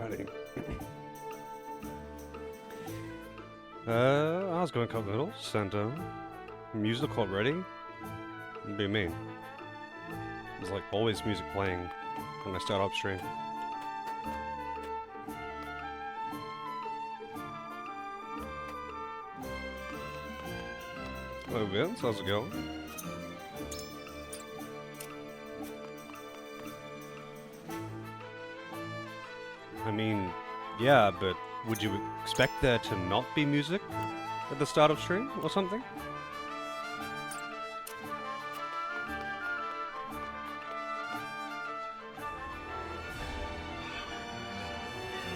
already. I was going Continental, Santa. Music already? What do you mean? There's like always music playing when I start upstream. Hello Vince, how's it going? I mean, yeah, but would you expect there to not be music at the start of stream or something?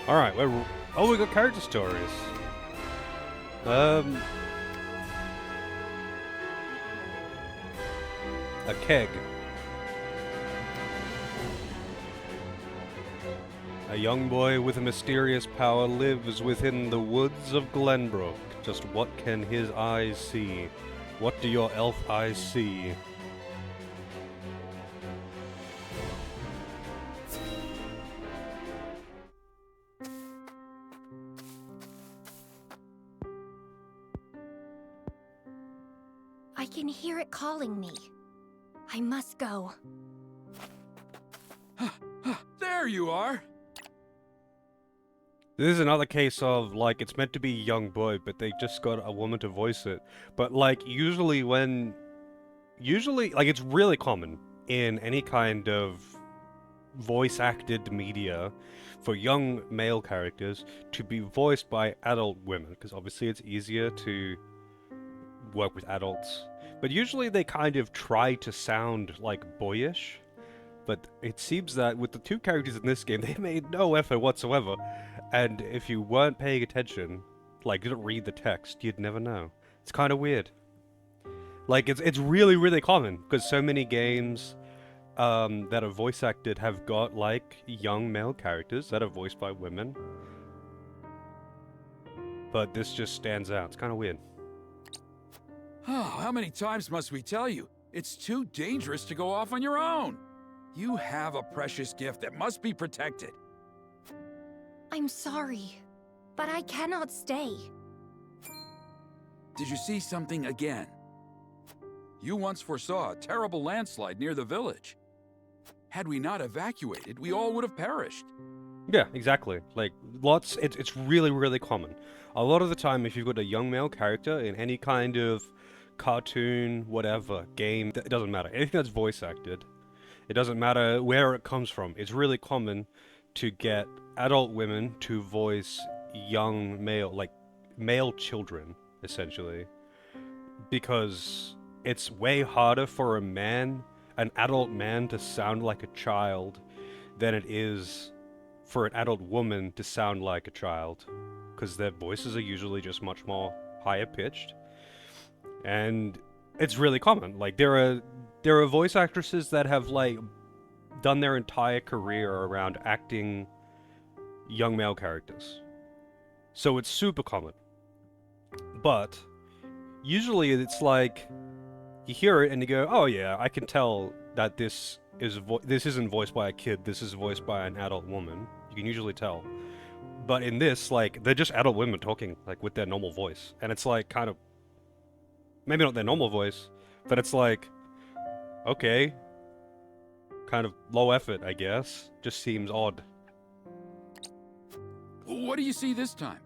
Alright, oh, we got character stories. A keg. A young boy with a mysterious power lives within the woods of Glenbrook. Just what can his eyes see? What do your elf eyes see? I can hear it calling me. I must go. There you are! This is another case of, like, it's meant to be a young boy, but they just got a woman to voice it. But, like, usually, like, it's really common in any kind of voice-acted media for young male characters to be voiced by adult women, because obviously it's easier to work with adults. But usually they kind of try to sound, like, boyish. But it seems that with the two characters in this game, they made no effort whatsoever. And if you weren't paying attention, like, didn't read the text, you'd never know. It's kind of weird. Like, it's really, really common, because so many games that are voice acted have got, like, young male characters that are voiced by women. But this just stands out. It's kind of weird. Oh, how many times must we tell you? It's too dangerous to go off on your own. You have a precious gift that must be protected. I'm sorry, but I cannot stay. Did you see something again? You once foresaw a terrible landslide near the village. Had we not evacuated, we all would have perished. Yeah, exactly. Like, it's really, really common. A lot of the time, if you've got a young male character in any kind of cartoon, whatever, game, it doesn't matter. Anything that's voice acted, it doesn't matter where it comes from. It's really common to get adult women to voice young male, like, male children, essentially. Because it's way harder for an adult man to sound like a child than it is for an adult woman to sound like a child. Because their voices are usually just much more higher pitched. And it's really common. Like, there are voice actresses that have, like, done their entire career around acting young male characters. So it's super common. But usually it's like, you hear it and you go, oh yeah, I can tell that this isn't voiced by a kid, this is voiced by an adult woman. You can usually tell. But in this, like, they're just adult women talking, like, with their normal voice. And it's like, kind of, maybe not their normal voice, but it's like, okay, kind of low effort, I guess. Just seems odd. What do you see this time?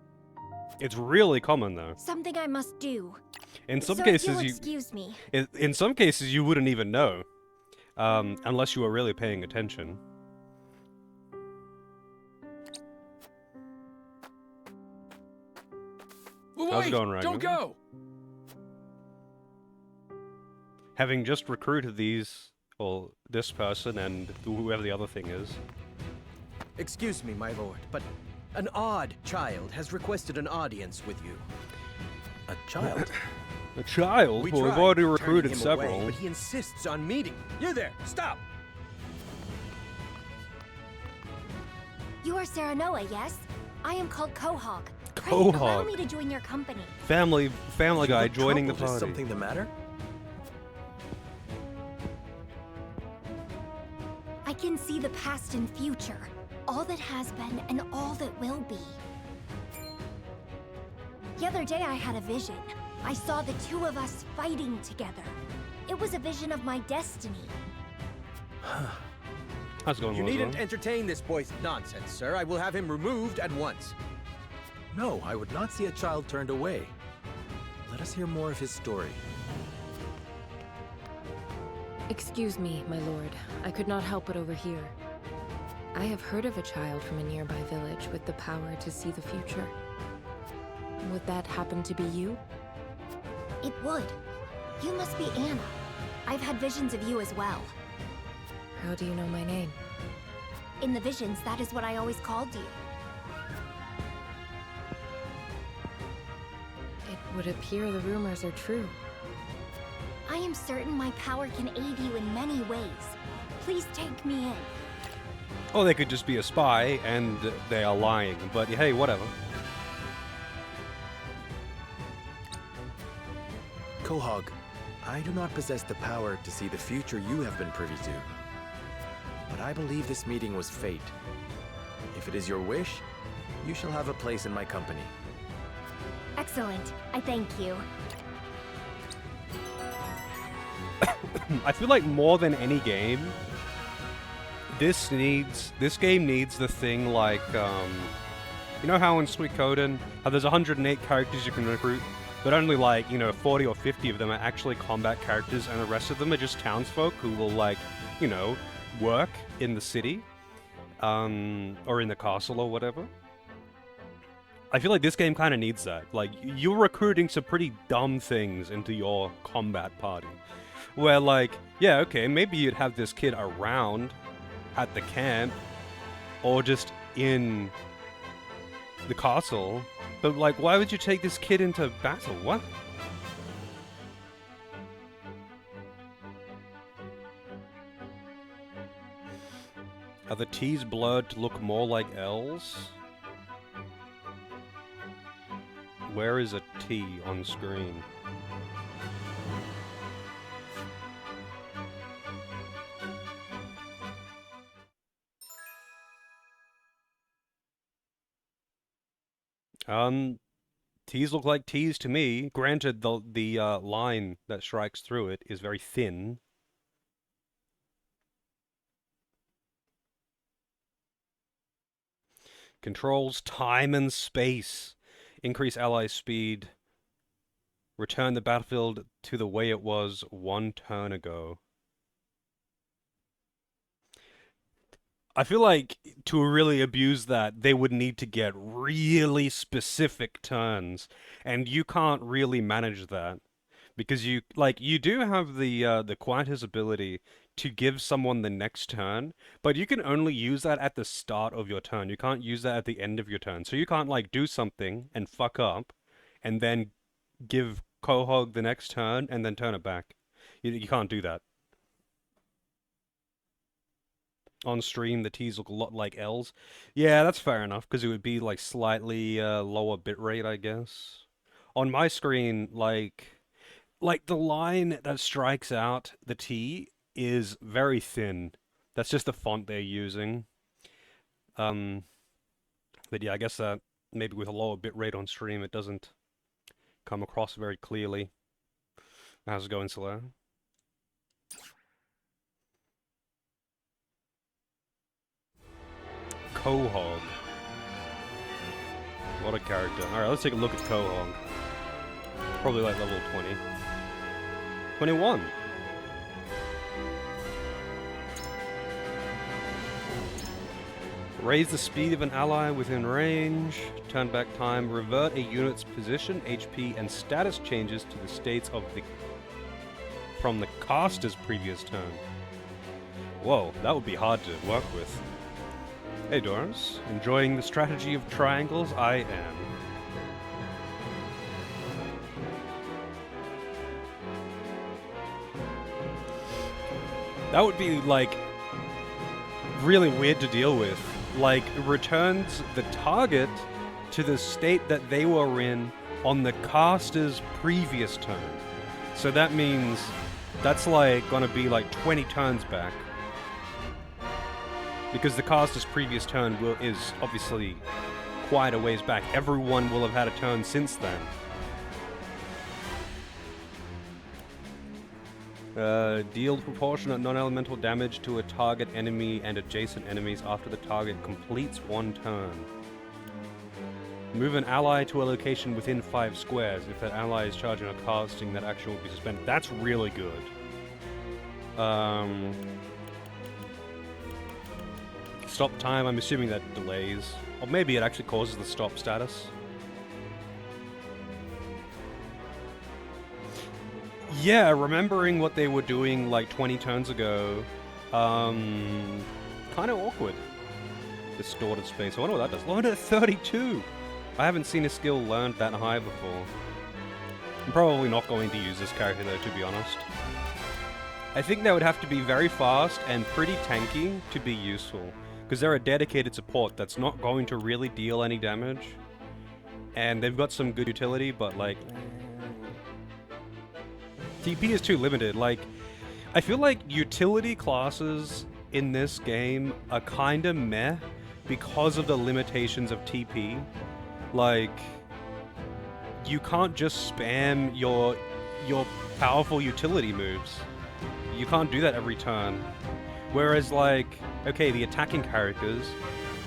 It's really common, though. Something I must do. In some So cases, if you'll excuse me. in some cases, you wouldn't even know, unless you were really paying attention. How's it going, Ragnar? Don't go! Having just recruited this person and whoever the other thing is. Excuse me, my lord, but an odd child has requested an audience with you. A child? A child? Well, we've already recruited several. Away, but he insists on meeting. You there, stop! You are Serenoa, yes? I am called Quahog. Pray, Quahog. allow me to join your company. Family guy joining the Is party. something the matter? I can see the past and future. all that has been and all that will be. The other day I had a vision. I saw the two of us fighting together. It was a vision of my destiny. How's it going, You Roswell? needn't entertain this boy's nonsense, sir. I will have him removed at once. No, I would not see a child turned away. Let us hear more of his story. Excuse me, my lord. I could not help but overhear. I have heard of a child from a nearby village with the power to see the future. Would that happen to be you? It would. You must be Anna. I've had visions of you as well. How do you know my name? In the visions, that is what I always called you. It would appear the rumors are true. I am certain my power can aid you in many ways. Please take me in. Or they could just be a spy and they are lying, but hey, whatever. Quahog, I do not possess the power to see the future you have been privy to. But I believe this meeting was fate. If it is your wish, you shall have a place in my company. Excellent. I thank you. I feel like more than any game, this game needs the thing like, you know how in Suikoden, how there's 108 characters you can recruit, but only like, 40 or 50 of them are actually combat characters, and the rest of them are just townsfolk who will like, work in the city, or in the castle or whatever. I feel like this game kind of needs that. Like, you're recruiting some pretty dumb things into your combat party. Where, like, yeah, okay, maybe you'd have this kid around at the camp, or just in the castle, but, like, why would you take this kid into battle? What? Are the T's blurred to look more like L's? Where is a T on screen? T's look like T's to me. Granted, the line that strikes through it is very thin. Controls time and space. Increase ally speed. Return the battlefield to the way it was one turn ago. I feel like to really abuse that, they would need to get really specific turns, and you can't really manage that because you do have the Quietus ability to give someone the next turn, but you can only use that at the start of your turn. You can't use that at the end of your turn. So you can't like do something and fuck up, and then give Quahog the next turn and then turn it back. You can't do that. On stream, the T's look a lot like L's. Yeah, that's fair enough, because it would be, like, slightly lower bitrate, I guess. On my screen, like, the line that strikes out the T is very thin. That's just the font they're using. But yeah, I guess that maybe with a lower bitrate on stream, it doesn't come across very clearly. How's it going, Soler? Quahog. What a character. Alright, let's take a look at Quahog. Probably like level 20. 21. Raise the speed of an ally within range. Turn back time. Revert a unit's position, HP, and status changes to the states of from the caster's previous turn. Whoa, that would be hard to work with. Hey Doris, enjoying the strategy of triangles? I am. That would be, like, really weird to deal with. Like, it returns the target to the state that they were in on the caster's previous turn. So that means that's, like, gonna be, like, 20 turns back. Because the caster's previous turn is obviously quite a ways back. Everyone will have had a turn since then. Deal proportionate non-elemental damage to a target enemy and adjacent enemies after the target completes one turn. Move an ally to a location within 5 squares. If that ally is charging or casting, that action will be suspended. That's really good. Stop time, I'm assuming that delays. Or maybe it actually causes the stop status. Yeah, remembering what they were doing like 20 turns ago, kind of awkward. Distorted space. I wonder what that does. Learned at 32! I haven't seen a skill learned that high before. I'm probably not going to use this character though, to be honest. I think they would have to be very fast and pretty tanky to be useful, because they're a dedicated support that's not going to really deal any damage. And they've got some good utility, but like... TP is too limited. Like, I feel like utility classes in this game are kinda meh because of the limitations of TP. Like, you can't just spam your powerful utility moves. You can't do that every turn. Whereas, like, okay, the attacking characters,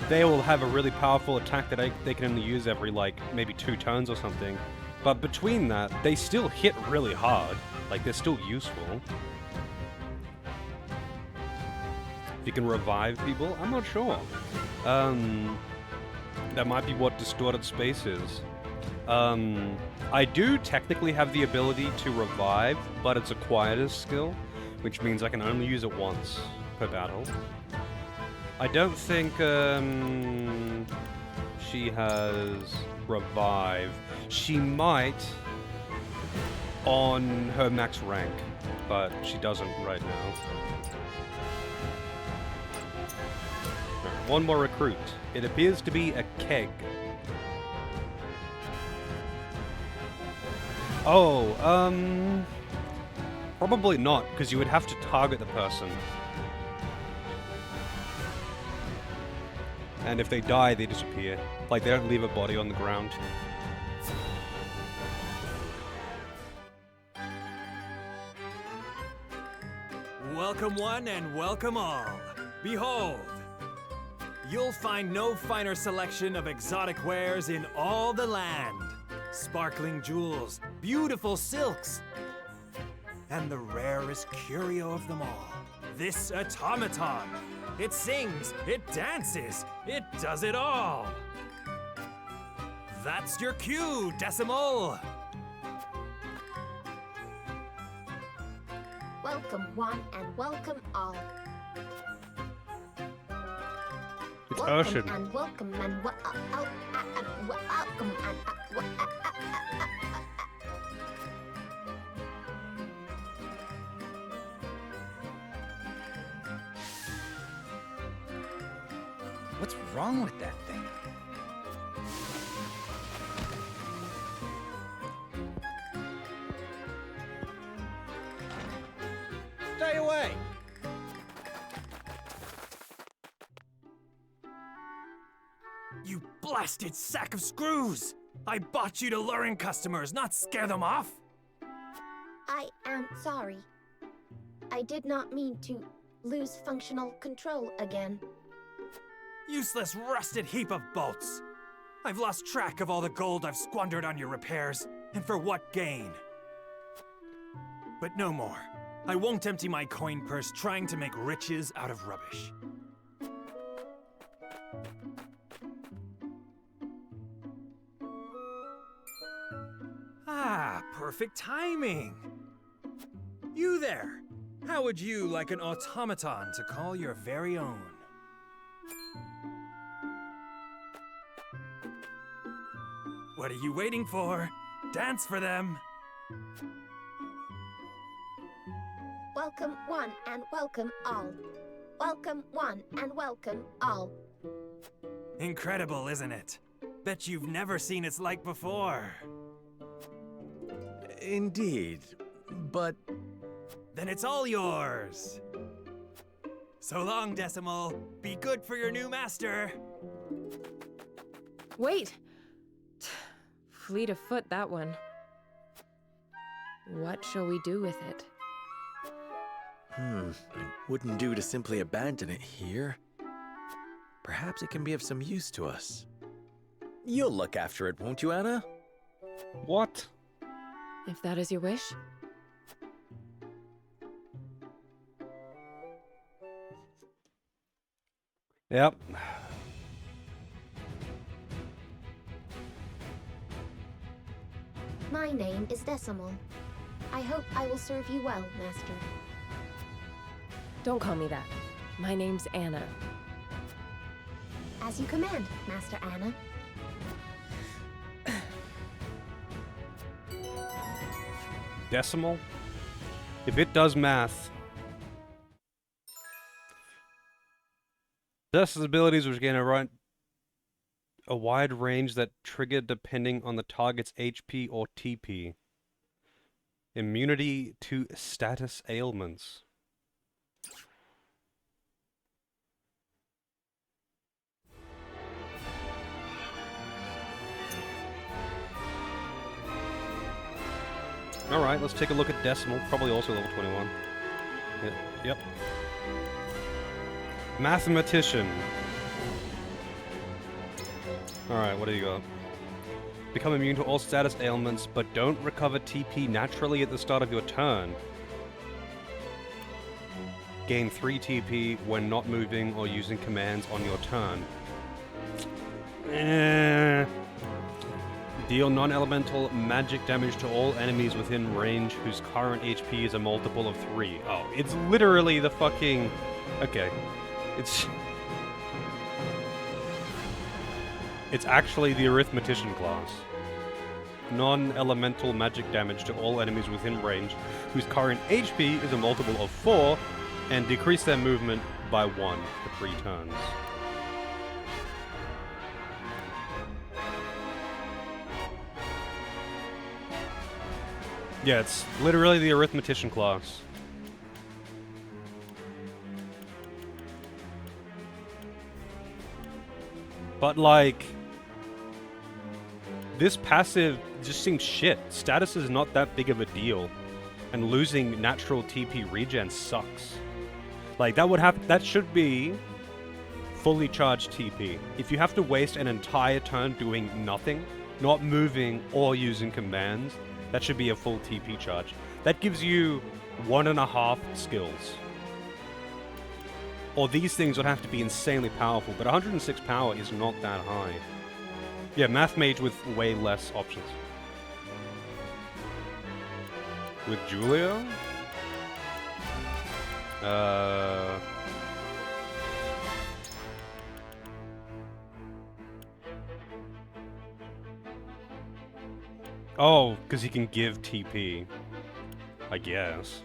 they will have a really powerful attack that they can only use every, like, maybe 2 turns or something. But between that, they still hit really hard. Like, they're still useful. If you can revive people, I'm not sure. That might be what Distorted Space is. I do technically have the ability to revive, but it's a quietus skill, which means I can only use it once per battle. I don't think she has revive. She might on her max rank, but she doesn't right now. One more recruit. It appears to be a keg. Oh, probably not, because you would have to target the person. And if they die, they disappear. Like, they don't leave a body on the ground. Welcome one and welcome all. Behold, you'll find no finer selection of exotic wares in all the land. Sparkling jewels, beautiful silks, and the rarest curio of them all, this automaton. It sings, it dances, it does it all. That's your cue, Decimal. Welcome one and welcome all. It's Welcome Urshan. and welcome and welcome and What's wrong with that thing? Stay away! You blasted sack of screws! I bought you to lure in customers, not scare them off! I am sorry. I did not mean to lose functional control again. Useless rusted heap of bolts! I've lost track of all the gold I've squandered on your repairs, and for what gain? But no more. I won't empty my coin purse trying to make riches out of rubbish. Ah, perfect timing! You there! How would you like an automaton to call your very own? What are you waiting for? Dance for them! Welcome one and welcome all. Welcome one and welcome all. Incredible, isn't it? Bet you've never seen its like before. Indeed, but Then it's all yours. So long, Decimal. Be good for your new master. Wait! Fleet of foot, that one. What shall we do with it? It wouldn't do to simply abandon it here. Perhaps it can be of some use to us. You'll look after it, won't you, Anna? What? If that is your wish. Yep. My name is Decimal. I hope I will serve you well, Master. Don't call me that. My name's Anna. As you command, Master Anna. Decimal? If it does math. Possesses abilities which gain a wide range that trigger depending on the target's HP or TP. Immunity to status ailments. Alright, let's take a look at Decimal, probably also level 21. Yep. Mathematician. Alright, what do you got? Become immune to all status ailments, but don't recover TP naturally at the start of your turn. Gain 3 TP when not moving or using commands on your turn. Deal non-elemental magic damage to all enemies within range whose current HP is a multiple of 3. Oh, it's literally the fucking... Okay. It's actually the arithmetician class. Non-elemental magic damage to all enemies within range whose current HP is a multiple of 4 and decrease their movement by 1 for 3 turns. Yeah, it's literally the arithmetician class. But like, this passive just seems shit. Status is not that big of a deal, and losing natural TP regen sucks. Like that should be fully charged TP. If you have to waste an entire turn doing nothing, not moving or using commands, that should be a full TP charge. That gives you 1.5 skills. Or these things would have to be insanely powerful, but 106 power is not that high. Yeah, Math Mage with way less options. With Julia? Oh, because he can give TP. I guess.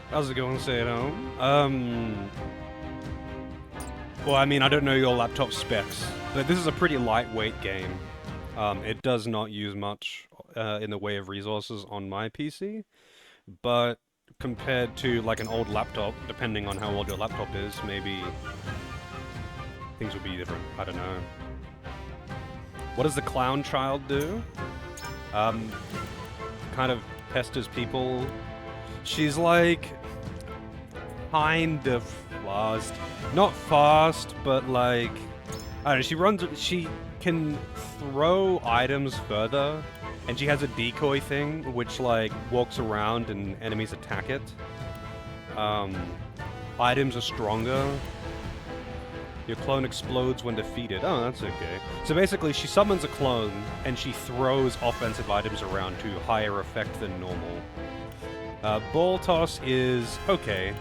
How's it going, say at home? Well, I mean, I don't know your laptop specs, but this is a pretty lightweight game. It does not use much in the way of resources on my PC, but compared to like an old laptop, depending on how old your laptop is, maybe things would be different. I don't know. What does the clown child do? Kind of pesters people. She's like kind of fast. Not fast, but like I don't know, she can throw items further, and she has a decoy thing which like walks around and enemies attack it. Items are stronger. Your clone explodes when defeated. Oh, that's okay. So basically, she summons a clone, and she throws offensive items around to higher effect than normal. Ball Toss is okay.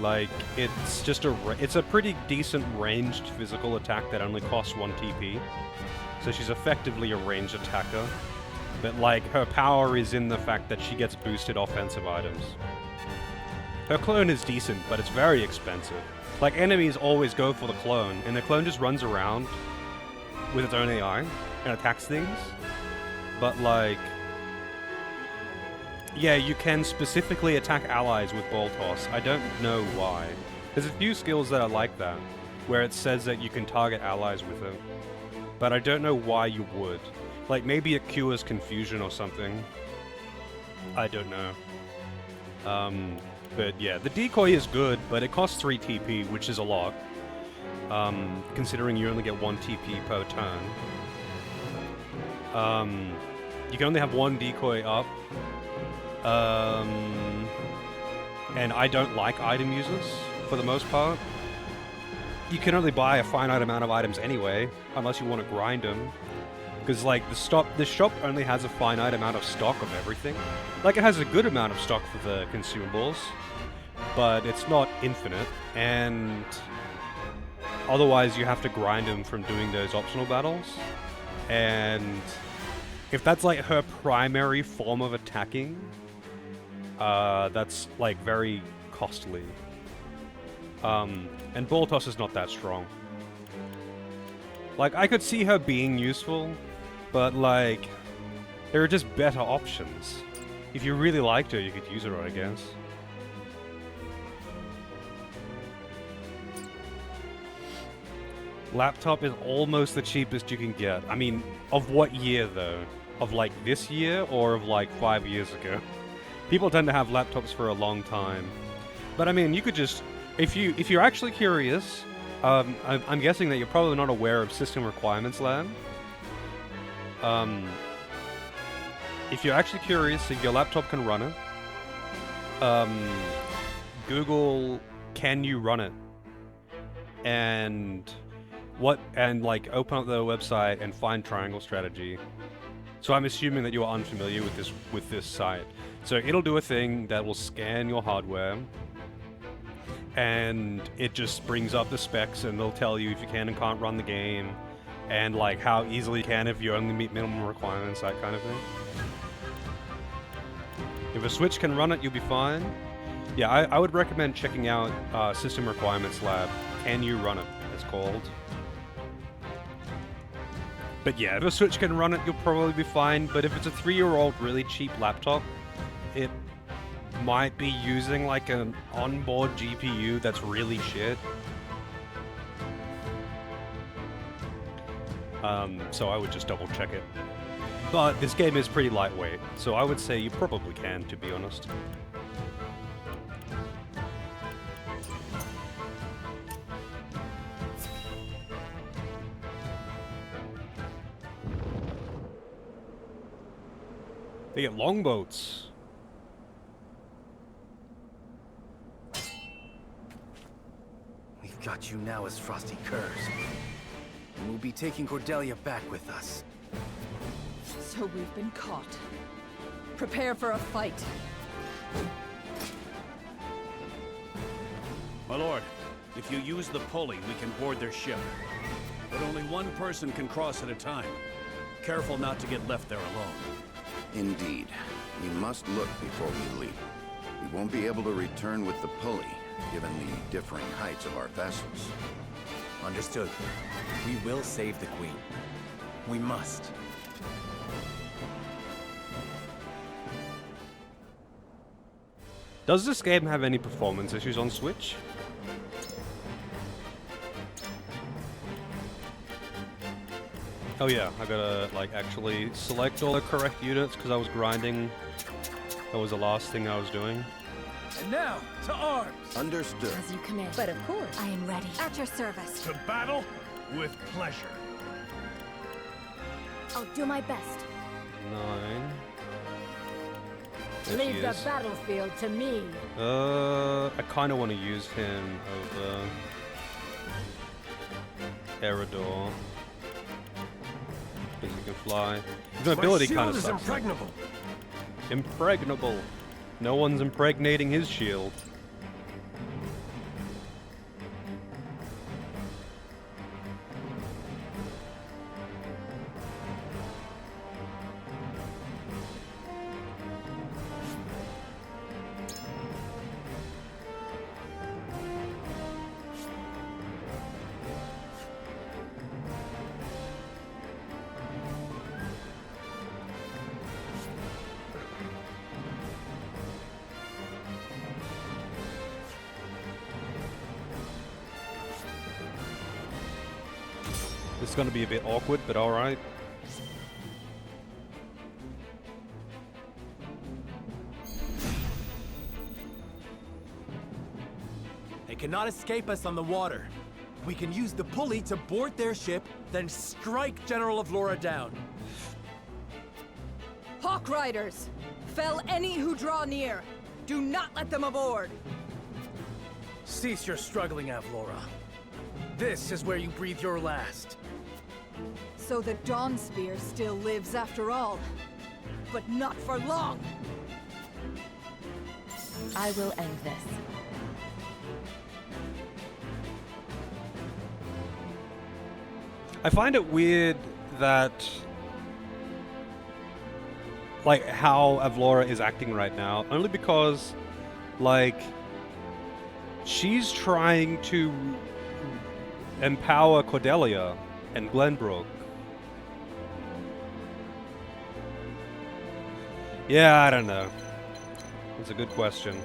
Like, it's just it's a pretty decent ranged physical attack that only costs 1 TP. So she's effectively a ranged attacker. But, like, her power is in the fact that she gets boosted offensive items. Her clone is decent, but it's very expensive. Like, enemies always go for the clone, and the clone just runs around with its own AI and attacks things. But, like... yeah, you can specifically attack allies with Ball Toss. I don't know why. There's a few skills that are like that, where it says that you can target allies with it. But I don't know why you would. Like, maybe it cures confusion or something. I don't know. But yeah, the decoy is good, but it costs 3 TP, which is a lot. Considering you only get 1 TP per turn. You can only have 1 decoy up. And I don't like item users, for the most part. You can only buy a finite amount of items anyway, unless you want to grind them. Because, like, the shop only has a finite amount of stock of everything. Like, it has a good amount of stock for the consumables, but it's not infinite, and otherwise you have to grind them from doing those optional battles. And if that's, like, her primary form of attacking, that's, like, very costly. And Ball Toss is not that strong. Like, I could see her being useful, but, like, there are just better options. If you really liked her, you could use her, I guess. Laptop is almost the cheapest you can get. I mean, of what year, though? Of, like, this year, or of, like, 5 years ago? People tend to have laptops for a long time. But, I mean, you could just... If you're actually curious... I'm guessing that you're probably not aware of System Requirements Lab. If you're actually curious if your laptop can run it, Google "can you run it?" and like open up the website and find Triangle Strategy. So I'm assuming that you are unfamiliar with this site. So it'll do a thing that will scan your hardware, and it just brings up the specs, and they'll tell you if you can and can't run the game, and like how easily you can if you only meet minimum requirements, that kind of thing. If a Switch can run it, you'll be fine. Yeah, I would recommend checking out System Requirements Lab. Can you run it? It's called. But yeah, if a Switch can run it, you'll probably be fine. But if it's a 3-year-old really cheap laptop, it might be using like an onboard GPU that's really shit. So I would just double check it. But this game is pretty lightweight, so I would say you probably can, to be honest. They get longboats. We've got you now as Frosty Curse. And we'll be taking Cordelia back with us. So we've been caught. Prepare for a fight. My lord, if you use the pulley, we can board their ship. But only one person can cross at a time. Careful not to get left there alone. Indeed. We must look before we leap. We won't be able to return with the pulley, given the differing heights of our vessels. Understood. We will save the Queen. We must. Does this game have any performance issues on Switch? Oh yeah, I gotta like actually select all the correct units because I was grinding. That was the last thing I was doing. And now, to arms! Understood. As you command. But of course, I am ready. at your service. To battle with pleasure. I'll do my best. 9. There she Leave the is. battlefield to me. I kind of want to use him over Eridor. Because he can fly. His mobility kind of sucks. impregnable. Impregnable. No one's impregnating his shield. This is gonna be a bit awkward, but alright. They cannot escape us on the water. We can use the pulley to board their ship, then strike General of Laura down. Hawk Riders! Fell any who draw near! Do not let them aboard! Cease your struggling, Avlora. This is where you breathe your last. So the Dawn Spear still lives after all. But not for long! I will end this. I find it weird that, like, how Avlora is acting right now, only because, like, she's trying to empower Cordelia and Glenbrook. Yeah, I don't know. It's a good question.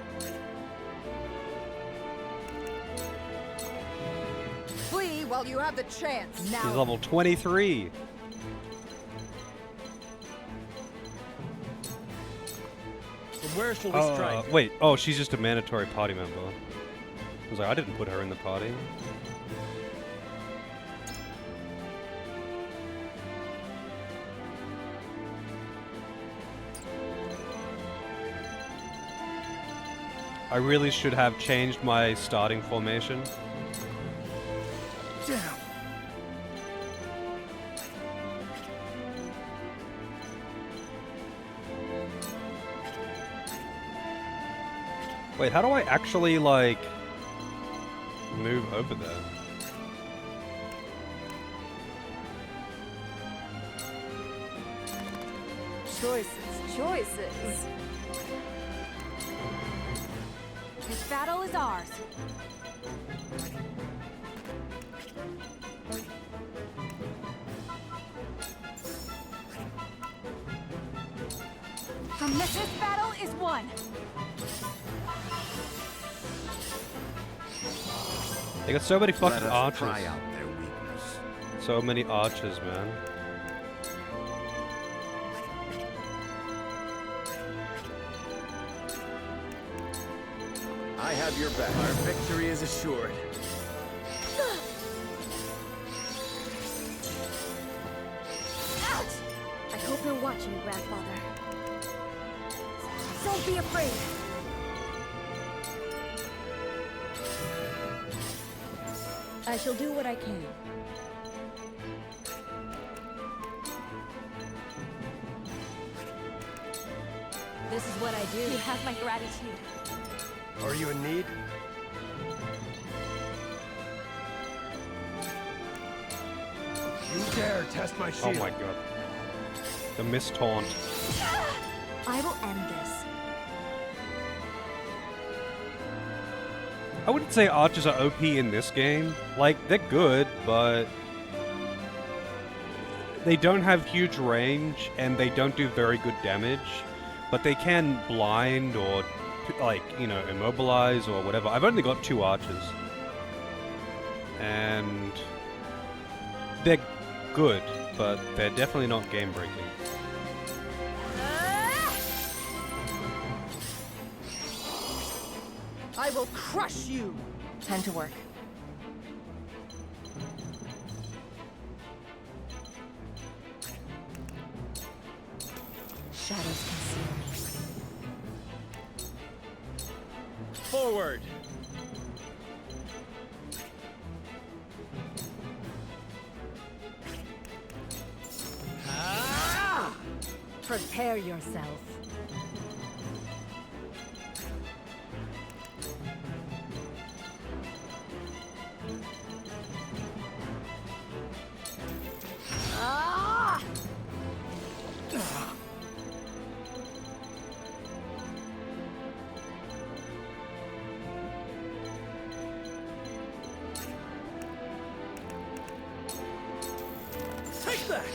Flee while you have the chance, now! He's level 23. From where shall we strike? Wait, oh, she's just a mandatory party member. I was like, I didn't put her in the party. I really should have changed my starting formation. Damn. Wait, how do I actually, like, move over there? Choices. This battle is ours. From this battle is won. They got so many fucking Let us archers. try out their weakness. So many archers, man. I have your back. Our victory is assured. Ouch! I hope you're watching, Grandfather. Don't be afraid. I shall do what I can. This is what I do. You have my gratitude. Are you in need? You dare test my Oh shield. my god. The mist taunt. I will end this. I wouldn't say archers are OP in this game. Like, they're good, but they don't have huge range and they don't do very good damage. But they can blind or, like, you know, immobilize or whatever. I've only got 2 archers. And they're good, but they're definitely not game-breaking. I will crush you! Time to work. Shadows conceal me. Forward! Prepare yourself. Take that!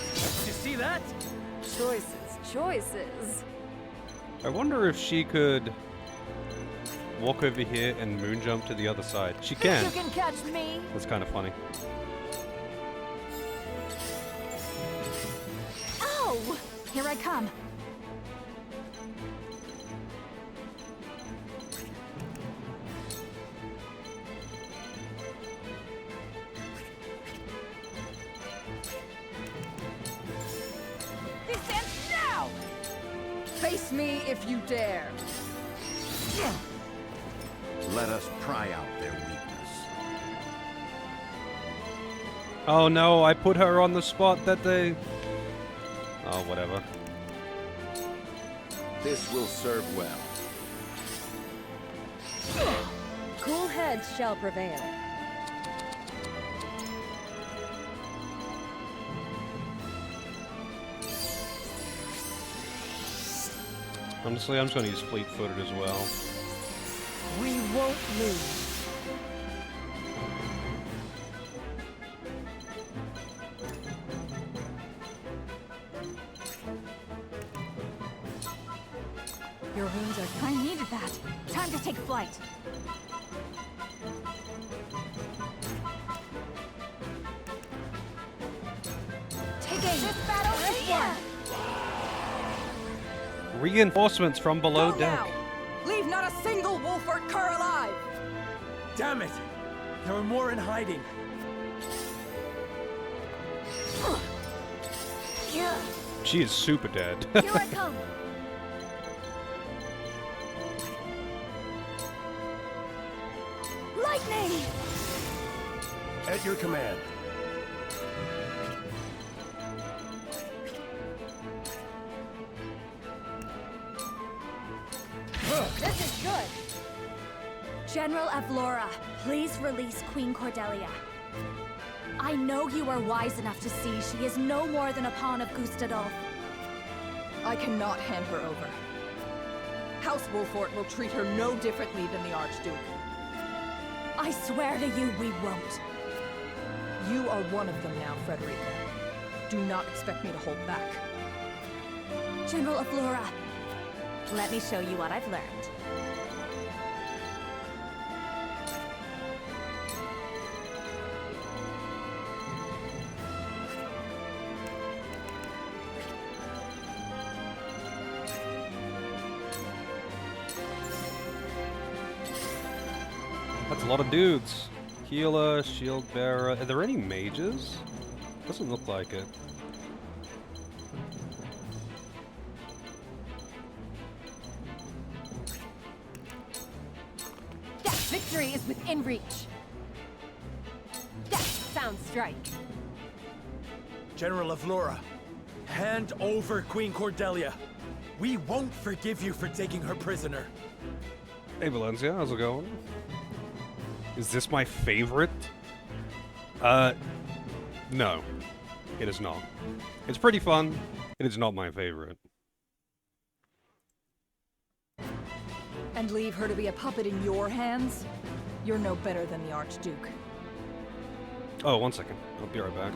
You see that? Choices. I wonder if she could walk over here and moon jump to the other side. She can. You can catch me. That's kind of funny. Here I come. Descend now! Face me if you dare. Let us pry out their weakness. Oh no, I put her on the spot that they... Oh, whatever. This will serve well. Cool heads shall prevail. Honestly, I'm just gonna use fleet-footed as well. We won't lose. Your wounds are... I needed that. Time to take flight. Taking this battle is won. Reinforcements from below Go deck. now. Leave not a single wolf or cur alive. Damn it! There are more in hiding. She is super dead. Here I come. Lightning! At your command. This is good. General Avlora, please release Queen Cordelia. I know you are wise enough to see she is no more than a pawn of Gustadolf. I cannot hand her over. House Wolfort will treat her no differently than the Archduke. I swear to you we won't. You are one of them now, Frederica. Do not expect me to hold back. General Avlora, let me show you what I've learned. That's a lot of dudes. Healer, shield bearer. Are there any mages? Doesn't look like it. That victory is within reach. That sounds strike. General Avlora, hand over Queen Cordelia. We won't forgive you for taking her prisoner. Hey Valencia, how's it going? Is this my favorite? No. It is not. It's pretty fun. It is not my favorite. And leave her to be a puppet in your hands? You're no better than the Archduke. Oh, 1 second. I'll be right back.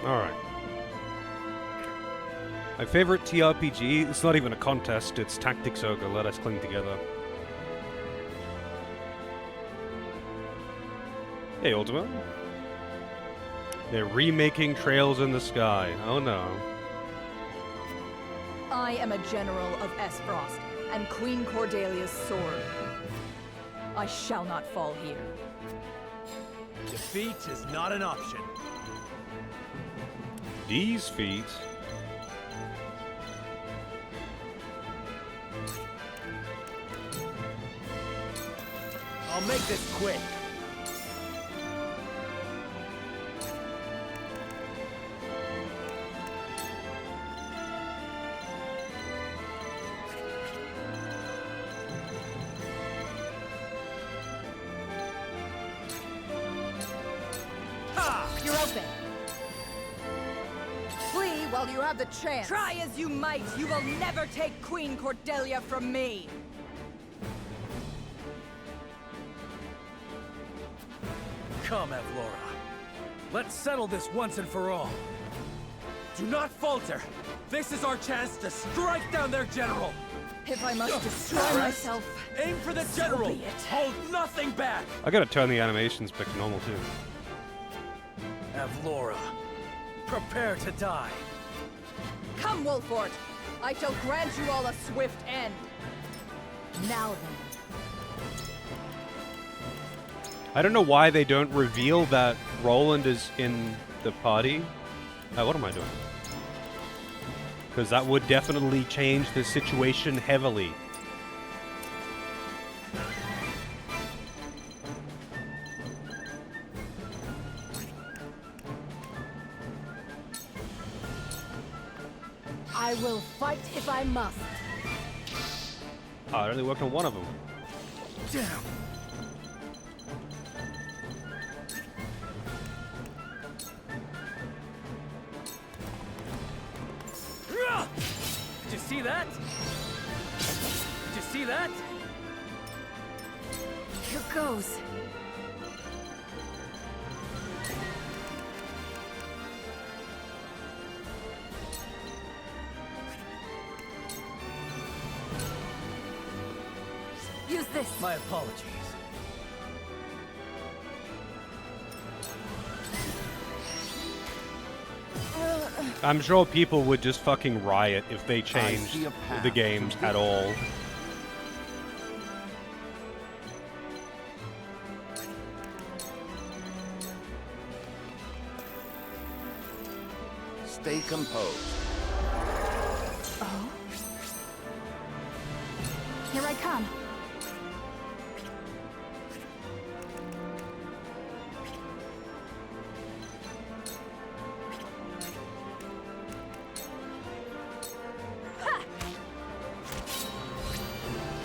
Alright. My favorite TRPG, it's not even a contest, it's Tactics Ogre, Let Us Cling Together. Hey, Ultima. They're remaking Trails in the Sky. Oh no. I am a general of Esfrost, and Queen Cordelia's sword. I shall not fall here. Defeat is not an option. These feet. I'll make this quick. You're open. Flee while you have the chance. Try as you might, you will never take Queen Cordelia from me. Come, Evlora. Let's settle this once and for all. Do not falter. This is our chance to strike down their general. If I must destroy myself, aim for the so general. be it. Hold nothing back. I gotta turn the animations back to normal too. Evlora, prepare to die. Come, Wolfort. I shall grant you all a swift end. Now then. I don't know why they don't reveal that Roland is in the party. What am I doing? Because that would definitely change the situation heavily. I will fight if I must. Oh, I only worked on one of them. Damn. Did you see that? Did you see that? Here goes. Use this. My apologies. I'm sure people would just fucking riot if they changed see a path the games at all. Stay composed. Oh? Here I come.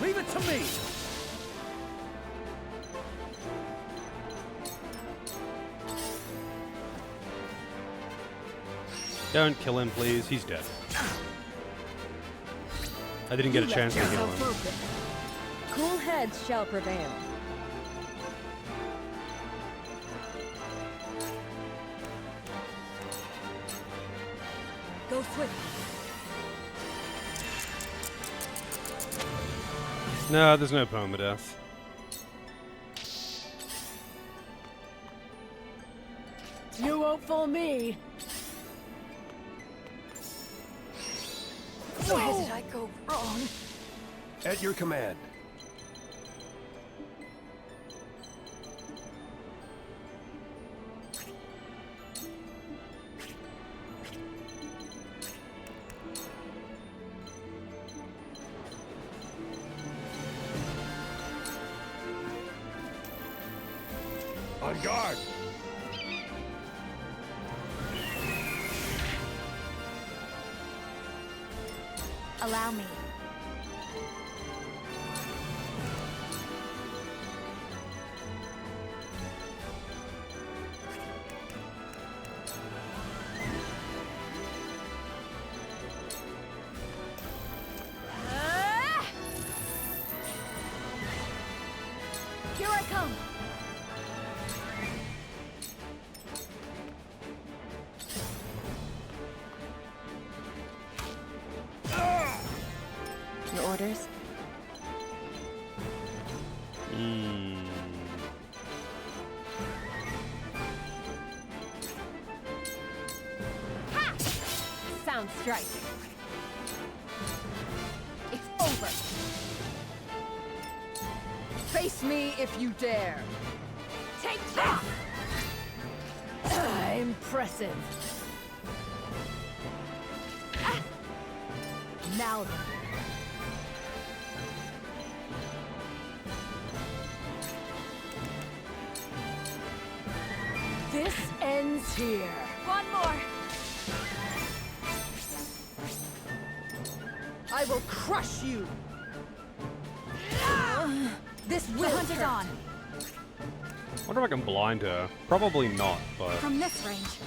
Leave it to me. Don't kill him, please. He's dead. I didn't get a chance to heal him. Cool heads shall prevail. Go swift. No, there's no permadeath. You won't fool me. Where did I go wrong? At your command. On guard! Allow me. Here I come. Your orders? Ha! Sound strike. It's over. Face me if you dare. Take this! Impressive. Now then. This ends here. One more. I will crush you. This will The hunt is hurt. on. I wonder if I can blind her. Probably not, but From this range.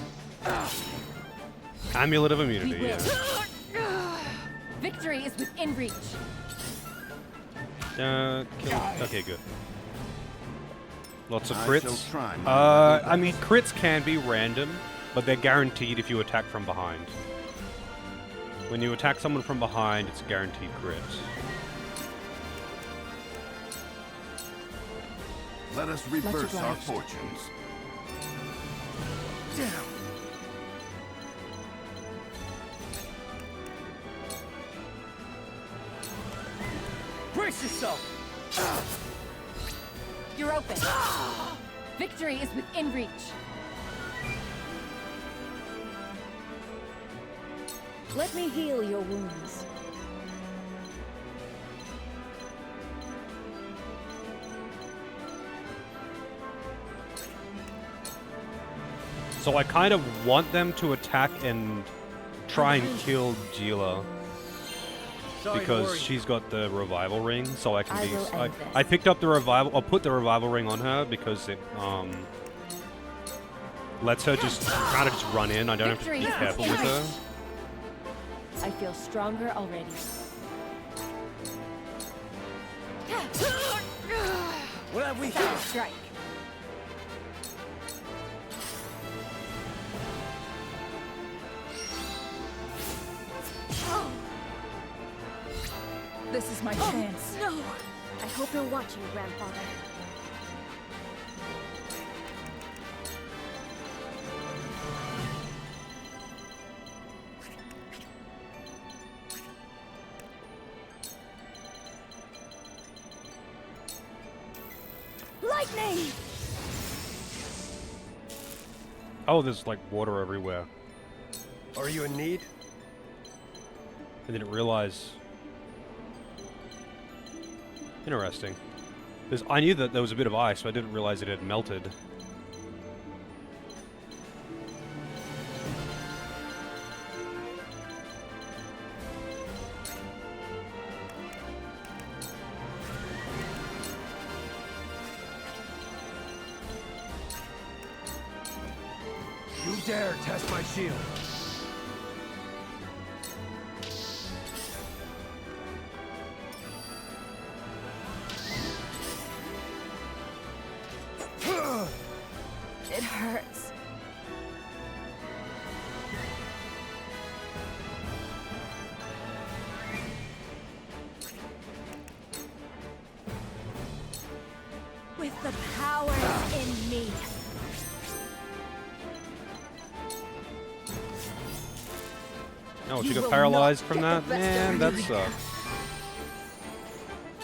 amulet of immunity. We will. Yeah. Victory is within reach. Kill. Okay, good. Lots of I crits. shall try my I mean, crits can be random, but they're guaranteed if you attack from behind. When you attack someone from behind, it's a guaranteed crit. Let us reverse our fortunes. Brace yourself! You're open. Victory is within reach. Let me heal your wounds. So I kind of want them to attack and try and kill Gila. Sorry to Because worry. she's got the revival ring, so I can I be. will end this. I picked up the revival. I'll put the revival ring on her because it lets her just kind of just run in. I don't have to be Victory. careful with her. I feel stronger already. What have we Sound here? strike. This is my chance. No! I hope you're watching, Grandfather. Lightning! Oh, there's like water everywhere. Are you in need? I didn't realize. Interesting. I knew that there was a bit of ice, but I didn't realize it had melted. You dare test my shield. It hurts. With the powers in me. Oh, she You got will paralyzed not from get that? the best Man, of that me. sucks.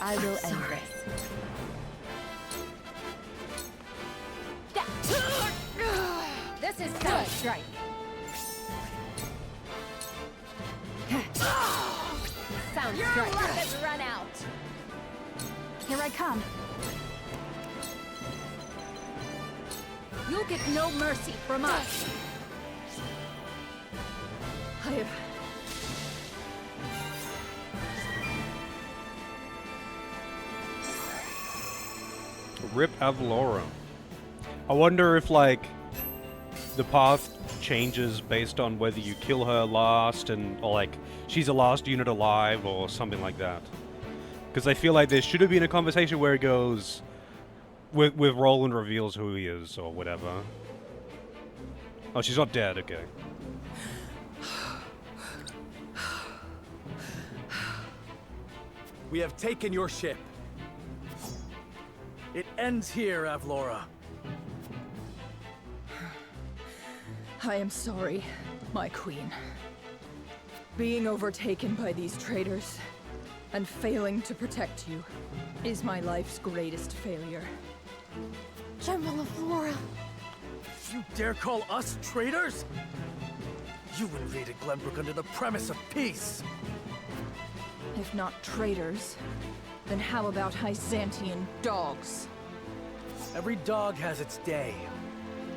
I will end this. This is sound strike. Sound Your strike. luck has run out. Here I come. You'll get no mercy from us. I have... Rip Avlora. I wonder if, like, the path changes based on whether you kill her last or, like, she's the last unit alive or something like that. Because I feel like there should have been a conversation where it goes... with Roland reveals who he is or whatever. Oh, she's not dead, okay. We have taken your ship. It ends here, Avlora. I am sorry, my queen. Being overtaken by these traitors and failing to protect you is my life's greatest failure. General Avlora. You dare call us traitors? You invaded Glenbrook under the premise of peace. If not traitors, then how about Hyzantian dogs? Every dog has its day,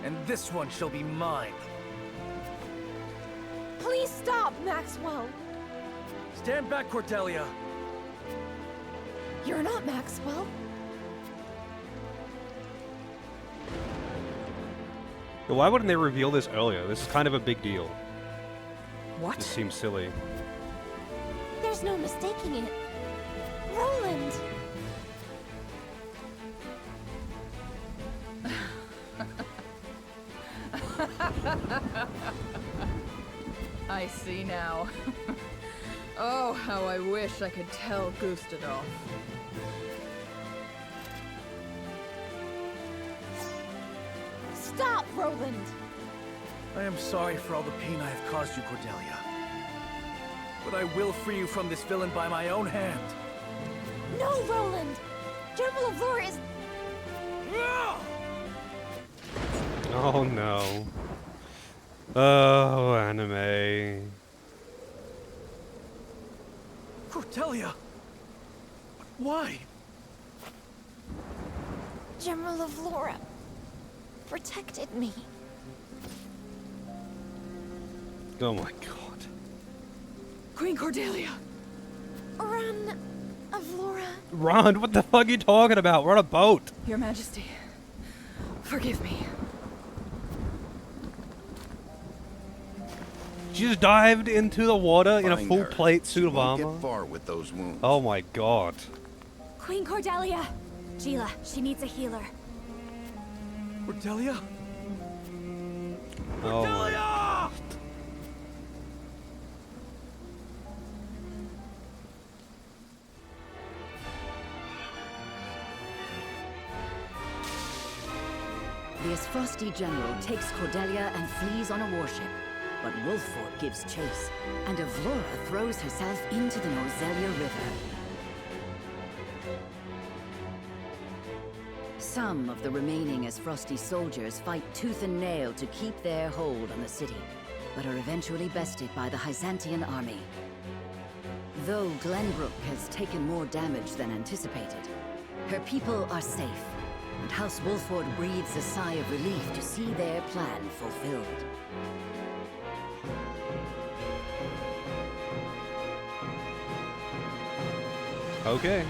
and this one shall be mine. Please stop, Maxwell. Stand back, Cordelia. You're not Maxwell. Why wouldn't they reveal this earlier? This is kind of a big deal. What? This seems silly. There's no mistaking it. Roland! I see now. Oh, how I wish I could tell Gustadolf. Stop, Roland! I am sorry for all the pain I have caused you, Cordelia. But I will free you from this villain by my own hand. No, Roland! General Avlora is... Oh no. Oh, anime. Cordelia! Why? General Avlora protected me. Oh my god. Queen Cordelia! Run, Avlora. Ron, what the fuck are you talking about? We're on a boat. Your Majesty, forgive me. She just dived into the water in a Find full her. plate suit She of won't armor. get far with those wounds. Oh my god. Queen Cordelia! Gila, she needs a healer. Cordelia? Oh my. The Frosty General takes Cordelia and flees on a warship, but Wolffort gives chase, and Avlora throws herself into the Norzelia River. Some of the remaining Frosty soldiers fight tooth and nail to keep their hold on the city, but are eventually bested by the Hyzantian army. Though Glenbrook has taken more damage than anticipated, her people are safe, and House Wolffort breathes a sigh of relief to see their plan fulfilled. Okay.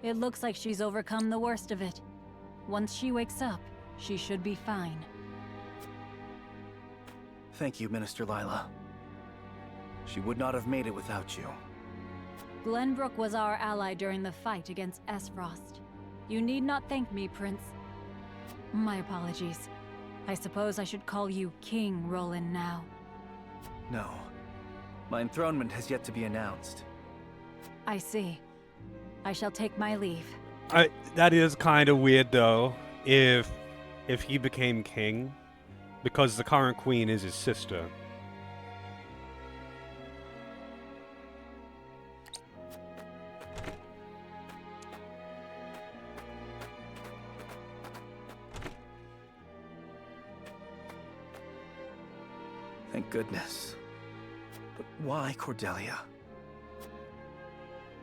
It looks like she's overcome the worst of it. Once she wakes up, she should be fine. Thank you, Minister Lila. She would not have made it without you. Glenbrook was our ally during the fight against Frost. You need not thank me, Prince. My apologies. I suppose I should call you King Roland now. No. My enthronement has yet to be announced. I see. I shall take my leave. That is kind of weird though, if he became king, because the current queen is his sister. Thank goodness. But why, Cordelia?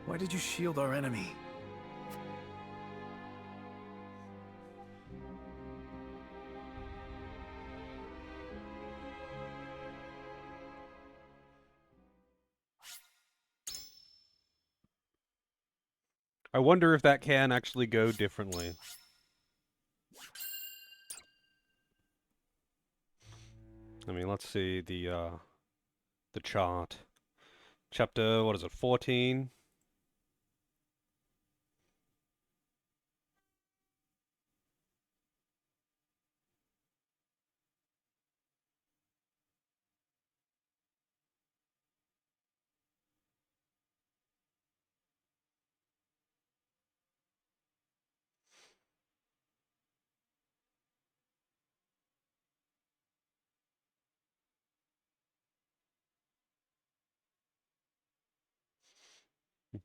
Why did you shield our enemy? I wonder if that can actually go differently. I mean, let's see the chart. Chapter, what is it, 14?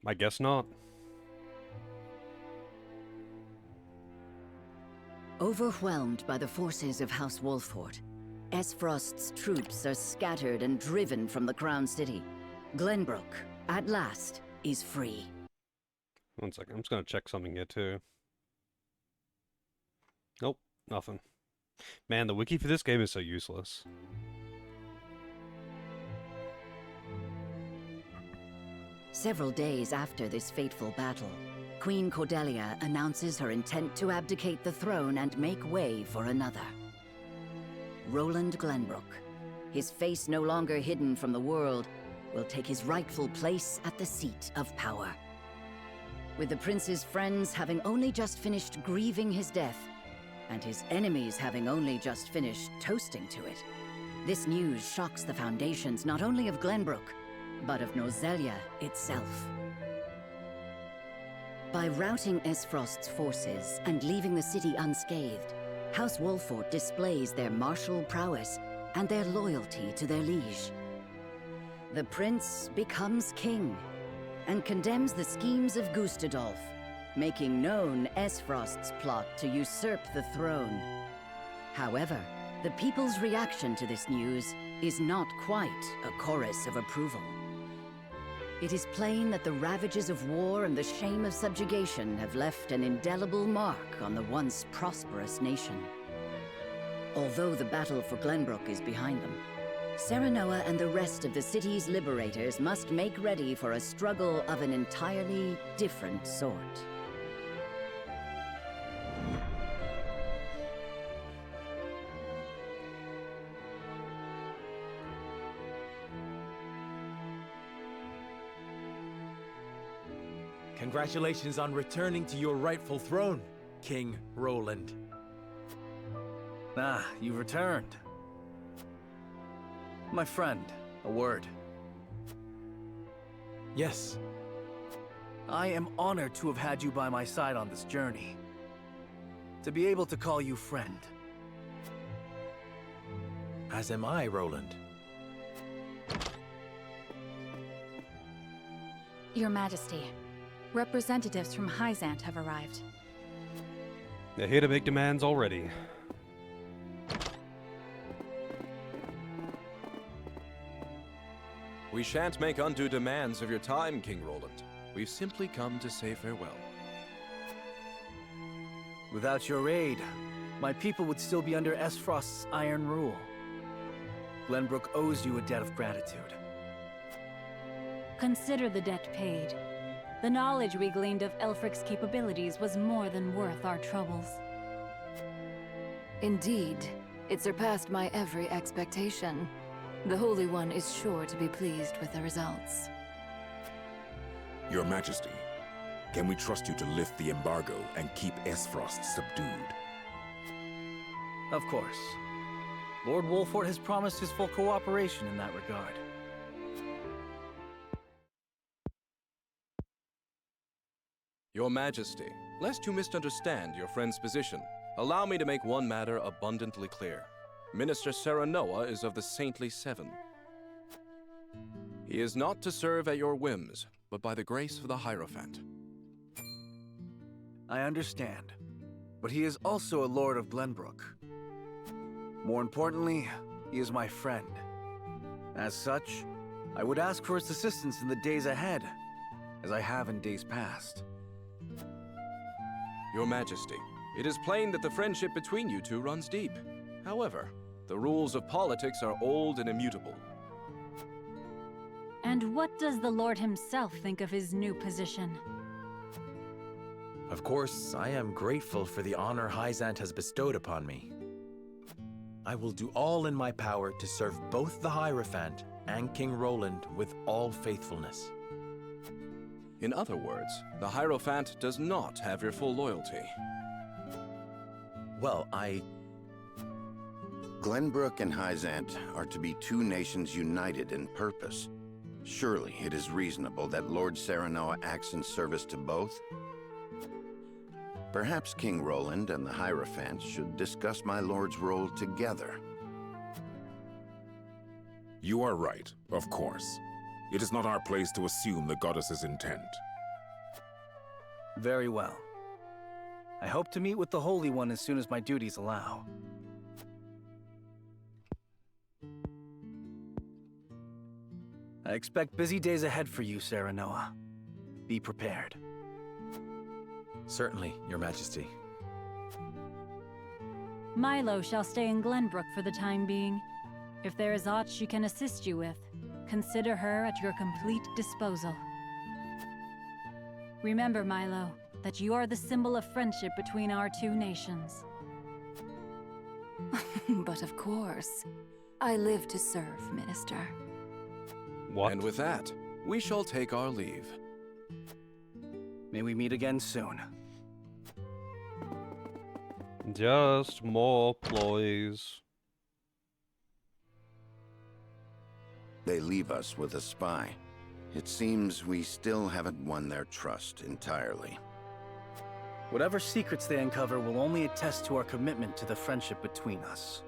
I guess not. Overwhelmed by the forces of House Wolfort, Esfrost's troops are scattered and driven from the Crown City. Glenbrook, at last, is free. One second, I'm just gonna check something here too. Nope, nothing. Man, the wiki for this game is so useless. Several days after this fateful battle, Queen Cordelia announces her intent to abdicate the throne and make way for another. Roland Glenbrook, his face no longer hidden from the world, will take his rightful place at the seat of power. With the prince's friends having only just finished grieving his death, and his enemies having only just finished toasting to it, this news shocks the foundations not only of Glenbrook, but of Nozelia itself. By routing Esfrost's forces and leaving the city unscathed, House Wolfort displays their martial prowess and their loyalty to their liege. The prince becomes king and condemns the schemes of Gustadolf, making known Esfrost's plot to usurp the throne. However, the people's reaction to this news is not quite a chorus of approval. It is plain that the ravages of war and the shame of subjugation have left an indelible mark on the once prosperous nation. Although the battle for Glenbrook is behind them, Serenoa and the rest of the city's liberators must make ready for a struggle of an entirely different sort. Congratulations on returning to your rightful throne, King Roland. Ah, you've returned. My friend, a word. Yes. I am honored to have had you by my side on this journey. To be able to call you friend. As am I, Roland. Your Majesty, representatives from Hyzant have arrived. They're here to make demands already. We shan't make undue demands of your time, King Roland. We've simply come to say farewell. Without your aid, my people would still be under Esfrost's iron rule. Glenbrook owes you a debt of gratitude. Consider the debt paid. The knowledge we gleaned of Elfric's capabilities was more than worth our troubles. Indeed, it surpassed my every expectation. The Holy One is sure to be pleased with the results. Your Majesty, can we trust you to lift the embargo and keep Esfrost subdued? Of course. Lord Wolfort has promised his full cooperation in that regard. Your Majesty, lest you misunderstand your friend's position, allow me to make one matter abundantly clear. Minister Serenoa is of the Saintly Seven. He is not to serve at your whims, but by the grace of the Hierophant. I understand, but he is also a Lord of Glenbrook. More importantly, he is my friend. As such, I would ask for his assistance in the days ahead, as I have in days past. Your Majesty, it is plain that the friendship between you two runs deep. However, the rules of politics are old and immutable. And what does the Lord himself think of his new position? Of course, I am grateful for the honor Hyzant has bestowed upon me. I will do all in my power to serve both the Hierophant and King Roland with all faithfulness. In other words, the Hierophant does not have your full loyalty. Well, Glenbrook and Hyzant are to be two nations united in purpose. Surely it is reasonable that Lord Serenoa acts in service to both? Perhaps King Roland and the Hierophant should discuss my lord's role together. You are right, of course. It is not our place to assume the goddess's intent. Very well. I hope to meet with the Holy One as soon as my duties allow. I expect busy days ahead for you, Serenoa. Be prepared. Certainly, Your Majesty. Milo shall stay in Glenbrook for the time being. If there is aught she can assist you with, consider her at your complete disposal. Remember, Milo, that you are the symbol of friendship between our two nations. But of course, I live to serve, Minister. What? And with that, we shall take our leave. May we meet again soon. Just more ploys. They leave us with a spy. It seems we still haven't won their trust entirely. Whatever secrets they uncover will only attest to our commitment to the friendship between us.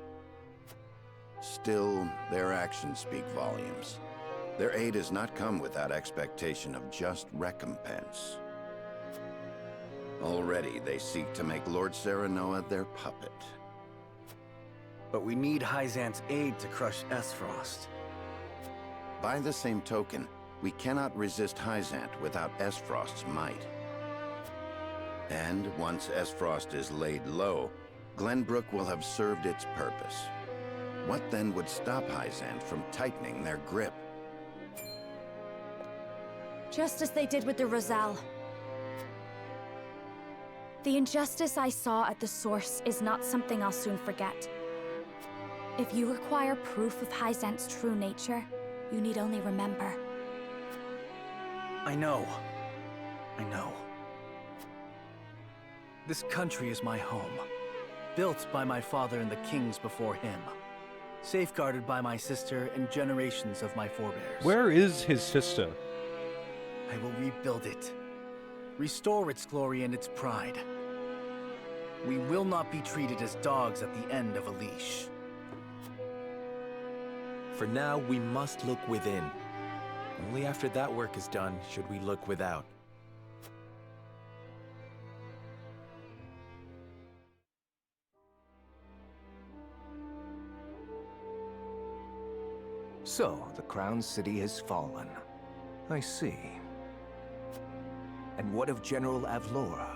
Still, their actions speak volumes. Their aid has not come without expectation of just recompense. Already, they seek to make Lord Serenoa their puppet. But we need Hyzant's aid to crush Esfrost. By the same token, we cannot resist Hyzant without Esfrost's might. And once Esfrost is laid low, Glenbrook will have served its purpose. What then would stop Hyzant from tightening their grip? Just as they did with the Roselle. The injustice I saw at the source is not something I'll soon forget. If you require proof of Hyzant's true nature, you need only remember. I know. This country is my home. Built by my father and the kings before him. Safeguarded by my sister and generations of my forebears. Where is his sister? I will rebuild it. Restore its glory and its pride. We will not be treated as dogs at the end of a leash. For now, we must look within. Only after that work is done should we look without. So, the Crown City has fallen. I see. And what of General Avlora?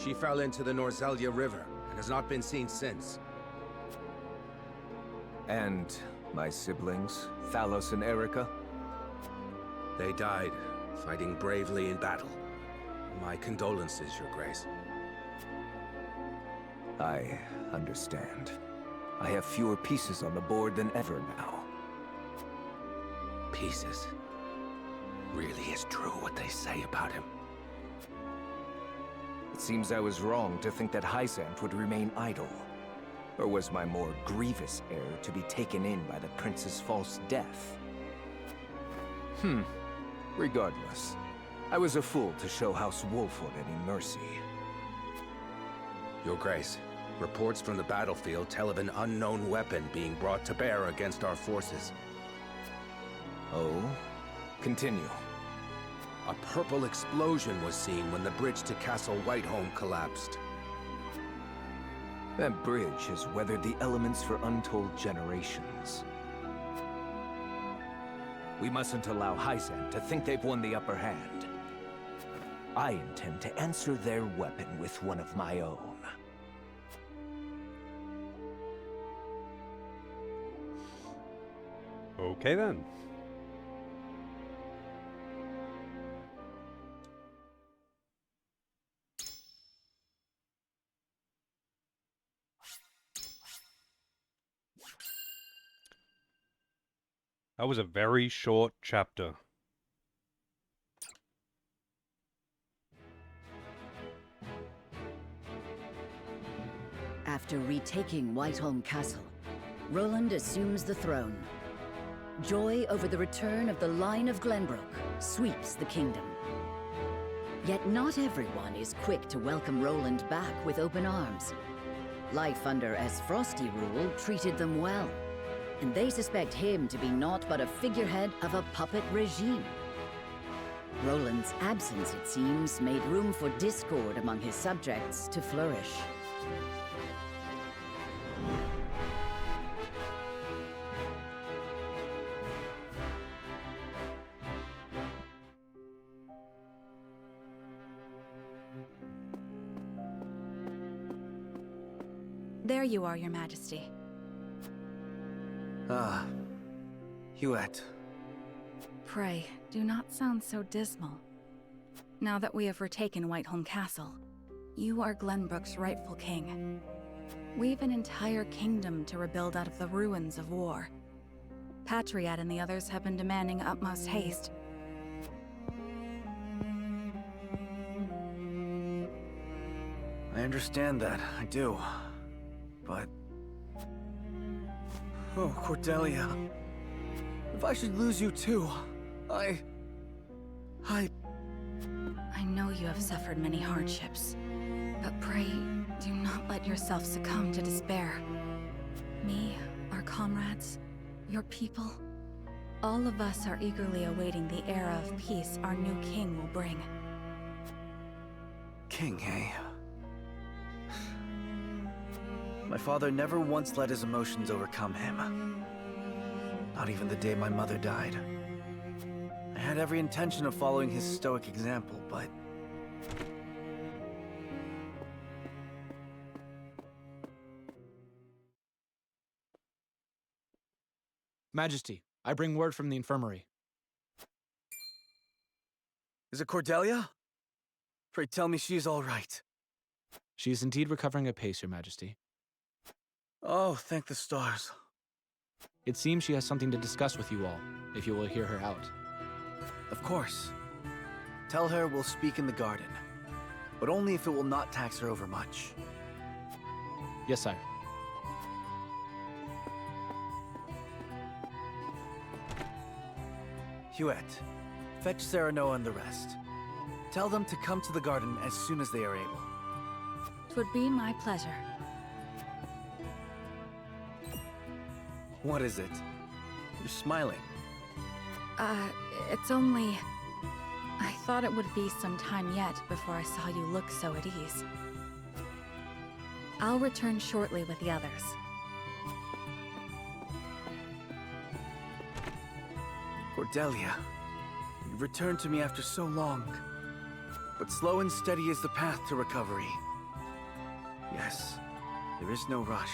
She fell into the Norzelia River and has not been seen since. And my siblings, Thalos and Erica? They died, fighting bravely in battle. My condolences, Your Grace. I understand. I have fewer pieces on the board than ever now. Pieces? Really is true what they say about him. It seems I was wrong to think that Hyzant would remain idle. Or was my more grievous error to be taken in by the prince's false death? Regardless, I was a fool to show House Wolfwood any mercy. Your Grace, reports from the battlefield tell of an unknown weapon being brought to bear against our forces. Oh? Continue. A purple explosion was seen when the bridge to Castle Whiteholm collapsed. That bridge has weathered the elements for untold generations. We mustn't allow Hyzant to think they've won the upper hand. I intend to answer their weapon with one of my own. Okay then. That was a very short chapter. After retaking Whiteholm Castle, Roland assumes the throne. Joy over the return of the line of Glenbrook sweeps the kingdom. Yet not everyone is quick to welcome Roland back with open arms. Life under Esfrosti rule treated them well. and they suspect him to be naught but a figurehead of a puppet regime. Roland's absence, it seems, made room for discord among his subjects to flourish. There you are, Your Majesty. Ah, Huet. Pray, do not sound so dismal. Now that we have retaken Whiteholm Castle, you are Glenbrook's rightful king. We've an entire kingdom to rebuild out of the ruins of war. Patriot and the others have been demanding utmost haste. I understand that, I do. But... Oh, Cordelia. If I should lose you too, I know you have suffered many hardships, but pray, do not let yourself succumb to despair. Me, our comrades, your people, all of us are eagerly awaiting the era of peace our new king will bring. King, eh? My father never once let his emotions overcome him. Not even the day my mother died. I had every intention of following his stoic example, but... Majesty, I bring word from the infirmary. Is it Cordelia? Pray tell me she is all right. She is indeed recovering apace, Your Majesty. Oh, thank the stars. It seems she has something to discuss with you all, if you will hear her out. Of course. Tell her we'll speak in the garden, but only if it will not tax her overmuch. Yes, sire. Huet, fetch Serenoa and the rest. Tell them to come to the garden as soon as they are able. 'Twould be my pleasure. What is it? You're smiling. It's only... I thought it would be some time yet before I saw you look so at ease. I'll return shortly with the others. Cordelia, you returned to me after so long. But slow and steady is the path to recovery. Yes, there is no rush.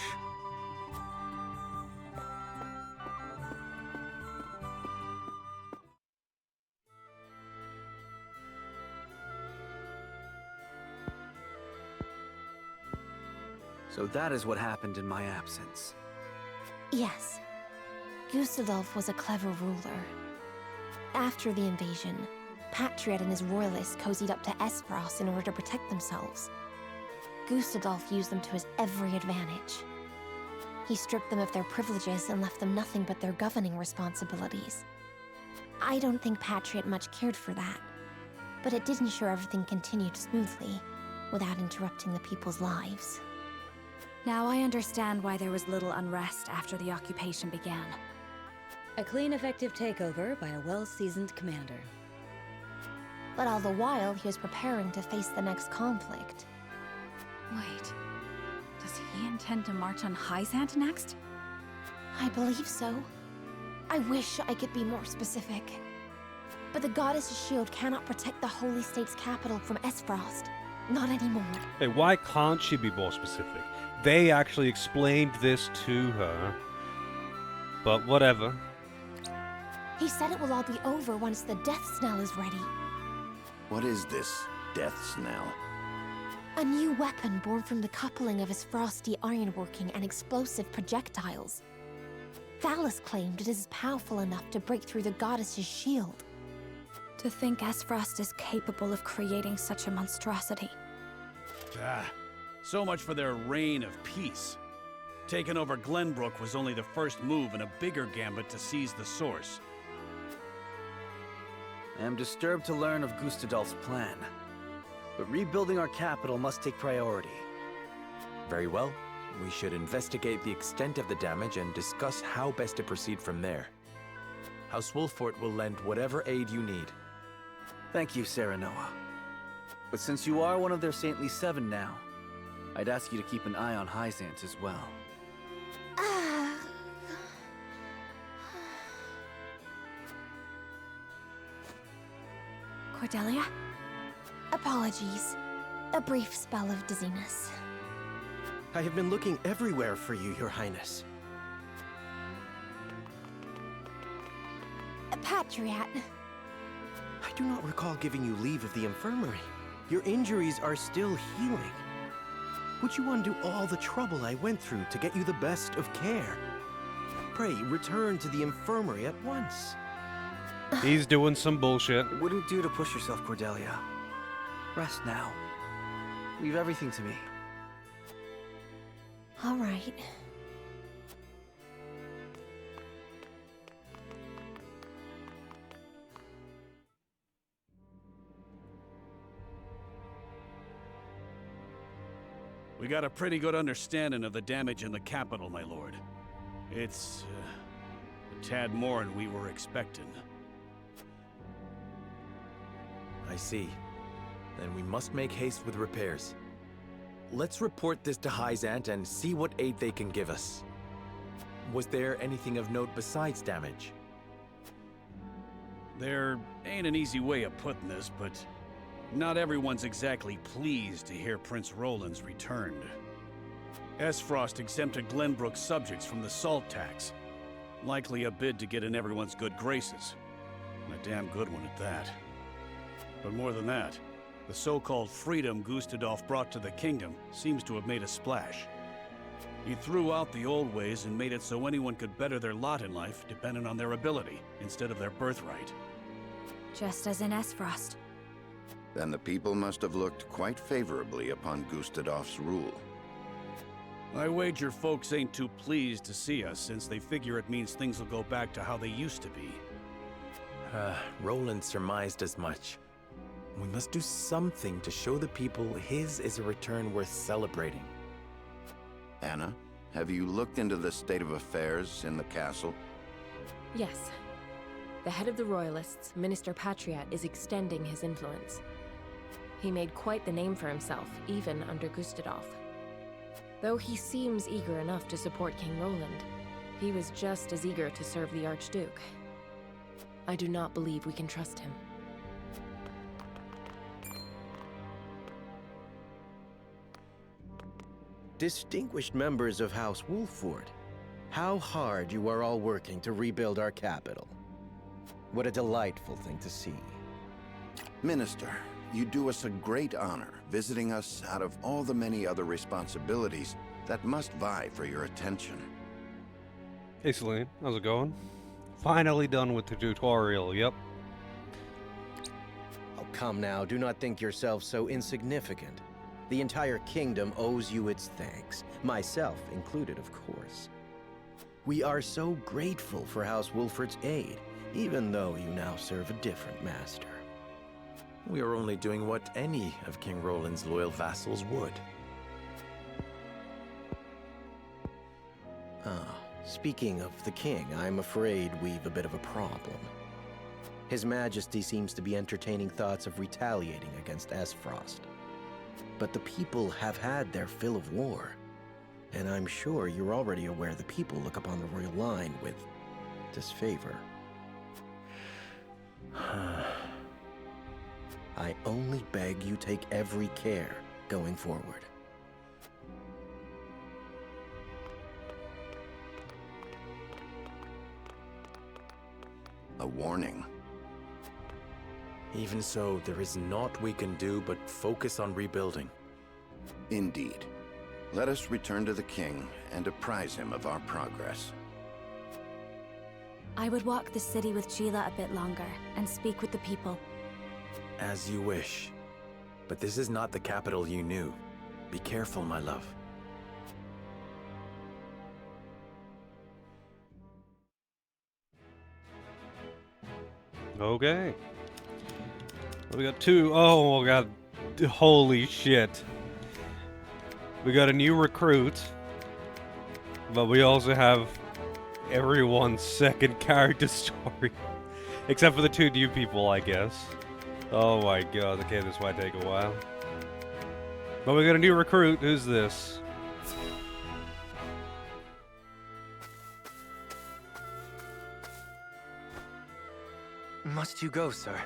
So that is what happened in my absence. Yes. Gustadolf was a clever ruler. After the invasion, Patriot and his royalists cozied up to Esfros in order to protect themselves. Gustadolf used them to his every advantage. He stripped them of their privileges and left them nothing but their governing responsibilities. I don't think Patriot much cared for that, but it did ensure everything continued smoothly, without interrupting the people's lives. Now I understand why there was little unrest after the occupation began. A clean, effective takeover by a well-seasoned commander. But all the while, he was preparing to face the next conflict. Wait, does he intend to march on Hyzant next? I believe so. I wish I could be more specific. But the Goddess's shield cannot protect the Holy State's capital from Esfrost. Not anymore. Hey, why can't she be more specific? They actually explained this to her. But whatever. He said it will all be over once the death knell is ready. What is this death knell? A new weapon born from the coupling of his frosty ironworking and explosive projectiles. Thalas claimed it is powerful enough to break through the Goddess's shield. To think Esfrost is capable of creating such a monstrosity. So much for their reign of peace. Taking over Glenbrook was only the first move in a bigger gambit to seize the source. I am disturbed to learn of Gustadolf's plan. But rebuilding our capital must take priority. Very well. We should investigate the extent of the damage and discuss how best to proceed from there. House Wolffort will lend whatever aid you need. Thank you, Serenoa. But since you are one of their Saintly Seven now, I'd ask you to keep an eye on Hyzant as well. Cordelia? Apologies. A brief spell of dizziness. I have been looking everywhere for you, Your Highness. Patriat. I do not recall giving you leave of the infirmary. Your injuries are still healing. Would you undo all the trouble I went through to get you the best of care? Pray, return to the infirmary at once. He's doing some bullshit. It wouldn't do to push yourself, Cordelia. Rest now. Leave everything to me. All right. We got a pretty good understanding of the damage in the capital, my lord. It's a tad more than we were expecting. I see. Then we must make haste with repairs. Let's report this to Hyzant and see what aid they can give us. Was there anything of note besides damage? There ain't an easy way of putting this, but not everyone's exactly pleased to hear Prince Roland's returned. Esfrost exempted Glenbrook's subjects from the salt tax. Likely a bid to get in everyone's good graces. And a damn good one at that. But more than that, the so-called freedom Gustadolf brought to the kingdom seems to have made a splash. He threw out the old ways and made it so anyone could better their lot in life depending on their ability, instead of their birthright. Just as in Esfrost. Then the people must have looked quite favorably upon Gustadolf's rule. I wager folks ain't too pleased to see us, since they figure it means things will go back to how they used to be. Roland surmised as much. We must do something to show the people his is a return worth celebrating. Anna, have you looked into the state of affairs in the castle? Yes. The head of the Royalists, Minister Patriat, is extending his influence. He made quite the name for himself, even under Gustadolf. Though he seems eager enough to support King Roland, he was just as eager to serve the Archduke. I do not believe we can trust him. Distinguished members of House Wolffort, how hard you are all working to rebuild our capital. What a delightful thing to see. Minister, you do us a great honor visiting us out of all the many other responsibilities that must vie for your attention. Hey Celine, how's it going? Finally done with the tutorial, yep. Oh, come now, do not think yourself so insignificant. The entire kingdom owes you its thanks, myself included, of course. We are so grateful for House Wolffort's aid, even though you now serve a different master. We are only doing what any of King Roland's loyal vassals would. Speaking of the king, I'm afraid we've a bit of a problem. His Majesty seems to be entertaining thoughts of retaliating against Esfrost. But the people have had their fill of war, and I'm sure you're already aware the people look upon the royal line with disfavor. I only beg you take every care going forward. A warning. Even so, there is naught we can do but focus on rebuilding. Indeed. Let us return to the king and apprise him of our progress. I would walk the city with Sheila a bit longer and speak with the people. As you wish. But this is not the capital you knew. Be careful, my love. Okay. We got two. Oh my god. Holy shit. We got a new recruit. But we also have everyone's second character story. Except for the two new people, I guess. Oh my god, okay, this might take a while. But we got a new recruit. Who's this? Must you go, sir?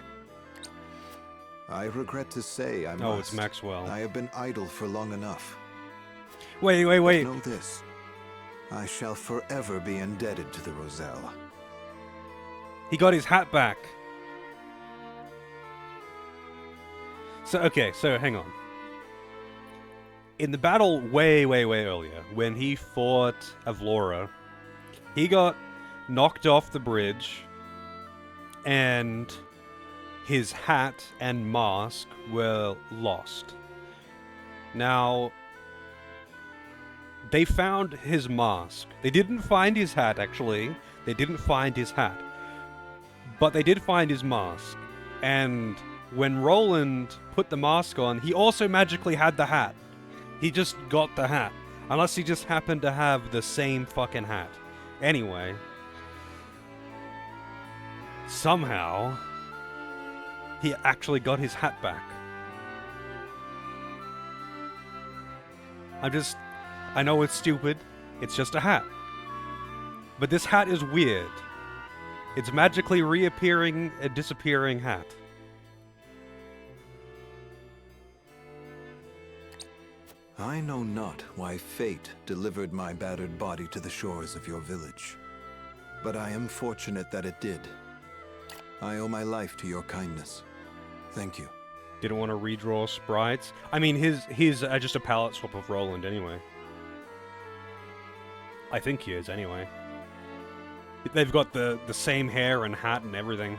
I regret to say I must. Oh, it's Maxwell. I have been idle for long enough. Wait. But know this. I shall forever be indebted to the Roselle. He got his hat back. So, okay, so hang on. In the battle way earlier, when he fought Avlora, he got knocked off the bridge, and his hat and mask were lost. Now, they found his mask. They didn't find his hat, actually. They didn't find his hat. But they did find his mask. And when Roland put the mask on, he also magically had the hat. He just got the hat. Unless he just happened to have the same fucking hat. Anyway. Somehow, he actually got his hat back. I know it's stupid. It's just a hat. But this hat is weird. It's magically reappearing and disappearing hat. I know not why fate delivered my battered body to the shores of your village. But I am fortunate that it did. I owe my life to your kindness. Thank you. Didn't want to redraw sprites. I mean, he's just a palette swap of Roland anyway. I think he is anyway. They've got the same hair and hat and everything.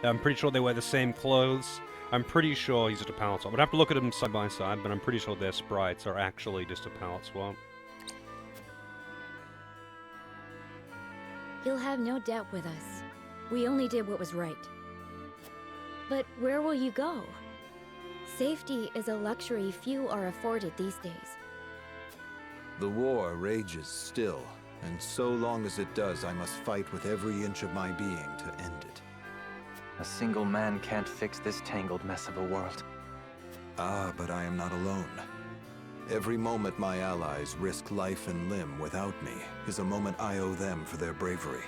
I'm pretty sure they wear the same clothes. I'm pretty sure he's just a palette swap. I'd have to look at them side by side, but I'm pretty sure their sprites are actually just a palette swap. You'll have no doubt with us. We only did what was right. But where will you go? Safety is a luxury few are afforded these days. The war rages still, and so long as it does, I must fight with every inch of my being to end it. A single man can't fix this tangled mess of a world. Ah, but I am not alone. Every moment my allies risk life and limb without me is a moment I owe them for their bravery.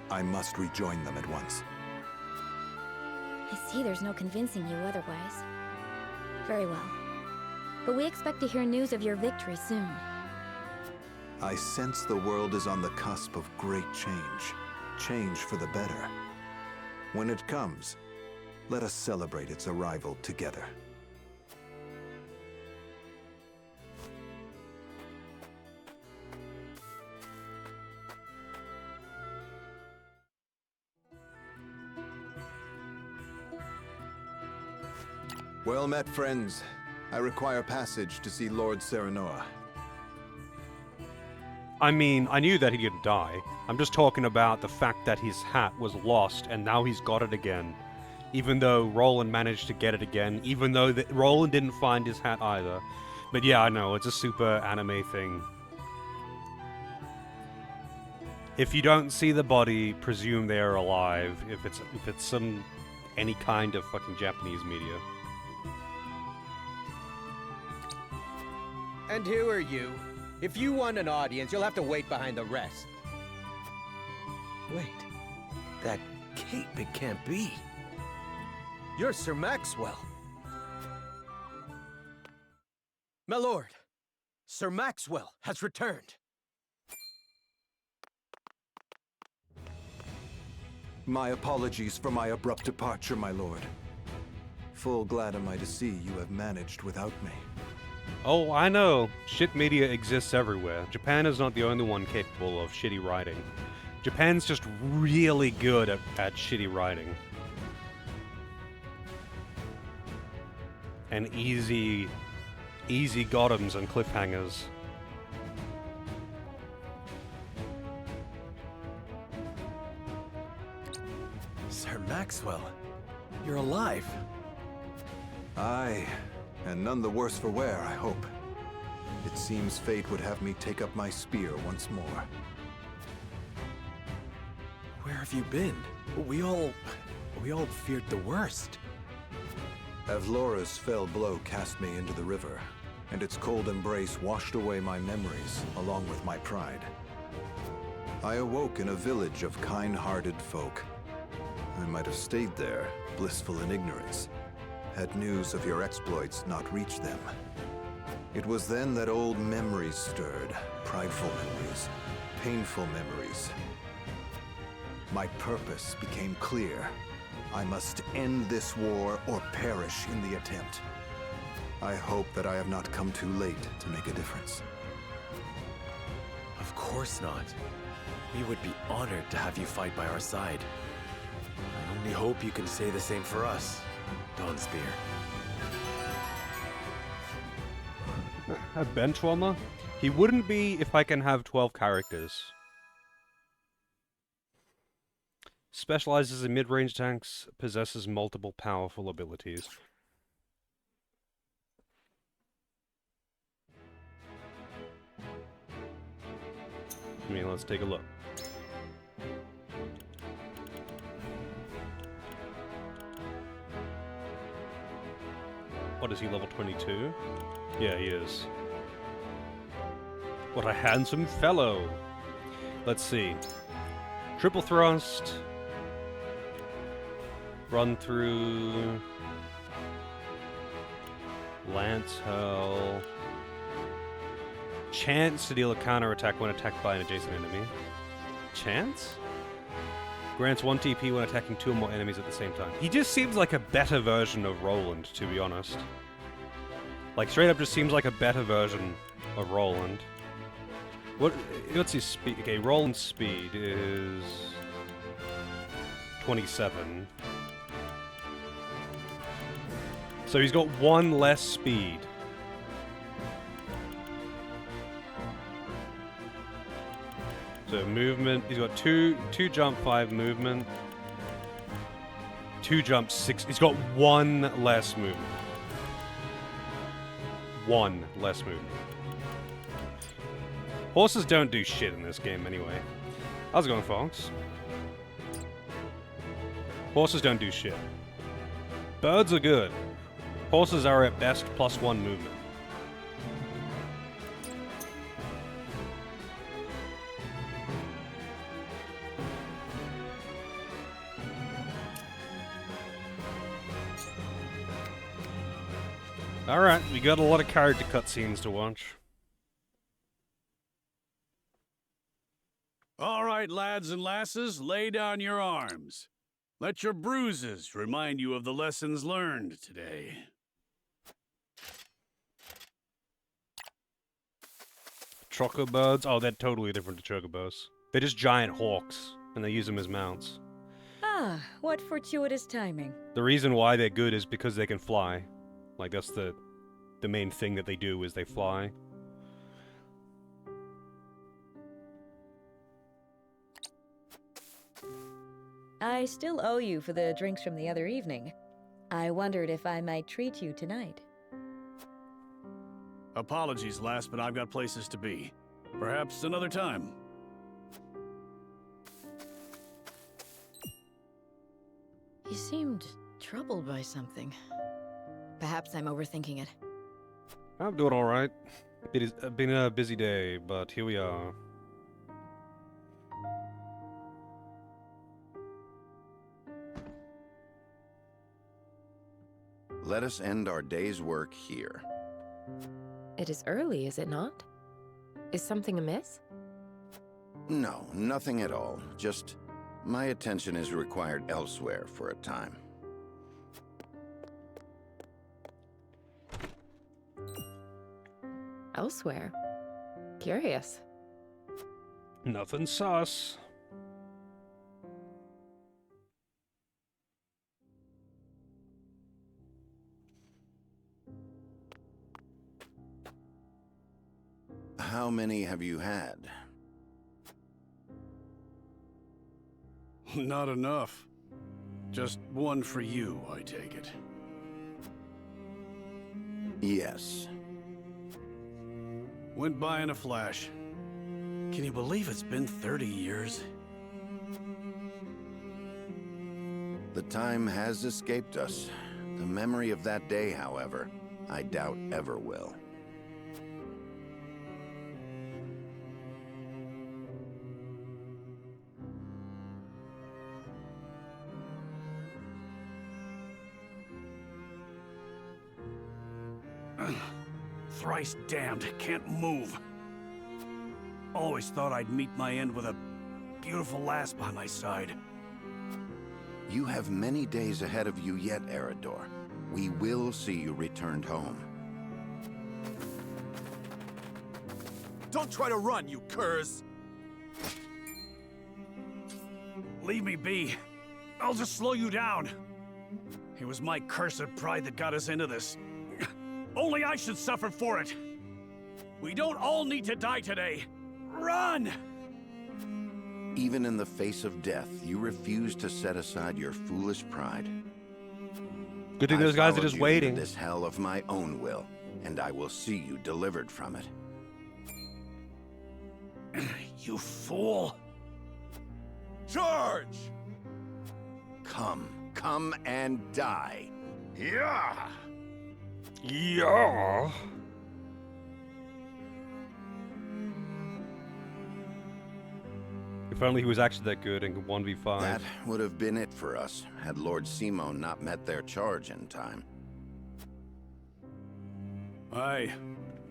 I must rejoin them at once. I see there's no convincing you otherwise. Very well. But we expect to hear news of your victory soon. I sense the world is on the cusp of great change. Change for the better. When it comes, let us celebrate its arrival together. Well met, friends. I require passage to see Lord Serenoa. I mean, I knew that he didn't die. I'm just talking about the fact that his hat was lost and now he's got it again. Even though Roland managed to get it again, even though Roland didn't find his hat either. But yeah, I know, it's a super anime thing. If you don't see the body, presume they are alive. If it's any kind of fucking Japanese media. And who are you? If you want an audience, you'll have to wait behind the rest. Wait. That cape, it can't be. You're Sir Maxwell. My lord, Sir Maxwell has returned. My apologies for my abrupt departure, my lord. Full glad am I to see you have managed without me. Oh, I know. Shit media exists everywhere. Japan is not the only one capable of shitty writing. Japan's just really good at shitty writing. And easy bottoms and cliffhangers. Sir Maxwell, you're alive. Aye, and none the worse for wear, I hope. It seems fate would have me take up my spear once more. Where have you been? We all feared the worst. Avlora's fell blow cast me into the river, and its cold embrace washed away my memories, along with my pride. I awoke in a village of kind-hearted folk. I might have stayed there, blissful in ignorance, had news of your exploits not reached them. It was then that old memories stirred, prideful memories, painful memories. My purpose became clear. I must end this war or perish in the attempt. I hope that I have not come too late to make a difference. Of course not. We would be honored to have you fight by our side. I only hope you can say the same for us, Dawnspear. A bench warmer? He wouldn't be if I can have 12 characters. Specializes in mid-range tanks, possesses multiple powerful abilities. I mean, let's take a look. What is he, level 22? Yeah, he is. What a handsome fellow! Let's see. Triple thrust. Run through. Lance hurl. Chance to deal a counterattack when attacked by an adjacent enemy. Chance? Grants 1 TP when attacking 2 or more enemies at the same time. He just seems like a better version of Roland, to be honest. Like, straight up just seems like a better version of Roland. What's his speed? Okay, Roland's speed is 27. So he's got 1 less speed. So movement, he's got 2 jump 5 movement. 2 jump 6, he's got 1 less movement. 1 less movement. Horses don't do shit in this game anyway. How's it going, Fox? Horses don't do shit. Birds are good. Horses are at best +1 movement. Alright, we got a lot of character cutscenes to watch. All right, lads and lasses, lay down your arms. Let your bruises remind you of the lessons learned today. Chocobirds? Oh, they're totally different to chocobos. They're just giant hawks, and they use them as mounts. Ah, what fortuitous timing. The reason why they're good is because they can fly. Like, that's the main thing that they do, is they fly. I still owe you for the drinks from the other evening. I wondered if I might treat you tonight. Apologies, lass, but I've got places to be. Perhaps another time. He seemed troubled by something. Perhaps I'm overthinking it. I'm doing alright. It has been a busy day, but here we are. Let us end our day's work here. It is early, is it not? Is something amiss? No, nothing at all. Just my attention is required elsewhere for a time. Elsewhere? Curious. Nothing sus. How many have you had? Not enough. Just one for you, I take it. Yes. Went by in a flash. Can you believe it's been 30 years? The time has escaped us. The memory of that day, however, I doubt ever will. Thrice damned, can't move. Always thought I'd meet my end with a beautiful lass by my side. You have many days ahead of you yet, Eredor. We will see you returned home. Don't try to run, you curs! Leave me be. I'll just slow you down. It was my cursed pride that got us into this. Only I should suffer for it. We don't all need to die today. Run! Even in the face of death, you refuse to set aside your foolish pride. Good thing those guys are just waiting. I followed you into this hell of my own will, and I will see you delivered from it. You fool! Charge! Come and die. Yeah! Yeah. If only he was actually that good and could 1v5. That would have been it for us, had Lord Simon not met their charge in time. Aye,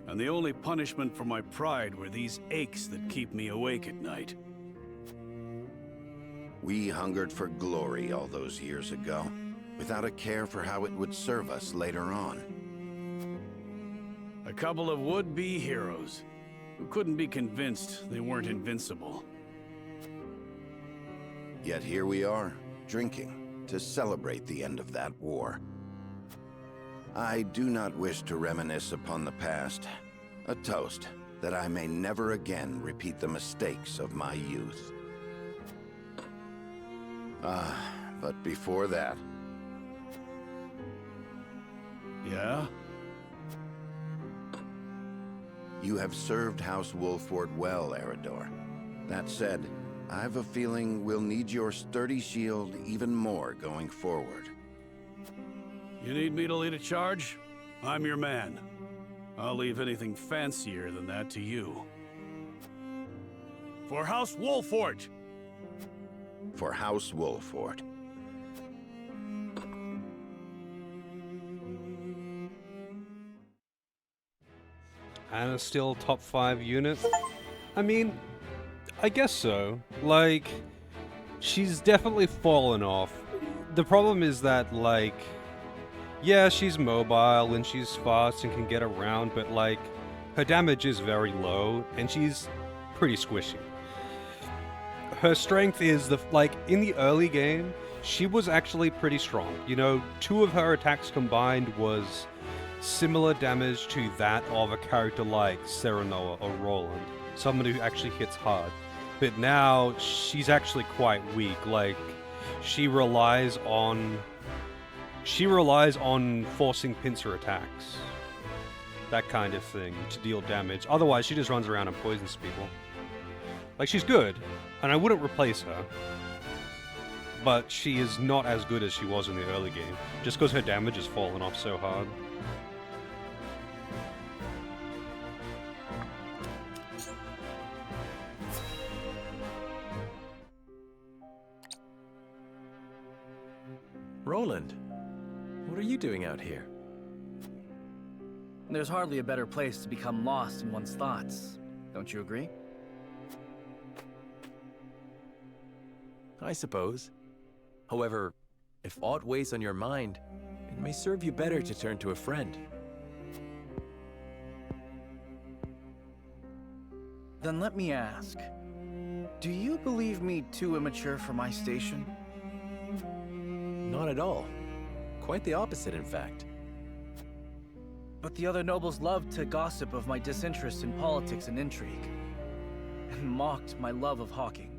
and the only punishment for my pride were these aches that keep me awake at night. We hungered for glory all those years ago, without a care for how it would serve us later on. A couple of would-be heroes who couldn't be convinced they weren't invincible. Yet here we are, drinking, to celebrate the end of that war. I do not wish to reminisce upon the past. A toast that I may never again repeat the mistakes of my youth. But before that... Yeah? You have served House Wolford well, Eredor. That said, I've a feeling we'll need your sturdy shield even more going forward. You need me to lead a charge? I'm your man. I'll leave anything fancier than that to you. For House Wolford! For House Wolford. Anna's still top 5 unit? I mean, I guess so. Like, she's definitely fallen off. The problem is that, like, yeah, she's mobile and she's fast and can get around, but, like, her damage is very low and she's pretty squishy. Her strength is, in the early game, she was actually pretty strong. You know, 2 of her attacks combined was similar damage to that of a character like Serenoa or Roland, someone who actually hits hard. But now, she's actually quite weak. Like, she relies on forcing pincer attacks. That kind of thing, to deal damage. Otherwise, she just runs around and poisons people. Like, she's good, and I wouldn't replace her. But she is not as good as she was in the early game, just because her damage has fallen off so hard. Roland, what are you doing out here? There's hardly a better place to become lost in one's thoughts. Don't you agree? I suppose. However, if aught weighs on your mind, it may serve you better to turn to a friend. Then let me ask, do you believe me too immature for my station? Not at all. Quite the opposite, in fact. But the other nobles loved to gossip of my disinterest in politics and intrigue, and mocked my love of hawking.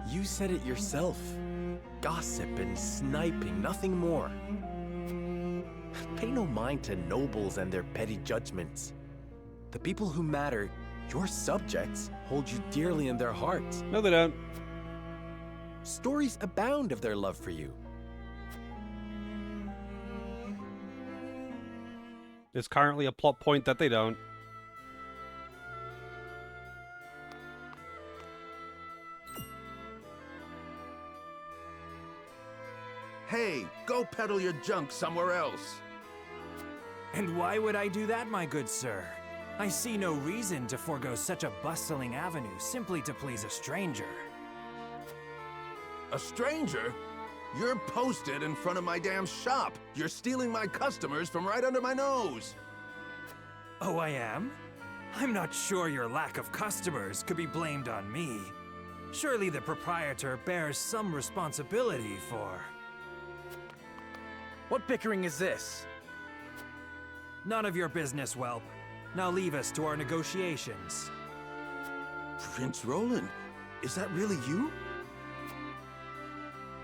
You said it yourself. Gossip and sniping, nothing more. Pay no mind to nobles and their petty judgments. The people who matter, your subjects, hold you dearly in their hearts. No, they don't. Stories abound of their love for you. There's currently a plot point that they don't. Hey, go peddle your junk somewhere else. And why would I do that, my good sir? I see no reason to forego such a bustling avenue simply to please a stranger. A stranger? You're posted in front of my damn shop. You're stealing my customers from right under my nose. Oh, I am? I'm not sure your lack of customers could be blamed on me. Surely the proprietor bears some responsibility for... What bickering is this? None of your business, whelp. Now leave us to our negotiations. Prince Roland, is that really you?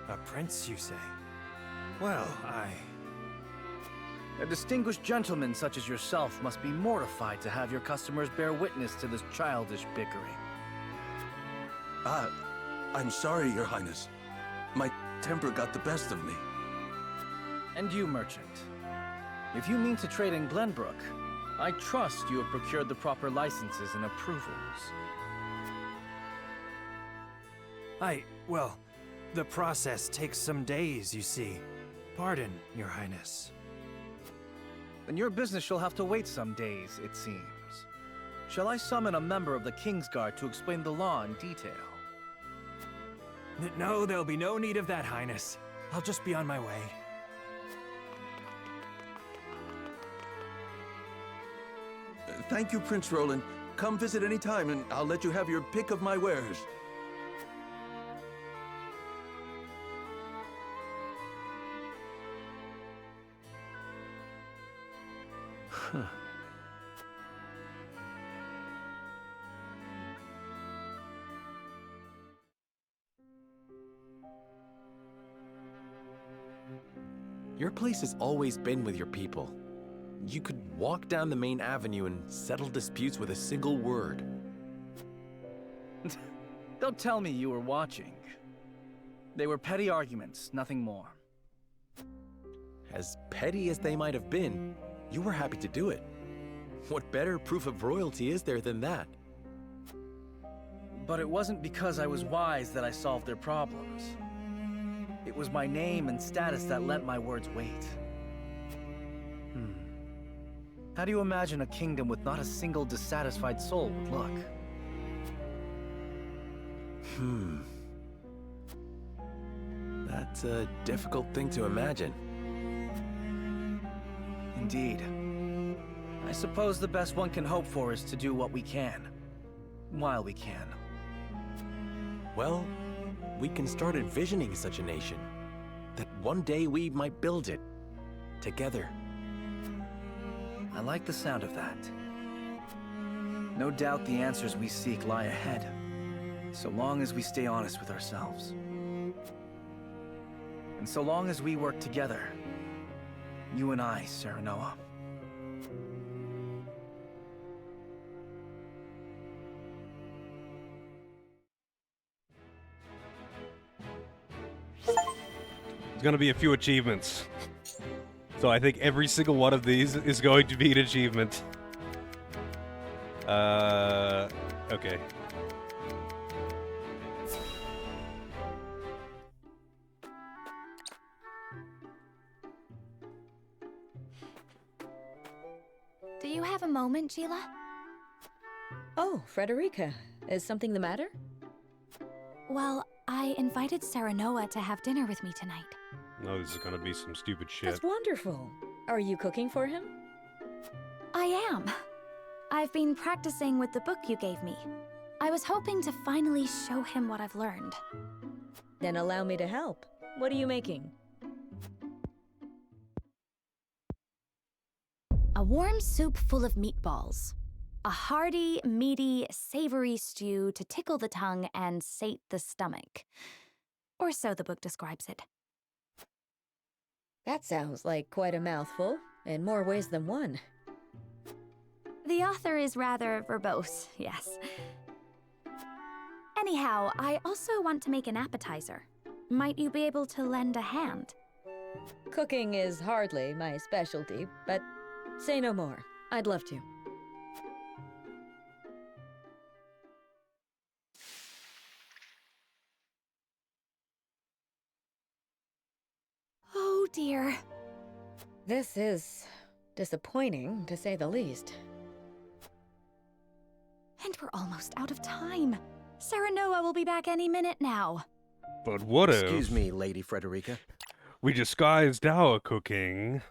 A prince, you say? Well, A distinguished gentleman such as yourself must be mortified to have your customers bear witness to this childish bickering. I'm sorry, Your Highness. My temper got the best of me. And you, merchant. If you mean to trade in Glenbrook, I trust you have procured the proper licenses and approvals. well, the process takes some days, you see. Pardon, Your Highness. Then your business shall have to wait some days, it seems. Shall I summon a member of the Kingsguard to explain the law in detail? No, there'll be no need of that, Highness. I'll just be on my way. Thank you, Prince Roland. Come visit any time, and I'll let you have your pick of my wares. Huh. Your place has always been with your people. You could walk down the main avenue and settle disputes with a single word. Don't tell me you were watching. They were petty arguments, nothing more. As petty as they might have been, you were happy to do it. What better proof of royalty is there than that? But it wasn't because I was wise that I solved their problems. It was my name and status that lent my words weight. How do you imagine a kingdom with not a single dissatisfied soul would look? That's a difficult thing to imagine. Indeed. I suppose the best one can hope for is to do what we can, while we can. Well, we can start envisioning such a nation. That one day we might build it. Together. I like the sound of that. No doubt the answers we seek lie ahead, so long as we stay honest with ourselves. And so long as we work together, you and I, Serenoa. There's gonna be a few achievements. So I think every single one of these is going to be an achievement. Okay. Do you have a moment, Sheila? Oh, Frederica. Is something the matter? Well, I invited Serenoa to have dinner with me tonight. No, this is gonna be some stupid shit. That's wonderful. Are you cooking for him? I am. I've been practicing with the book you gave me. I was hoping to finally show him what I've learned. Then allow me to help. What are you making? A warm soup full of meatballs. A hearty, meaty, savory stew to tickle the tongue and sate the stomach. Or so the book describes it. That sounds like quite a mouthful, in more ways than one. The author is rather verbose, yes. Anyhow, I also want to make an appetizer. Might you be able to lend a hand? Cooking is hardly my specialty, but say no more. I'd love to. Oh dear. This is disappointing, to say the least. And we're almost out of time. Serenoa will be back any minute now. But what if... Excuse me, Lady Frederica. We disguised our cooking.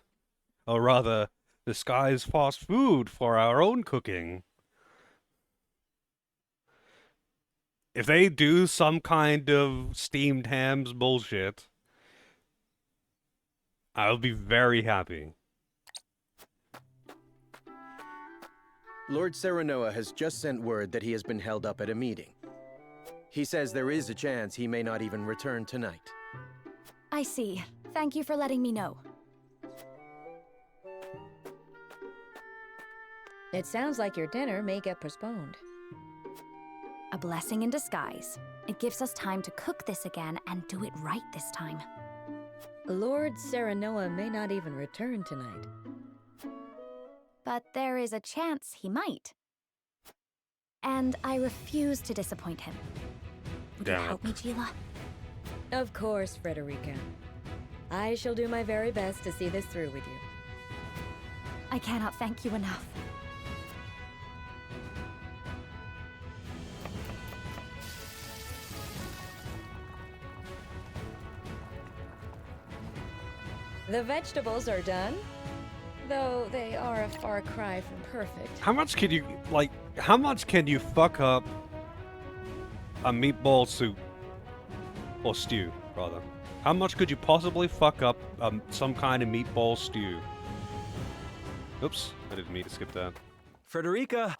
Or rather, disguised fast food for our own cooking. If they do some kind of steamed hams bullshit, I'll be very happy. Lord Serenoa has just sent word that he has been held up at a meeting. He says there is a chance he may not even return tonight. I see. Thank you for letting me know. It sounds like your dinner may get postponed. A blessing in disguise. It gives us time to cook this again and do it right this time. Lord Serenoa may not even return tonight. But there is a chance he might. And I refuse to disappoint him. Would you help me, Gila? Of course, Frederica. I shall do my very best to see this through with you. I cannot thank you enough. The vegetables are done, though they are a far cry from perfect. How much can you, like, how much can you fuck up a meatball soup? Or stew, rather. How much could you possibly fuck up some kind of meatball stew? Oops, I didn't mean to skip that. Frederica!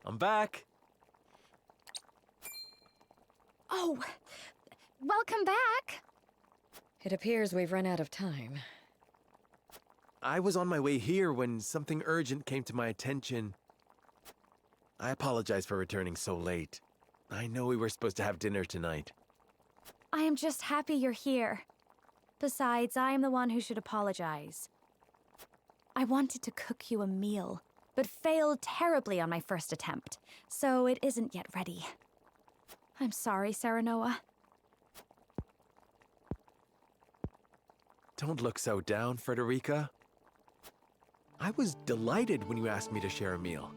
I'm back. Oh, welcome back. It appears we've run out of time. I was on my way here when something urgent came to my attention. I apologize for returning so late. I know we were supposed to have dinner tonight. I am just happy you're here. Besides, I am the one who should apologize. I wanted to cook you a meal, but failed terribly on my first attempt, so it isn't yet ready. I'm sorry, Serenoa. Don't look so down, Frederica. I was delighted when you asked me to share a meal.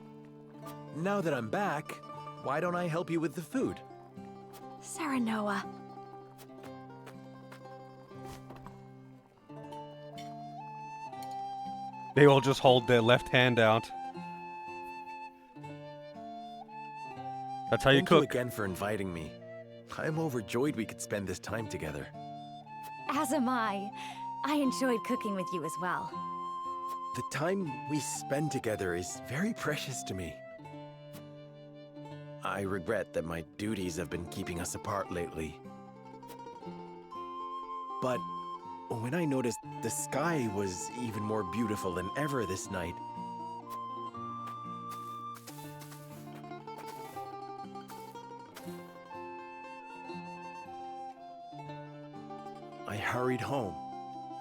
Now that I'm back, why don't I help you with the food? Serenoa. They all just hold their left hand out. That's how you cook. Thank you again for inviting me. I'm overjoyed we could spend this time together. As am I. I enjoyed cooking with you as well. The time we spend together is very precious to me. I regret that my duties have been keeping us apart lately. But when I noticed the sky was even more beautiful than ever this night, I hurried home,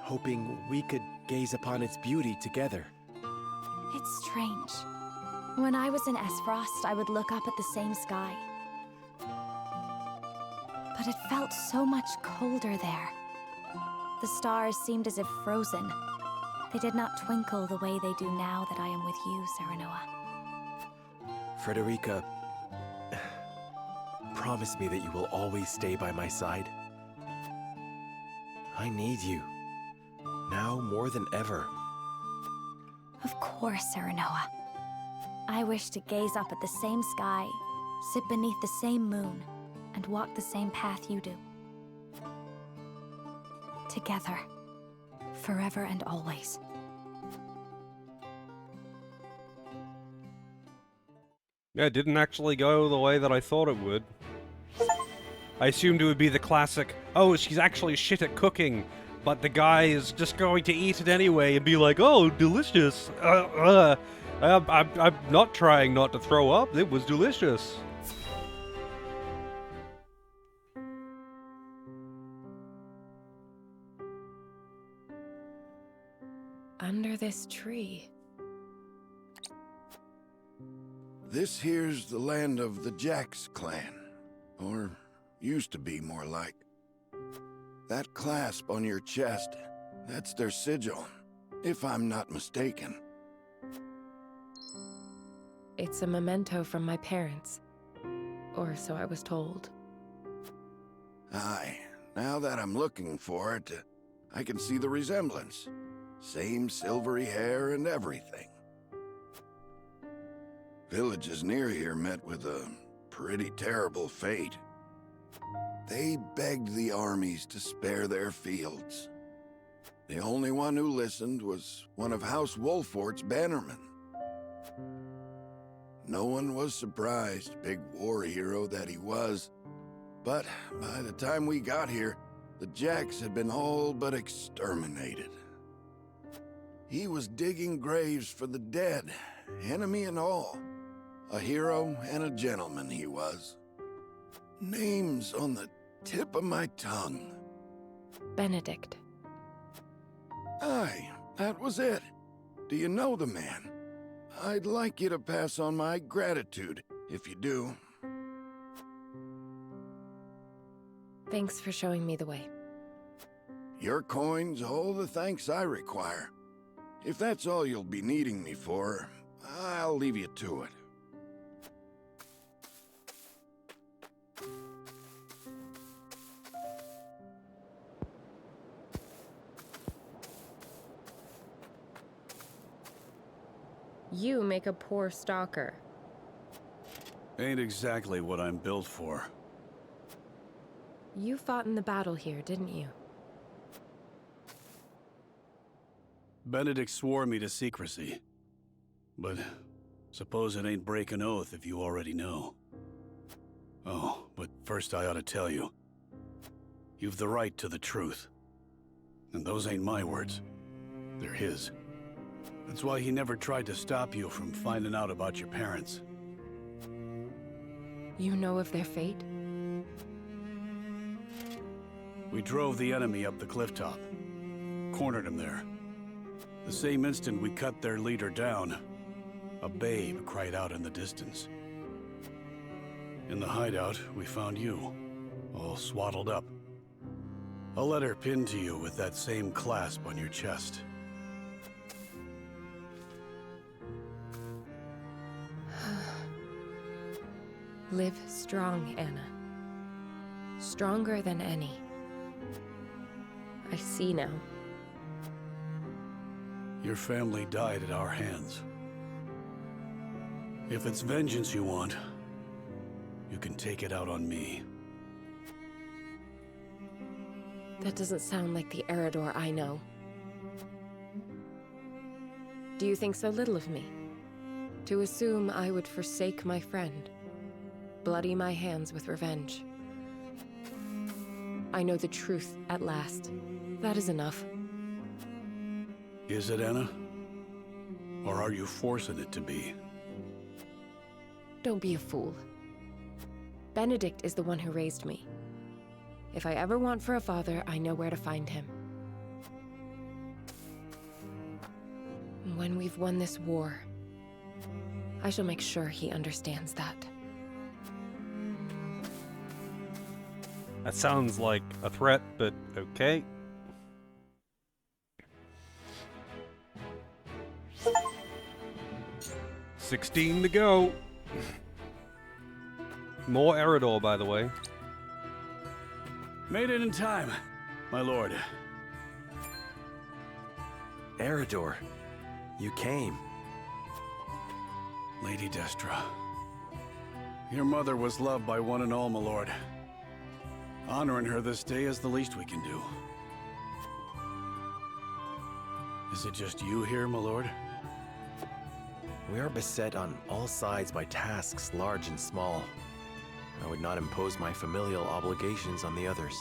hoping we could gaze upon its beauty together. It's strange. When I was in Esfrost, I would look up at the same sky. But it felt so much colder there. The stars seemed as if frozen. They did not twinkle the way they do now that I am with you, Serenoa. Frederica, promise me that you will always stay by my side. I need you, now more than ever. Of course, Serenoa. I wish to gaze up at the same sky, sit beneath the same moon, and walk the same path you do. Together, forever and always. Yeah, it didn't actually go the way that I thought it would. I assumed it would be the classic, oh, she's actually shit at cooking, but the guy is just going to eat it anyway and be like, "Oh, delicious." I'm not trying not to throw up. It was delicious. Under this tree. This here's the land of the Jax clan. Or used to be, more like. That clasp on your chest, that's their sigil, if I'm not mistaken. It's a memento from my parents. Or so I was told. Aye, now that I'm looking for it, I can see the resemblance. Same silvery hair and everything. Villages near here met with a pretty terrible fate. They begged the armies to spare their fields. The only one who listened was one of House Wolfort's bannermen. No one was surprised, big war hero that he was. But by the time we got here, the Jax had been all but exterminated. He was digging graves for the dead, enemy and all. A hero and a gentleman he was. Names on the tip of my tongue. Benedict. Aye, that was it. Do you know the man? I'd like you to pass on my gratitude, if you do. Thanks for showing me the way. Your coin's all the thanks I require. If that's all you'll be needing me for, I'll leave you to it. You make a poor stalker. Ain't exactly what I'm built for. You fought in the battle here, didn't you? Benedict swore me to secrecy. But suppose it ain't break an oath if you already know. Oh, but first I ought to tell you. You've the right to the truth. And those ain't my words. They're his. That's why he never tried to stop you from finding out about your parents. You know of their fate? We drove the enemy up the clifftop. Cornered him there. The same instant we cut their leader down, a babe cried out in the distance. In the hideout, we found you, all swaddled up. A letter pinned to you with that same clasp on your chest. Live strong, Anna. Stronger than any. I see now. Your family died at our hands. If it's vengeance you want, you can take it out on me. That doesn't sound like the Eredor I know. Do you think so little of me? To assume I would forsake my friend, bloody my hands with revenge. I know the truth at last. That is enough. Is it, Anna? Or are you forcing it to be? Don't be a fool. Benedict is the one who raised me. If I ever want for a father, I know where to find him. When we've won this war, I shall make sure he understands that. That sounds like a threat, but okay. $16 to go. More Eredor, by the way. Made it in time, my lord. Eredor, you came. Lady Destra. Your mother was loved by one and all, my lord. Honoring her this day is the least we can do. Is it just you here, my lord? We are beset on all sides by tasks large and small. I would not impose my familial obligations on the others.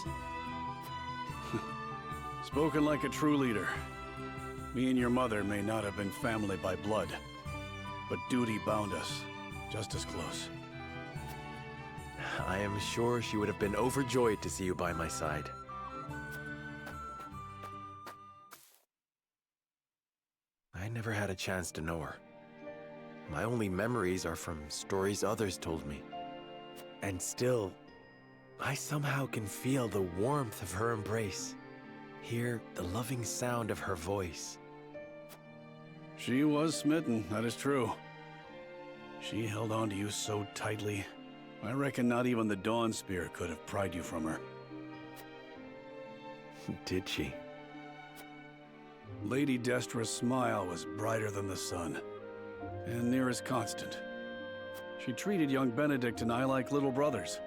Spoken like a true leader. Me and your mother may not have been family by blood, but duty bound us just as close. I am sure she would have been overjoyed to see you by my side. I never had a chance to know her. My only memories are from stories others told me. And still, I somehow can feel the warmth of her embrace, hear the loving sound of her voice. She was smitten, that is true. She held on to you so tightly, I reckon not even the Dawn Spear could have pried you from her. Did she? Lady Destra's smile was brighter than the sun, and near as constant. She treated young Benedict and I like little brothers,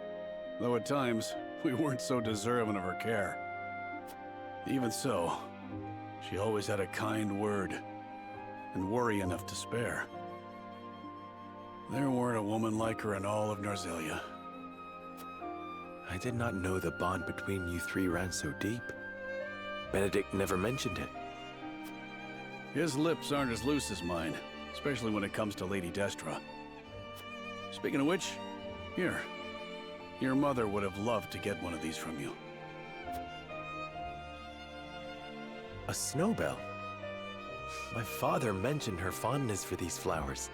though at times we weren't so deserving of her care. Even so, she always had a kind word, and worry enough to spare. There weren't a woman like her in all of Narzelia. I did not know the bond between you three ran so deep. Benedict never mentioned it. His lips aren't as loose as mine, especially when it comes to Lady Destra. Speaking of which, here. Your mother would have loved to get one of these from you. A snowbell? My father mentioned her fondness for these flowers.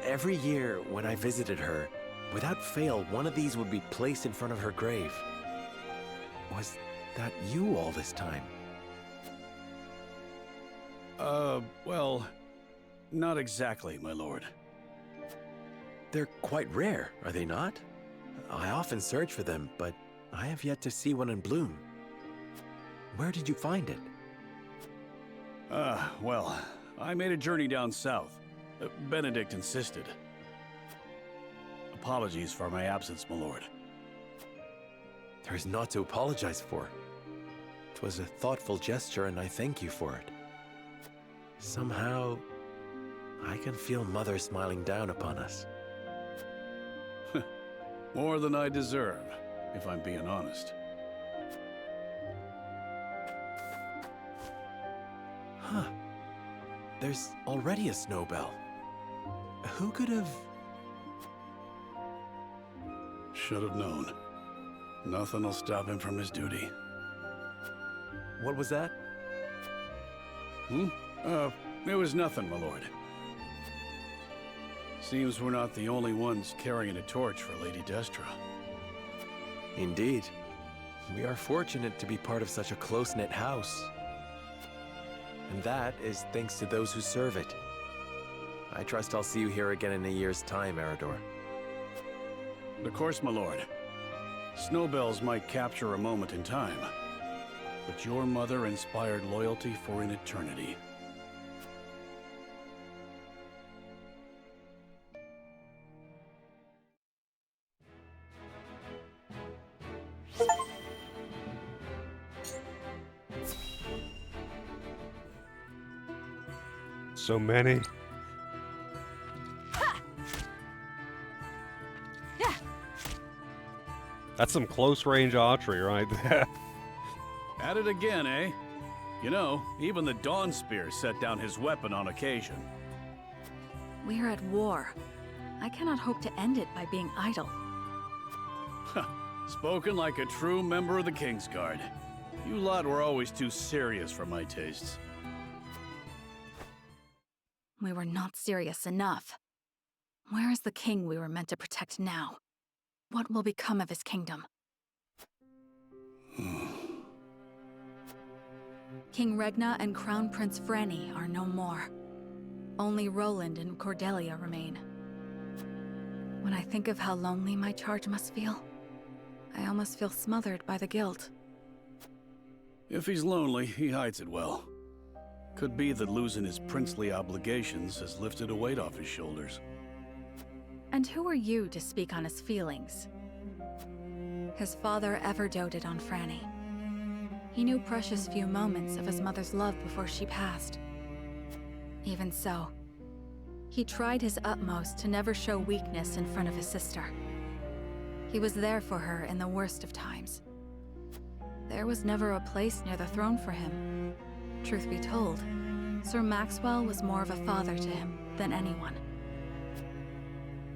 Every year when I visited her, without fail, one of these would be placed in front of her grave. Was that you all this time? Well, not exactly, my lord. They're quite rare, are they not? I often search for them, but I have yet to see one in bloom. Where did you find it? Well, I made a journey down south. Benedict insisted. Apologies for my absence, my lord. There is naught to apologize for. It was a thoughtful gesture, and I thank you for it. Somehow, I can feel Mother smiling down upon us. More than I deserve, if I'm being honest. Huh. There's already a snowbell. Who could have... Should have known. Nothing will stop him from his duty. What was that? It was nothing, my lord. Seems we're not the only ones carrying a torch for Lady Destra. Indeed. We are fortunate to be part of such a close-knit house. And that is thanks to those who serve it. I trust I'll see you here again in a year's time, Eridor. Of course, my lord. Snowbells might capture a moment in time, but your mother inspired loyalty for an eternity. So many. That's some close-range archery right there. At it again, eh? You know, even the Dawn Spear set down his weapon on occasion. We are at war. I cannot hope to end it by being idle. Spoken like a true member of the Kingsguard. You lot were always too serious for my tastes. We were not serious enough. Where is the king we were meant to protect now? What will become of his kingdom? King Regna and Crown Prince Franny are no more. Only Roland and Cordelia remain. When I think of how lonely my charge must feel, I almost feel smothered by the guilt. If he's lonely, he hides it well. Could be that losing his princely obligations has lifted a weight off his shoulders. And who are you to speak on his feelings? His father ever doted on Franny. He knew precious few moments of his mother's love before she passed. Even so, he tried his utmost to never show weakness in front of his sister. He was there for her in the worst of times. there was never a place near the throne for him. Truth be told, Sir Maxwell was more of a father to him than anyone.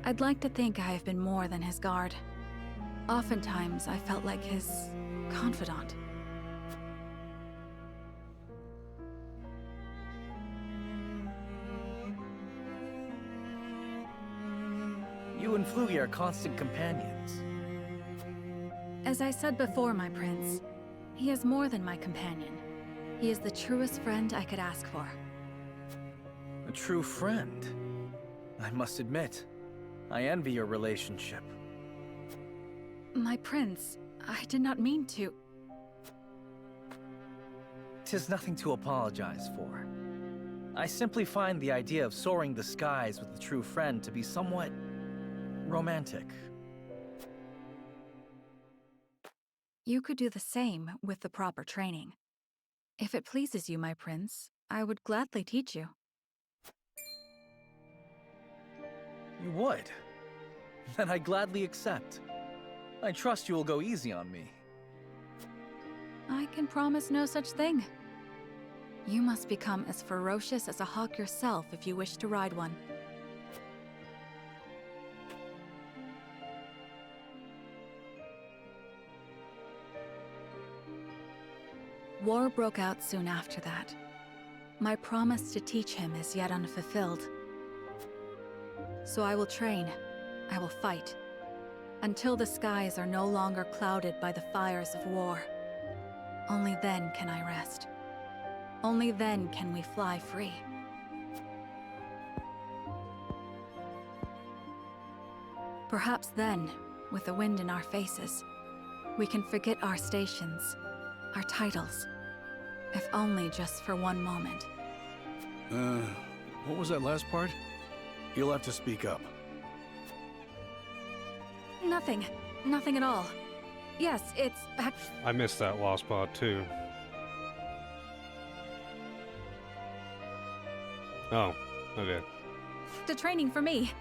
I'd like to think I have been more than his guard. Oftentimes, I felt like his confidant. You and Flugy are constant companions. As I said before, my prince, he is more than my companion. He is the truest friend I could ask for. A true friend? I must admit, I envy your relationship. My prince, I did not mean to. 'Tis nothing to apologize for. I simply find the idea of soaring the skies with a true friend to be somewhat romantic. You could do the same with the proper training. If it pleases you, my prince, I would gladly teach you. You would? Then I gladly accept. I trust you will go easy on me. I can promise no such thing. You must become as ferocious as a hawk yourself if you wish to ride one. War broke out soon after that. My promise to teach him is yet unfulfilled. So I will train, I will fight, until the skies are no longer clouded by the fires of war. Only then can I rest. Only then can we fly free. Perhaps then, with the wind in our faces, we can forget our stations, our titles, if only just for one moment. What was that last part? You'll have to speak up. Nothing. Nothing at all. Yes, it's I missed that last part too. Oh, okay. the training for me.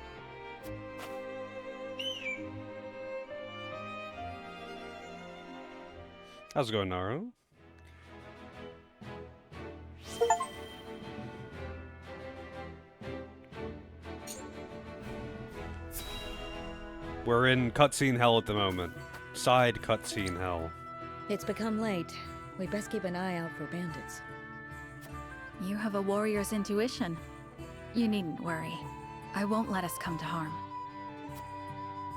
How's it going, Naru? We're in cutscene hell at the moment. Side cutscene hell. It's become late. We'd best keep an eye out for bandits. You have a warrior's intuition. You needn't worry. I won't let us come to harm.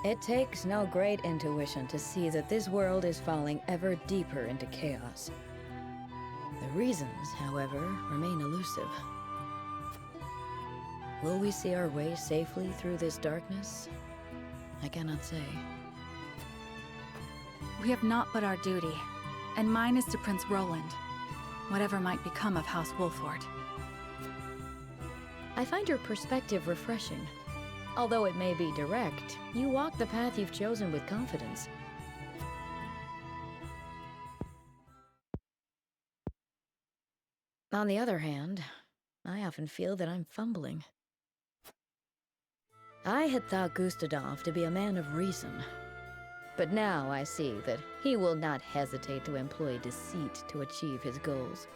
It takes no great intuition to see that this world is falling ever deeper into chaos. The reasons, however, remain elusive. Will we see our way safely through this darkness? I cannot say. We have naught but our duty, and mine is to Prince Roland, whatever might become of House Wolford. I find your perspective refreshing. Although it may be direct, you walk the path you've chosen with confidence. On the other hand, I often feel that I'm fumbling. I had thought Gustadov to be a man of reason, but now I see that he will not hesitate to employ deceit to achieve his goals.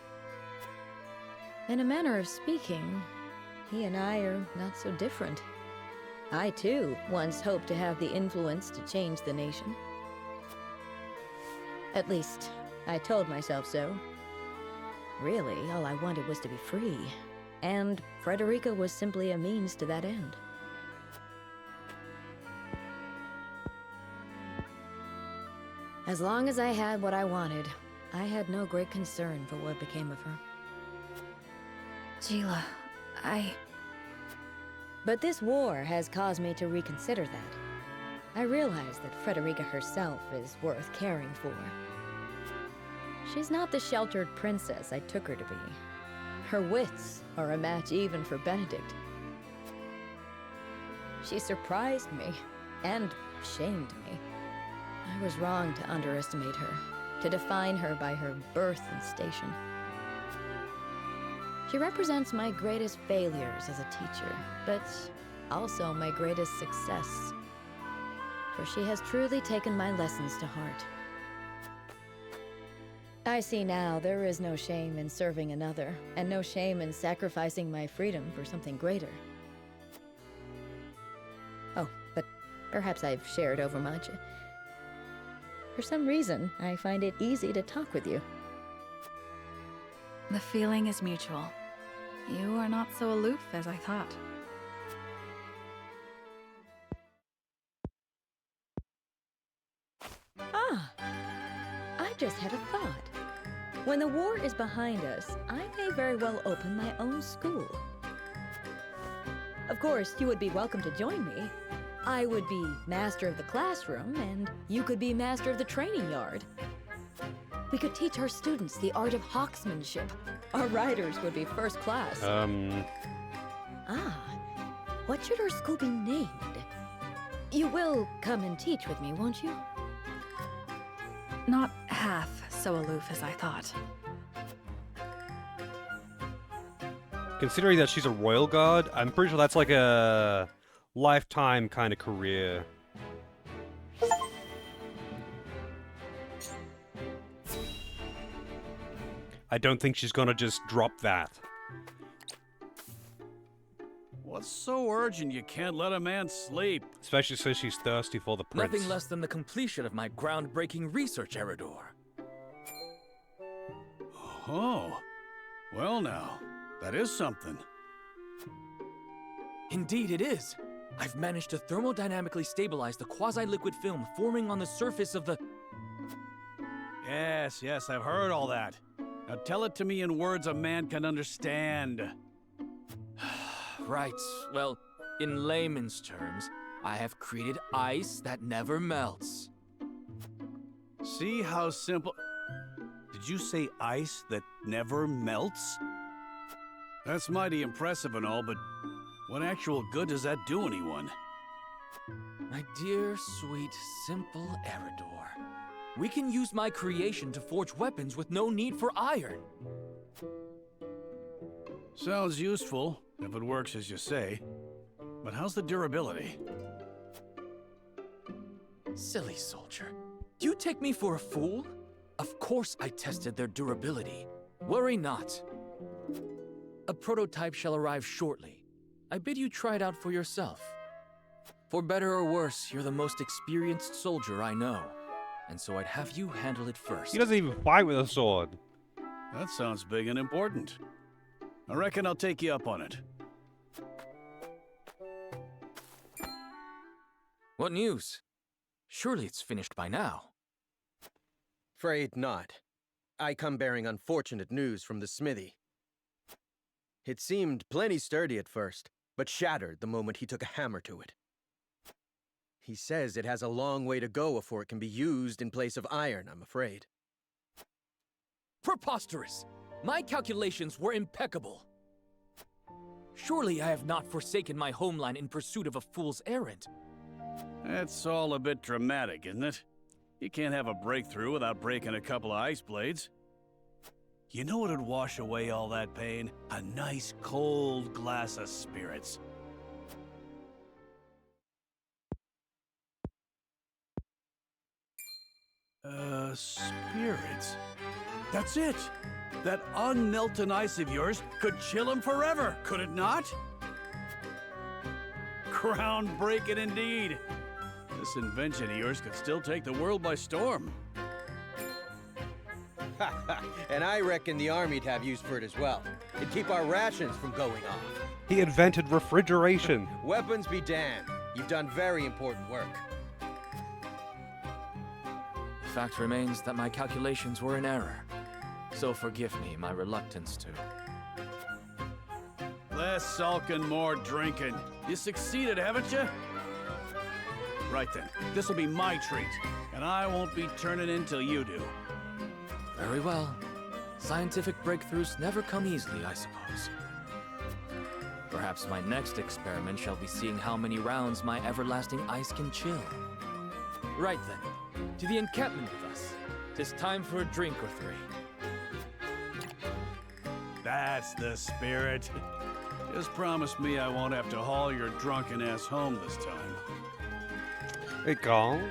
In a manner of speaking, he and I are not so different. I, too, once hoped to have the influence to change the nation. At least, I told myself so. Really, all I wanted was to be free, and Frederica was simply a means to that end. As long as I had what I wanted, I had no great concern for what became of her. Gila, But this war has caused me to reconsider that. I realize that Frederica herself is worth caring for. She's not the sheltered princess I took her to be. Her wits are a match even for Benedict. She surprised me, and shamed me. I was wrong to underestimate her, to define her by her birth and station. She represents my greatest failures as a teacher, but also my greatest success. For she has truly taken my lessons to heart. I see now there is no shame in serving another, and no shame in sacrificing my freedom for something greater. Oh, but perhaps I've shared overmuch. For some reason, I find it easy to talk with you. The feeling is mutual. You are not so aloof as I thought. Ah, I just had a thought. When the war is behind us, I may very well open my own school. Of course, you would be welcome to join me. I would be master of the classroom, and you could be master of the training yard. We could teach our students the art of hawksmanship. Our riders would be first class. Ah, what should our school be named? You will come and teach with me, won't you? Not half so aloof as I thought. Considering that she's a royal guard, I'm pretty sure that's like a lifetime kind of career. I don't think she's gonna just drop that. What's so urgent you can't let a man sleep? Especially since she's thirsty for the prince. Nothing less than the completion of my groundbreaking research, Eridor. Oh, well now, that is something. Indeed it is. I've managed to thermodynamically stabilize the quasi-liquid film forming on the surface of the... Yes, I've heard all that. Now tell it to me in words a man can understand. Right. Well, in layman's terms, I have created ice that never melts. See how simple... Did you say ice that never melts? That's mighty impressive and all, but what actual good does that do anyone? My dear, sweet, simple Eridor. We can use my creation to forge weapons with no need for iron. Sounds useful, if it works as you say. But how's the durability? Silly soldier. Do you take me for a fool? Of course I tested their durability. Worry not. A prototype shall arrive shortly. I bid you try it out for yourself. For better or worse, you're the most experienced soldier I know. And so I'd have you handle it first. He doesn't even fight with a sword. That sounds big and important. I reckon I'll take you up on it. What news? Surely it's finished by now. Afraid not. I come bearing unfortunate news from the smithy. It seemed plenty sturdy at first, but shattered the moment he took a hammer to it. He says it has a long way to go before it can be used in place of iron, I'm afraid. Preposterous! My calculations were impeccable. Surely I have not forsaken my homeland in pursuit of a fool's errand. That's all a bit dramatic, isn't it? You can't have a breakthrough without breaking a couple of ice blades. You know what'd wash away all that pain? A nice cold glass of spirits. Spirits? That's it! That unmelted ice of yours could chill him forever, could it not? Groundbreaking indeed. This invention of yours could still take the world by storm. And I reckon the army'd have use for it as well. It'd keep our rations from going off. He invented refrigeration. Weapons be damned. You've done very important work. The fact remains that my calculations were in error. So forgive me my reluctance to. Less sulking, more drinking. You succeeded, haven't you? Right then, this'll be my treat, and I won't be turning in till you do. Very well. Scientific breakthroughs never come easily, I suppose. Perhaps my next experiment shall be seeing how many rounds my everlasting ice can chill. Right then, to the encampment with us. 'Tis time for a drink or three. That's the spirit. Just promise me I won't have to haul your drunken ass home this time. It can't.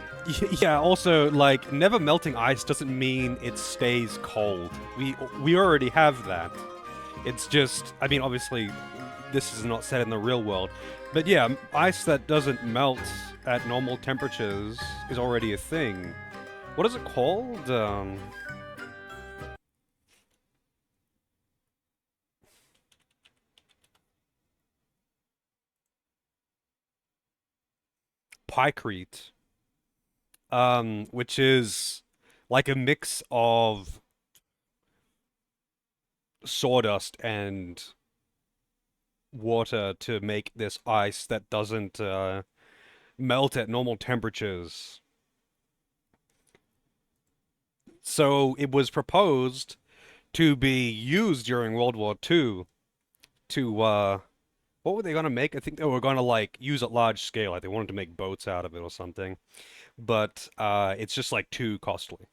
Yeah, also, like, never melting ice doesn't mean it stays cold. We already have that. It's just, I mean, obviously, this is not set in the real world. But yeah, ice that doesn't melt at normal temperatures is already a thing. What is it called? Pykrete. Which is like a mix of sawdust and water to make this ice that doesn't melt at normal temperatures. So it was proposed to be used during World War II to, what were they going to make? I think they were going to, like, use it large scale. Like, they wanted to make boats out of it or something. But it's just, like, too costly.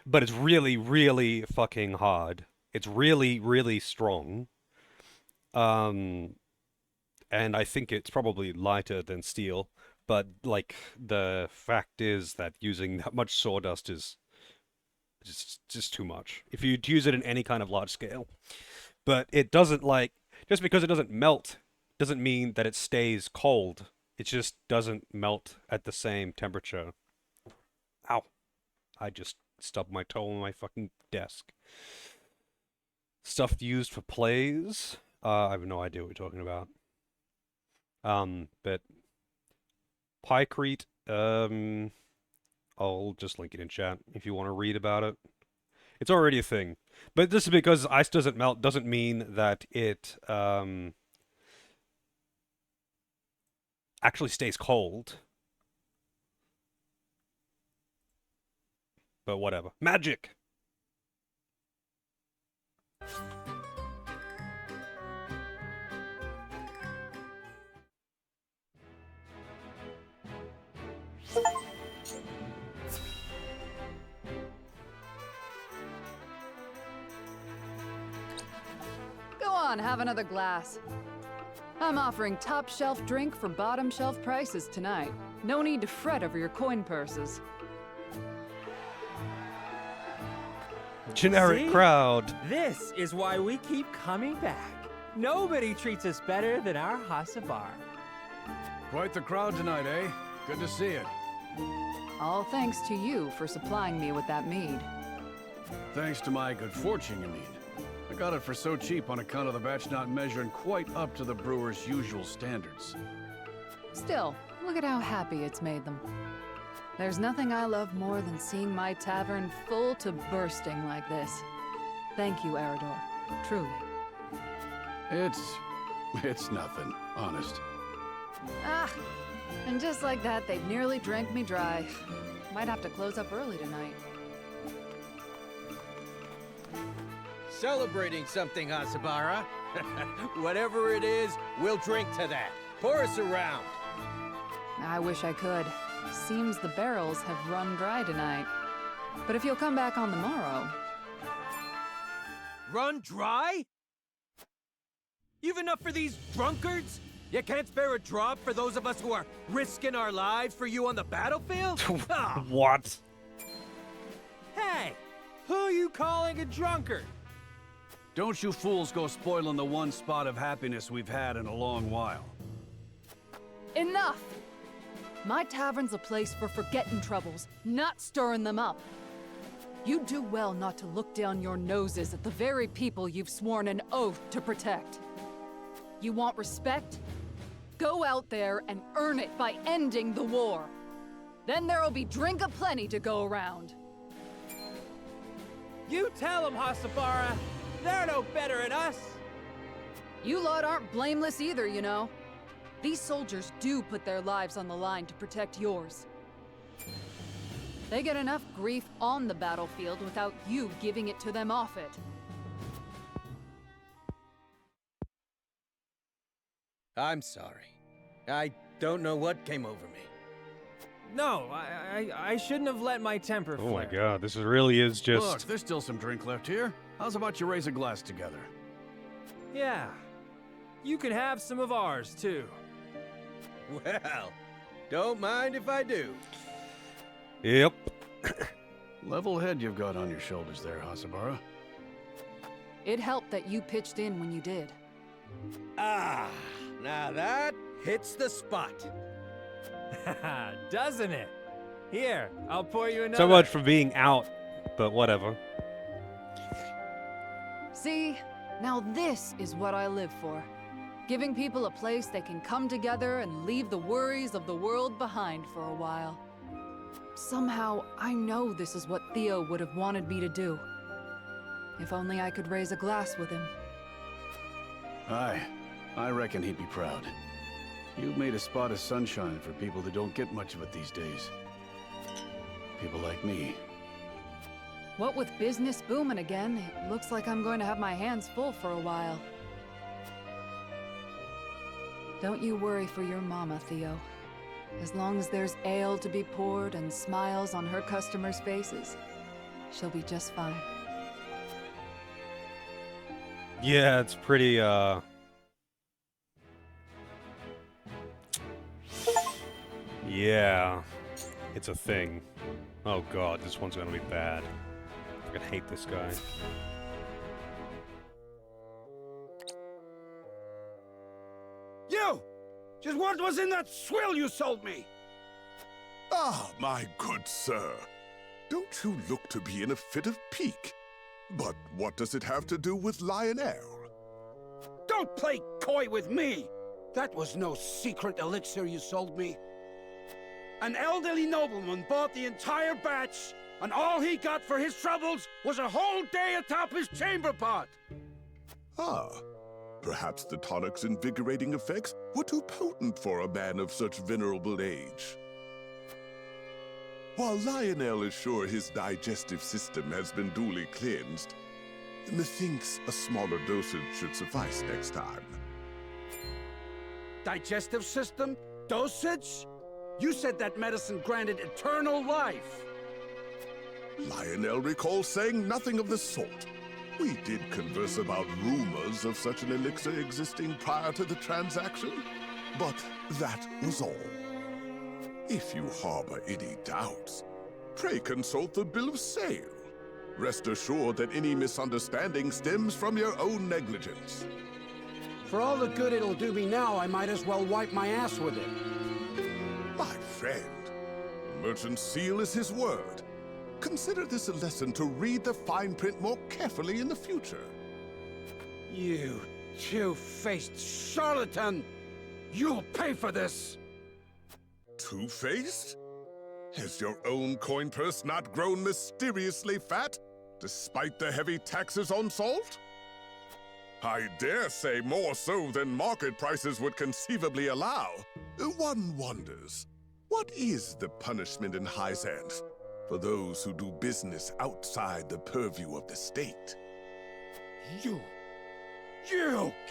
But it's really, really fucking hard. It's really, really strong. And I think it's probably lighter than steel. But, like, the fact is that using that much sawdust is just too much. If you use it in any kind of large scale. But it doesn't, like, just because it doesn't melt doesn't mean that it stays cold. It just doesn't melt at the same temperature. Ow. I just stubbed my toe on my fucking desk. Stuff used for plays. I have no idea what you're talking about. But Pykrete, I'll just link it in chat if you want to read about it. It's already a thing. But just because ice doesn't melt doesn't mean that it actually stays cold. But whatever. Magic! Go on, have another glass. I'm offering top shelf drink for bottom shelf prices tonight. No need to fret over your coin purses. Generic See? crowd. This is why we keep coming back. Nobody treats us better than our Hasabar. Quite the crowd tonight, eh? Good to see it. All thanks to you for supplying me with that mead. Thanks to my good fortune, you mean. I got it for so cheap on account of the batch not measuring quite up to the brewer's usual standards. Still, look at how happy it's made them. There's nothing I love more than seeing my tavern full to bursting like this. Thank you, Eridor. Truly. It's nothing, honest. Ah, and just like that, they've nearly drank me dry. Might have to close up early tonight. Celebrating something, Hasabara. Whatever it is, we'll drink to that. Pour us around. I wish I could. Seems the barrels have run dry tonight. But if you'll come back on the morrow... Run dry? You've enough for these drunkards? You can't spare a drop for those of us who are risking our lives for you on the battlefield? Oh. What? Hey, who are you calling a drunkard? Don't you fools go spoiling the one spot of happiness we've had in a long while. Enough! My tavern's a place for forgetting troubles, not stirring them up. You do well not to look down your noses at the very people you've sworn an oath to protect. You want respect? Go out there and earn it by ending the war. Then there'll be drink aplenty to go around. You tell them, Hasabara. They're no better than us. You lot aren't blameless either, you know. These soldiers do put their lives on the line to protect yours. They get enough grief on the battlefield without you giving it to them off it. I'm sorry. I don't know what came over me. No, I shouldn't have let my temper flare. Oh my god, this really is just... Look, there's still some drink left here. How's about you raise a glass together? Yeah. You can have some of ours, too. Well, Don't mind if I do. Yep. Level head you've got on your shoulders there, Hasabara. It helped that you pitched in when you did. Ah, now that hits the spot. Doesn't it? Here, I'll pour you another. So much for being out, but whatever. See, now this is what I live for. Giving people a place they can come together and leave the worries of the world behind for a while. Somehow, I know this is what Theo would have wanted me to do. If only I could raise a glass with him. Aye, I reckon he'd be proud. You've made a spot of sunshine for people that don't get much of it these days. People like me. What with business booming again, it looks like I'm going to have my hands full for a while. Don't you worry for your mama, Theo. As long as there's ale to be poured and smiles on her customers' faces, she'll be just fine. Yeah, it's pretty, yeah, it's a thing. Oh god, this one's gonna be bad. I fucking hate this guy. You! Just what was in that swill you sold me? Ah, my good sir. Don't you look to be in a fit of pique? But what does it have to do with Lionel? Don't play coy with me! That was no secret elixir you sold me. An elderly nobleman bought the entire batch, and all he got for his troubles was a whole day atop his chamber pot! Ah, perhaps the tonic's invigorating effects were too potent for a man of such venerable age. While Lionel is sure his digestive system has been duly cleansed, methinks a smaller dosage should suffice next time. Digestive system? Dosage? You said that medicine granted eternal life! Lionel recalls saying nothing of the sort. We did converse about rumors of such an elixir existing prior to the transaction, but that was all. If you harbor any doubts, pray consult the bill of sale. Rest assured that any misunderstanding stems from your own negligence. For all the good it'll do me now, I might as well wipe my ass with it. My friend, the merchant's seal is his word. Consider this a lesson to read the fine print more carefully in the future. You two-faced charlatan! You'll pay for this! Two-faced? Has your own coin purse not grown mysteriously fat, despite the heavy taxes on salt? I dare say more so than market prices would conceivably allow. One wonders, what is the punishment in Hyzanth for those who do business outside the purview of the state? You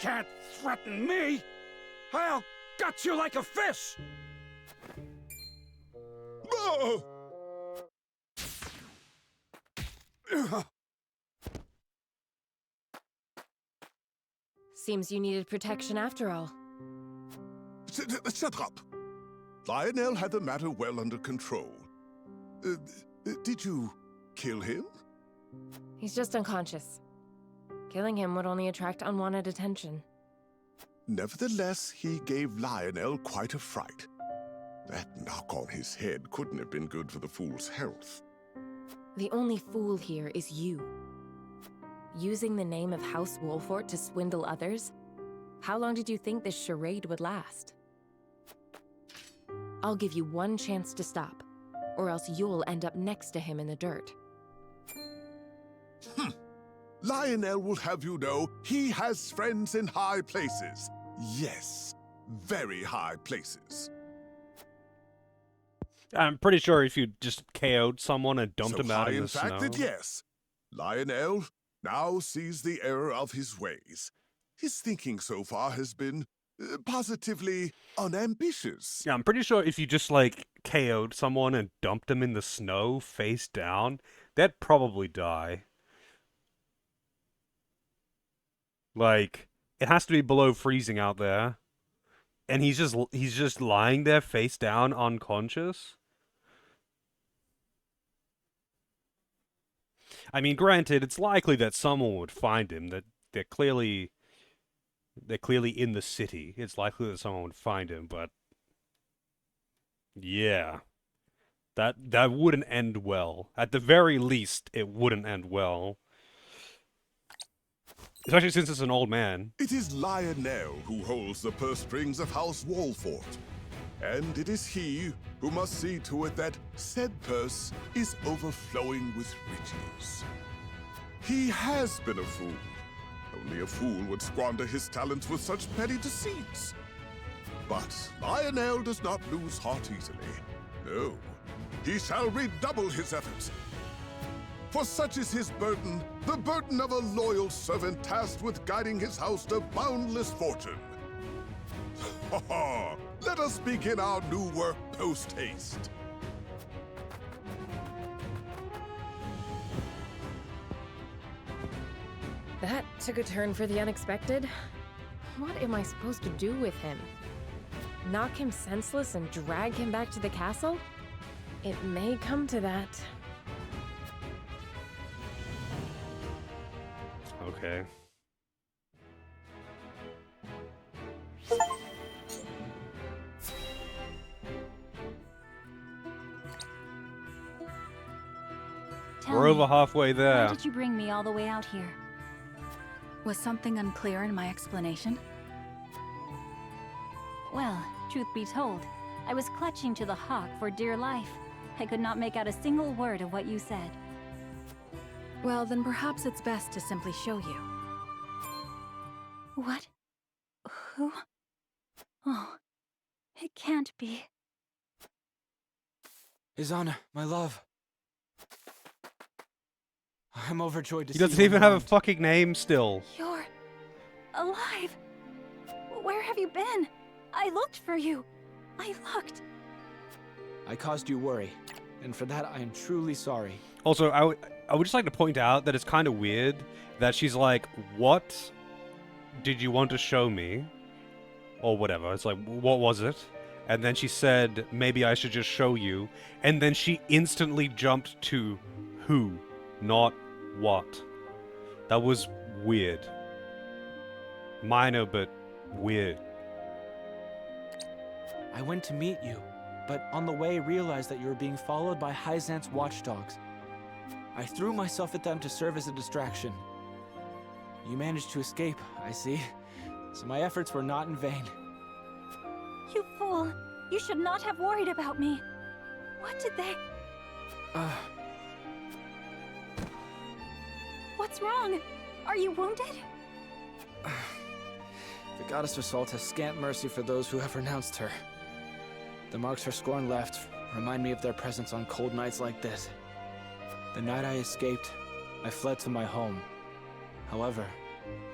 can't threaten me! I'll gut you like a fish! Oh! Seems you needed protection after all. Shut up! Lionel had the matter well under control. Did you kill him? He's just unconscious. Killing him would only attract unwanted attention. Nevertheless, he gave Lionel quite a fright. That knock on his head couldn't have been good for the fool's health. The only fool here is you. Using the name of House Wolfort to swindle others? How long did you think this charade would last? I'll give you one chance to stop, or else you'll end up next to him in the dirt. Lionel will have you know he has friends in high places. Yes, very high places. I'm pretty sure if you just KO'd someone and dumped him out in the So high, in fact, snow. that yes. Lionel now sees the error of his ways. His thinking so far has been positively unambitious. Yeah, I'm pretty sure if you just, like, KO'd someone and dumped them in the snow, face down, they'd probably die. Like, it has to be below freezing out there. And he's just lying there face down, unconscious. I mean, granted, it's likely that someone would find him. That they're clearly in the city. It's likely that someone would find him, but yeah, that wouldn't end well. At the very least, it wouldn't end well. Especially since it's an old man. It is Lionel who holds the purse strings of House Walfort. And it is he who must see to it that said purse is overflowing with riches. He has been a fool. Only a fool would squander his talents with such petty deceits. But Lionel does not lose heart easily. No, he shall redouble his efforts. For such is his burden, the burden of a loyal servant tasked with guiding his house to boundless fortune. Ha ha! Let us begin our new work post-haste. That took a turn for the unexpected. What am I supposed to do with him? Knock him senseless and drag him back to the castle? It may come to that. Okay. We're over halfway there. Why did you bring me all the way out here? Was something unclear in my explanation? Well, truth be told, I was clutching to the hawk for dear life. I could not make out a single word of what you said. Well, then perhaps it's best to simply show you. What? Who? Oh, it can't be. Izana, my love. I'm overjoyed to see He you. doesn't even have a fucking name still. You're alive. Where have you been? I looked for you. I looked. I caused you worry, and for that I am truly sorry. Also, I would just like to point out that it's kind of weird that she's like, "What did you want to show me?" Or whatever. It's like, "What was it?" And then she said, "Maybe I should just show you." And then she instantly jumped to who, not what. That was weird. Minor, but weird. I went to meet you, but on the way realized that you were being followed by Hyzant's watchdogs. I threw myself at them to serve as a distraction. You managed to escape, I see, so my efforts were not in vain. You fool. You should not have worried about me. What did they... What's wrong? Are you wounded? The goddess of salt has scant mercy for those who have renounced her. The marks her scorn left remind me of their presence on cold nights like this. The night I escaped, I fled to my home. However,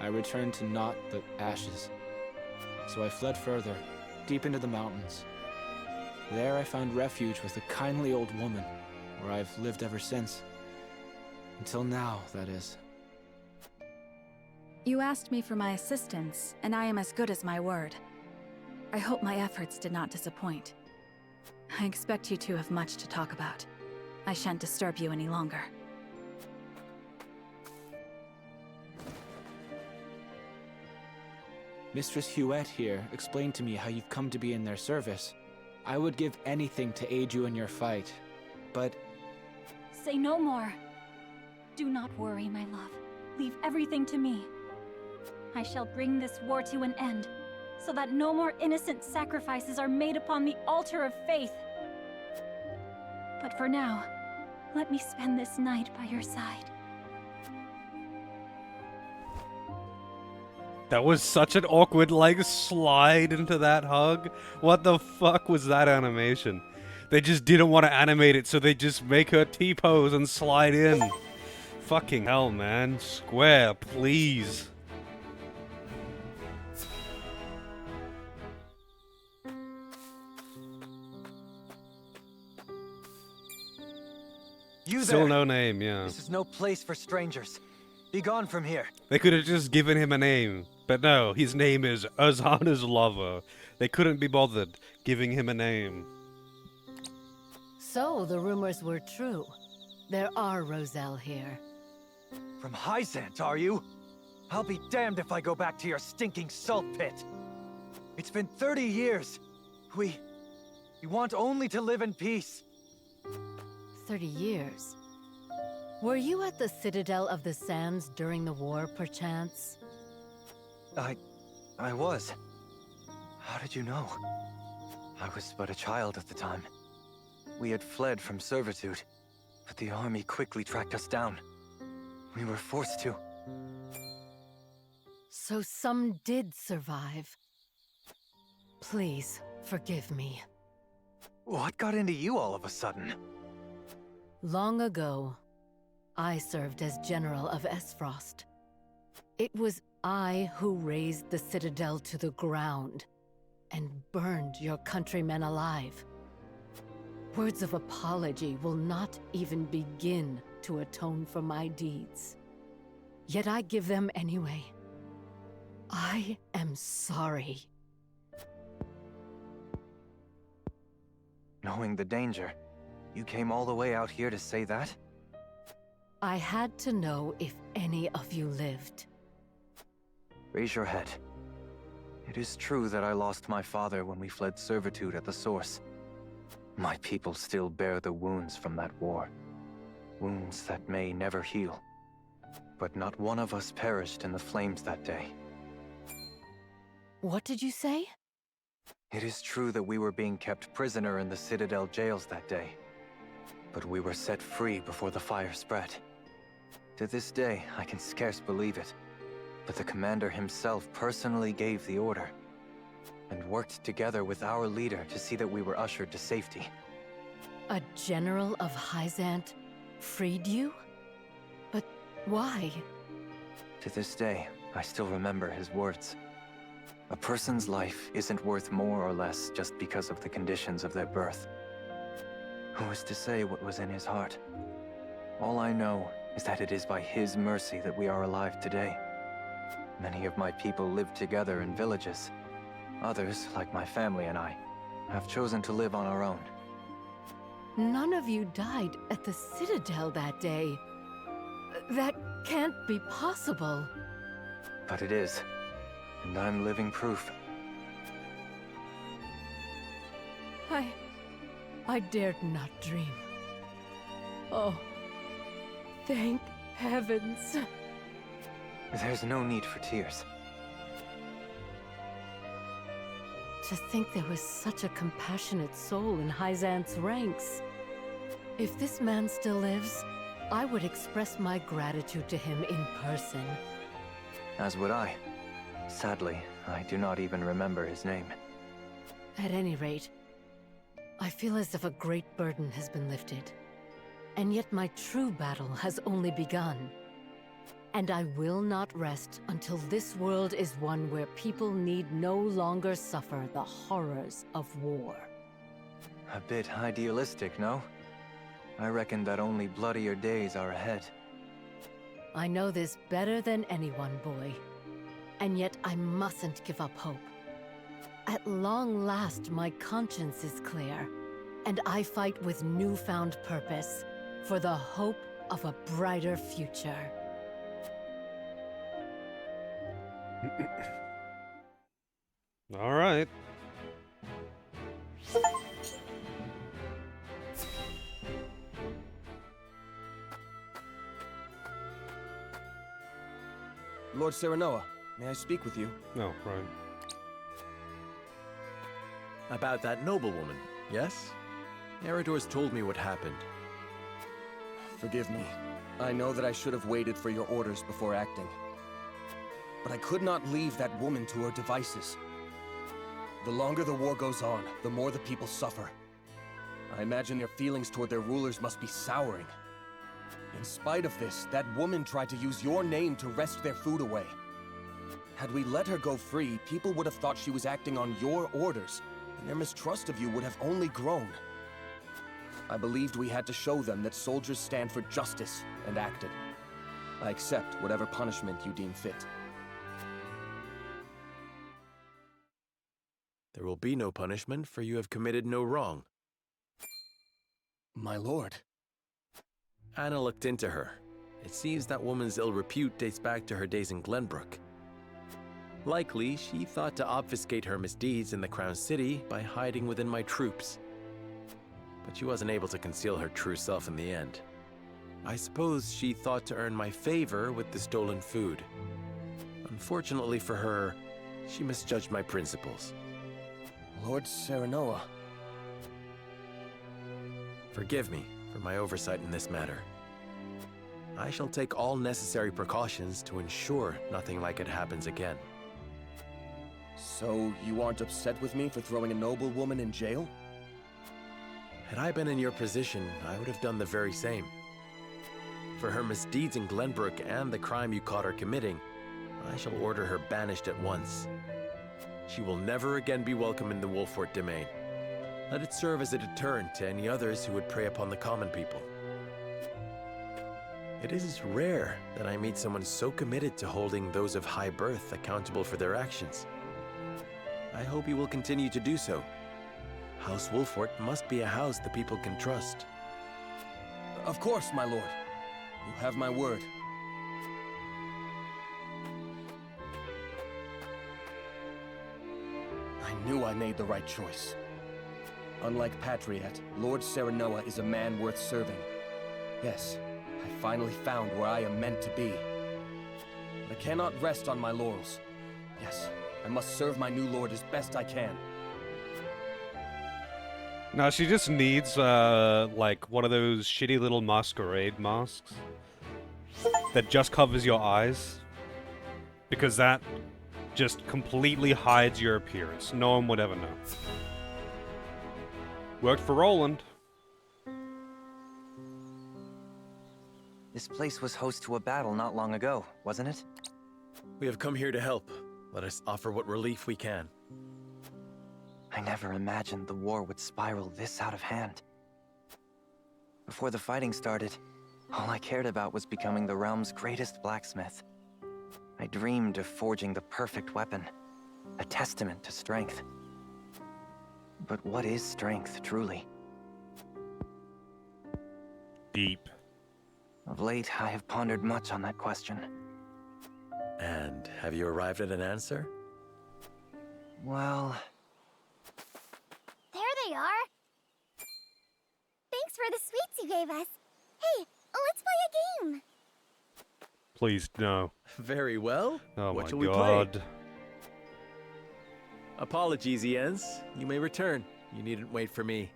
I returned to naught but ashes. So I fled further, deep into the mountains. There I found refuge with a kindly old woman, where I've lived ever since. Until now, that is. You asked me for my assistance, and I am as good as my word. I hope my efforts did not disappoint. I expect you two have much to talk about. I shan't disturb you any longer. Mistress Huette here explained to me how you've come to be in their service. I would give anything to aid you in your fight, but... Say no more. Do not worry, my love. Leave everything to me. I shall bring this war to an end, so that no more innocent sacrifices are made upon the altar of faith. But for now, let me spend this night by your side. That was such an awkward, like, slide into that hug. What the fuck was that animation? They just didn't want to animate it, so they just make her T-pose and slide in. Fucking hell, man. Square, please. You Still there. no name, yeah. This is no place for strangers. Be gone from here. They could have just given him a name. But no, his name is Azana's lover. They couldn't be bothered giving him a name. So the rumors were true. There are Roselle here. From Hyzant, are you? I'll be damned if I go back to your stinking salt pit. It's been 30 years. We want only to live in peace. 30 years? Were you at the Citadel of the Sands during the war, perchance? I was. How did you know? I was but a child at the time. We had fled from servitude, but the army quickly tracked us down. We were forced to. So some did survive. Please, forgive me. What got into you all of a sudden? Long ago, I served as General of Esfrost. It was I who razed the Citadel to the ground and burned your countrymen alive. Words of apology will not even begin to atone for my deeds. Yet I give them anyway. I am sorry. Knowing the danger, you came all the way out here to say that? I had to know if any of you lived. Raise your head. It is true that I lost my father when we fled servitude at the source. My people still bear the wounds from that war. Wounds that may never heal. But not one of us perished in the flames that day. What did you say? It is true that we were being kept prisoner in the Citadel jails that day. But we were set free before the fire spread. To this day, I can scarce believe it. But the commander himself personally gave the order, and worked together with our leader to see that we were ushered to safety. A general of Hyzant freed you? But why? To this day, I still remember his words. A person's life isn't worth more or less just because of the conditions of their birth. Who is to say what was in his heart? All I know is that it is by his mercy that we are alive today. Many of my people live together in villages. Others, like my family and I, have chosen to live on our own. None of you died at the Citadel that day. That can't be possible. But it is, and I'm living proof. I dared not dream. Oh, thank heavens. There's no need for tears. To think there was such a compassionate soul in Hyzant's ranks. If this man still lives, I would express my gratitude to him in person. As would I. Sadly, I do not even remember his name. At any rate, I feel as if a great burden has been lifted. And yet my true battle has only begun. And I will not rest until this world is one where people need no longer suffer the horrors of war. A bit idealistic, no? I reckon that only bloodier days are ahead. I know this better than anyone, boy. And yet I mustn't give up hope. At long last, my conscience is clear, and I fight with newfound purpose for the hope of a brighter future. All right. Lord Serenoa, may I speak with you? No, right. About that noblewoman, yes? Eridor's told me what happened. Forgive me. I know that I should have waited for your orders before acting. But I could not leave that woman to her devices. The longer the war goes on, the more the people suffer. I imagine their feelings toward their rulers must be souring. In spite of this, that woman tried to use your name to wrest their food away. Had we let her go free, people would have thought she was acting on your orders, and their mistrust of you would have only grown. I believed we had to show them that soldiers stand for justice, and acted. I accept whatever punishment you deem fit. There will be no punishment, for you have committed no wrong. My lord. Anna looked into her. It seems that woman's ill repute dates back to her days in Glenbrook. Likely, she thought to obfuscate her misdeeds in the Crown City by hiding within my troops. But she wasn't able to conceal her true self in the end. I suppose she thought to earn my favor with the stolen food. Unfortunately for her, she misjudged my principles. Lord Serenoa. Forgive me for my oversight in this matter. I shall take all necessary precautions to ensure nothing like it happens again. So, you aren't upset with me for throwing a noblewoman in jail? Had I been in your position, I would have done the very same. For her misdeeds in Glenbrook and the crime you caught her committing, I shall order her banished at once. She will never again be welcome in the Wolfort domain. Let it serve as a deterrent to any others who would prey upon the common people. It is rare that I meet someone so committed to holding those of high birth accountable for their actions. I hope you will continue to do so. House Wolfort must be a house the people can trust. Of course, my lord. You have my word. I knew I made the right choice. Unlike Patriot, Lord Serenoa is a man worth serving. Yes, I finally found where I am meant to be. But I cannot rest on my laurels. Yes, I must serve my new lord as best I can. No, she just needs, like, one of those shitty little masquerade masks that just covers your eyes. Because that just completely hides your appearance. No one would ever know. Worked for Roland. This place was host to a battle not long ago, wasn't it? We have come here to help. Let us offer what relief we can. I never imagined the war would spiral this out of hand. Before the fighting started, all I cared about was becoming the realm's greatest blacksmith. I dreamed of forging the perfect weapon, a testament to strength. But what is strength, truly? Deep. Of late, I have pondered much on that question. And have you arrived at an answer? Well... There they are! Thanks for the sweets you gave us. Hey, let's play a game! Please, no. Very well. Oh what my shall we god. play? Apologies, Jens. You may return. You needn't wait for me.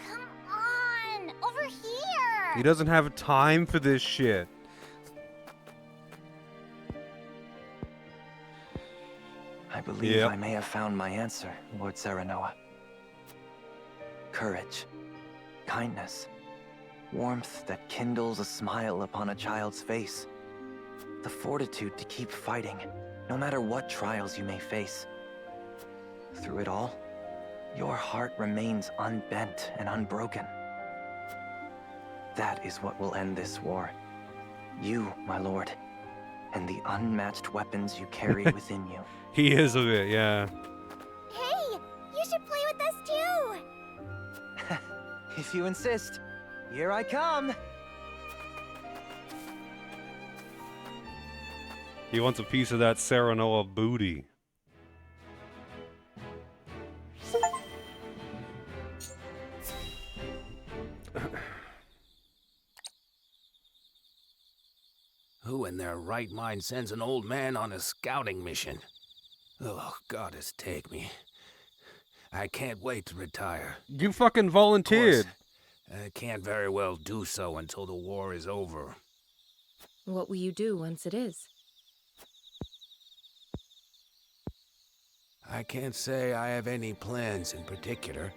Come on! Over here! He doesn't have time for this shit. I believe I may have found my answer, Lord Serenoa. Courage, kindness, warmth that kindles a smile upon a child's face. The fortitude to keep fighting, no matter what trials you may face. Through it all, your heart remains unbent and unbroken. That is what will end this war. You, my lord, and the unmatched weapons you carry within you. He is a bit, yeah. Hey, you should play with us too! If you insist, here I come! He wants a piece of that Serenoa booty. Who in their right mind sends an old man on a scouting mission? Oh, goddess take me. I can't wait to retire. You fucking volunteered. I can't very well do so until the war is over. What will you do once it is? I can't say I have any plans in particular.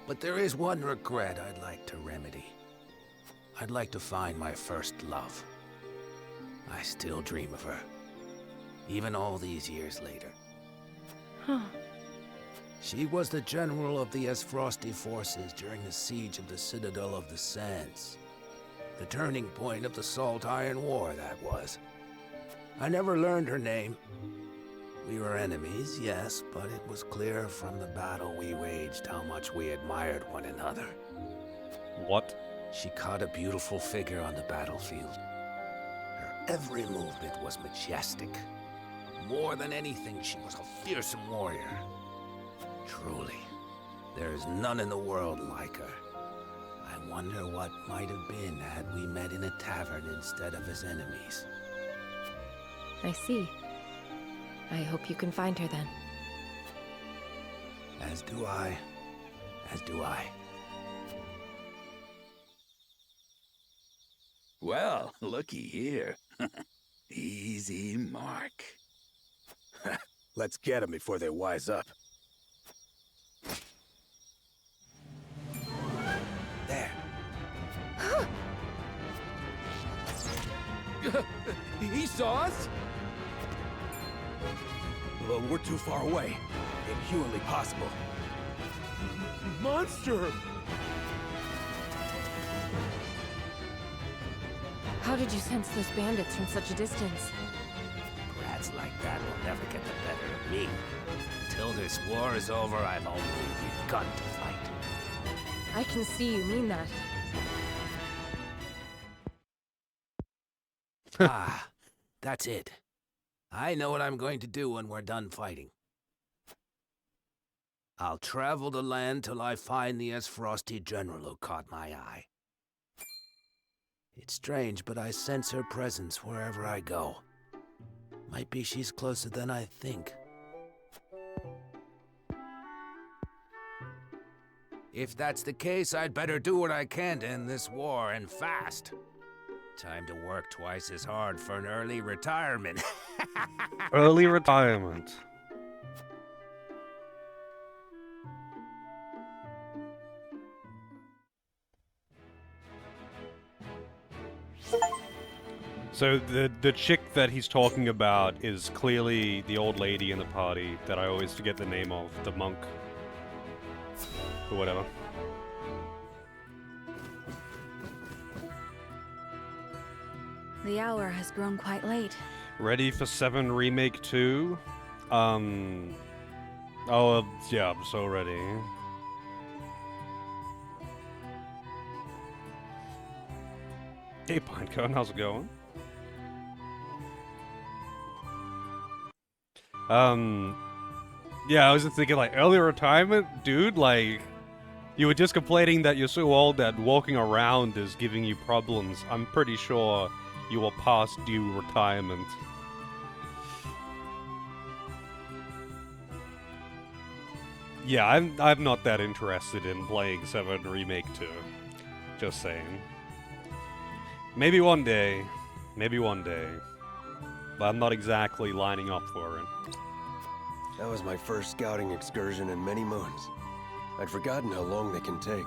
But there is one regret I'd like to remedy. I'd like to find my first love. I still dream of her, even all these years later. Huh. She was the general of the Esfrosti forces during the siege of the Citadel of the Sands. The turning point of the Salt Iron War, that was. I never learned her name, We were enemies, yes, but it was clear from the battle we waged how much we admired one another. What? She caught a beautiful figure on the battlefield. Her every movement was majestic. More than anything, she was a fearsome warrior. Truly, there is none in the world like her. I wonder what might have been had we met in a tavern instead of as enemies. I see. I hope you can find her then. As do I. As do I. Well, looky here. Easy mark. Let's get them before they wise up. There. He saw us? Well, we're too far away. Inhumanly possible. Monster! How did you sense those bandits from such a distance? Rats like that will never get the better of me. Until this war is over, I've only begun to fight. I can see you mean that. Ah, that's it. I know what I'm going to do when we're done fighting. I'll travel the land till I find the Frosty general who caught my eye. It's strange, but I sense her presence wherever I go. Might be she's closer than I think. If that's the case, I'd better do what I can to end this war, and fast. Time to work twice as hard for an early retirement. Early retirement. So the chick that he's talking about is clearly the old lady in the party that I always forget the name of, the monk. Or whatever. The hour has grown quite late. Ready for 7 Remake 2? Oh, yeah, I'm so ready. Hey, Pinecone, how's it going? Yeah, I was just thinking, like, early retirement? Dude, like, you were just complaining that you're so old that walking around is giving you problems. I'm pretty sure you are past due retirement. Yeah, I'm not that interested in playing 7 Remake 2. Just saying. Maybe one day. Maybe one day. But I'm not exactly lining up for it. That was my first scouting excursion in many moons. I'd forgotten how long they can take.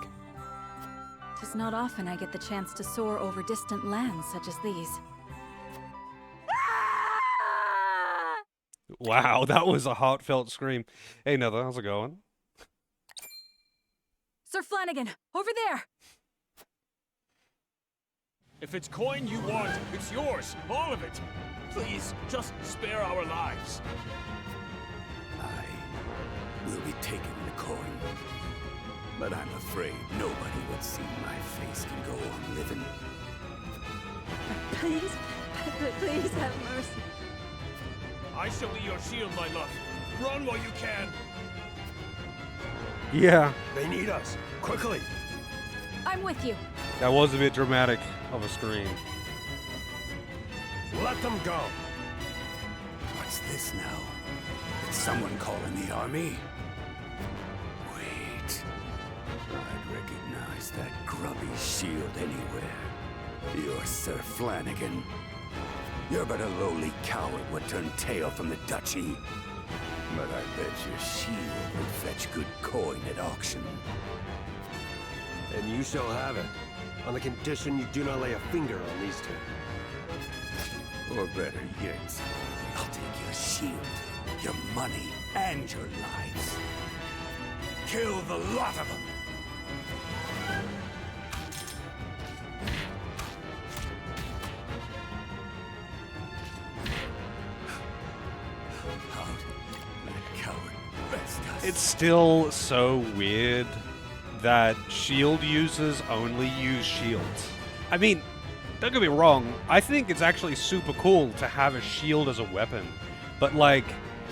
'Tis not often I get the chance to soar over distant lands such as these. Wow, that was a heartfelt scream. Hey, Nether, how's it going? Sir Flanagan, over there! If it's coin you want, it's yours, all of it. Please, just spare our lives. We'll be taking the coin. But I'm afraid nobody would see my face can go on living. Please, please have mercy. I shall be your shield, my love. Run while you can. Yeah. They need us. Quickly. I'm with you. That was a bit dramatic of a scream. Let them go. What's this now? Did someone call in the army? Wait. I'd recognize that grubby shield anywhere. You're Sir Flanagan. You're but a lowly coward would turn tail from the duchy. But I bet your shield would fetch good coin at auction. And you shall have it, on the condition you do not lay a finger on these two. Or better yet, I'll take your shield, your money, and your lives. Kill the lot of them! It's still so weird that shield users only use shields. I mean, don't get me wrong, I think it's actually super cool to have a shield as a weapon, but like,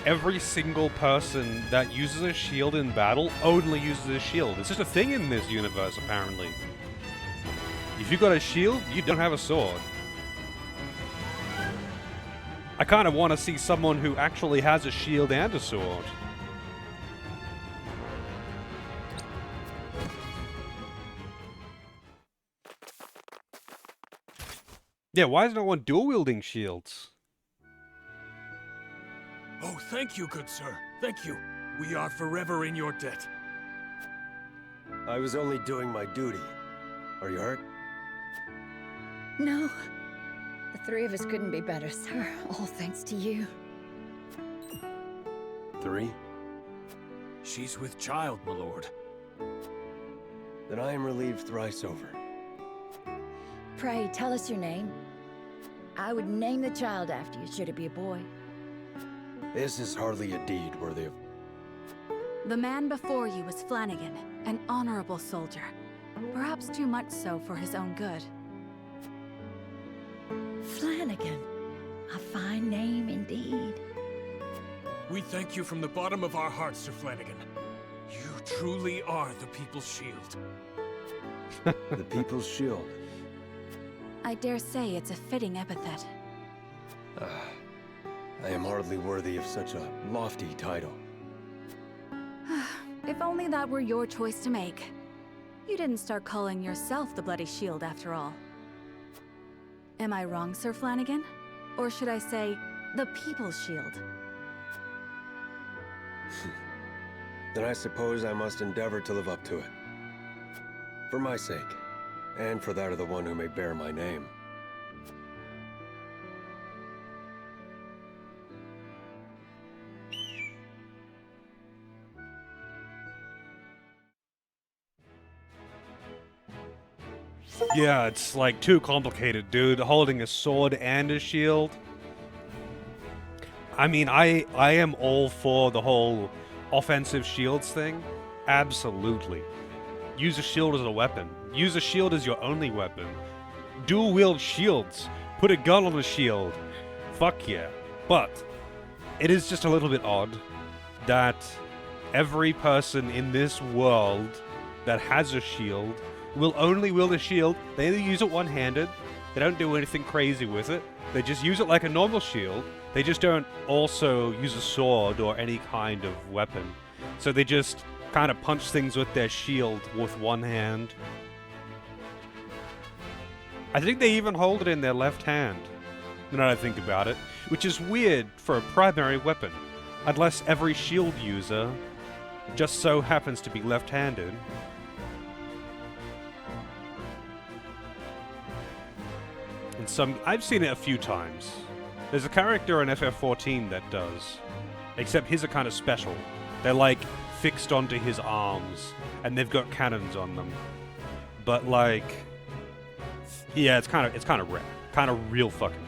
every single person that uses a shield in battle only uses a shield. It's just a thing in this universe, apparently. If you got a shield, you don't have a sword. I kind of want to see someone who actually has a shield and a sword. Yeah, why is no one dual-wielding shields? Oh, thank you, good sir. Thank you. We are forever in your debt. I was only doing my duty. Are you hurt? No. The three of us couldn't be better, sir. All thanks to you. 3? She's with child, my lord. Then I am relieved thrice over. Pray, tell us your name. I would name the child after you, should it be a boy. This is hardly a deed worthy of... The man before you was Flanagan, an honorable soldier. Perhaps too much so for his own good. Flanagan. A fine name indeed. We thank you from the bottom of our hearts, Sir Flanagan. You truly are the People's Shield. The People's Shield. I dare say it's a fitting epithet. I am hardly worthy of such a lofty title. If only that were your choice to make. You didn't start calling yourself the Bloody Shield after all. Am I wrong, Sir Flanagan? Or should I say, the People's Shield? Then I suppose I must endeavor to live up to it. For my sake, and for that of the one who may bear my name. Yeah, it's like too complicated, dude. Holding a sword and a shield. I mean, I am all for the whole offensive shields thing. Absolutely. Use a shield as a weapon. Use a shield as your only weapon. Dual wield shields. Put a gun on a shield. Fuck yeah. But it is just a little bit odd that every person in this world that has a shield will only wield a shield. They either use it one-handed, they don't do anything crazy with it, they just use it like a normal shield, they just don't also use a sword or any kind of weapon. So they just kind of punch things with their shield with one hand. I think they even hold it in their left hand, now that I think about it, which is weird for a primary weapon, unless every shield user just so happens to be left-handed. And I've seen it a few times. There's a character in FF14 that does, except his are kind of special. They're like fixed onto his arms, and they've got cannons on them. But like, yeah, it's kind of rare, kind of real fucking rare.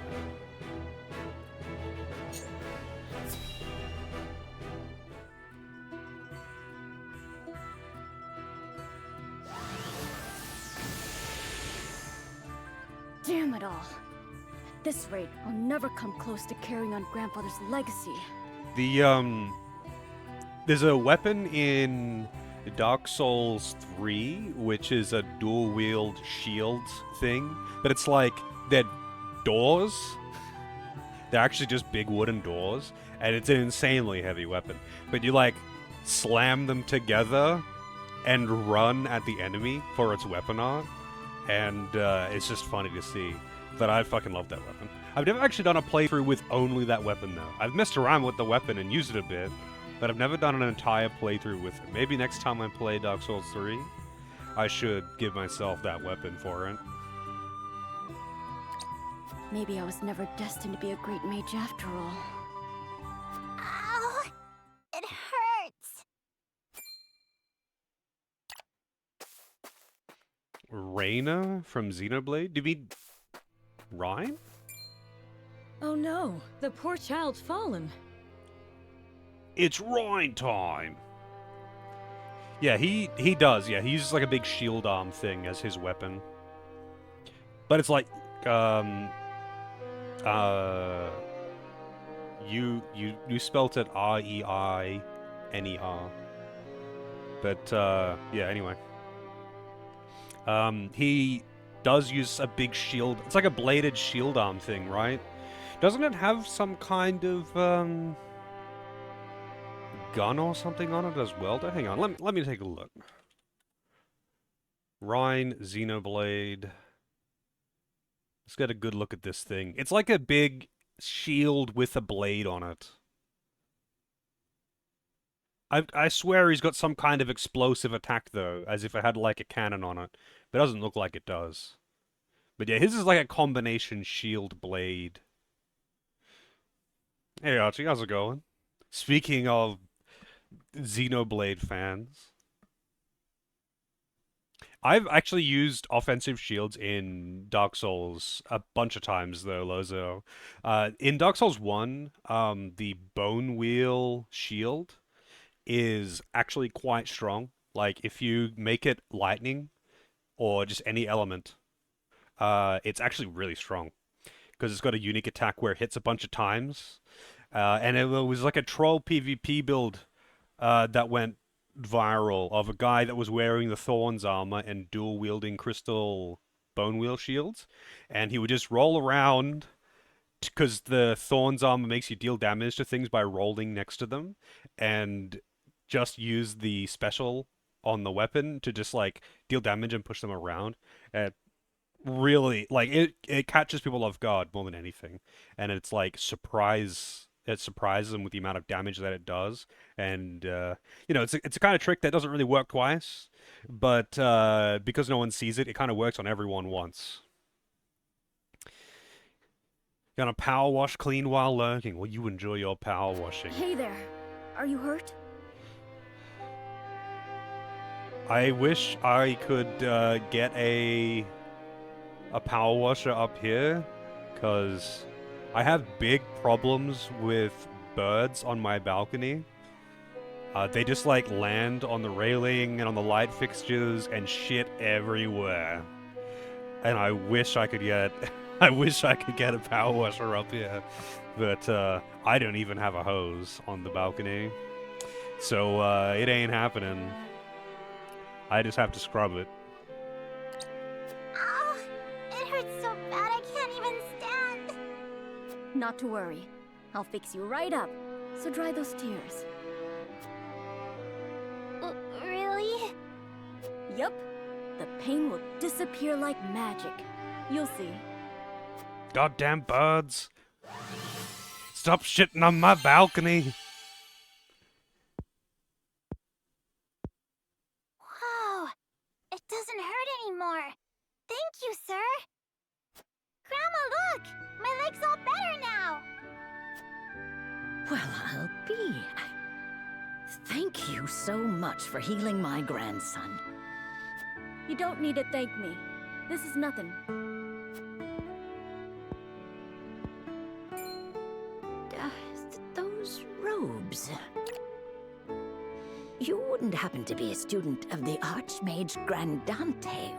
Damn it all. At this rate, I'll never come close to carrying on Grandfather's legacy. There's a weapon in Dark Souls 3, which is a dual-wield shield thing, but it's like, they're doors. They're actually just big wooden doors, and it's an insanely heavy weapon. But you, like, slam them together and run at the enemy for its weapon art. And it's just funny to see. But I fucking love that weapon. I've never actually done a playthrough with only that weapon, though. I've messed around with the weapon and used it a bit, but I've never done an entire playthrough with it. Maybe next time I play Dark Souls 3, I should give myself that weapon for it. Maybe I was never destined to be a great mage after all. Ow! It hurts! Reyna from Xenoblade? Do you mean Rhyme? Oh no, the poor child's fallen. It's Rhine time! Yeah, he does. Yeah, he uses like a big shield arm thing as his weapon. But it's like, you spelt it R-E-I-N-E-R. But yeah. Anyway, he does use a big shield. It's like a bladed shield arm thing, right? Doesn't it have some kind of gun or something on it as well? Hang on, let me take a look. Rhine Xenoblade. Let's get a good look at this thing. It's like a big shield with a blade on it. I swear he's got some kind of explosive attack though, as if it had like a cannon on it. But it doesn't look like it does. But yeah, his is like a combination shield blade. Hey Archie, how's it going? Speaking of Xenoblade fans, I've actually used offensive shields in Dark Souls a bunch of times though, Lozo. In Dark Souls 1, the Bone Wheel shield is actually quite strong. Like, if you make it lightning or just any element, it's actually really strong. Because it's got a unique attack where it hits a bunch of times. And it was like a troll PvP build that went viral of a guy that was wearing the Thorns armor and dual wielding crystal bone wheel shields. And he would just roll around because the Thorns armor makes you deal damage to things by rolling next to them. And just use the special on the weapon to just like deal damage and push them around. And really, like, it catches people off guard more than anything. And it's like it surprises them with the amount of damage that it does. And you know, it's a kind of trick that doesn't really work twice, but because no one sees it, it kind of works on everyone once. Gonna power wash clean while lurking. Well, you enjoy your power washing. Hey there. Are you hurt? I wish I could get a power washer up here, because I have big problems with birds on my balcony. They just like land on the railing and on the light fixtures and shit everywhere. And I wish I could get a power washer up here, but I don't even have a hose on the balcony, so it ain't happening. I just have to scrub it. Ow! It hurts so bad I can't even stand. Not to worry. I'll fix you right up. So dry those tears. Really? Yup. The pain will disappear like magic. You'll see. Goddamn birds! Stop shitting on my balcony! Wow! It doesn't hurt anymore. Thank you, sir. Grandma, look! My leg's all better now. Well, I'll be. Thank you so much for healing my grandson. You don't need to thank me. This is nothing. Those robes. You wouldn't happen to be a student of the Archmage Grandante,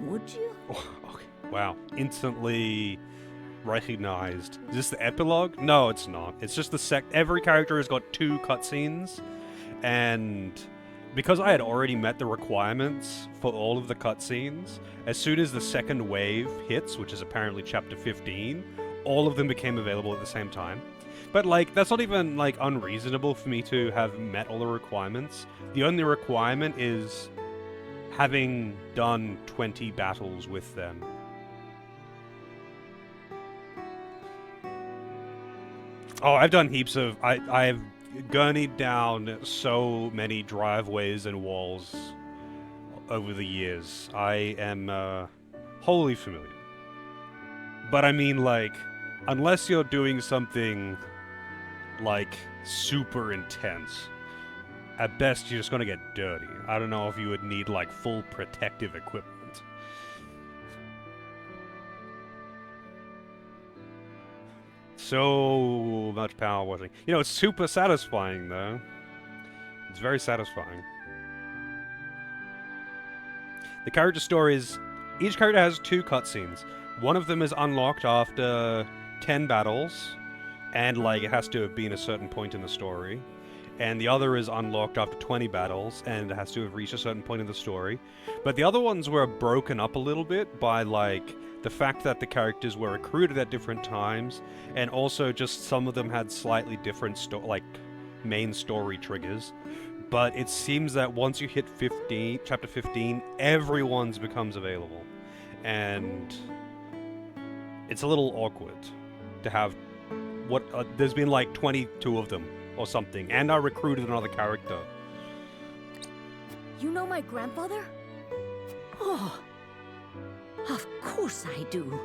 would you? Oh, okay. Wow. Instantly recognized. Is this the epilogue? No, it's not. It's just every character has got 2 cutscenes, and because I had already met the requirements for all of the cutscenes, as soon as the second wave hits, which is apparently chapter 15, all of them became available at the same time. But, like, that's not even, like, unreasonable for me to have met all the requirements. The only requirement is having done 20 battles with them. Oh, I've done heaps of... I've gurneyed down so many driveways and walls over the years. I am wholly familiar. But I mean, like, unless you're doing something, like, super intense, at best you're just gonna get dirty. I don't know if you would need, like, full protective equipment. So much power washing. You know, it's super satisfying, though. It's very satisfying. The character stories, each character has 2 cutscenes. One of them is unlocked after 10 battles, and like it has to have been a certain point in the story. And the other is unlocked after 20 battles, and it has to have reached a certain point in the story. But the other ones were broken up a little bit by, like, the fact that the characters were recruited at different times, and also just some of them had slightly different, main story triggers. But it seems that once you hit chapter 15, everyone's becomes available. And it's a little awkward to have there's been like 22 of them or something, and I recruited another character. You know my grandfather? Oh, of course I do.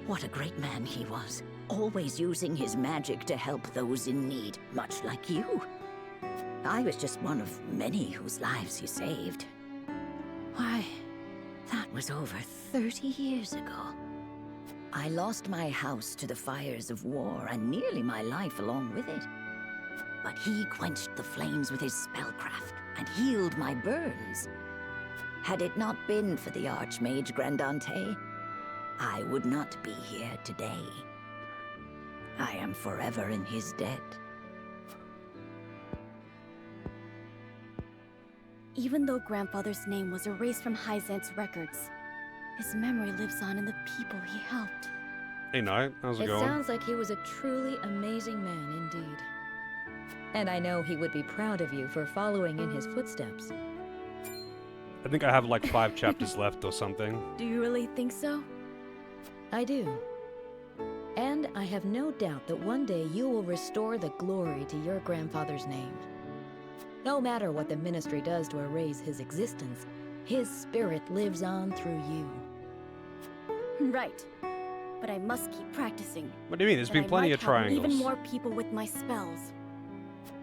What a great man he was, always using his magic to help those in need, much like you. I was just one of many whose lives he saved. Why, that was over 30 years ago. I lost my house to the fires of war and nearly my life along with it. But he quenched the flames with his spellcraft and healed my burns. Had it not been for the Archmage Grandante, I would not be here today. I am forever in his debt. Even though Grandfather's name was erased from Hyzant's records, his memory lives on in the people he helped. Hey, Knight, how's it It going? sounds like he was a truly amazing man indeed. And I know he would be proud of you for following in his footsteps. I think I have like 5 chapters left or something. Do you really think so? I do. And I have no doubt that one day you will restore the glory to your grandfather's name. No matter what the Ministry does to erase his existence, his spirit lives on through you. Right. But I must keep practicing. What do you mean? There's been plenty of triangles. Even more people with my spells.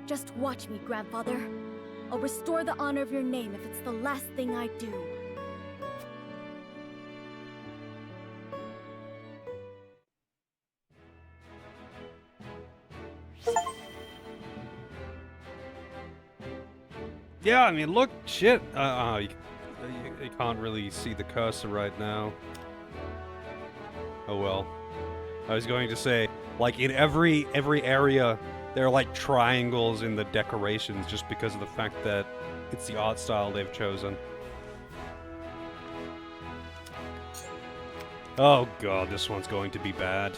Just watch me, Grandfather. I'll restore the honor of your name if it's the last thing I do. Yeah, I mean, look, shit. You can't really see the cursor right now. Oh well. I was going to say, like, in every area, there are like triangles in the decorations just because of the fact that it's the art style they've chosen. Oh god, this one's going to be bad.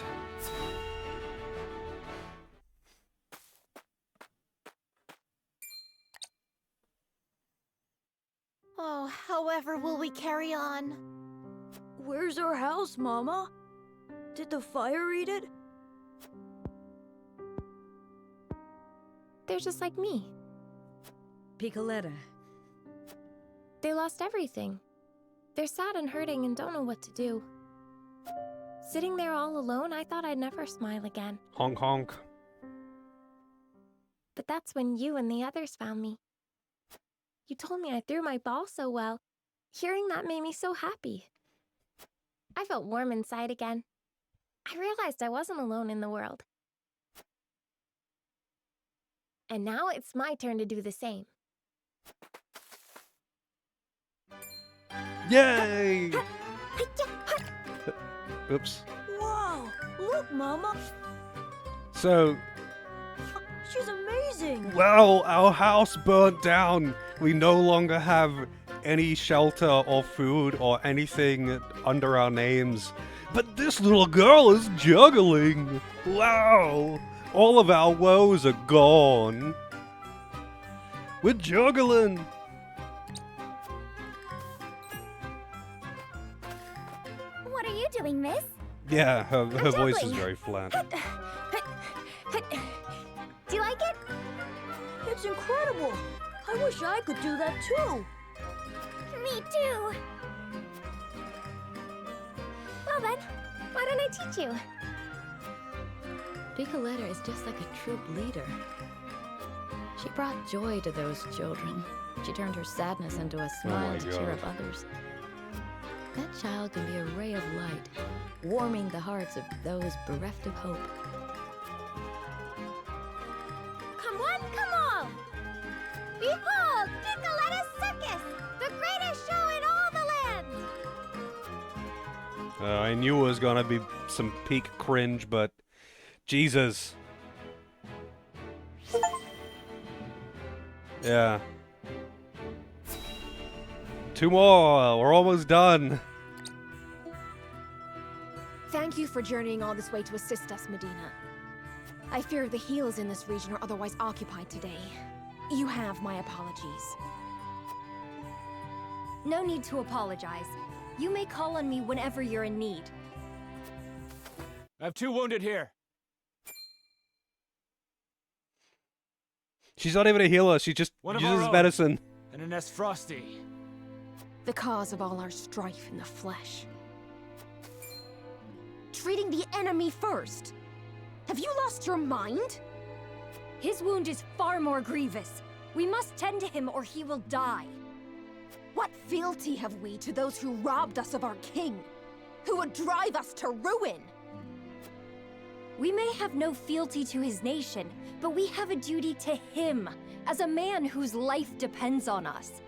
Oh, however will we carry on? Where's our house, Mama? Did the fire eat it? They're just like me. Piccoletta. They lost everything. They're sad and hurting and don't know what to do. Sitting there all alone, I thought I'd never smile again. Honk honk. But that's when you and the others found me. You told me I threw my ball so well. Hearing that made me so happy. I felt warm inside again. I realized I wasn't alone in the world. And now it's my turn to do the same. Yay! Oops. Whoa! Look, Mama! So, She's amazing! well, our house burnt down. We no longer have any shelter or food or anything under our names. But this little girl is juggling. Wow! All of our woes are gone. We're juggling. What are you doing, miss? Yeah, her voice is juggling. very flat. Do you like it? It's incredible! I wish I could do that too! Me too! Well then, why don't I teach you? Piccoletta is just like a troop leader. She brought joy to those children. She turned her sadness into a smile to cheer up others. That child can be a ray of light, warming the hearts of those bereft of hope. Come one, come all! Behold, Piccoletta's Circus! The greatest show in all the I knew it was gonna be some peak cringe, but Jesus. Yeah. 2 more. We're almost done. Thank you for journeying all this way to assist us, Medina. I fear the healers in this region are otherwise occupied today. You have my apologies. No need to apologize. You may call on me whenever you're in need. I have 2 wounded here. She's not even a healer, she just One of uses our own, medicine. And an S. Frosty. The cause of all our strife in the flesh. Treating the enemy first? Have you lost your mind? His wound is far more grievous. We must tend to him or he will die. What fealty have we to those who robbed us of our king? Who would drive us to ruin? We may have no fealty to his nation, but we have a duty to him, as a man whose life depends on us.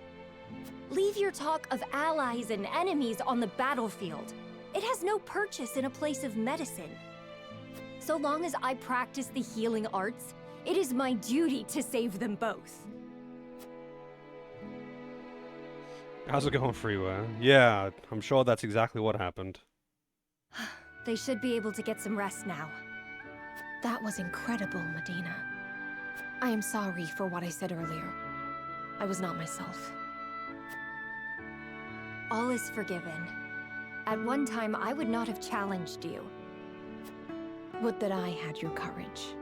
Leave your talk of allies and enemies on the battlefield. It has no purchase in a place of medicine. So long as I practice the healing arts, it is my duty to save them both. How's it going, Freeware? Yeah, I'm sure that's exactly what happened. They should be able to get some rest now. That was incredible, Medina. I am sorry for what I said earlier. I was not myself. All is forgiven. At one time, I would not have challenged you. Would that I had your courage.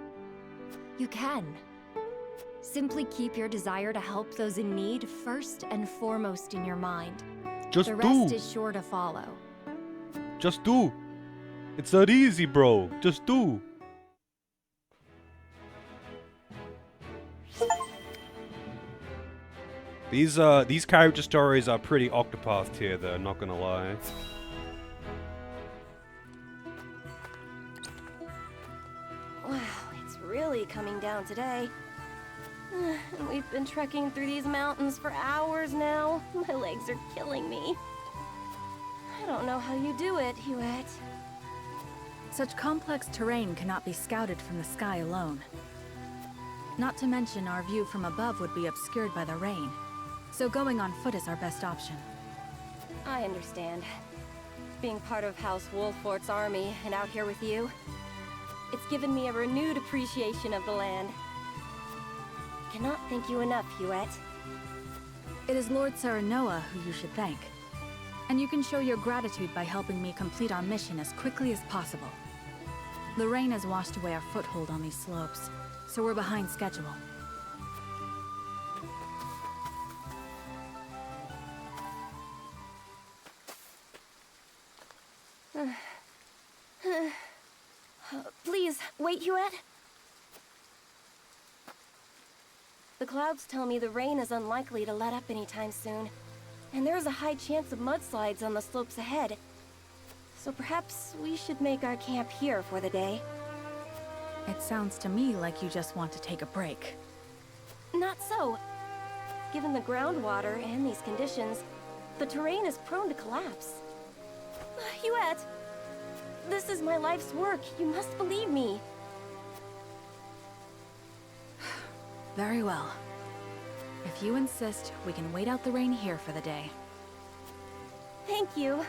You can. Simply keep your desire to help those in need first and foremost in your mind. Just the rest do. is sure to follow. Just do. It's that easy, bro. Just do. These character stories are pretty Octopath tier, though, not gonna lie. Wow, it's really coming down today. And we've been trekking through these mountains for hours now. My legs are killing me. I don't know how you do it, Huette. Such complex terrain cannot be scouted from the sky alone. Not to mention our view from above would be obscured by the rain. So going on foot is our best option. I understand. Being part of House Wolfort's army and out here with you, it's given me a renewed appreciation of the land. Cannot thank you enough, Huette. It is Lord Serenoa who you should thank. And you can show your gratitude by helping me complete our mission as quickly as possible. The rain has washed away our foothold on these slopes, so we're behind schedule. Please, wait, Huette. The clouds tell me the rain is unlikely to let up anytime soon, and there is a high chance of mudslides on the slopes ahead. So perhaps we should make our camp here for the day. It sounds to me like you just want to take a break. Not so. Given the groundwater and these conditions, the terrain is prone to collapse. Huette, this is my life's work. You must believe me. Very well. If you insist, we can wait out the rain here for the day. Thank you.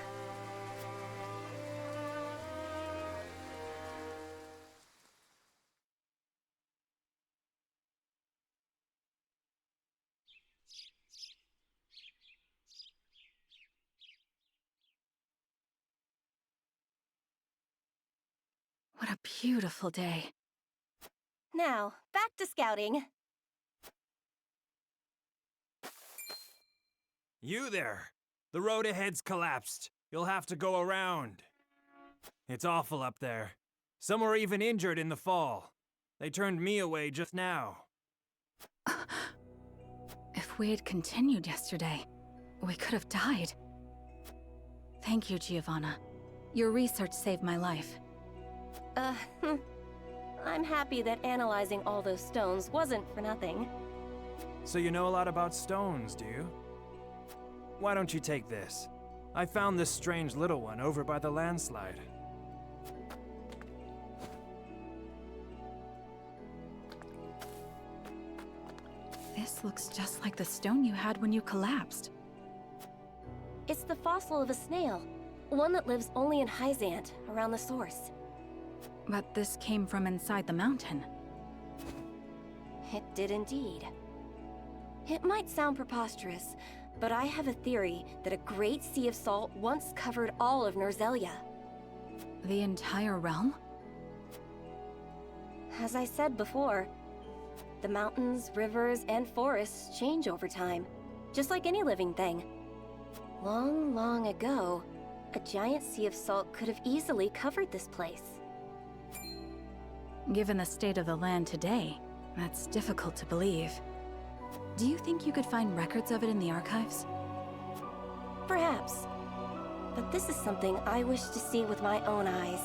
What a beautiful day. Now, back to scouting. You there! The road ahead's collapsed. You'll have to go around. It's awful up there. Some were even injured in the fall. They turned me away just now. If we had continued yesterday, we could have died. Thank you, Giovanna. Your research saved my life. I'm happy that analyzing all those stones wasn't for nothing. So you know a lot about stones, do you? Why don't you take this? I found this strange little one over by the landslide. This looks just like the stone you had when you collapsed. It's the fossil of a snail. One that lives only in Hyzant, around the source. But this came from inside the mountain. It did indeed. It might sound preposterous, but I have a theory that a great sea of salt once covered all of Norzelia. The entire realm? As I said before, the mountains, rivers, and forests change over time, just like any living thing. Long, long ago, a giant sea of salt could have easily covered this place. Given the state of the land today, that's difficult to believe. Do you think you could find records of it in the archives? Perhaps. But this is something I wish to see with my own eyes.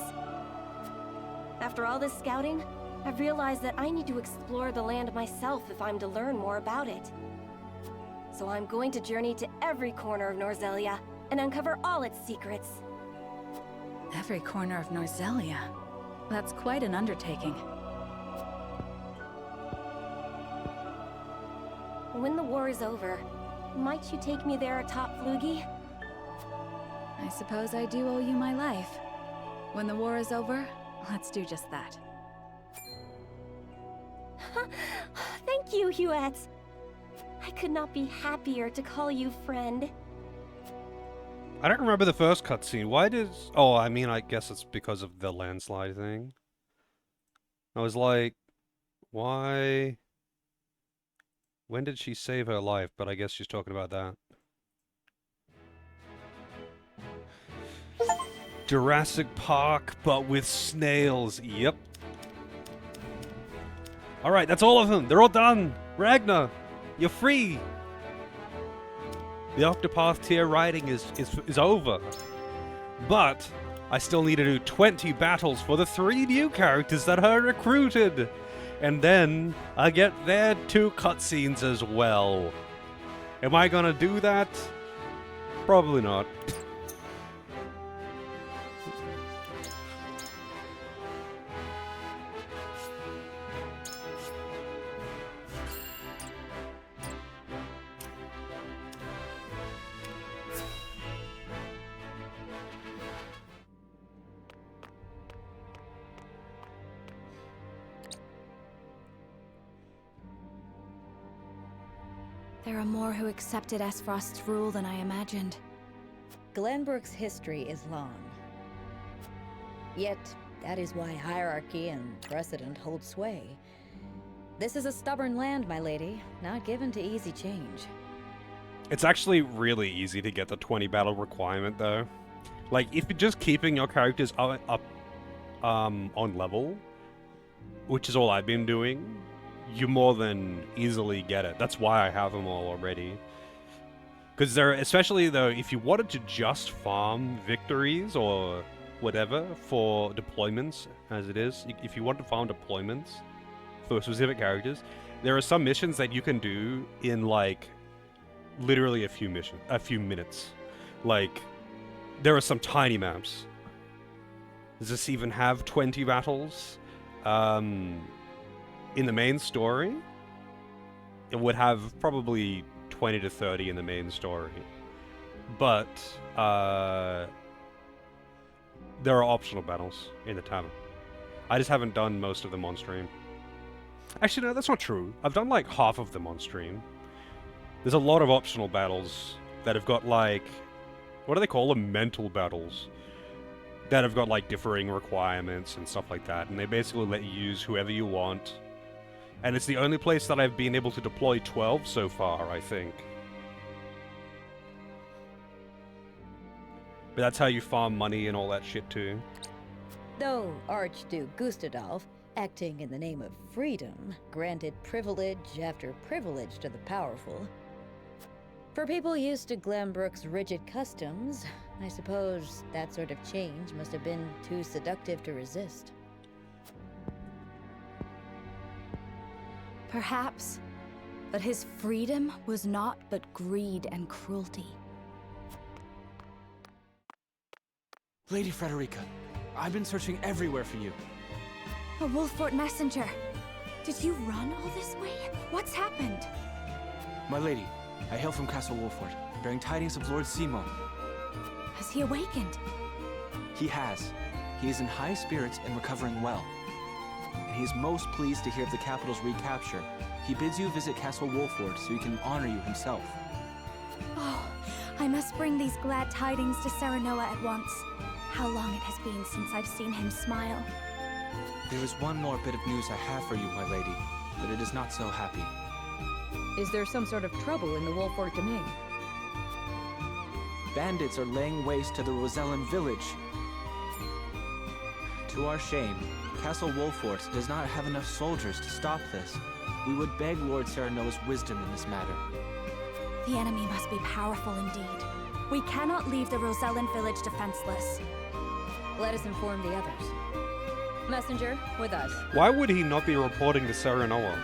After all this scouting, I've realized that I need to explore the land myself if I'm to learn more about it. So I'm going to journey to every corner of Norzelia and uncover all its secrets. Every corner of Norzelia? That's quite an undertaking. When the war is over, might you take me there atop Flugi? I suppose I do owe you my life. When the war is over, let's do just that. Thank you, Huette. I could not be happier to call you friend. I don't remember the first cutscene. Why did... Oh, I mean, I guess it's because of the landslide thing. I was like, why... When did she save her life? But I guess she's talking about that. Jurassic Park, but with snails. Yep. Alright, that's all of them. They're all done. Ragnar, you're free. The Octopath tier riding is over. But I still need to do 20 battles for the 3 new characters that are recruited. And then I get their 2 cutscenes as well. Am I gonna do that? Probably not. There are more who accepted Esfrost's rule than I imagined. Glenbrook's history is long. Yet, that is why hierarchy and precedent hold sway. This is a stubborn land, my lady, not given to easy change. It's actually really easy to get the 20 battle requirement, though. Like, if you're just keeping your characters up on level, which is all I've been doing, you more than easily get it. That's why I have them all already. Because they're, especially though, if you wanted to just farm victories or whatever for deployments, as it is, if you want to farm deployments for specific characters, there are some missions that you can do in like literally a few minutes. Like, there are some tiny maps. Does this even have 20 battles? In the main story, it would have probably 20 to 30 in the main story. But, there are optional battles in the tavern. I just haven't done most of them on stream. Actually, no, that's not true. I've done like half of them on stream. There's a lot of optional battles that have got like... What do they call them? Mental battles. That have got like differing requirements and stuff like that. And they basically let you use whoever you want. And it's the only place that I've been able to deploy 12 so far, I think. But that's how you farm money and all that shit too. Though Archduke Gustadolf, acting in the name of freedom, granted privilege after privilege to the powerful. For people used to Glenbrook's rigid customs, I suppose that sort of change must have been too seductive to resist. Perhaps, but his freedom was naught but greed and cruelty. Lady Frederica, I've been searching everywhere for you. A Wolffort messenger. Did you run all this way? What's happened? My lady, I hail from Castle Wolffort, bearing tidings of Lord Simo. Has he awakened? He has. He is in high spirits and recovering well. And he is most pleased to hear of the capital's recapture. He bids you visit Castle Wolffort so he can honor you himself. Oh, I must bring these glad tidings to Serenoa at once. How long it has been since I've seen him smile. There is one more bit of news I have for you, my lady, but it is not so happy. Is there some sort of trouble in the Wolffort domain? Bandits are laying waste to the Rosellan village. To our shame, Castle Wolffort does not have enough soldiers to stop this. We would beg Lord Serenoa's wisdom in this matter. The enemy must be powerful indeed. We cannot leave the Rosellan village defenseless. Let us inform the others. Messenger, with us. Why would he not be reporting to Serenoa?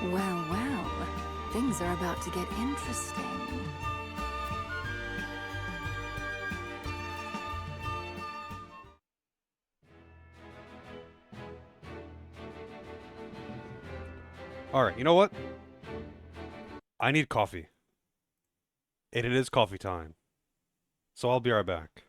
Well, well. Things are about to get interesting. Alright, you know what? I need coffee. And it is coffee time. So I'll be right back.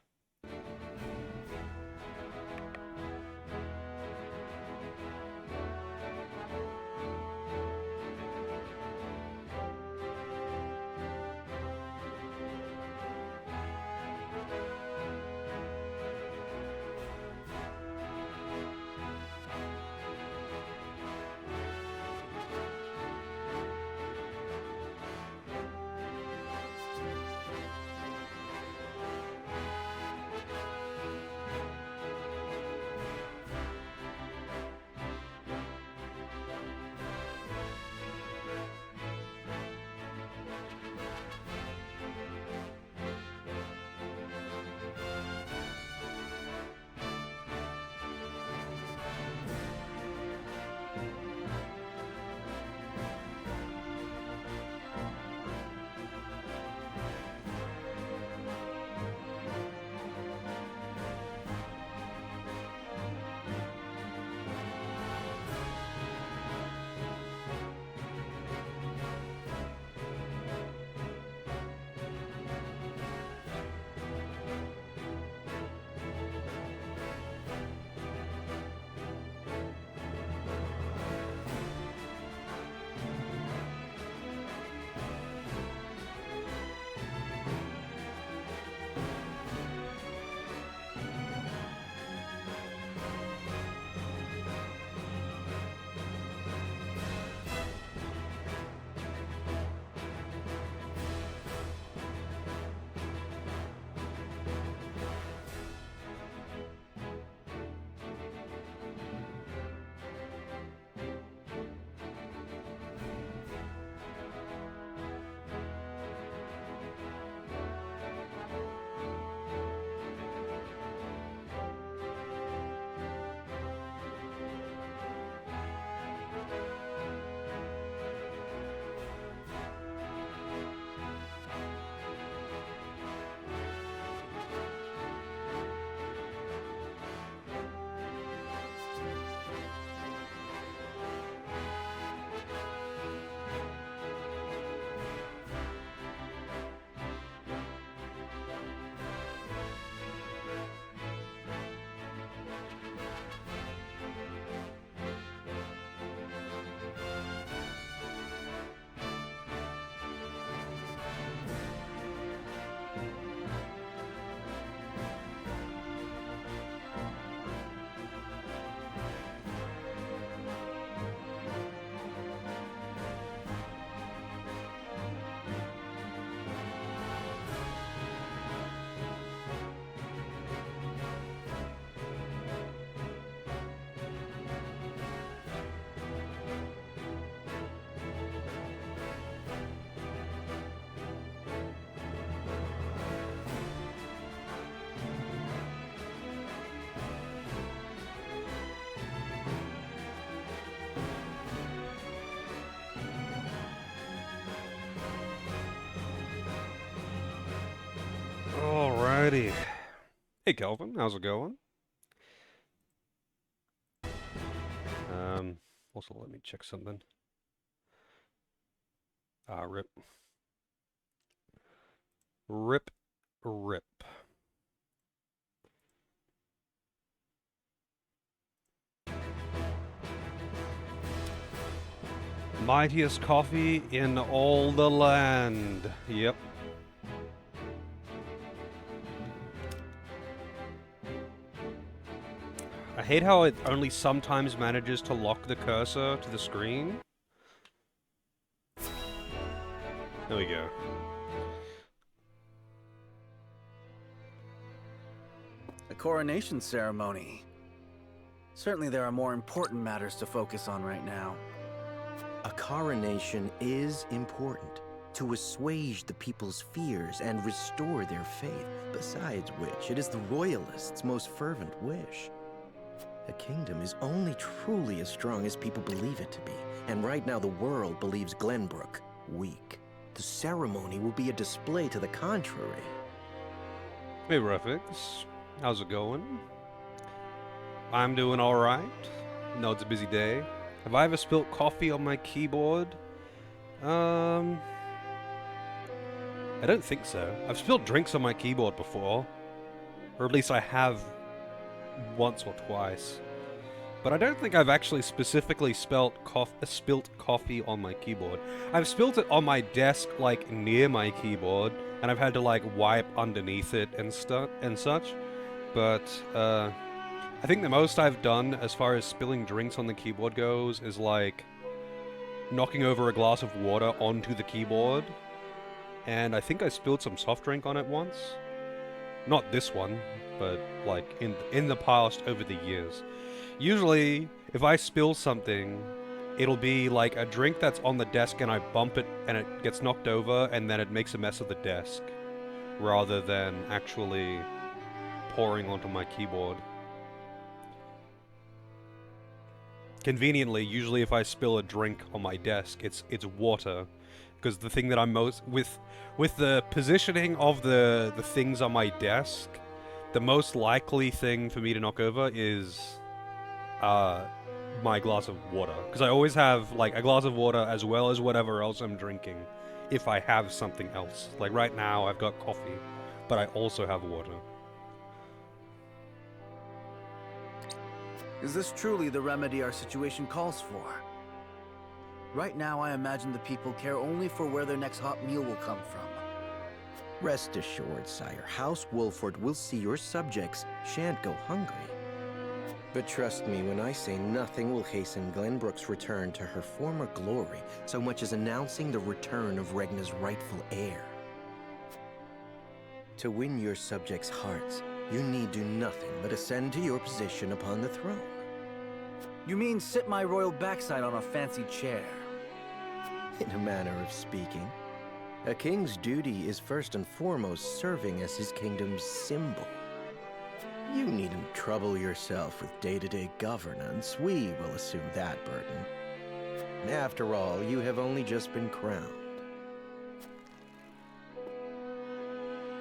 Alrighty. Hey Kelvin, how's it going? Also let me check something. Rip. Rip. Rip. Mightiest coffee in all the land. Yep. I hate how it only sometimes manages to lock the cursor to the screen. There we go. A coronation ceremony. Certainly there are more important matters to focus on right now. A coronation is important to assuage the people's fears and restore their faith, besides which it is the royalists' most fervent wish. A kingdom is only truly as strong as people believe it to be, and right now the world believes Glenbrook weak. The ceremony will be a display to the contrary. Hey Ruffix, how's it going? I'm doing alright. No, it's a busy day. Have I ever spilt coffee on my keyboard? I don't think so. I've spilled drinks on my keyboard before. Or at least I have once or twice. But I don't think I've actually specifically spilt coffee on my keyboard. I've spilt it on my desk, like, near my keyboard, and I've had to, like, wipe underneath it and such. But, I think the most I've done as far as spilling drinks on the keyboard goes is, like, knocking over a glass of water onto the keyboard. And I think I spilled some soft drink on it once. Not this one, but, like, in the past over the years. Usually, if I spill something, it'll be like a drink that's on the desk and I bump it and it gets knocked over and then it makes a mess of the desk, rather than actually pouring onto my keyboard. Conveniently, usually if I spill a drink on my desk, it's water, because the thing that I'm most with the positioning of the things on my desk, the most likely thing for me to knock over is my glass of water, because I always have like a glass of water as well as whatever else I'm drinking if I have something else. Like right now I've got coffee, but I also have water. Is this truly the remedy our situation calls for? Right now, I imagine the people care only for where their next hot meal will come from. Rest assured, sire, House Wolford will see your subjects shan't go hungry. But trust me when I say nothing will hasten Glenbrook's return to her former glory so much as announcing the return of Regna's rightful heir. To win your subjects' hearts, you need do nothing but ascend to your position upon the throne. You mean sit my royal backside on a fancy chair? In a manner of speaking. A king's duty is first and foremost serving as his kingdom's symbol. You needn't trouble yourself with day-to-day governance. We will assume that burden. After all, you have only just been crowned.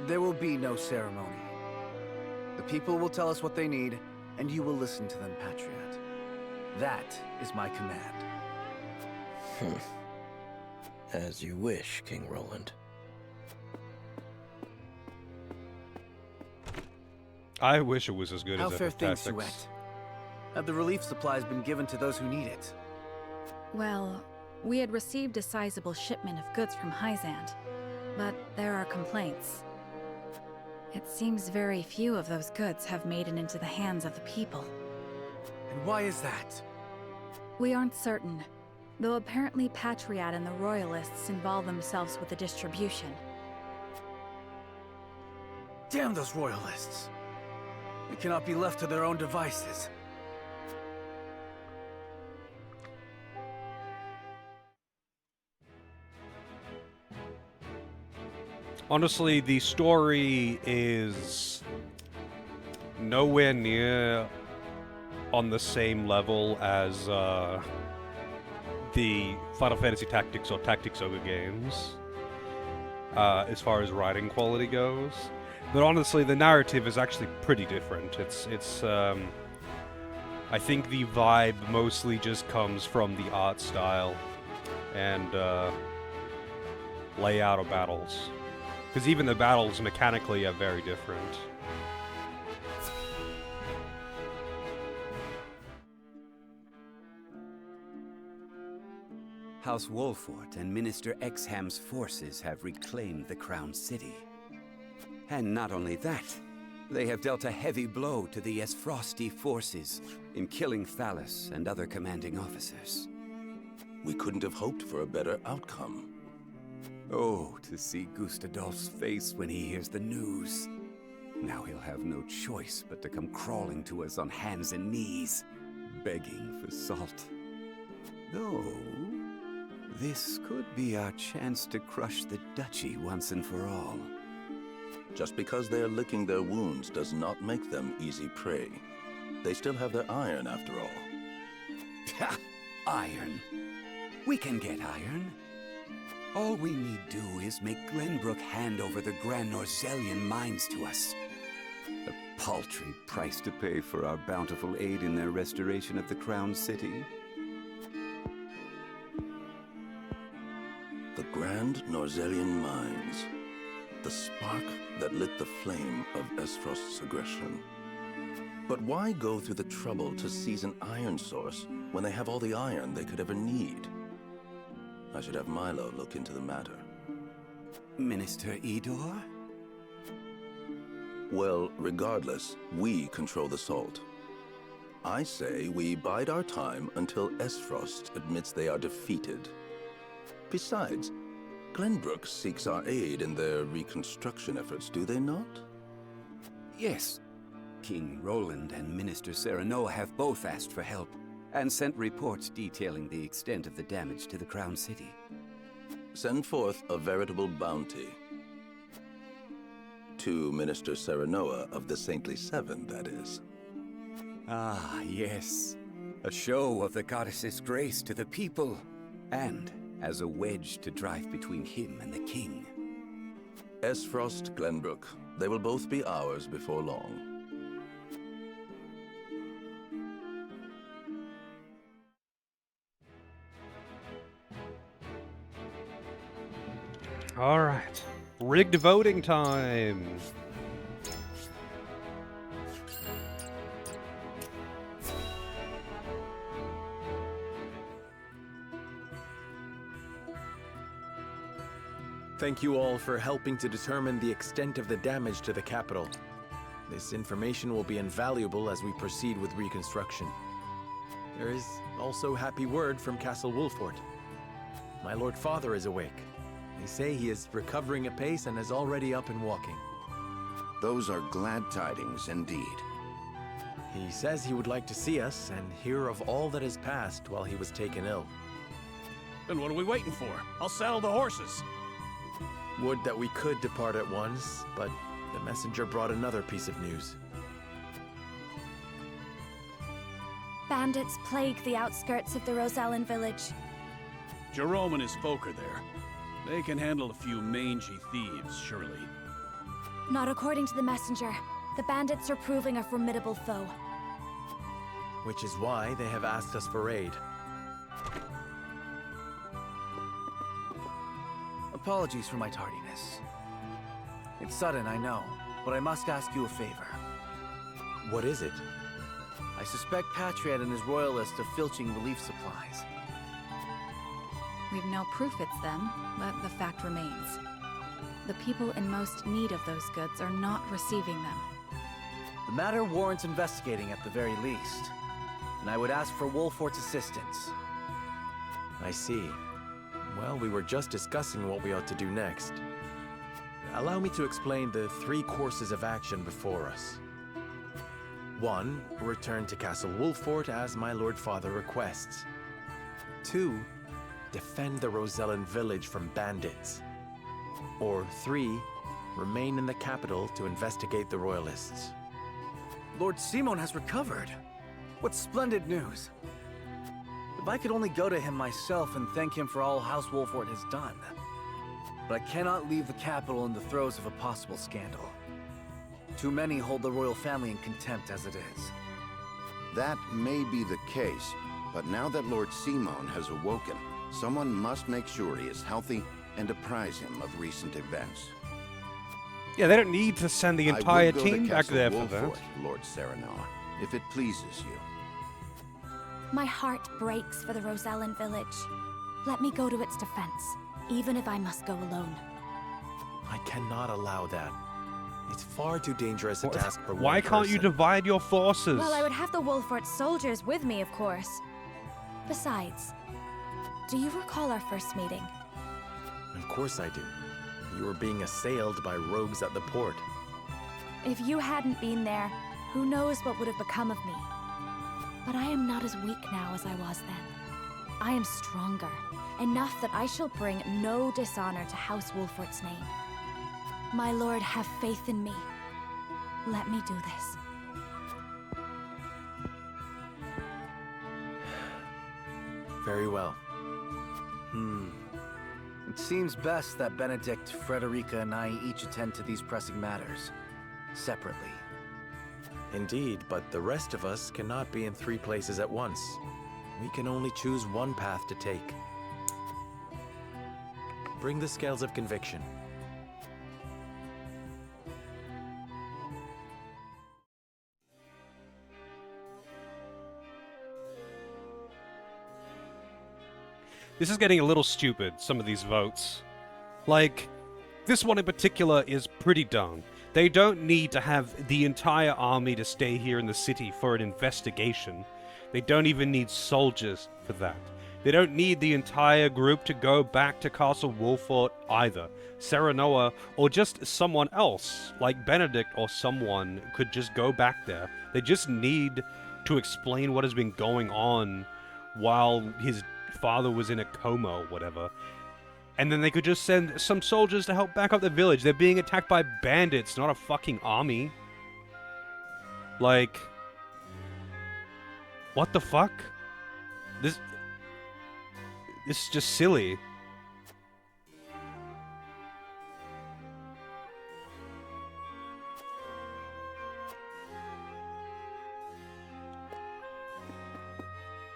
There will be no ceremony. The people will tell us what they need, and you will listen to them, Patriot. That is my command. As you wish, King Roland. I wish it was as good How as fair things, FF Suet? Have the relief supplies been given to those who need it? Well, we had received a sizable shipment of goods from Hyzand, but there are complaints. It seems very few of those goods have made it into the hands of the people. And why is that? We aren't certain, though apparently Patriot and the Royalists involve themselves with the distribution. Damn those Royalists! They cannot be left to their own devices. Honestly, the story is nowhere near on the same level as the Final Fantasy Tactics or Tactics Ogre games, as far as writing quality goes. But honestly, the narrative is actually pretty different. I think the vibe mostly just comes from the art style and layout of battles. Because even the battles mechanically are very different. House Wolfort and Minister Exham's forces have reclaimed the Crown City. And not only that, they have dealt a heavy blow to the Esfrosti forces in killing Thalos and other commanding officers. We couldn't have hoped for a better outcome. Oh, to see Gustadolf's face when he hears the news. Now he'll have no choice but to come crawling to us on hands and knees, begging for salt. Though, this could be our chance to crush the Duchy once and for all. Just because they're licking their wounds does not make them easy prey. They still have their iron, after all. Ha! Iron. We can get iron. All we need do is make Glenbrook hand over the Grand Norzellian mines to us. A paltry price to pay for our bountiful aid in their restoration of the Crown City. The Grand Norzellian mines. The spark that lit the flame of Esfrost's aggression. But why go through the trouble to seize an iron source when they have all the iron they could ever need? I should have Milo look into the matter. Minister Idor? Well, regardless, we control the salt. I say we bide our time until Esfrost admits they are defeated. Besides, Glenbrook seeks our aid in their reconstruction efforts, do they not? Yes. King Roland and Minister Serenoa have both asked for help, and sent reports detailing the extent of the damage to the Crown City. Send forth a veritable bounty. To Minister Serenoa of the Saintly Seven, that is. Ah, yes. A show of the goddess's grace to the people, and as a wedge to drive between him and the king. Esfrost, Glenbrook. They will both be ours before long. Alright. Rigged voting time! Thank you all for helping to determine the extent of the damage to the capital. This information will be invaluable as we proceed with reconstruction. There is also happy word from Castle Wolfort. My Lord Father is awake. They say he is recovering apace and is already up and walking. Those are glad tidings indeed. He says he would like to see us and hear of all that has passed while he was taken ill. Then what are we waiting for? I'll saddle the horses. Would that we could depart at once, but the messenger brought another piece of news. Bandits plague the outskirts of the Rosellan village. Jerome and his folk are there. They can handle a few mangy thieves, surely. Not according to the messenger. The bandits are proving a formidable foe. Which is why they have asked us for aid. Apologies for my tardiness. It's sudden, I know, but I must ask you a favor. What is it? I suspect Patriot and his royalists of filching relief supplies. We've no proof it's them, but the fact remains. The people in most need of those goods are not receiving them. The matter warrants investigating at the very least, and I would ask for Wolfort's assistance. I see. Well, we were just discussing what we ought to do next. Allow me to explain the 3 courses of action before us. 1. Return to Castle Wolfort as my Lord Father requests. 2. Defend the Rosellan village from bandits. Or 3. Remain in the capital to investigate the Royalists. Lord Simon has recovered. What splendid news. If I could only go to him myself and thank him for all House Wolfort has done. But I cannot leave the capital in the throes of a possible scandal. Too many hold the royal family in contempt as it is. That may be the case, but now that Lord Simon has awoken, someone must make sure he is healthy and apprise him of recent events. Yeah, they don't need to send the entire team back there for that. Lord Serenoa, if it pleases you. My heart breaks for the Rosellan village. Let me go to its defense, even if I must go alone. I cannot allow that. It's far too dangerous a task for one Why can't you person. divide your forces? Well, I would have the Wolfort soldiers with me, of course. Besides, do you recall our first meeting? Of course I do. You were being assailed by rogues at the port. If you hadn't been there, who knows what would have become of me. But I am not as weak now as I was then. I am stronger, enough that I shall bring no dishonor to House Wolfort's name. My lord, have faith in me. Let me do this. Very well. It seems best that Benedict, Frederica, and I each attend to these pressing matters, separately. Indeed, but the rest of us cannot be in 3 places at once. We can only choose one path to take. Bring the scales of conviction. This is getting a little stupid, some of these votes. Like, this one in particular is pretty dumb. They don't need to have the entire army to stay here in the city for an investigation. They don't even need soldiers for that. They don't need the entire group to go back to Castle Wolfort either. Serenoa, or just someone else, like Benedict or someone, could just go back there. They just need to explain what has been going on while his father was in a coma or whatever. And then they could just send some soldiers to help back up the village. They're being attacked by bandits, not a fucking army. Like, what the fuck? This is just silly.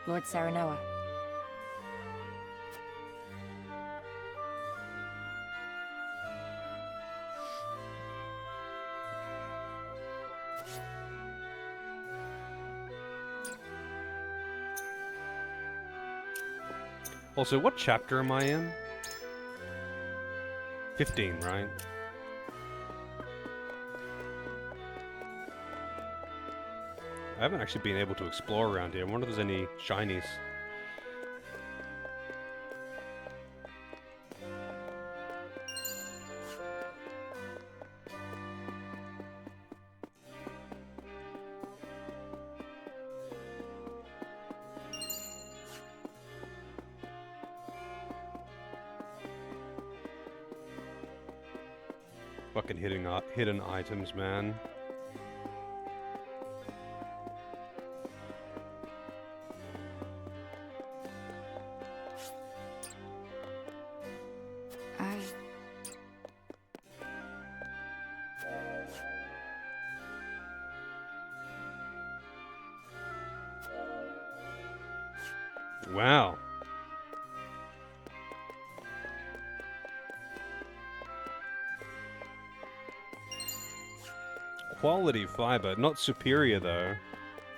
Lord Serenoa. Also, what chapter am I in? 15, right? I haven't actually been able to explore around here. I wonder if there's any shinies. Fucking hidden items, man. Wow. Quality fiber, not superior though.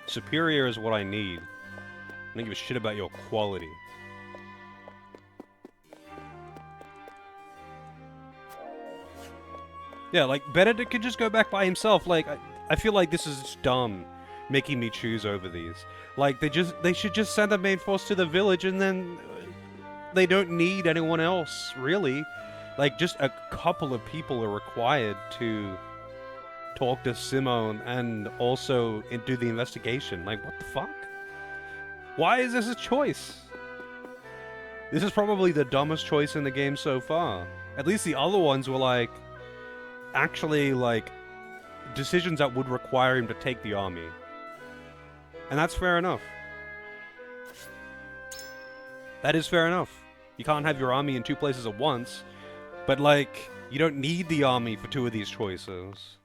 Superior is what I need. I don't give a shit about your quality. Yeah, like, Benedict could just go back by himself. Like, I feel like this is dumb, making me choose over these. Like, they should just send the main force to the village and then they don't need anyone else, really. Like, just a couple of people are required to talk to Simone and also do the investigation. Like, what the fuck? Why is this a choice? This is probably the dumbest choice in the game so far. At least the other ones were like, actually like, decisions that would require him to take the army. And that's fair enough. That is fair enough. You can't have your army in 2 places at once, but like, you don't need the army for 2 of these choices.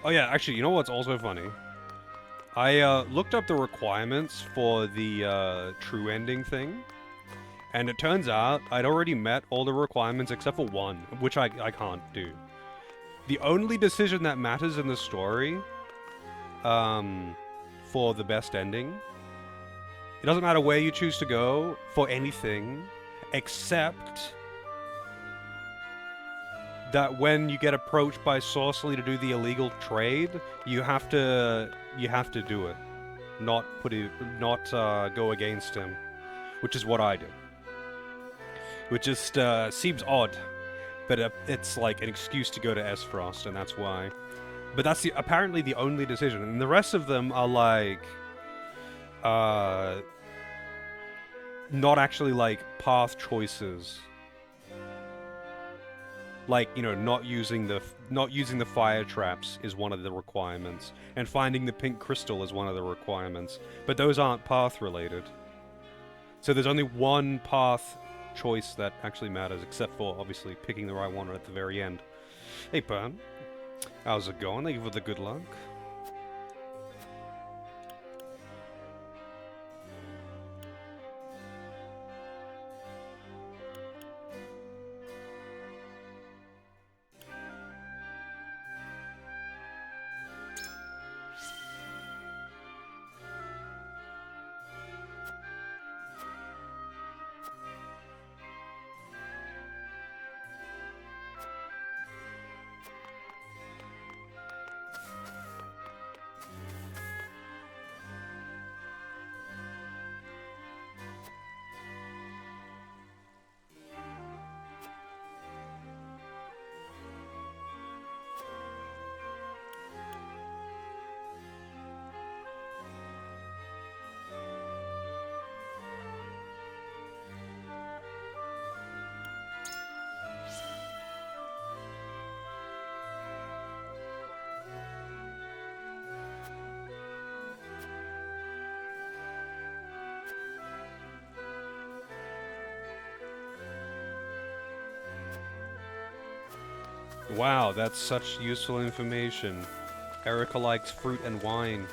Oh yeah, actually, you know what's also funny? I looked up the requirements for the true ending thing, and it turns out I'd already met all the requirements except for one, which I can't do. The only decision that matters in the story, for the best ending, it doesn't matter where you choose to go for anything, except that when you get approached by Sorcery to do the illegal trade, you have to do it, not go against him, which is what I did. Which just seems odd, but it's like an excuse to go to Esfrost, and that's why. But that's apparently the only decision, and the rest of them are like, not actually like path choices. Like, you know, not using the fire traps is one of the requirements, and finding the pink crystal is one of the requirements. But those aren't path related. So there's only one path choice that actually matters, except for obviously picking the right one at the very end. Hey, Pern. How's it going? Thank you for the good luck. Wow, that's such useful information. Erica likes fruit and wine.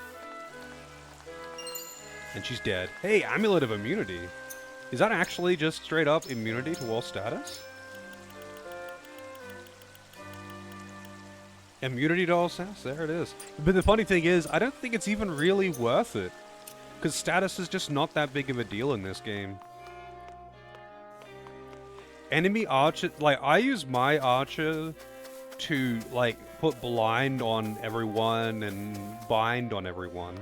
And she's dead. Hey, Amulet of Immunity. Is that actually just straight up immunity to all status? Immunity to all status? There it is. But the funny thing is, I don't think it's even really worth it. Because status is just not that big of a deal in this game. Enemy archer... Like, I use my archer to, like, put blind on everyone and bind on everyone.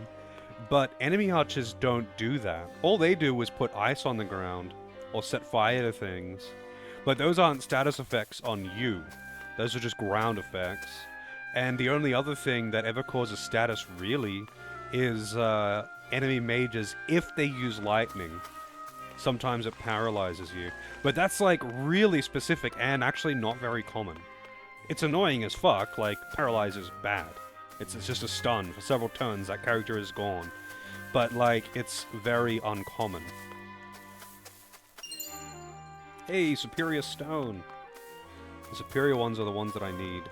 But enemy archers don't do that. All they do is put ice on the ground or set fire to things. But those aren't status effects on you. Those are just ground effects. And the only other thing that ever causes status, really, is enemy mages if they use lightning. Sometimes it paralyzes you. But that's, like, really specific and actually not very common. It's annoying as fuck, like, paralyze is bad. It's just a stun. For several turns, that character is gone. But, like, it's very uncommon. Hey, Superior Stone! The superior ones are the ones that I need.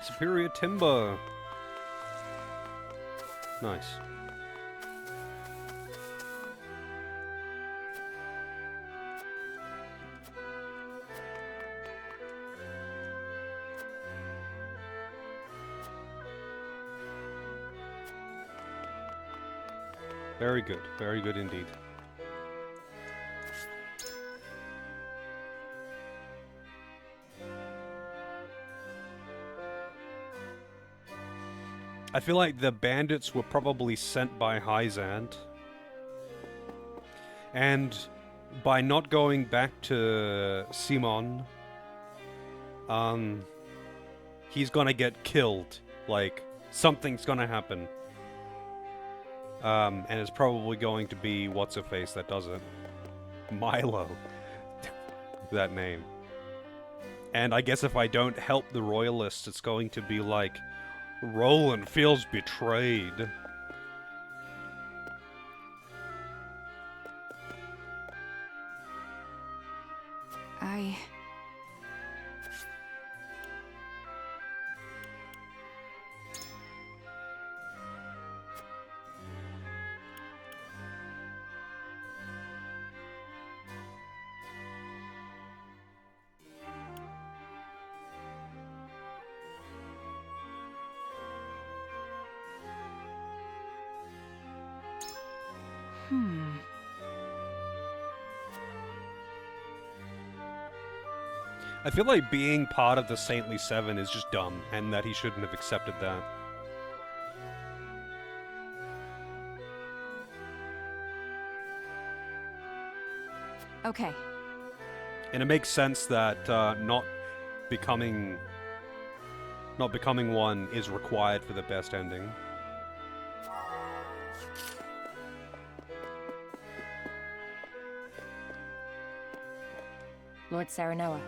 Superior Timber! Nice. Very good indeed. I feel like the bandits were probably sent by Hyzant. And by not going back to Simon, he's gonna get killed. Like, something's gonna happen. And it's probably going to be what's-her-face that does it. Milo. That name. And I guess if I don't help the Royalists, it's going to be like, Roland feels betrayed. I... I feel like being part of the Saintly Seven is just dumb, and that he shouldn't have accepted that. Okay. And it makes sense that not becoming one is required for the best ending. Lord Saranoa.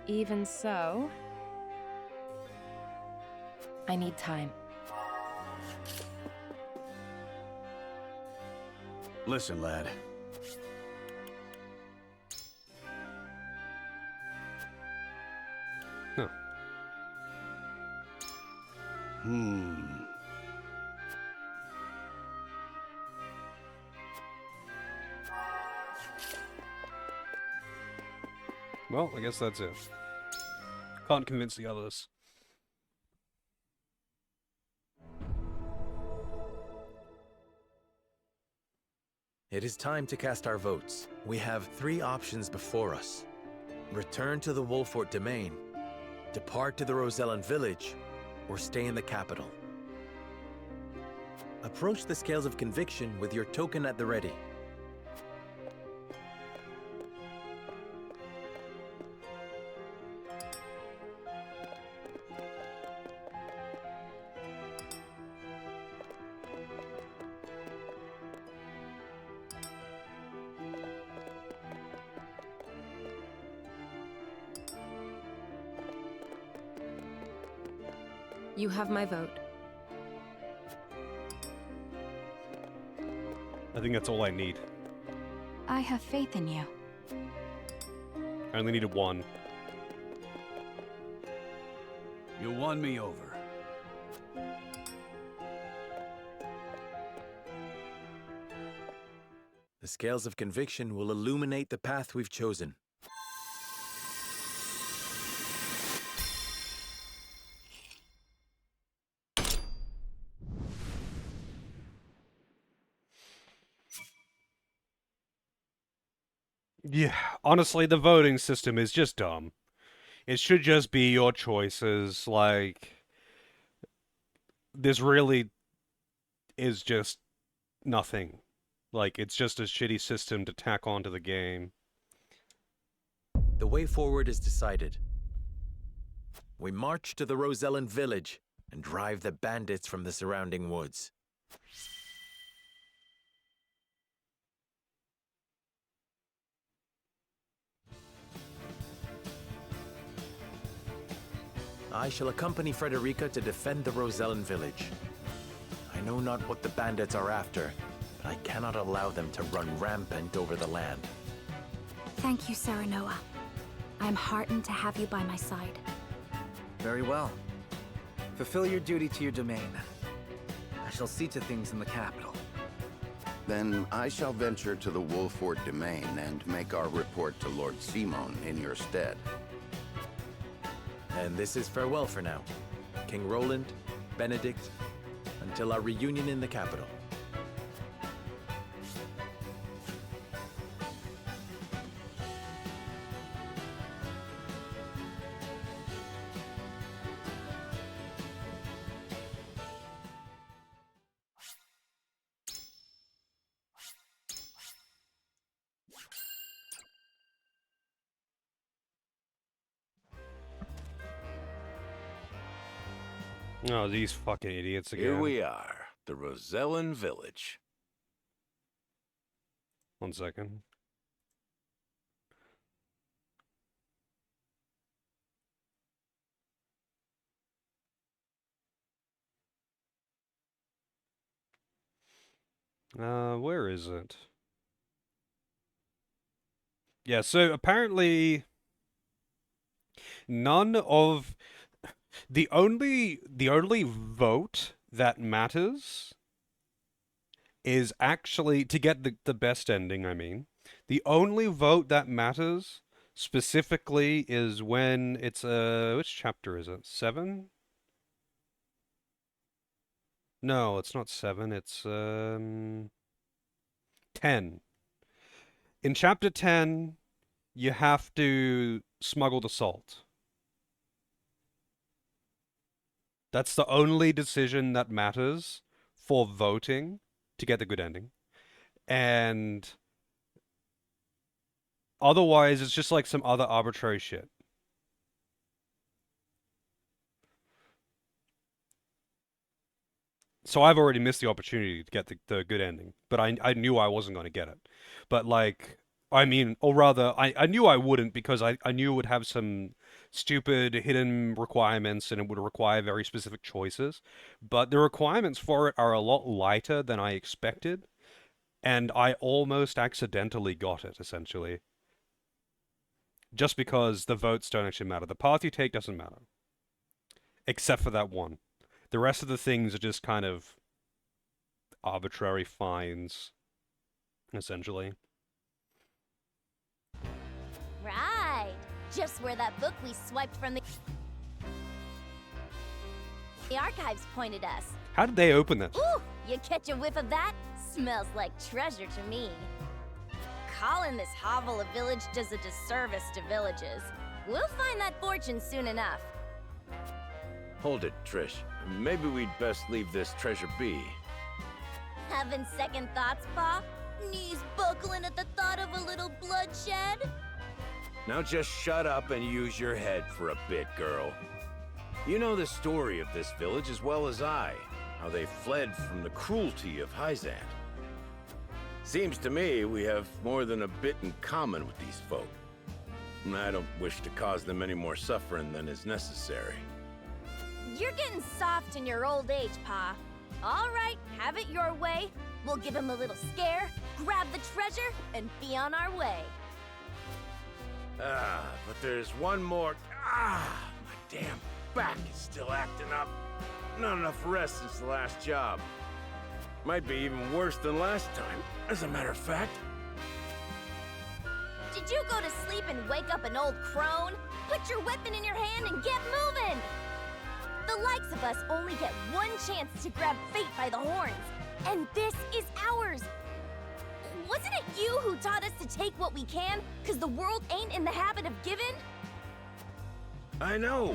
Even so, I need time. Listen, lad. Huh. Well, I guess that's it. Can't convince the others. It is time to cast our votes. We have 3 options before us. Return to the Wolfort domain, depart to the Rosellan village, or stay in the capital. Approach the scales of conviction with your token at the ready. You have my vote. I think that's all I need. I have faith in you. I only needed 1. You won me over. The scales of conviction will illuminate the path we've chosen. Yeah, honestly, the voting system is just dumb. It should just be your choices, like... This really is just nothing. Like, it's just a shitty system to tack onto the game. The way forward is decided. We march to the Rosellan village and drive the bandits from the surrounding woods. I shall accompany Frederica to defend the Rosellan village. I know not what the bandits are after, but I cannot allow them to run rampant over the land. Thank you, Saranoa. I am heartened to have you by my side. Very well. Fulfill your duty to your domain. I shall see to things in the capital. Then I shall venture to the Wolfort domain and make our report to Lord Simon in your stead. And this is farewell for now. King Roland, Benedict, until our reunion in the capital. Oh, these fucking idiots again. Here we are, the Rosellan village. 1 second. Where is it? Yeah, so apparently none of the only vote that matters is actually to get the best ending, I mean. The only vote that matters specifically is when it's which chapter is it? 7? No, it's not 7, it's 10. In chapter 10, you have to smuggle the salt. That's the only decision that matters for voting to get the good ending. And otherwise, it's just like some other arbitrary shit. So I've already missed the opportunity to get the good ending, but I knew I wasn't going to get it. But like, I mean, or rather, I knew I wouldn't because I knew it would have some stupid hidden requirements and it would require very specific choices. But the requirements for it are a lot lighter than I expected, and I almost accidentally got it, essentially. Just because the votes don't actually matter. The path you take doesn't matter. Except for that one. The rest of the things are just kind of arbitrary fines, essentially. Right. Just where that book we swiped from the archives pointed us. How did they open this? Ooh, you catch a whiff of that? Smells like treasure to me. Calling this hovel a village does a disservice to villages. We'll find that fortune soon enough. Hold it, Trish. Maybe we'd best leave this treasure be. Having second thoughts, Pa? Knees buckling at the thought of a little bloodshed? Now just shut up and use your head for a bit, girl. You know the story of this village as well as I. How they fled from the cruelty of Hyzant. Seems to me we have more than a bit in common with these folk. And I don't wish to cause them any more suffering than is necessary. You're getting soft in your old age, Pa. All right, have it your way. We'll give him a little scare, grab the treasure, and be on our way. But there's one more. My damn back is still acting up. Not enough rest since the last job. Might be even worse than last time, as a matter of fact. Did you go to sleep and wake up an old crone? Put your weapon in your hand and get moving! The likes of us only get one chance to grab fate by the horns, and this is ours! Wasn't it you who taught us to take what we can, cause the world ain't in the habit of giving? I know,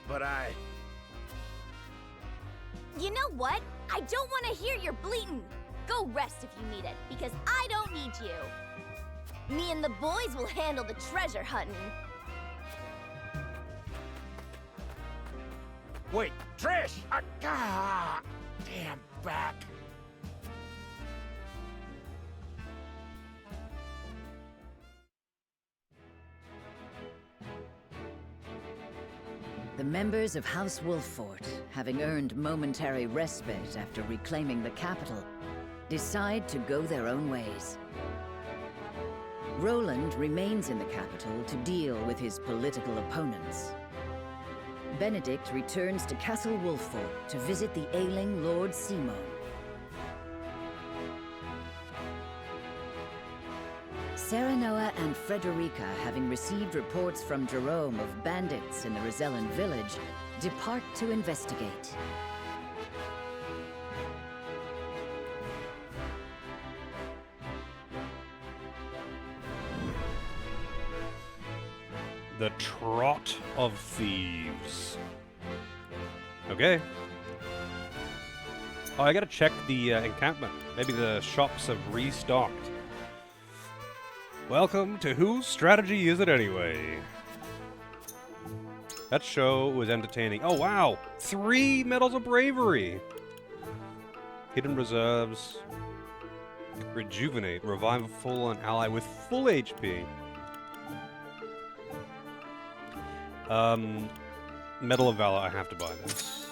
but I... You know what? I don't want to hear your bleating. Go rest if you need it, because I don't need you. Me and the boys will handle the treasure hunting. Wait, Trish! Damn back. The members of House Wolffort, having earned momentary respite after reclaiming the capital, decide to go their own ways. Roland remains in the capital to deal with his political opponents. Benedict returns to Castle Wolffort to visit the ailing Lord Simon. Serenoa and Frederica, having received reports from Jerome of bandits in the Rosellan village, depart to investigate. The Trot of Thieves. Okay. Oh, I gotta check the encampment. Maybe the shops have restocked. Welcome to Whose Strategy Is It Anyway? That show was entertaining. Oh, wow! 3 Medals of Bravery! Hidden Reserves. Rejuvenate. Revive a fallen ally with full HP. Medal of Valor, I have to buy this.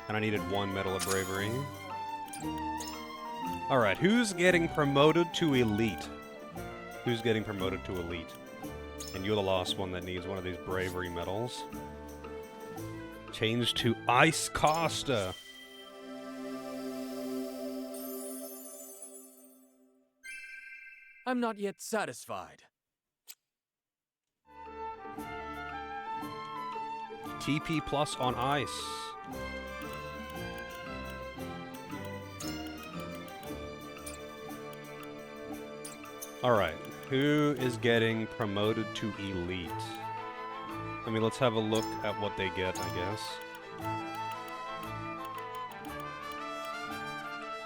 And I needed 1 Medal of Bravery. Alright, who's getting promoted to Elite? Who's getting promoted to Elite? And you're the last one that needs one of these Bravery medals. Change to Ice Caster. I'm not yet satisfied. TP plus on ice. Alright, who is getting promoted to Elite? I mean, let's have a look at what they get, I guess.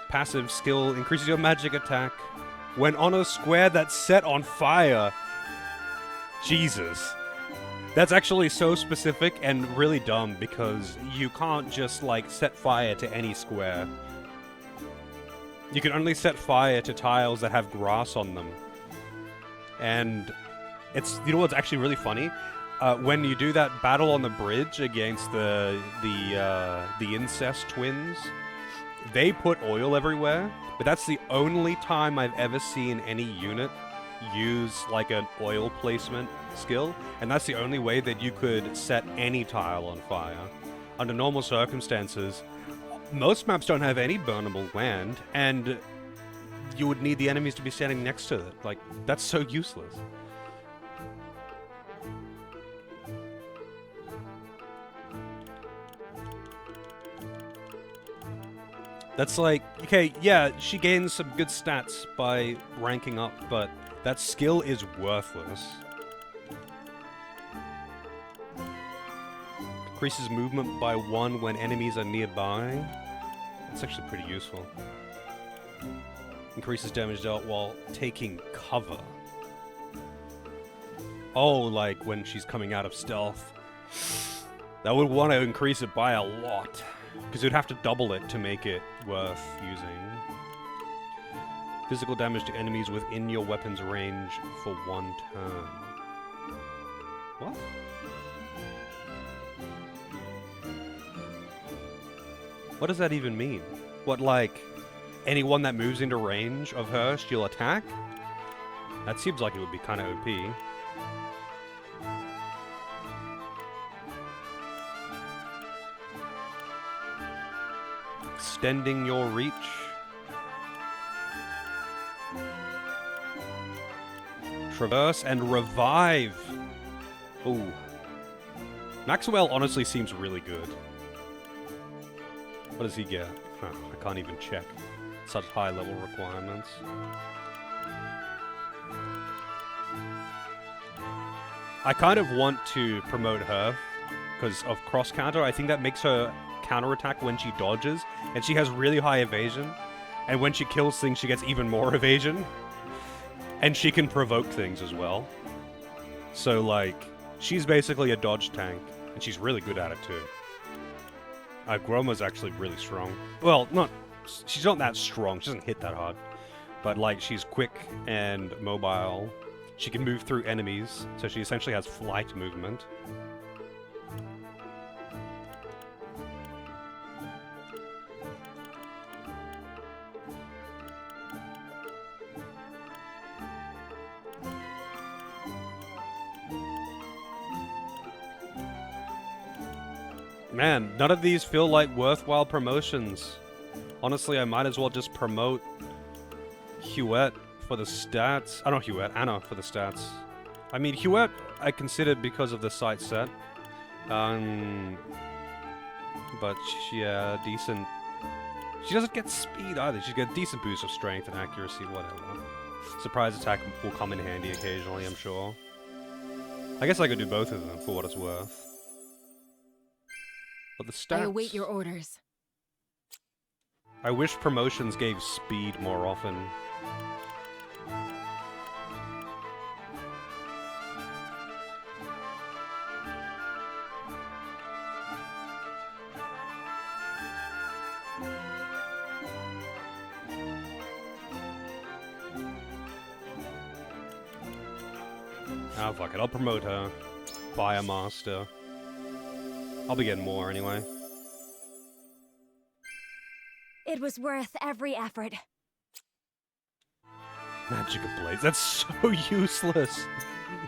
Passive skill increases your magic attack when on a square that's set on fire. Jesus. That's actually so specific and really dumb because you can't just, like, set fire to any square. You can only set fire to tiles that have grass on them. And it's, you know what's actually really funny? When you do that battle on the bridge against the incest twins, they put oil everywhere, but that's the only time I've ever seen any unit use like an oil placement skill, and that's the only way that you could set any tile on fire. Under normal circumstances, most maps don't have any burnable land, and you would need the enemies to be standing next to it. Like, that's so useless. That's like, okay, yeah, she gains some good stats by ranking up, but that skill is worthless. Increases movement by 1 when enemies are nearby. That's actually pretty useful. Increases damage dealt while taking cover. Oh, like when she's coming out of stealth. That would want to increase it by a lot. Because you'd have to double it to make it worth using. Physical damage to enemies within your weapon's range for 1 turn. What? What does that even mean? What, like, anyone that moves into range of her, she'll attack? That seems like it would be kind of OP. Extending your reach. Traverse and revive. Ooh. Maxwell honestly seems really good. What does he get? Huh, I can't even check. Such high level requirements. I kind of want to promote her because of cross counter. I think that makes her counterattack when she dodges, and she has really high evasion, and when she kills things she gets even more evasion, and she can provoke things as well. So like, she's basically a dodge tank, and she's really good at it too. Groma's actually really strong. Well, she's not that strong, she doesn't hit that hard, but like, she's quick and mobile. She can move through enemies, so she essentially has flight movement. Man, none of these feel like worthwhile promotions. Honestly, I might as well just promote Huette for the stats. Not Huette, Anna for the stats. I mean, Huette I considered because of the site set. But yeah, decent. She doesn't get speed either. She gets a decent boost of strength and accuracy, whatever. Surprise attack will come in handy occasionally, I'm sure. I guess I could do both of them for what it's worth. But the stats... I await your orders. I wish promotions gave speed more often. Ah, fuck it. I'll promote her. Fire Master. I'll be getting more anyway. It was worth every effort. Magic Ablaze. That's so useless.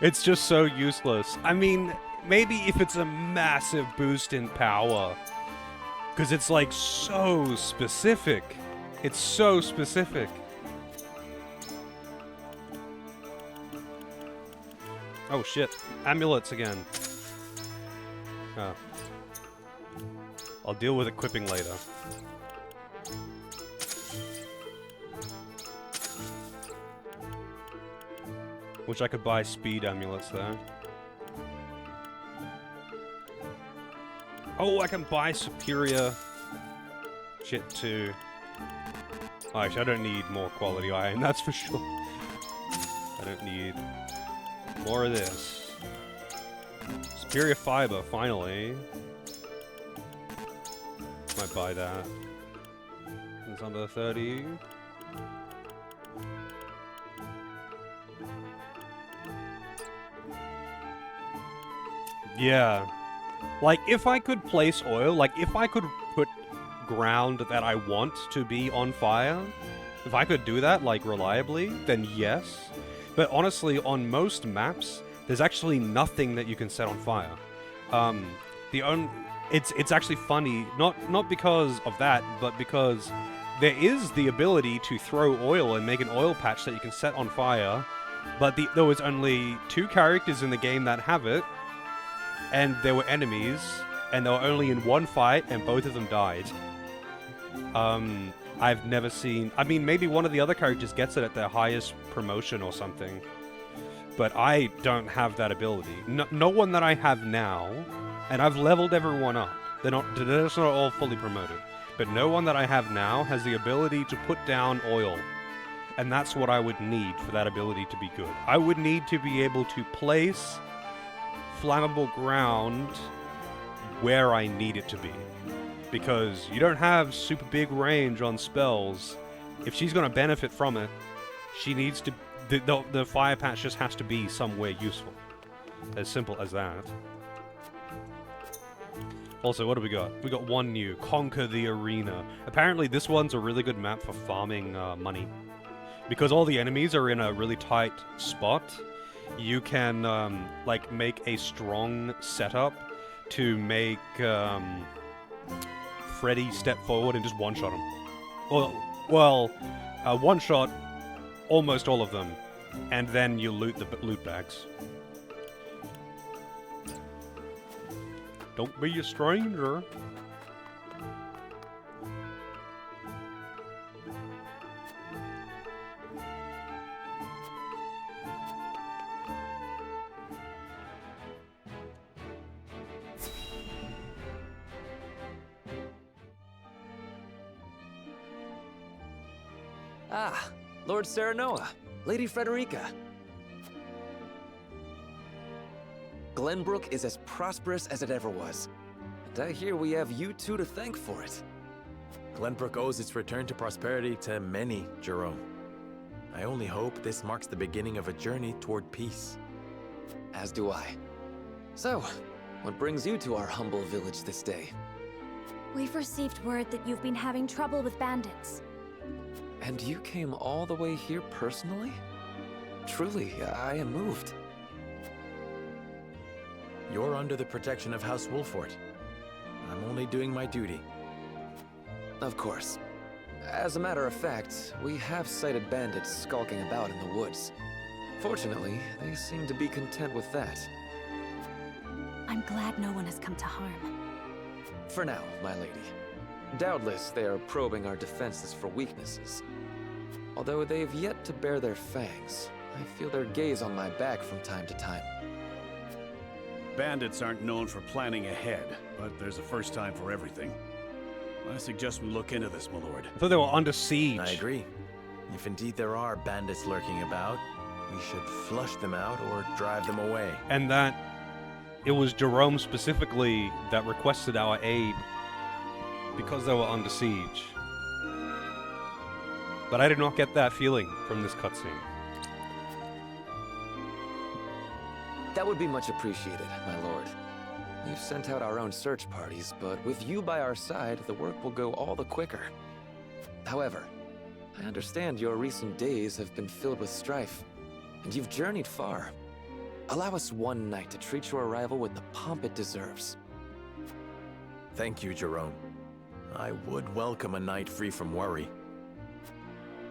It's just so useless. I mean, maybe if it's a massive boost in power. Because it's like so specific. It's so specific. Oh shit. Amulets again. Oh. I'll deal with equipping later. Wish I could buy speed amulets there. Oh, I can buy superior shit too. Oh, actually, I don't need more quality iron, that's for sure. I don't need more of this. Superior fiber, finally. Might buy that. It's under 30. Yeah. Like, if I could place oil, like, if I could put ground that I want to be on fire, if I could do that, like, reliably, then yes. But honestly, on most maps, there's actually nothing that you can set on fire. It's actually funny, not because of that, but because there is the ability to throw oil and make an oil patch that you can set on fire, but there was only 2 characters in the game that have it, and there were enemies, and they were only in one fight, and both of them died. I've never seen... I mean, maybe one of the other characters gets it at their highest promotion or something, but I don't have that ability. No one that I have now, and I've leveled everyone up. They're just not all fully promoted, but no one that I have now has the ability to put down oil, and that's what I would need for that ability to be good. I would need to be able to place flammable ground where I need it to be, because you don't have super big range on spells. If she's going to benefit from it, she needs to... The fire patch just has to be somewhere useful. As simple as that. Also, what do we got? We got one new, Conquer the Arena. Apparently this one's a really good map for farming money. Because all the enemies are in a really tight spot, you can, like, make a strong setup to make, Freddy step forward and just one-shot him. Well, one-shot almost all of them, and then you loot the loot bags. Don't be a stranger. Ah, Lord Serenoa, Lady Frederica. Glenbrook is as prosperous as it ever was. And I hear we have you two to thank for it. Glenbrook owes its return to prosperity to many, Jerome. I only hope this marks the beginning of a journey toward peace. As do I. So, what brings you to our humble village this day? We've received word that you've been having trouble with bandits. And you came all the way here personally? Truly, I am moved. You're under the protection of House Wolfort. I'm only doing my duty. Of course. As a matter of fact, we have sighted bandits skulking about in the woods. Fortunately, they seem to be content with that. I'm glad no one has come to harm. For now, my lady. Doubtless they are probing our defenses for weaknesses. Although they've yet to bare their fangs, I feel their gaze on my back from time to time. Bandits aren't known for planning ahead, but there's a first time for everything. I suggest we look into this, my lord. I thought they were under siege. I agree. If indeed there are bandits lurking about, we should flush them out or drive them away. And that it was Jerome specifically that requested our aid because they were under siege. But I did not get that feeling from this cutscene. That would be much appreciated, my lord. We've sent out our own search parties, but with you by our side, the work will go all the quicker. However, I understand your recent days have been filled with strife, and you've journeyed far. Allow us one night to treat your arrival with the pomp it deserves. Thank you, Jerome. I would welcome a night free from worry.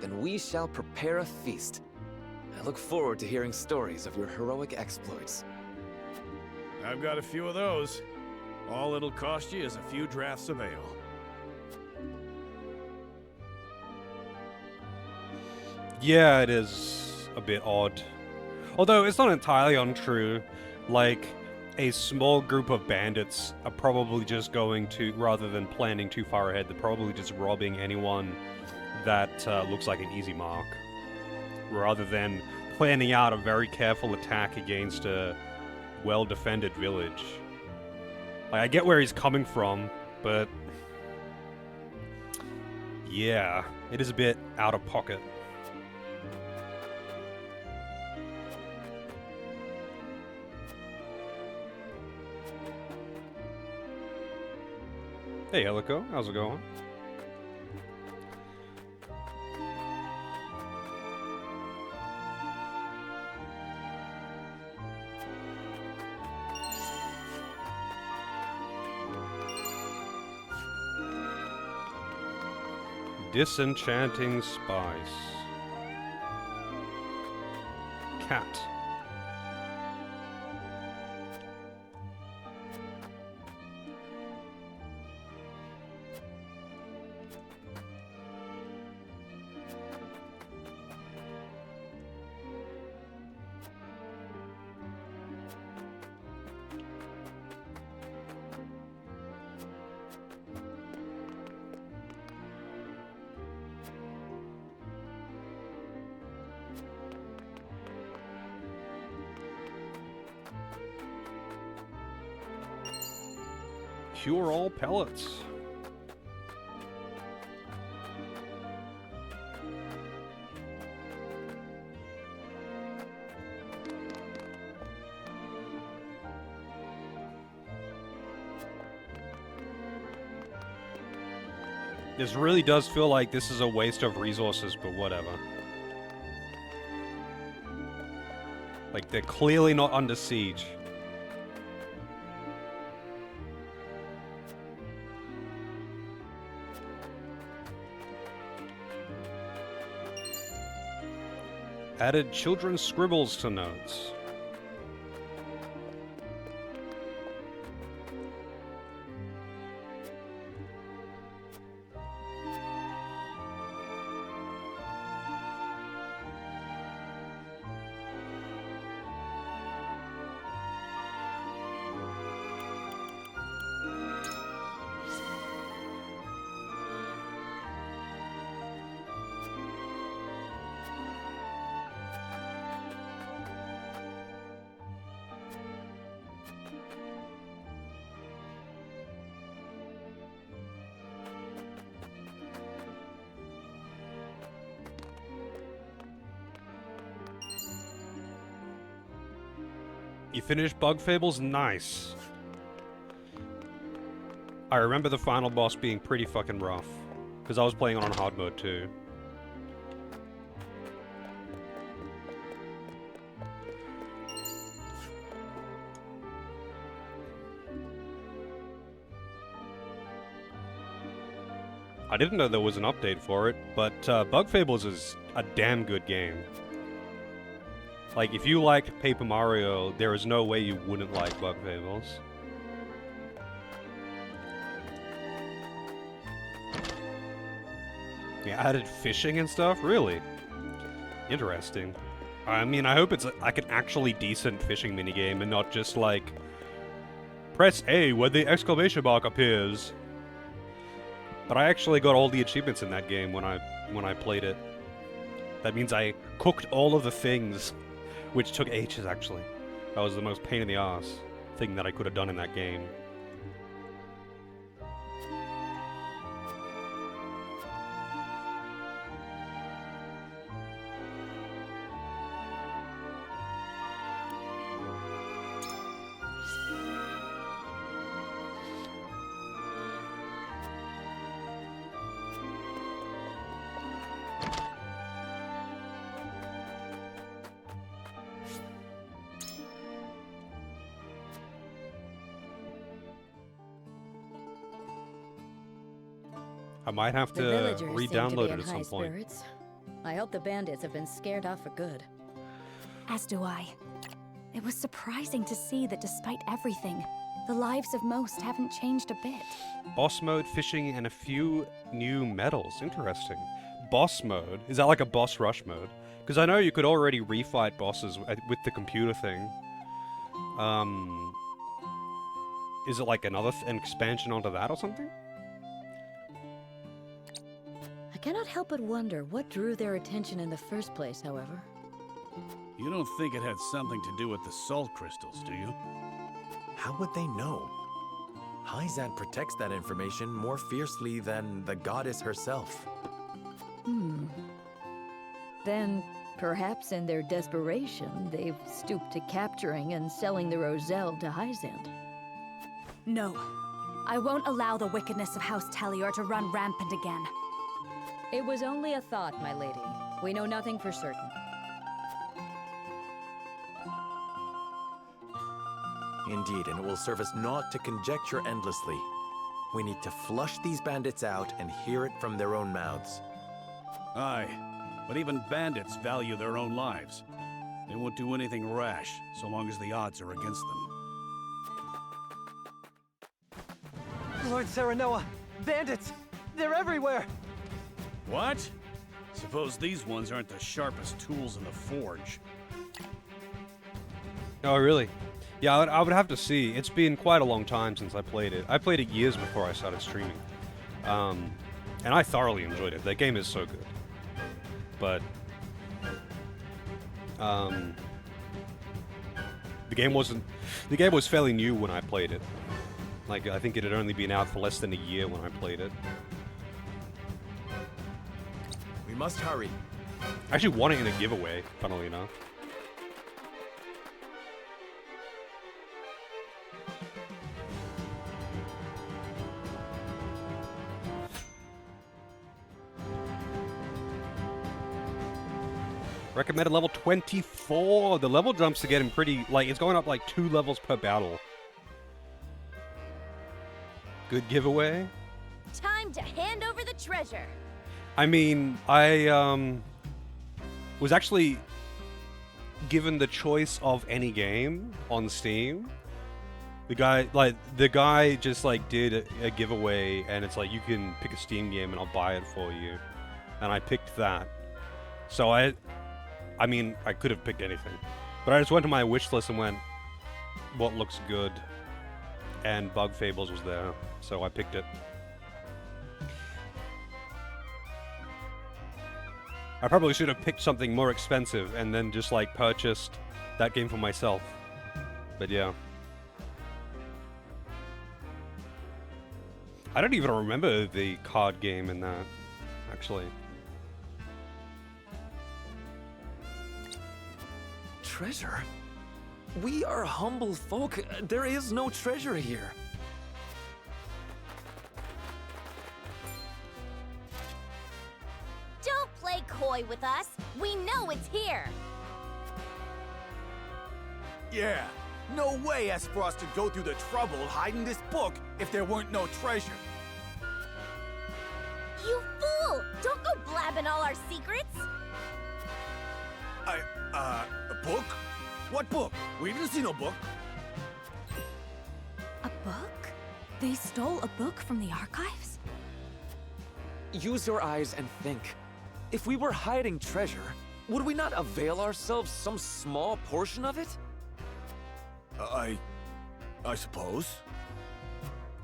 Then we shall prepare a feast. I look forward to hearing stories of your heroic exploits. I've got a few of those. All it'll cost you is a few drafts of ale. Yeah, it is a bit odd. Although it's not entirely untrue. Like, a small group of bandits are probably just going to, rather than planning too far ahead, they're probably just robbing anyone that looks like an easy mark. Rather than planning out a very careful attack against a well-defended village. Like, I get where he's coming from, but yeah, it is a bit out of pocket. Hey, Helico, how's it going? Disenchanting spice. Cat. Cure all pellets. This really does feel like this is a waste of resources, but whatever. Like, they're clearly not under siege. Added children's scribbles to notes. You finished Bug Fables? Nice. I remember the final boss being pretty fucking rough. Because I was playing on hard mode too. I didn't know there was an update for it, but Bug Fables is a damn good game. Like, if you liked Paper Mario, there is no way you wouldn't like Bug Fables. Yeah, added fishing and stuff? Really? Interesting. I mean, I hope it's like an actually decent fishing minigame and not just like, press A when the exclamation mark appears. But I actually got all the achievements in that game when I played it. That means I cooked all of the things. Which took ages, actually. That was the most pain in the ass thing that I could have done in that game. I might have The to villagers seem to be re-download it in at high some point. spirits. I hope the bandits have been scared off for good. As do I. It was surprising to see that despite everything, the lives of most haven't changed a bit. Boss mode, fishing, and a few new medals. Interesting. Boss mode? Is that like a boss rush mode? Because I know you could already refight bosses with the computer thing. Is it like another an expansion onto that or something? I cannot help but wonder what drew their attention in the first place, however. You don't think it had something to do with the salt crystals, do you? How would they know? Hyzant protects that information more fiercely than the goddess herself. Then, perhaps in their desperation, they've stooped to capturing and selling the Roselle to Hyzant. No. I won't allow the wickedness of House Tellior to run rampant again. It was only a thought, my lady. We know nothing for certain. Indeed, and it will serve us not to conjecture endlessly. We need to flush these bandits out and hear it from their own mouths. Aye, but even bandits value their own lives. They won't do anything rash, so long as the odds are against them. Lord Serenoa! Bandits! They're everywhere! What? Suppose these ones aren't the sharpest tools in the forge. Oh, really? Yeah, I would have to see. It's been quite a long time since I played it. I played it years before I started streaming. And I thoroughly enjoyed it. That game is so good. But the game was fairly new when I played it. Like, I think it had only been out for less than a year when I played it. We must hurry. I actually won it in a giveaway, funnily enough. Recommended level 24. The level jumps are getting pretty, like, it's going up like 2 levels per battle. Good giveaway. Time to hand over the treasure. I mean, I was actually given the choice of any game on Steam. The guy just like did a giveaway, and it's like, you can pick a Steam game and I'll buy it for you. And I picked that. So I mean, I could have picked anything. But I just went to my wish list and went, what looks good? And Bug Fables was there, so I picked it. I probably should have picked something more expensive and then just like purchased that game for myself. But yeah. I don't even remember the card game in that, actually. Treasure? We are humble folk. There is no treasure here. Don't play coy with us. We know it's here. Yeah, no way Aspros to go through the trouble hiding this book if there weren't no treasure. You fool! Don't go blabbing all our secrets. A book? What book? We didn't see no book. A book? They stole a book from the archives? Use your eyes and think. If we were hiding treasure, would we not avail ourselves some small portion of it? I suppose.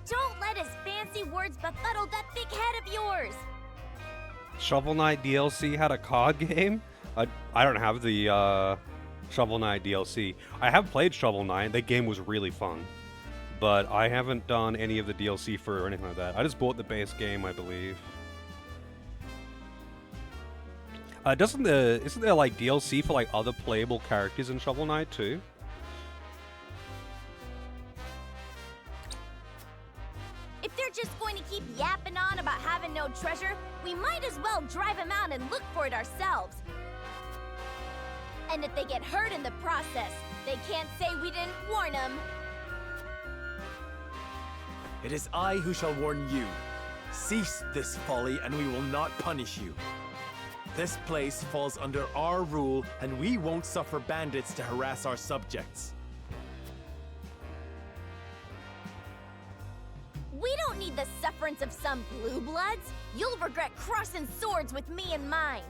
Don't let his fancy words befuddle that thick head of yours. Shovel Knight DLC had a card game? I don't have the Shovel Knight DLC. I have played Shovel Knight. That game was really fun. But I haven't done any of the DLC for it or anything like that. I just bought the base game, I believe. Isn't there like DLC for like other playable characters in Shovel Knight too? If they're just going to keep yapping on about having no treasure, we might as well drive them out and look for it ourselves. And if they get hurt in the process, they can't say we didn't warn them. It is I who shall warn you. Cease this folly and we will not punish you. This place falls under our rule and we won't suffer bandits to harass our subjects. We don't need the sufferance of some blue bloods. You'll regret crossing swords with me and mine.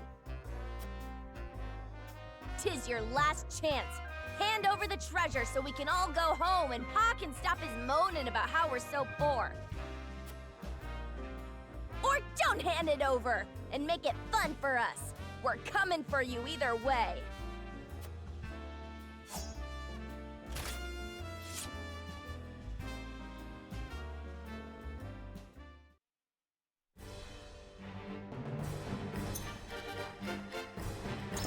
'Tis your last chance. Hand over the treasure so we can all go home and Pa can stop his moaning about how we're so poor. Or don't hand it over and make it fun for us. We're coming for you either way.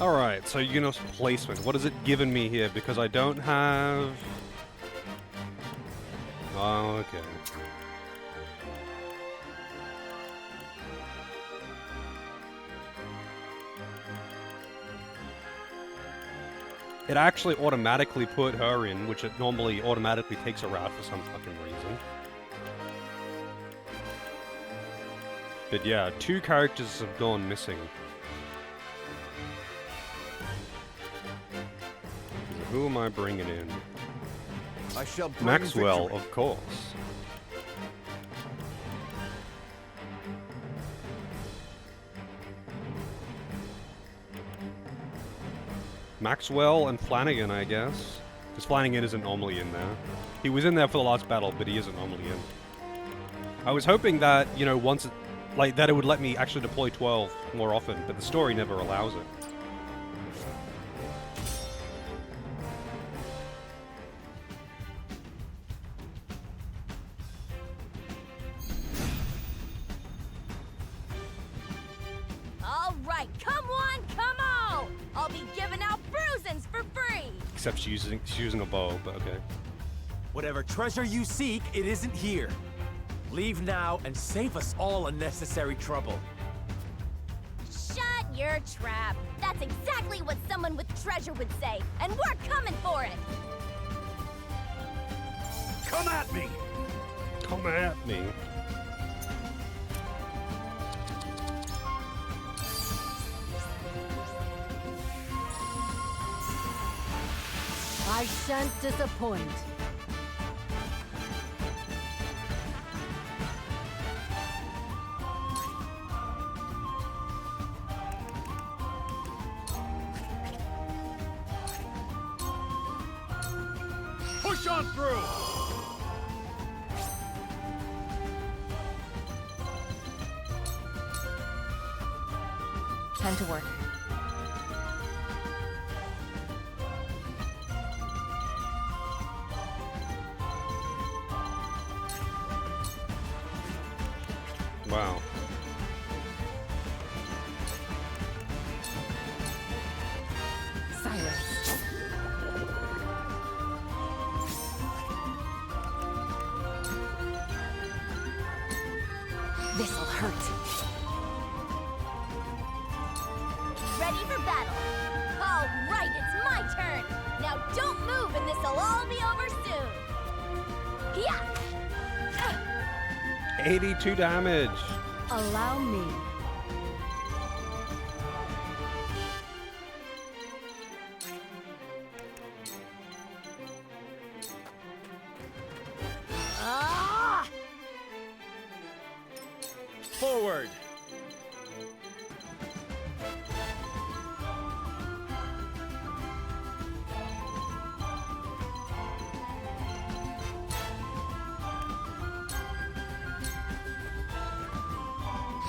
Alright, so Unos placement. What has it given me here? Because I don't have... Oh, okay. It actually automatically put her in, which it normally automatically takes her out for some fucking reason. But yeah, 2 characters have gone missing. Who am I bringing in? I shall bring Maxwell, victory. of course. Maxwell and Flanagan, I guess. Because Flanagan isn't normally in there. He was in there for the last battle, but he isn't normally in. I was hoping that, you know, once it, like, that it would let me actually deploy 12 more often, but the story never allows it. All right, come on, come on! I'll be giving out bruisings for free. Except she's using a bow, but okay. Whatever treasure you seek, it isn't here. Leave now and save us all unnecessary trouble. Shut your trap. That's exactly what someone with treasure would say, and we're coming for it. Come at me! Come at me. I shan't disappoint. Push on through! Time to work. Wow. Silence. This'll hurt. Ready for battle. All right, it's my turn. Now don't move and this'll all be over soon. Yeah. 82 damage. Allow me. Ah! Forward!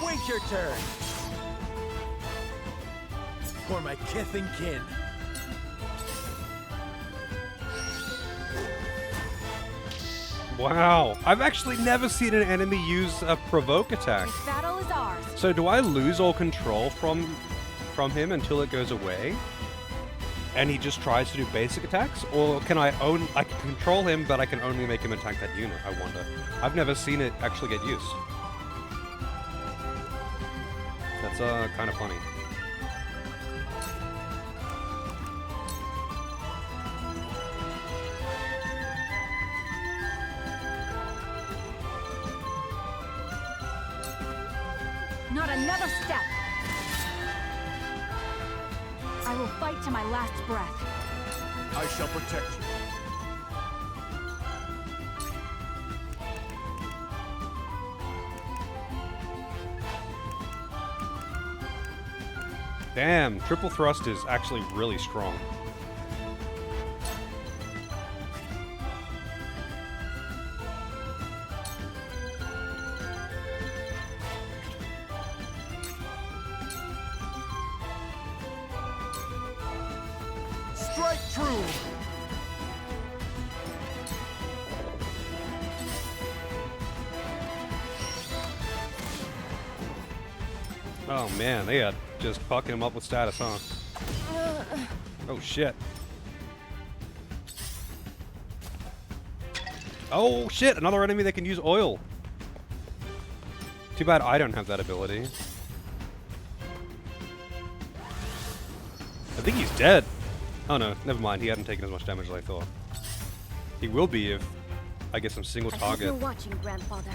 Wait your turn! For my kith and kin. Wow. I've actually never seen an enemy use a provoke attack. This battle is ours. So do I lose all control from him until it goes away? And he just tries to do basic attacks? Or can I can control him, but I can only make him attack that unit, I wonder. I've never seen it actually get used. That's kind of funny. Not another step! I will fight to my last breath. I shall protect you. Damn, triple thrust is actually really strong. Strike true! Oh man, they are just fucking him up with status, huh? Oh shit. Oh shit, another enemy that can use oil. Too bad I don't have that ability. I think he's dead. Oh no, never mind, he hadn't taken as much damage as I thought. He will be if I get some single target. I hope you're watching, Grandfather.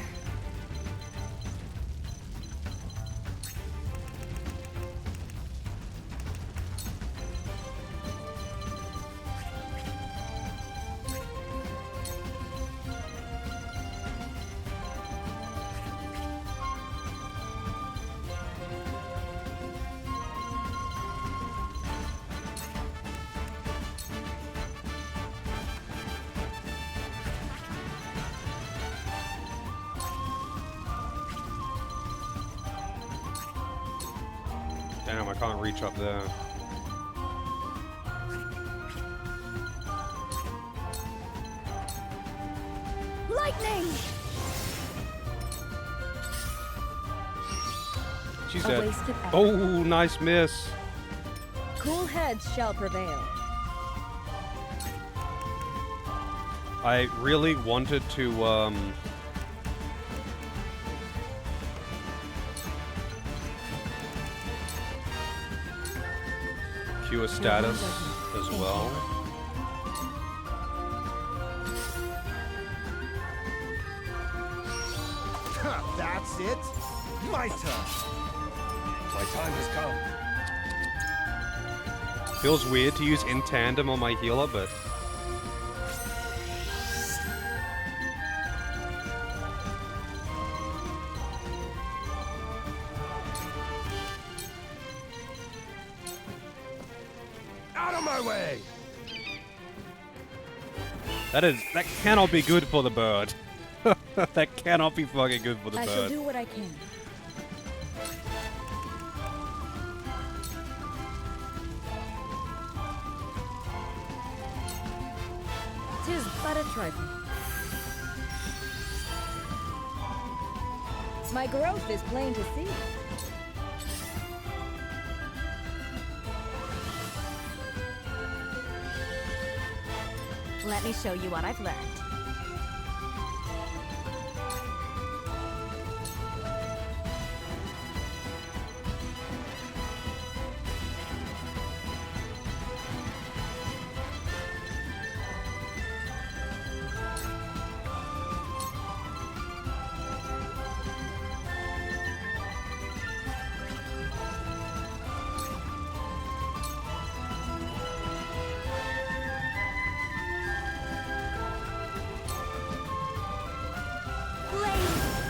Damn, I can't reach up there. Lightning! She A said, wasted effort. oh, nice miss. Cool heads shall prevail. I really wanted to, Q a status as well. That's it? My turn. My time has come. Feels weird to use in tandem on my healer, but Out of my way! that cannot be good for the bird. That cannot be fucking good for the I shall bird. do what I can. Tis but a trifle. My growth is plain to see. Let me show you what I've learned.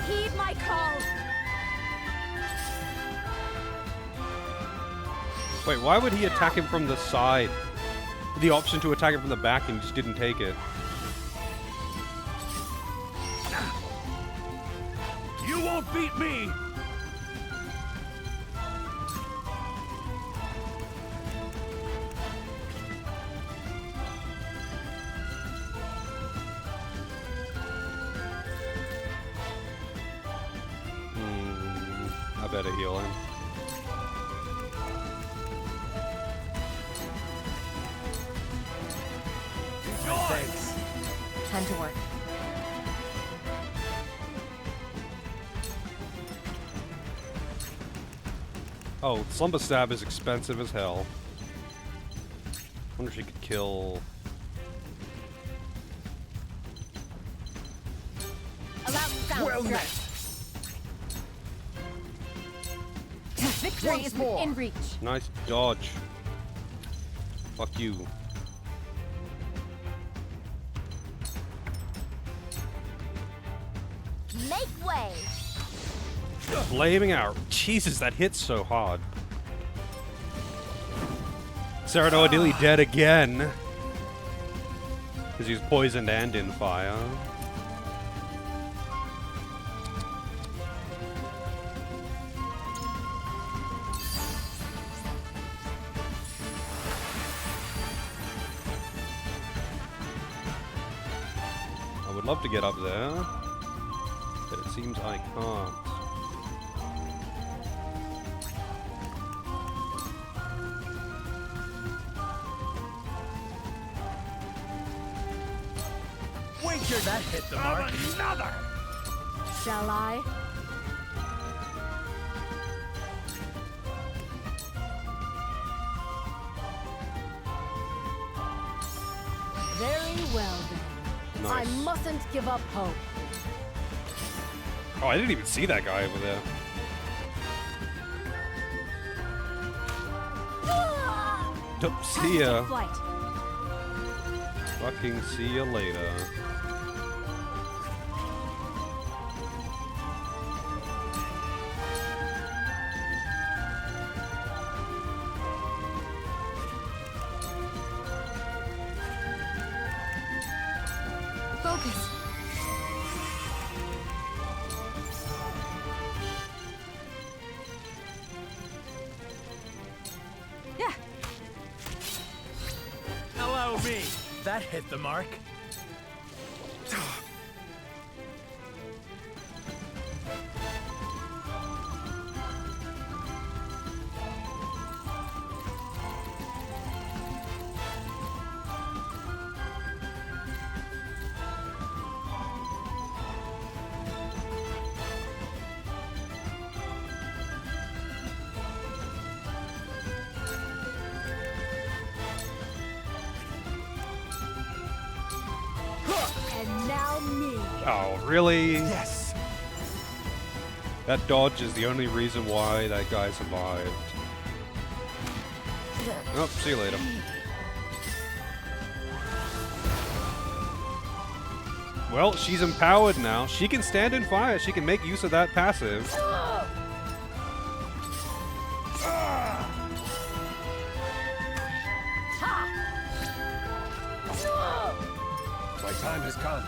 Heed my call! Wait, why would he attack him from the side? The option to attack him from the back and he just didn't take it. You won't beat me! I better heal him. Thanks. Time to work. Oh, Slumber Stab is expensive as hell. Wonder if she could kill. Allow sound Well strike. met. Victory is within reach. Nice dodge. Fuck you. Make way. Flaming arrow. Jesus, that hits so hard. Serenoa nearly dead again. Because he's poisoned and in fire. I would love to get up there, but it seems I can't. Wager that hit the mark. Another! Shall I? Very well then. Nice. I mustn't give up hope. Oh, I didn't even see that guy over there. See ya. Fucking see you later. Focus. Yeah. Allow me. That hit the mark. And now me. Oh, really? Yes. That dodge is the only reason why that guy survived. Oh, see you later. Well, she's empowered now. She can stand in fire. She can make use of that passive. My time has come.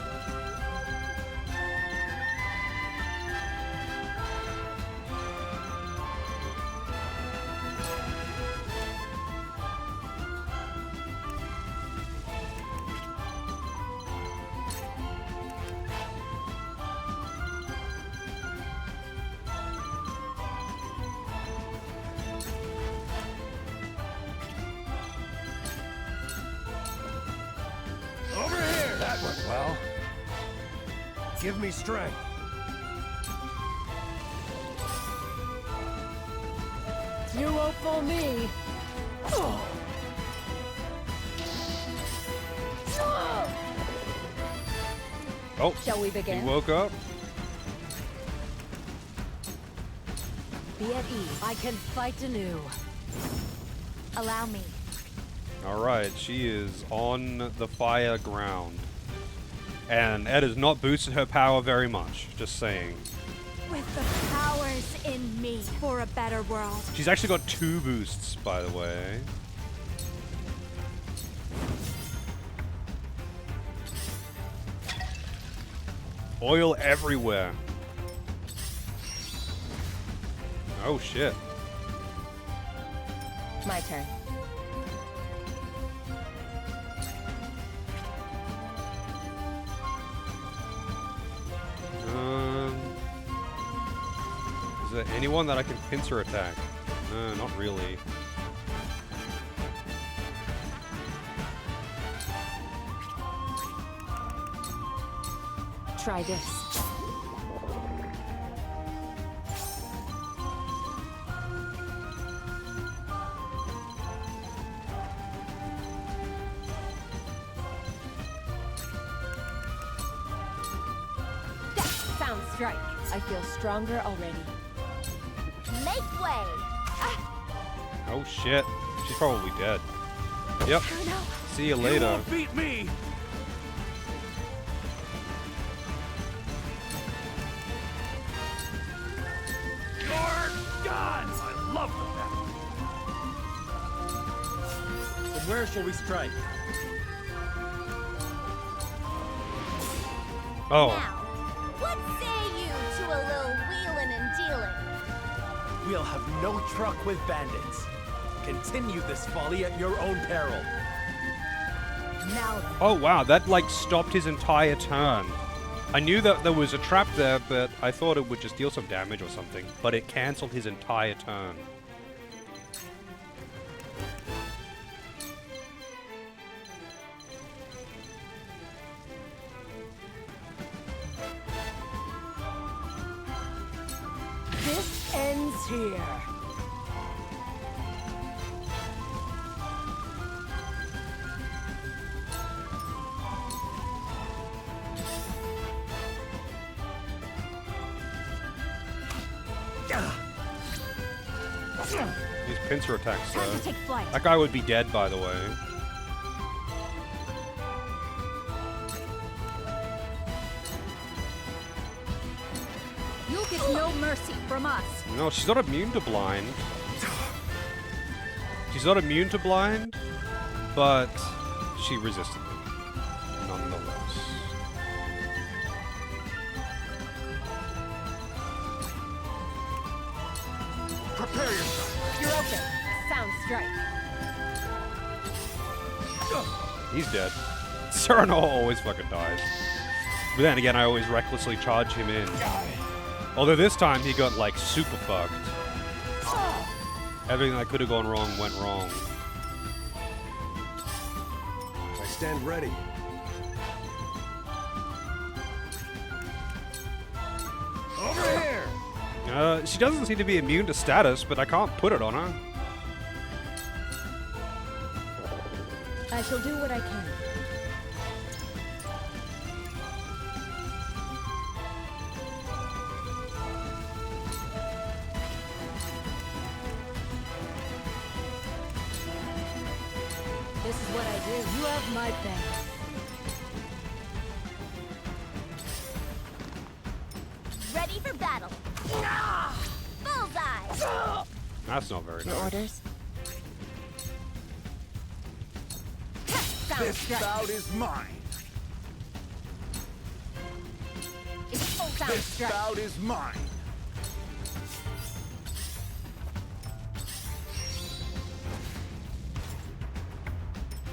Over here! That went well. Give me strength. Duo for me. Oh, Shall we begin? he woke up. Be at ease. I can fight anew. Allow me. Alright, she is on the fire ground. And Ed has not boosted her power very much, just saying. With the powers in me for a better world. She's actually got 2 boosts, by the way. Oil everywhere. Oh shit. My turn. Is there anyone that I can pincer attack? Not really. Try this. Sound strike. I feel stronger already. Make way. Oh shit. She's probably dead. Yep. See you later. You won't beat me! You're done! I love the battle. From where shall we strike? Oh. Now, what say you to a little wheeling and dealing? We'll have no truck with bandits. Continue this folly at your own peril. Now. Oh wow, that like stopped his entire turn. I knew that there was a trap there, but I thought it would just deal some damage or something. But it cancelled his entire turn. This ends here. These pincer attacks, Time to take flight. that guy would be dead, by the way. You'll get no mercy from us. No, she's not immune to blind. She's not immune to blind, but she resisted it, nonetheless. Prepare yourself. You're open. Sound strike. He's dead. Cyrano always fucking dies. But then again, I always recklessly charge him in. Although this time he got like super fucked. Everything that could have gone wrong went wrong. I stand ready. Over here! She doesn't seem to be immune to status, but I can't put it on her. I shall do what I can. This is what I do. You have my thanks. Ready for battle. Bullseye! That's not very Your nice. orders? Sound This strike. bout is mine. It's full sound This strike. bout is mine.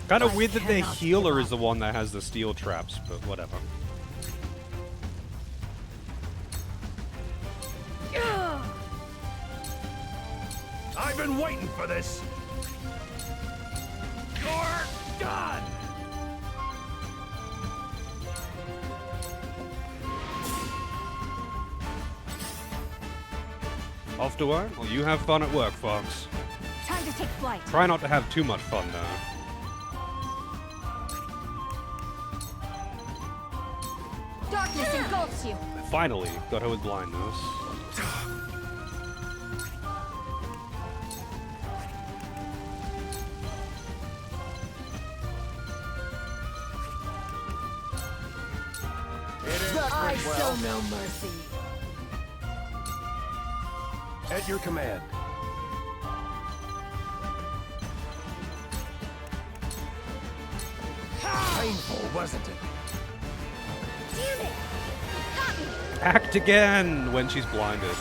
Kind of weird that their healer is the one that has the steel traps, but whatever. I've been waiting for this. You're done. Off to work? Well, you have fun at work, Fox. Time to take flight. Try not to have too much fun, though. Darkness engulfs you. Finally, got her with blindness. I show no mercy. At your command. Painful, wasn't it? Damn it! Got me! Act again when she's blinded.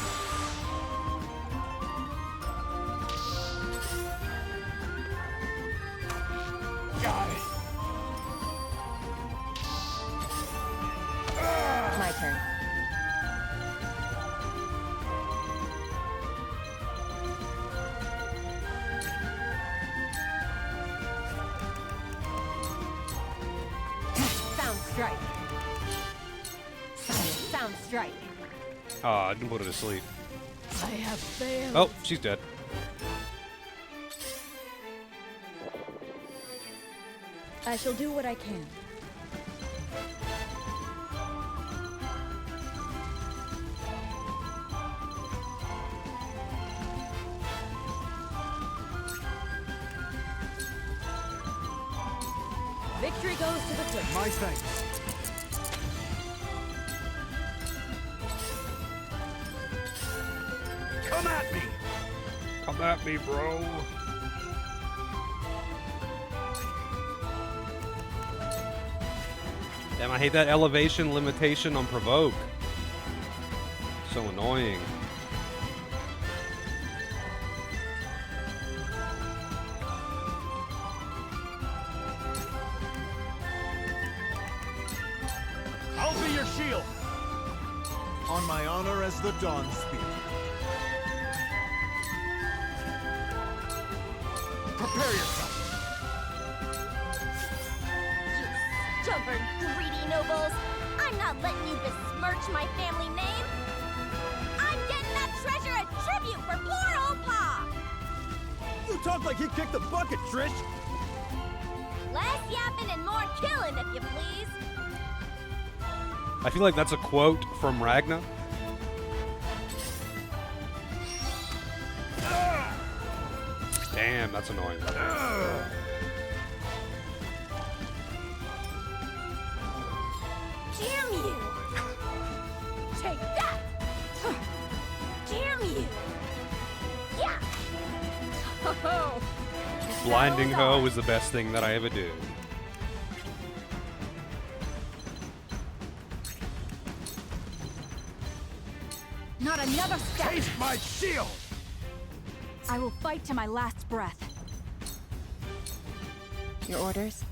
Got it. My turn. Sound strike. Sound strike. Ah, I didn't put her to sleep. I have failed. Oh, she's dead. I shall do what I can. Victory goes to the Twitch. My thanks. Come at me! Come at me, bro. Damn, I hate that elevation limitation on provoke. So annoying. I'll be your shield! On my honor as the Dawn Spear. Prepare yourself! You stubborn, greedy nobles! I'm not letting you besmirch my family name! I'm getting that treasure a tribute for poor old Pa! You talk like he kicked the bucket, Trish! Less yapping and more killing, if you please! I feel like that's a quote from Ragnar. Damn, that's annoying. Damn you! Take that! Damn you! Yeah! Ho-ho! Blinding her was the best thing that I ever did. Not another step! Taste my shield! I will fight to my last breath. Your orders?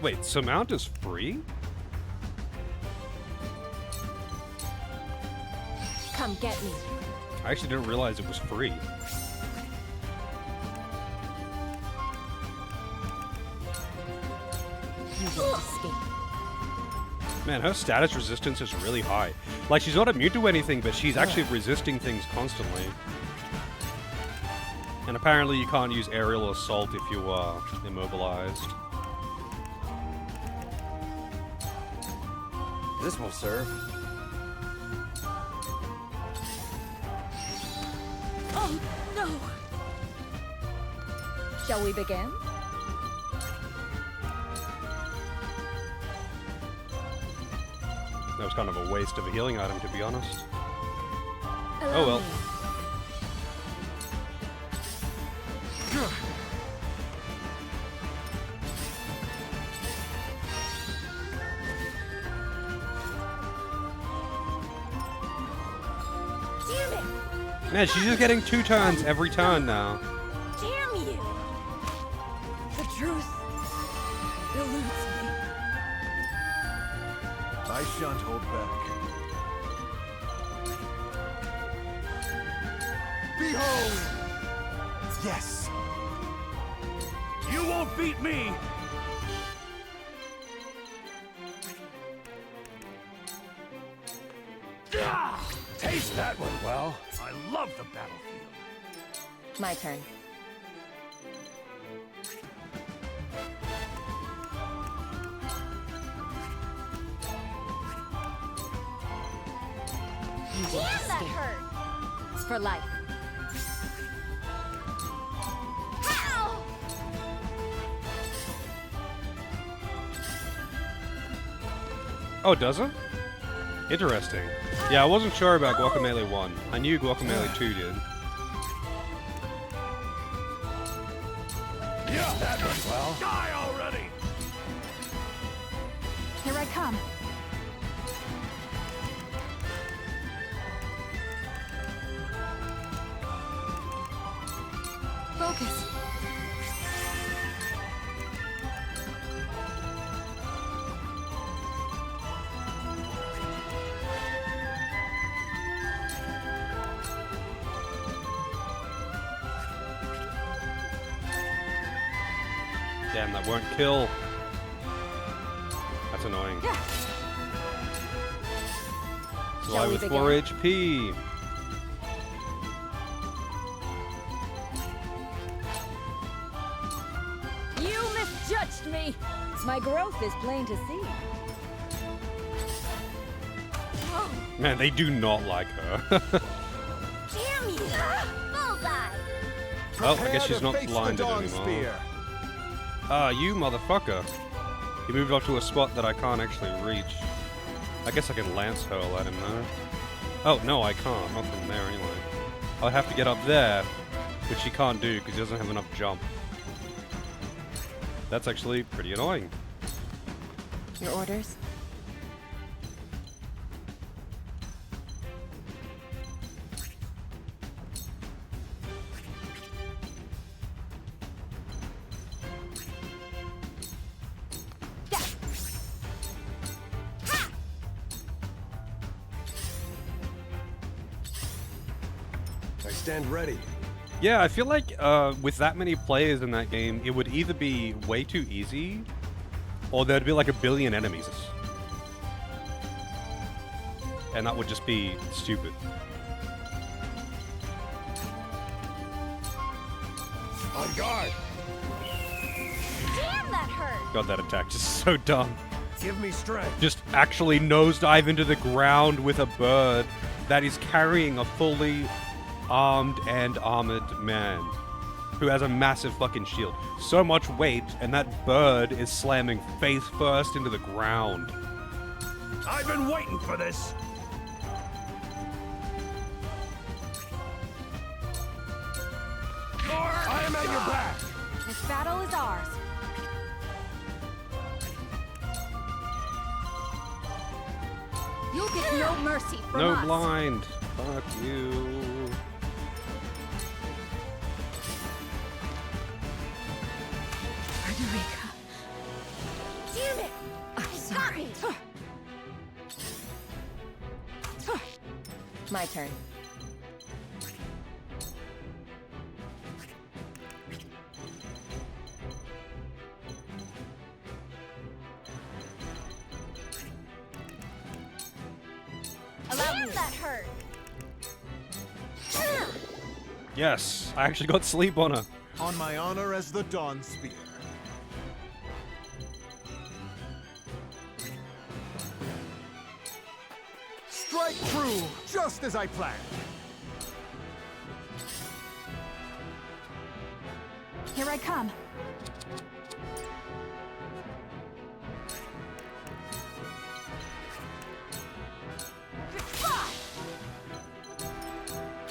Wait, Surmount is free? Come get me. I actually didn't realize it was free. You won't escape. Man, her status resistance is really high. Like, she's not immune to anything, but she's actually resisting things constantly. And apparently you can't use aerial assault if you are immobilized. This will serve. Oh, no! Shall we begin? That was kind of a waste of a healing item, to be honest. Allow Oh well. me. Damn it! Man, she's just getting 2 turns every turn now. Damn you! The truth eludes me. I shan't hold back. Behold! Yes! You won't beat me! Ah! Taste that one, well. I love the battlefield. My turn. You won't Damn, that escape. hurt! For life. Ow! Oh, does it? Interesting. Yeah, I wasn't sure about Guacamelee 1. I knew Guacamelee 2 did. Yeah, that went well. Die already! Here I come. Focus. Damn, that won't kill. That's annoying. So I we with begin? 4 HP. You misjudged me. My growth is plain to see. Man, they do not like her. Damn you! Bullseye! Well, I guess she's not blinded anymore. You motherfucker. He moved up to a spot that I can't actually reach. I guess I can lance hurl at him though. Oh, no, I can't. Not from there anyway. I'll have to get up there, which he can't do because he doesn't have enough jump. That's actually pretty annoying. Your orders? I stand ready. Yeah, I feel like with that many players in that game, it would either be way too easy, or there'd be like a billion enemies. And that would just be stupid. On guard! Damn, that hurt! God, that attack just so dumb. Give me strength. Just actually nosedive into the ground with a bird that is carrying a fully armed and armored man who has a massive fucking shield. So much weight, and that bird is slamming face first into the ground. I've been waiting for this. I am at your back. This battle is ours. You'll get no mercy from No us. blind. Fuck you. Frederica. Damn it! I'm sorry. My turn. Damn, that hurt! Yes, I actually got sleep on her. On my honor as the Dawn Spear. Strike true, just as I planned. Here I come.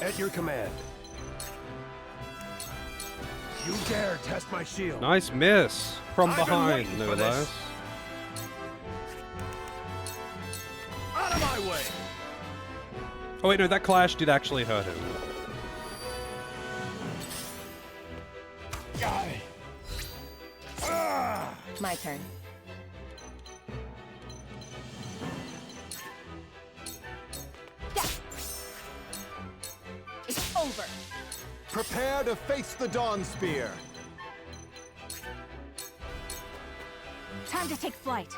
At your command. You dare test my shield. Nice miss. From I've been behind, waiting no for this. less. Out of my way! Oh wait, no, that clash did actually hurt him. My turn. It's over! Prepare to face the Dawn Spear. Time to take flight.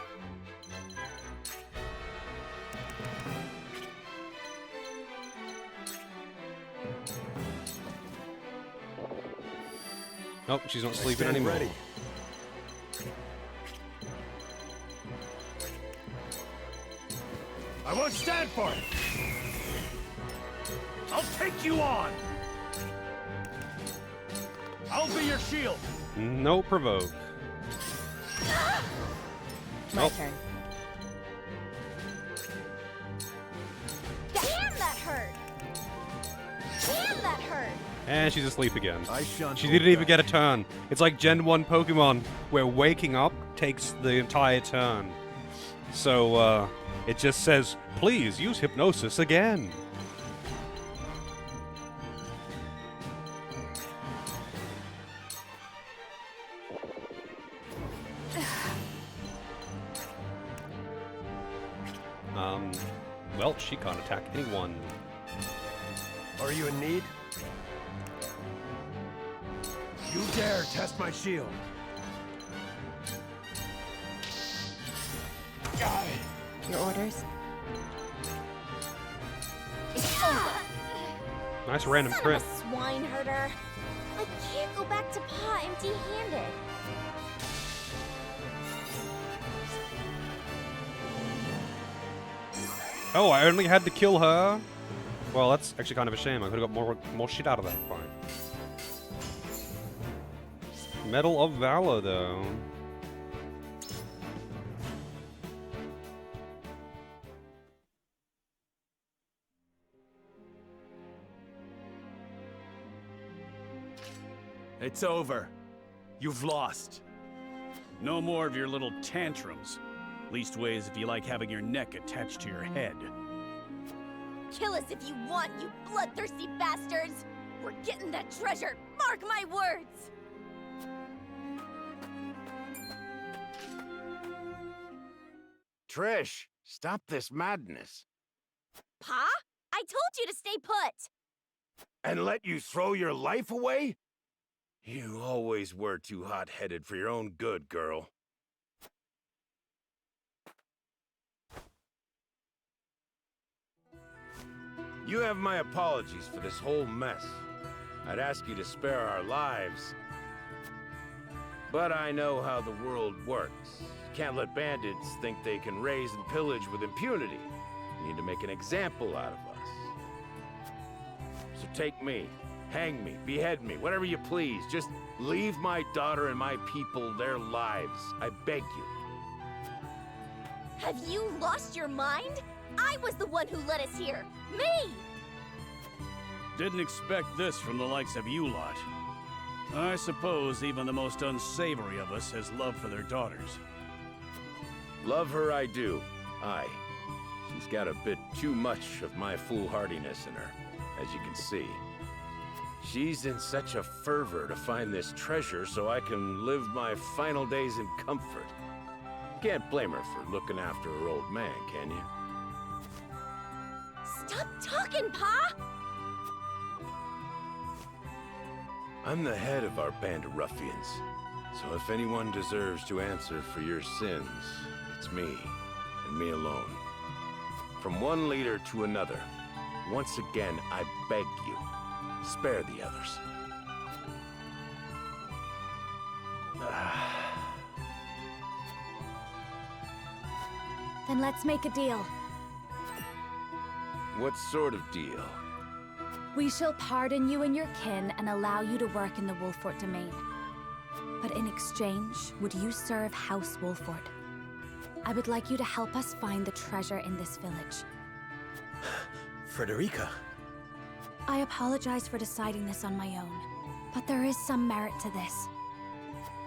Nope, she's not sleeping stand anymore. ready. I won't stand for it. I'll take you on. I'll be your shield. No provoke. My Nope. turn. Damn, that hurt! Damn, that hurt! And she's asleep again. I shan't She hold didn't even back. get a turn. It's like Gen 1 Pokemon, where waking up takes the entire turn. So, it just says, please use hypnosis again. Well, she can't attack anyone. Are you in need? You dare test my shield. Your orders? It's over! Nice random Son crit. of a swine herder! I can't go back to Pa empty-handed. Oh, I only had to kill her? Well, that's actually kind of a shame. I could have got more shit out of that fight. Medal of Valor, though. It's over. You've lost. No more of your little tantrums. Leastways if you like having your neck attached to your head. Kill us if you want, you bloodthirsty bastards! We're getting that treasure! Mark my words! Trish, stop this madness. Pa? I told you to stay put! And let you throw your life away? You always were too hot-headed for your own good, girl. You have my apologies for this whole mess. I'd ask you to spare our lives. But I know how the world works. Can't let bandits think they can raise and pillage with impunity. You need to make an example out of us. So take me, hang me, behead me, whatever you please. Just leave my daughter and my people their lives. I beg you. Have you lost your mind? I was the one who led us here. Me! Didn't expect this from the likes of you lot. I suppose even the most unsavory of us has love for their daughters. Love her I do. Aye. She's got a bit too much of my foolhardiness in her, as you can see. She's in such a fervor to find this treasure so I can live my final days in comfort. Can't blame her for looking after her old man, can you? Stop talking, Pa! I'm the head of our band of ruffians, so if anyone deserves to answer for your sins, it's me, and me alone. From one leader to another, once again, I beg you, spare the others. Then let's make a deal. What sort of deal? We shall pardon you and your kin and allow you to work in the Wolfort domain. But in exchange, would you serve House Wolfort? I would like you to help us find the treasure in this village. Frederica. I apologize for deciding this on my own, but there is some merit to this.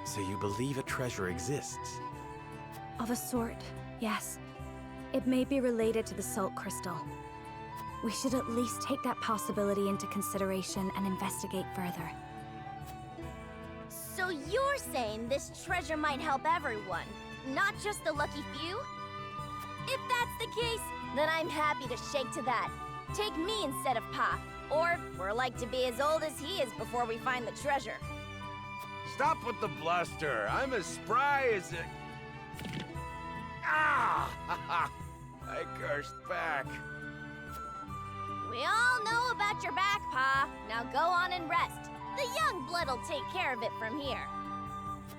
So you believe a treasure exists? Of a sort, yes. It may be related to the Salt Crystal. We should at least take that possibility into consideration and investigate further. So you're saying this treasure might help everyone, not just the lucky few? If that's the case, then I'm happy to shake to that. Take me instead of Pa, or we're like to be as old as he is before we find the treasure. Stop with the bluster. I'm as spry as a... Ah! I cursed back. We all know about your back, Pa. Now go on and rest. The young blood'll take care of it from here.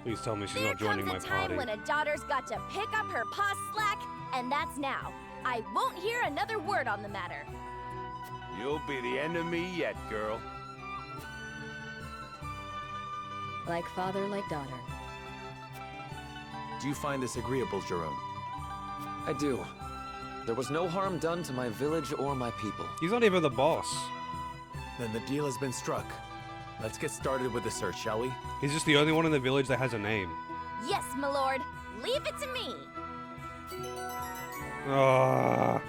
Please tell me she's not joining my There comes a time party. when a daughter's got to pick up her pa's slack, and that's now. I won't hear another word on the matter. You'll be the end of me yet, girl. Like father, like daughter. Do you find this agreeable, Jerome? I do. There was no harm done to my village or my people. He's not even the boss. Then the deal has been struck. Let's get started with the search, shall we? He's just the only one in the village that has a name. Yes, my lord. Leave it to me. Ah.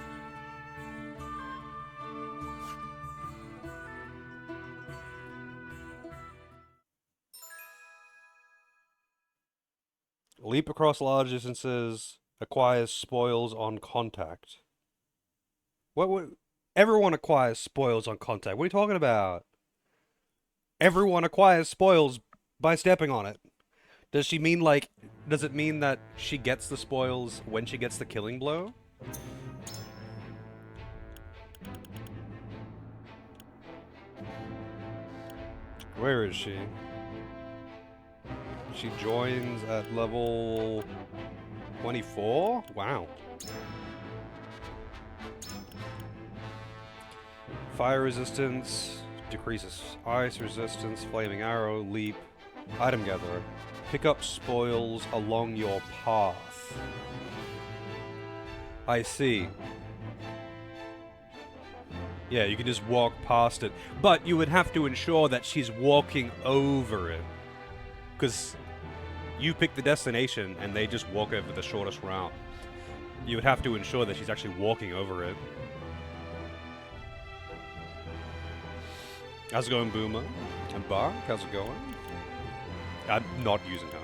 Leap across large distances, acquires spoils on contact. What? Everyone acquires spoils on contact. What are you talking about? Everyone acquires spoils by stepping on it. Does she mean like... Does it mean that she gets the spoils when she gets the killing blow? Where is she? She joins at level 24? Wow. Fire resistance, decreases ice resistance, flaming arrow, leap, item gatherer. Pick up spoils along your path. I see. Yeah, you can just walk past it. But you would have to ensure that she's walking over it. Because you pick the destination and they just walk over the shortest route. You would have to ensure that she's actually walking over it. How's it going, Boomer? And Bark, how's it going? I'm not using her.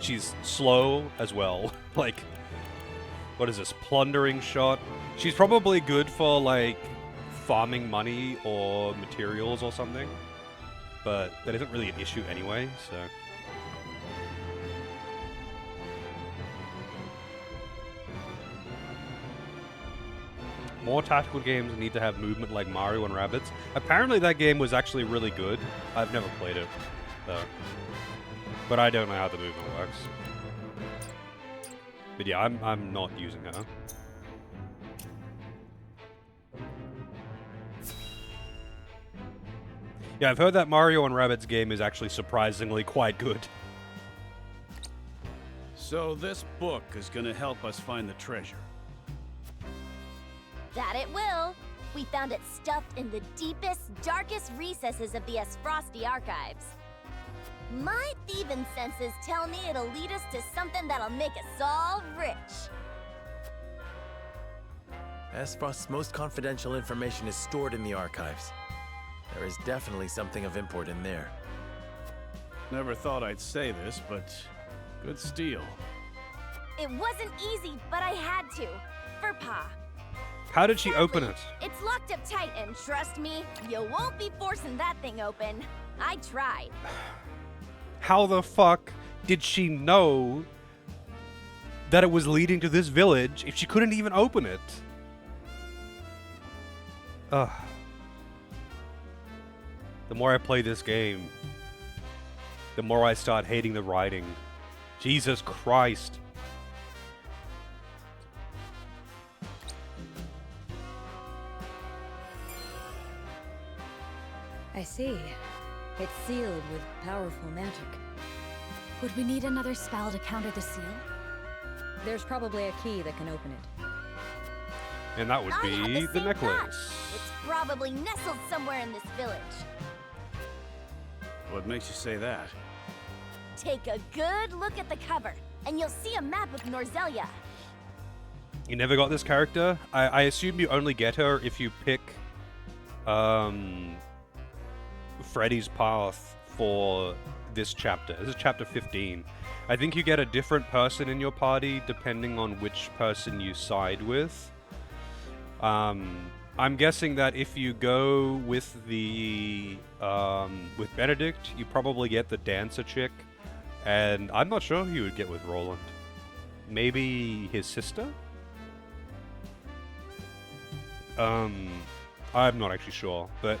She's slow as well. Like, what is this? Plundering shot? She's probably good for, like, farming money or materials or something. But that isn't really an issue anyway, so... More tactical games need to have movement like Mario and Rabbids. Apparently that game was actually really good. I've never played it, though. But I don't know how the movement works. But yeah, I'm not using her. Yeah, I've heard that Mario and Rabbids game is actually surprisingly quite good. So this book is gonna help us find the treasure. That it will. We found it stuffed in the deepest, darkest recesses of the Frosty archives. My thieving senses tell me it'll lead us to something that'll make us all rich. Frost's most confidential information is stored in the archives. There is definitely something of import in there. Never thought I'd say this, but good steal. It wasn't easy, but I had to. For Pa. How did she open it? It's locked up tight, and trust me, you won't be forcing that thing open. I tried. How the fuck did she know that it was leading to this village if she couldn't even open it? Ugh. The more I play this game, the more I start hating the writing. Jesus Christ. I see. It's sealed with powerful magic. Would we need another spell to counter the seal? There's probably a key that can open it. And that would I had be the the same necklace. thought. It's probably nestled somewhere in this village. What makes you say that? Take a good look at the cover, and you'll see a map of Norzelia. You never got this character? I assume you only get her if you pick Freddy's path for this chapter. This is chapter 15. I think you get a different person in your party depending on which person you side with. I'm guessing that if you go with the with Benedict, you probably get the dancer chick, and I'm not sure who you would get with Roland. Maybe his sister? I'm not actually sure, but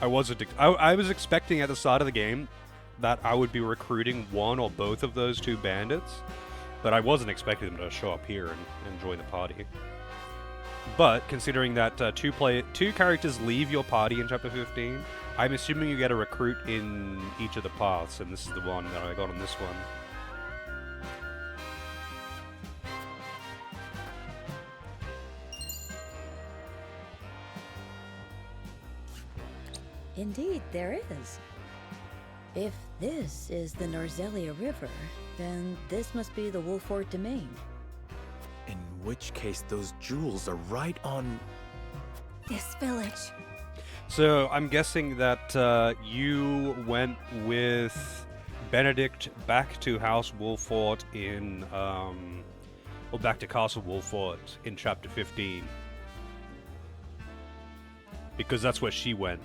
I was expecting at the start of the game that I would be recruiting one or both of those two bandits, but I wasn't expecting them to show up here and join the party. But considering that two characters leave your party in chapter 15, I'm assuming you get a recruit in each of the paths, and this is the one that I got on this one. Indeed, there is. If this is the Norzelia River, then this must be the Wolfort Domain. In which case, those jewels are right on... this village. So I'm guessing that you went with Benedict back to House Wolfort in, or back to Castle Wolfort in chapter 15. Because that's where she went.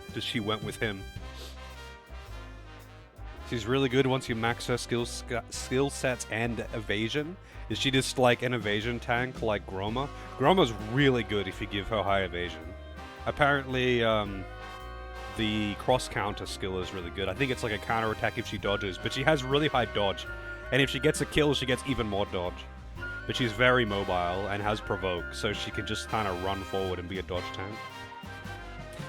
Because she went with him. She's really good once you max her skill sets and evasion. Is she just like an evasion tank like Groma? Groma's really good if you give her high evasion. Apparently, the cross counter skill is really good. I think it's like a counter attack if she dodges, but she has really high dodge. And if she gets a kill, she gets even more dodge. but she's very mobile and has provoke, so she can just kind of run forward and be a dodge tank.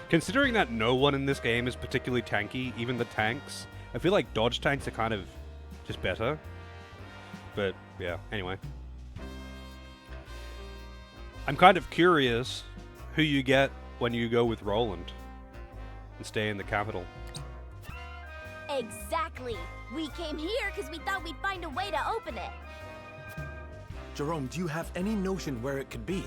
Considering that no one in this game is particularly tanky, even the tanks, I feel like dodge tanks are kind of just better. But yeah, anyway. I'm kind of curious who you get when you go with Roland and stay in the capital. Exactly. We came here because we thought we'd find a way to open it. Jerome, do you have any notion where it could be?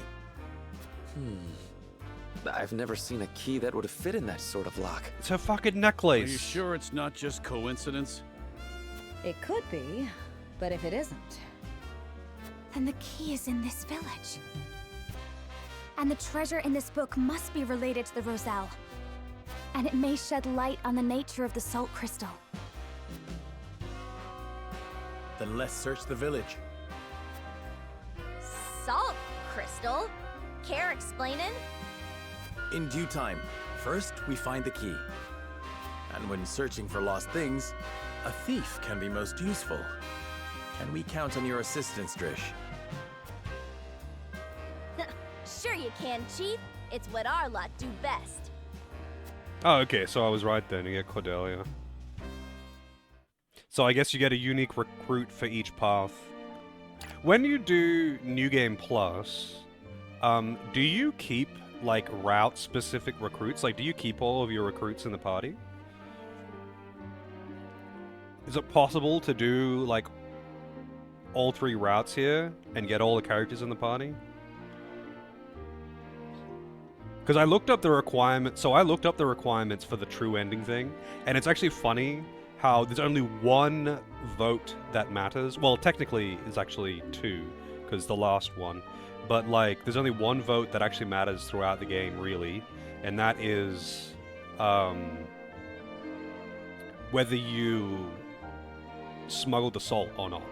I've never seen a key that would fit in that sort of lock. It's a fucking necklace. Are you sure it's not just coincidence? It could be, but if it isn't, then the key is in this village. And the treasure in this book must be related to the Roselle. And it may shed light on the nature of the salt crystal. Then let's search the village. Salt crystal? Care explaining? In due time. First, we find the key. And when searching for lost things, a thief can be most useful. Can we count on your assistance, Drish? Sure you can, Chief. It's what our lot do best. Oh, okay, so I was right then. You get Cordelia. So I guess you get a unique recruit for each path. When you do New Game Plus, do you keep, like, route-specific recruits? Like, do you keep all of your recruits in the party? Is it possible to do, like, all 3 routes here and get all the characters in the party? Because I looked up the requirements, for the true ending thing, and it's actually funny how there's only 1 vote that matters. Well, technically, it's actually 2, because the last one. But, like, there's only 1 vote that actually matters throughout the game, really, and that is, whether you smuggle the salt or not.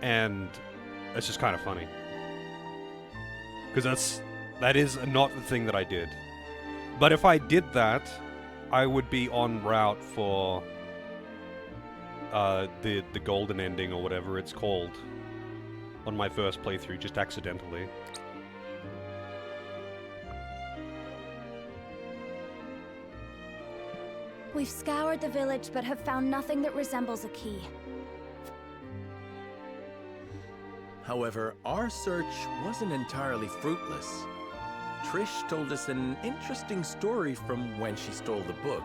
And it's just kind of funny. Because that is not the thing that I did. But if I did that, I would be en route for the golden ending or whatever it's called on my first playthrough, just accidentally. We've scoured the village but have found nothing that resembles a key. However, our search wasn't entirely fruitless. Trish told us an interesting story from when she stole the book.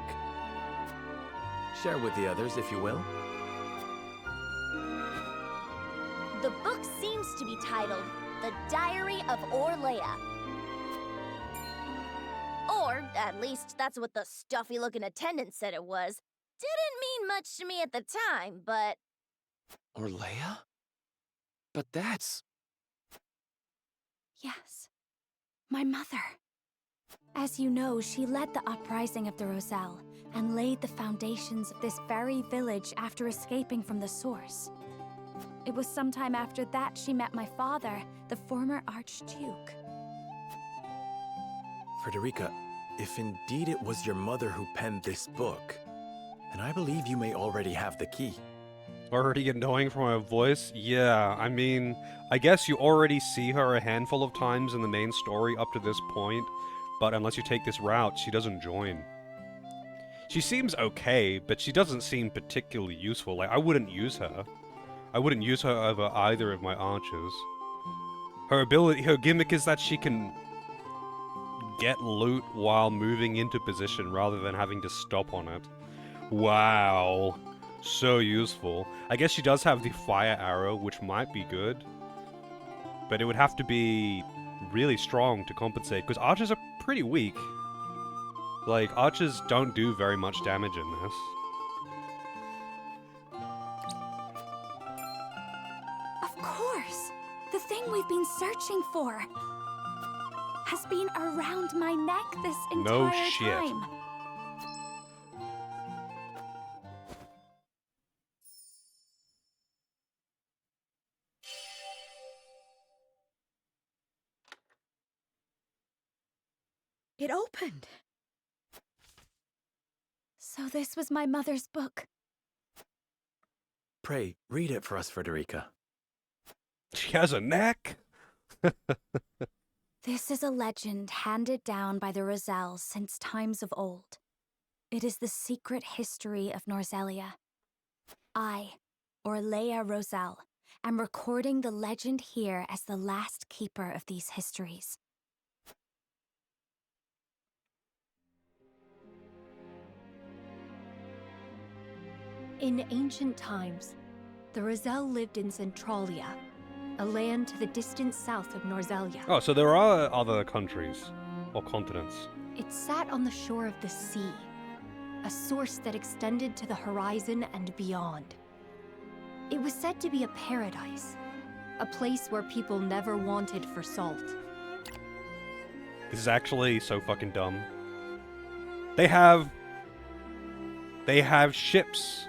Share with the others, if you will. The book seems to be titled The Diary of Orlea. Or, at least that's what the stuffy-looking attendant said it was. Didn't mean much to me at the time, but... Orlea? But that's... Yes. My mother. As you know, she led the uprising of the Roselle and laid the foundations of this very village after escaping from the source. It was sometime after that she met my father, the former Archduke. Frederica, if indeed it was your mother who penned this book, then I believe you may already have the key. Already annoying from her voice? Yeah, I mean, I guess you already see her a handful of times in the main story up to this point, but unless you take this route, she doesn't join. She seems okay, but she doesn't seem particularly useful. Like, I wouldn't use her. I wouldn't use her over either of my archers. Her gimmick is that she can get loot while moving into position rather than having to stop on it. Wow. So useful. I guess she does have the fire arrow, which might be good. But it would have to be really strong to compensate, because archers are pretty weak. Like, archers don't do very much damage in this. Of course! The thing we've been searching for has been around my neck this entire time. It opened. So this was my mother's book. Pray, read it for us, Frederica. She has a neck? This is a legend handed down by the Roselles since times of old. It is the secret history of Norzelia. I, Orlea Roselle, am recording the legend here as the last keeper of these histories. In ancient times, the Roselle lived in Centralia, a land to the distant south of Norzelia. Oh, so there are other countries or continents. It sat on the shore of the sea, a source that extended to the horizon and beyond. It was said to be a paradise, a place where people never wanted for salt. This is actually so fucking dumb. They have ships,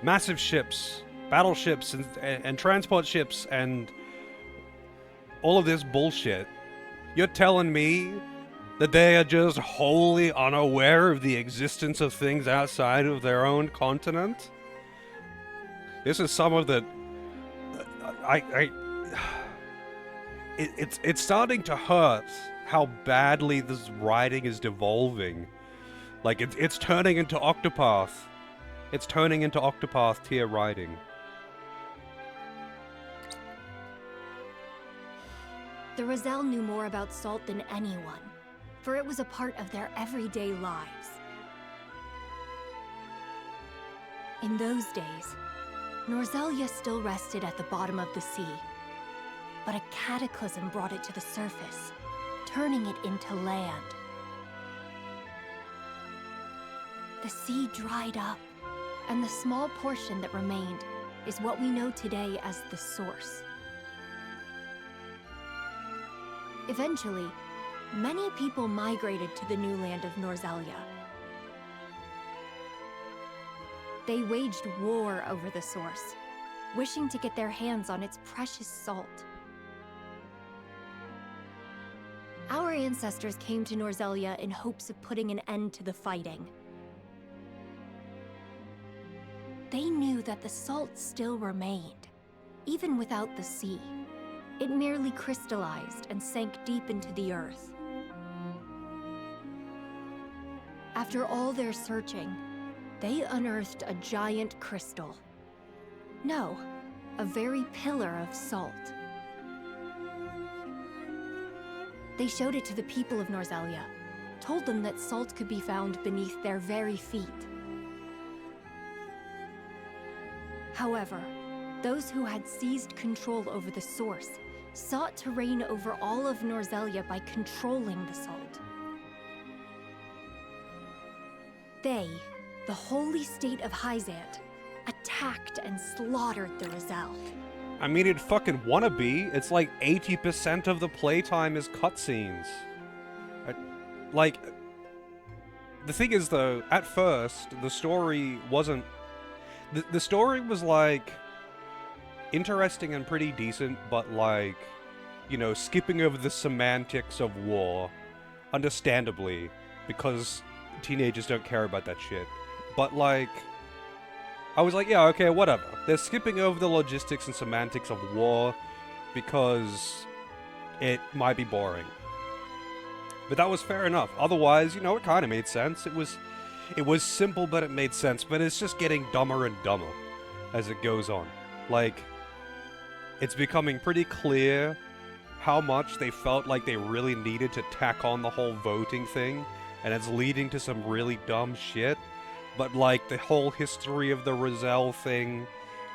massive ships, battleships, and transport ships, and all of this bullshit. You're telling me that they are just wholly unaware of the existence of things outside of their own continent? This is some of the... It's starting to hurt how badly this writing is devolving. Like, it's turning into Octopath. It's turning into Octopath tier writing. The Roselle knew more about salt than anyone, for it was a part of their everyday lives. In those days, Norzelia still rested at the bottom of the sea, but a cataclysm brought it to the surface, turning it into land. The sea dried up, and the small portion that remained is what we know today as the source. Eventually, many people migrated to the new land of Norzelia. They waged war over the source, wishing to get their hands on its precious salt. Our ancestors came to Norzelia in hopes of putting an end to the fighting. They knew that the salt still remained, even without the sea. It merely crystallized and sank deep into the earth. After all their searching, they unearthed a giant crystal. No, a very pillar of salt. They showed it to the people of Norzelia, told them that salt could be found beneath their very feet. However, those who had seized control over the source sought to reign over all of Norzelia by controlling the salt. They, the holy state of Hyzant, attacked and slaughtered the Roselle. I mean, it'd fucking wanna be. It's like 80% of the playtime is cutscenes. Like, the thing is though, at first, the story wasn't... The story was like... interesting and pretty decent, but like, you know, skipping over the semantics of war, understandably, because teenagers don't care about that shit. But like, I was like, yeah, okay, whatever. They're skipping over the logistics and semantics of war because it might be boring. But that was fair enough. Otherwise, you know, it kind of made sense. It was simple, but it made sense. But it's just getting dumber and dumber as it goes on. Like, it's becoming pretty clear how much they felt like they really needed to tack on the whole voting thing, and it's leading to some really dumb shit. But like, the whole history of the Roselle thing,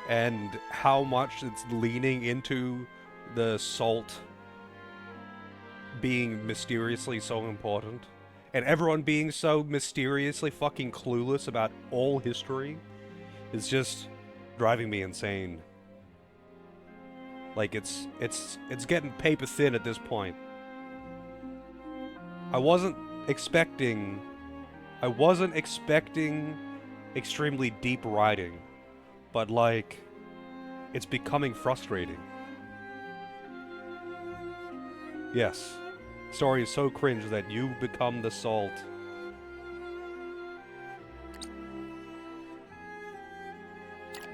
and how much it's leaning into the salt being mysteriously so important, and everyone being so mysteriously fucking clueless about all history, is just driving me insane. Like, it's getting paper thin at this point. I wasn't expecting extremely deep writing, but like, it's becoming frustrating. Yes, story is so cringe that you become the salt.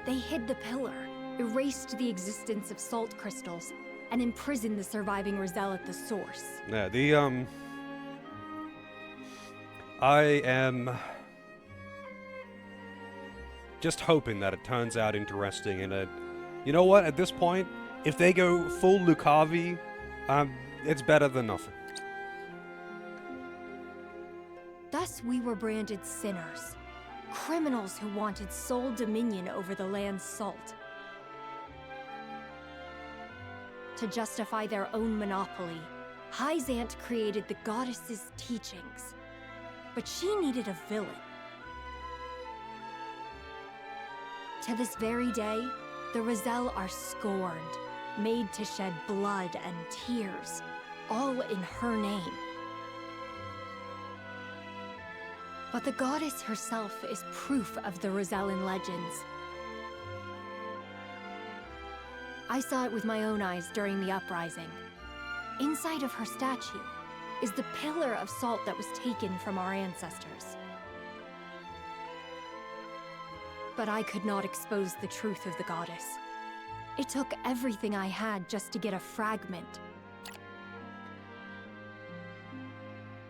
They hid the pillar, erased the existence of salt crystals, and imprisoned the surviving Roselle at the source. Yeah, I am just hoping that it turns out interesting, and you know what, at this point, if they go full Lucavi, it's better than nothing. Thus we were branded sinners, criminals who wanted sole dominion over the land's salt. To justify their own monopoly, Hyzant created the goddess's teachings. But she needed a villain. To this very day, the Roselle are scorned, made to shed blood and tears, all in her name. But the goddess herself is proof of the Rosellan legends. I saw it with my own eyes during the uprising. Inside of her statue is the pillar of salt that was taken from our ancestors. But I could not expose the truth of the goddess. It took everything I had just to get a fragment.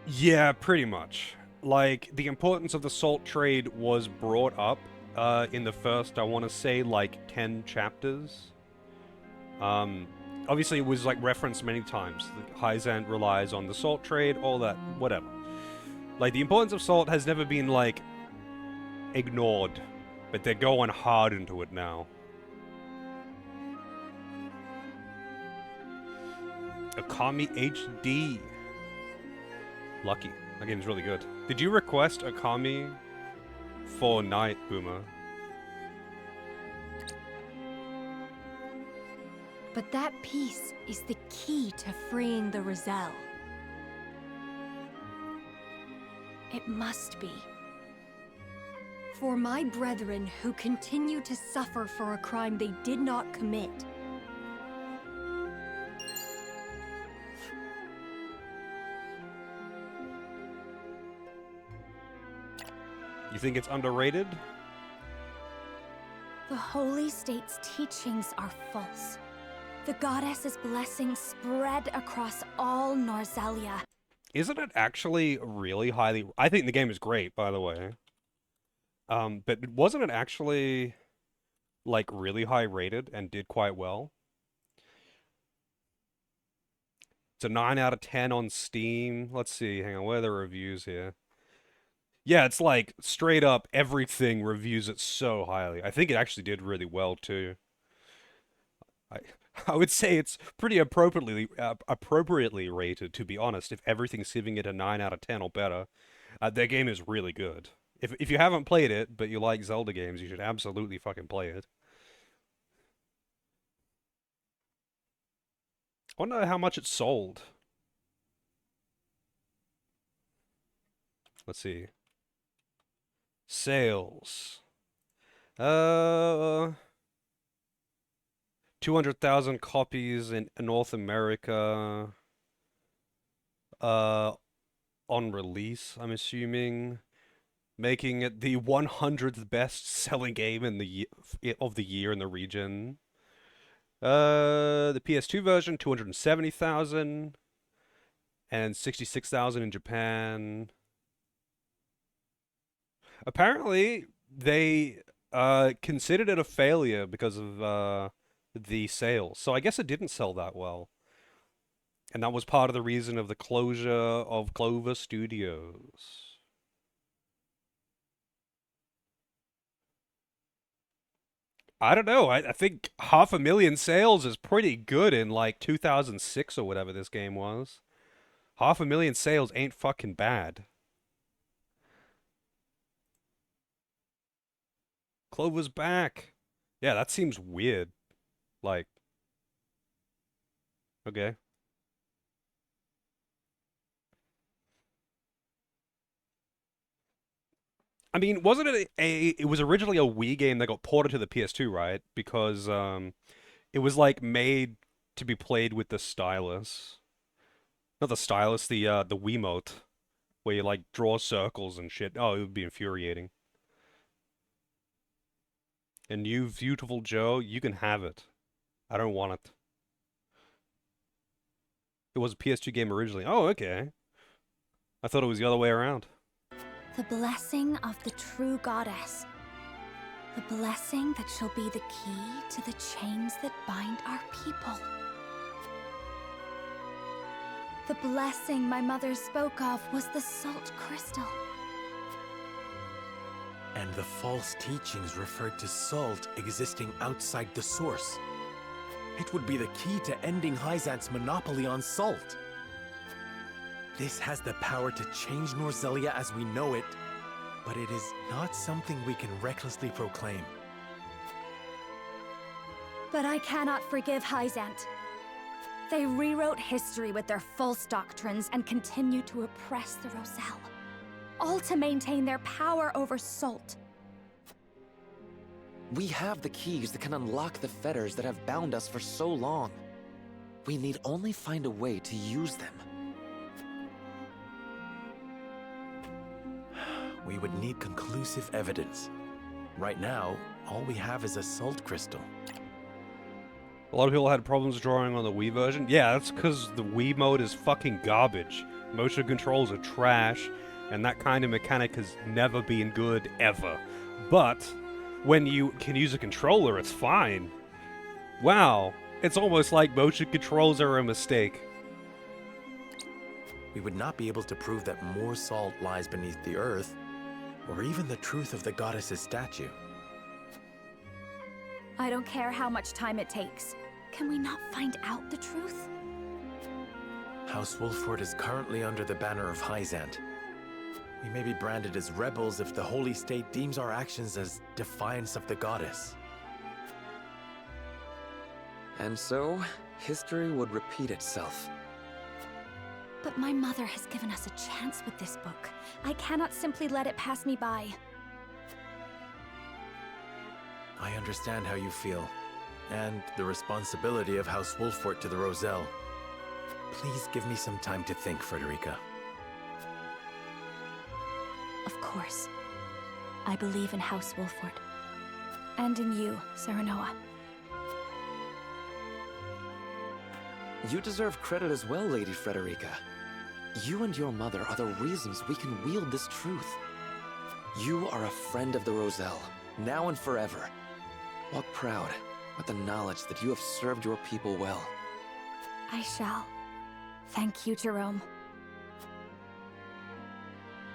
Yeah, pretty much. Like, the importance of the salt trade was brought up in the first, I want to say, like, 10 chapters. Obviously, it was, like, referenced many times. Hyzant relies on the salt trade, all that, whatever. Like, the importance of salt has never been, like, ignored. But they're going hard into it now. Akami HD. Lucky. That game's really good. Did you request Akami for Night, Boomer? But that piece is the key to freeing the Roselle. It must be. For my brethren who continue to suffer for a crime they did not commit. You think it's underrated? The Holy State's teachings are false. The goddess's blessings spread across all Norzelia. Isn't it actually really highly... I think the game is great, by the way. But wasn't it actually, like, really high rated and did quite well? It's a 9 out of 10 on Steam. Let's see, hang on, where are the reviews here? Yeah, it's like, straight up, everything reviews it so highly. I think it actually did really well, too. I would say it's pretty appropriately rated, to be honest, if everything's giving it a 9 out of 10 or better. Their game is really good. If you haven't played it, but you like Zelda games, you should absolutely fucking play it. I wonder how much it sold. Let's see. Sales. 200,000 copies in North America. On release, I'm assuming. Making it the 100th best-selling game of the year in the region. The PS2 version, 270,000. And 66,000 in Japan. Apparently, they considered it a failure because of the sales. So I guess it didn't sell that well. And that was part of the reason of the closure of Clover Studios. I don't know. I think 500,000 sales is pretty good in like 2006 or whatever this game was. 500,000 sales ain't fucking bad. Clover's back. Yeah, that seems weird. Like, okay. I mean, wasn't it it was originally a Wii game that got ported to the PS2, right? Because it was like made to be played with the stylus. Not the stylus, the Wiimote, where you like draw circles and shit. Oh, it would be infuriating. And you, beautiful Joe, you can have it. I don't want it. It was a PS2 game originally. Oh, okay. I thought it was the other way around. The blessing of the true goddess. The blessing that shall be the key to the chains that bind our people. The blessing my mother spoke of was the salt crystal. And the false teachings referred to salt existing outside the source. It would be the key to ending Hyzant's monopoly on salt. This has the power to change Norzelia as we know it, but it is not something we can recklessly proclaim. But I cannot forgive Hyzant. They rewrote history with their false doctrines and continue to oppress the Roselle, all to maintain their power over salt. We have the keys that can unlock the fetters that have bound us for so long. We need only find a way to use them. We would need conclusive evidence. Right now, all we have is a salt crystal. A lot of people had problems drawing on the Wii version. Yeah, that's because the Wii mode is fucking garbage. Motion controls are trash, and that kind of mechanic has never been good, ever. But when you can use a controller, it's fine. Wow, it's almost like motion controls are a mistake. We would not be able to prove that more salt lies beneath the earth, or even the truth of the goddess's statue. I don't care how much time it takes. Can we not find out the truth? House Wolford is currently under the banner of Hyzant. We may be branded as rebels if the Holy State deems our actions as defiance of the goddess. And so, history would repeat itself. But my mother has given us a chance with this book. I cannot simply let it pass me by. I understand how you feel, and the responsibility of House Wolford to the Roselle. Please give me some time to think, Frederica. Of course. I believe in House Wolford. And in you, Serenoa. You deserve credit as well, Lady Frederica. You and your mother are the reasons we can wield this truth. You are a friend of the Roselle, now and forever. Walk proud with the knowledge that you have served your people well. I shall. Thank you, Jerome.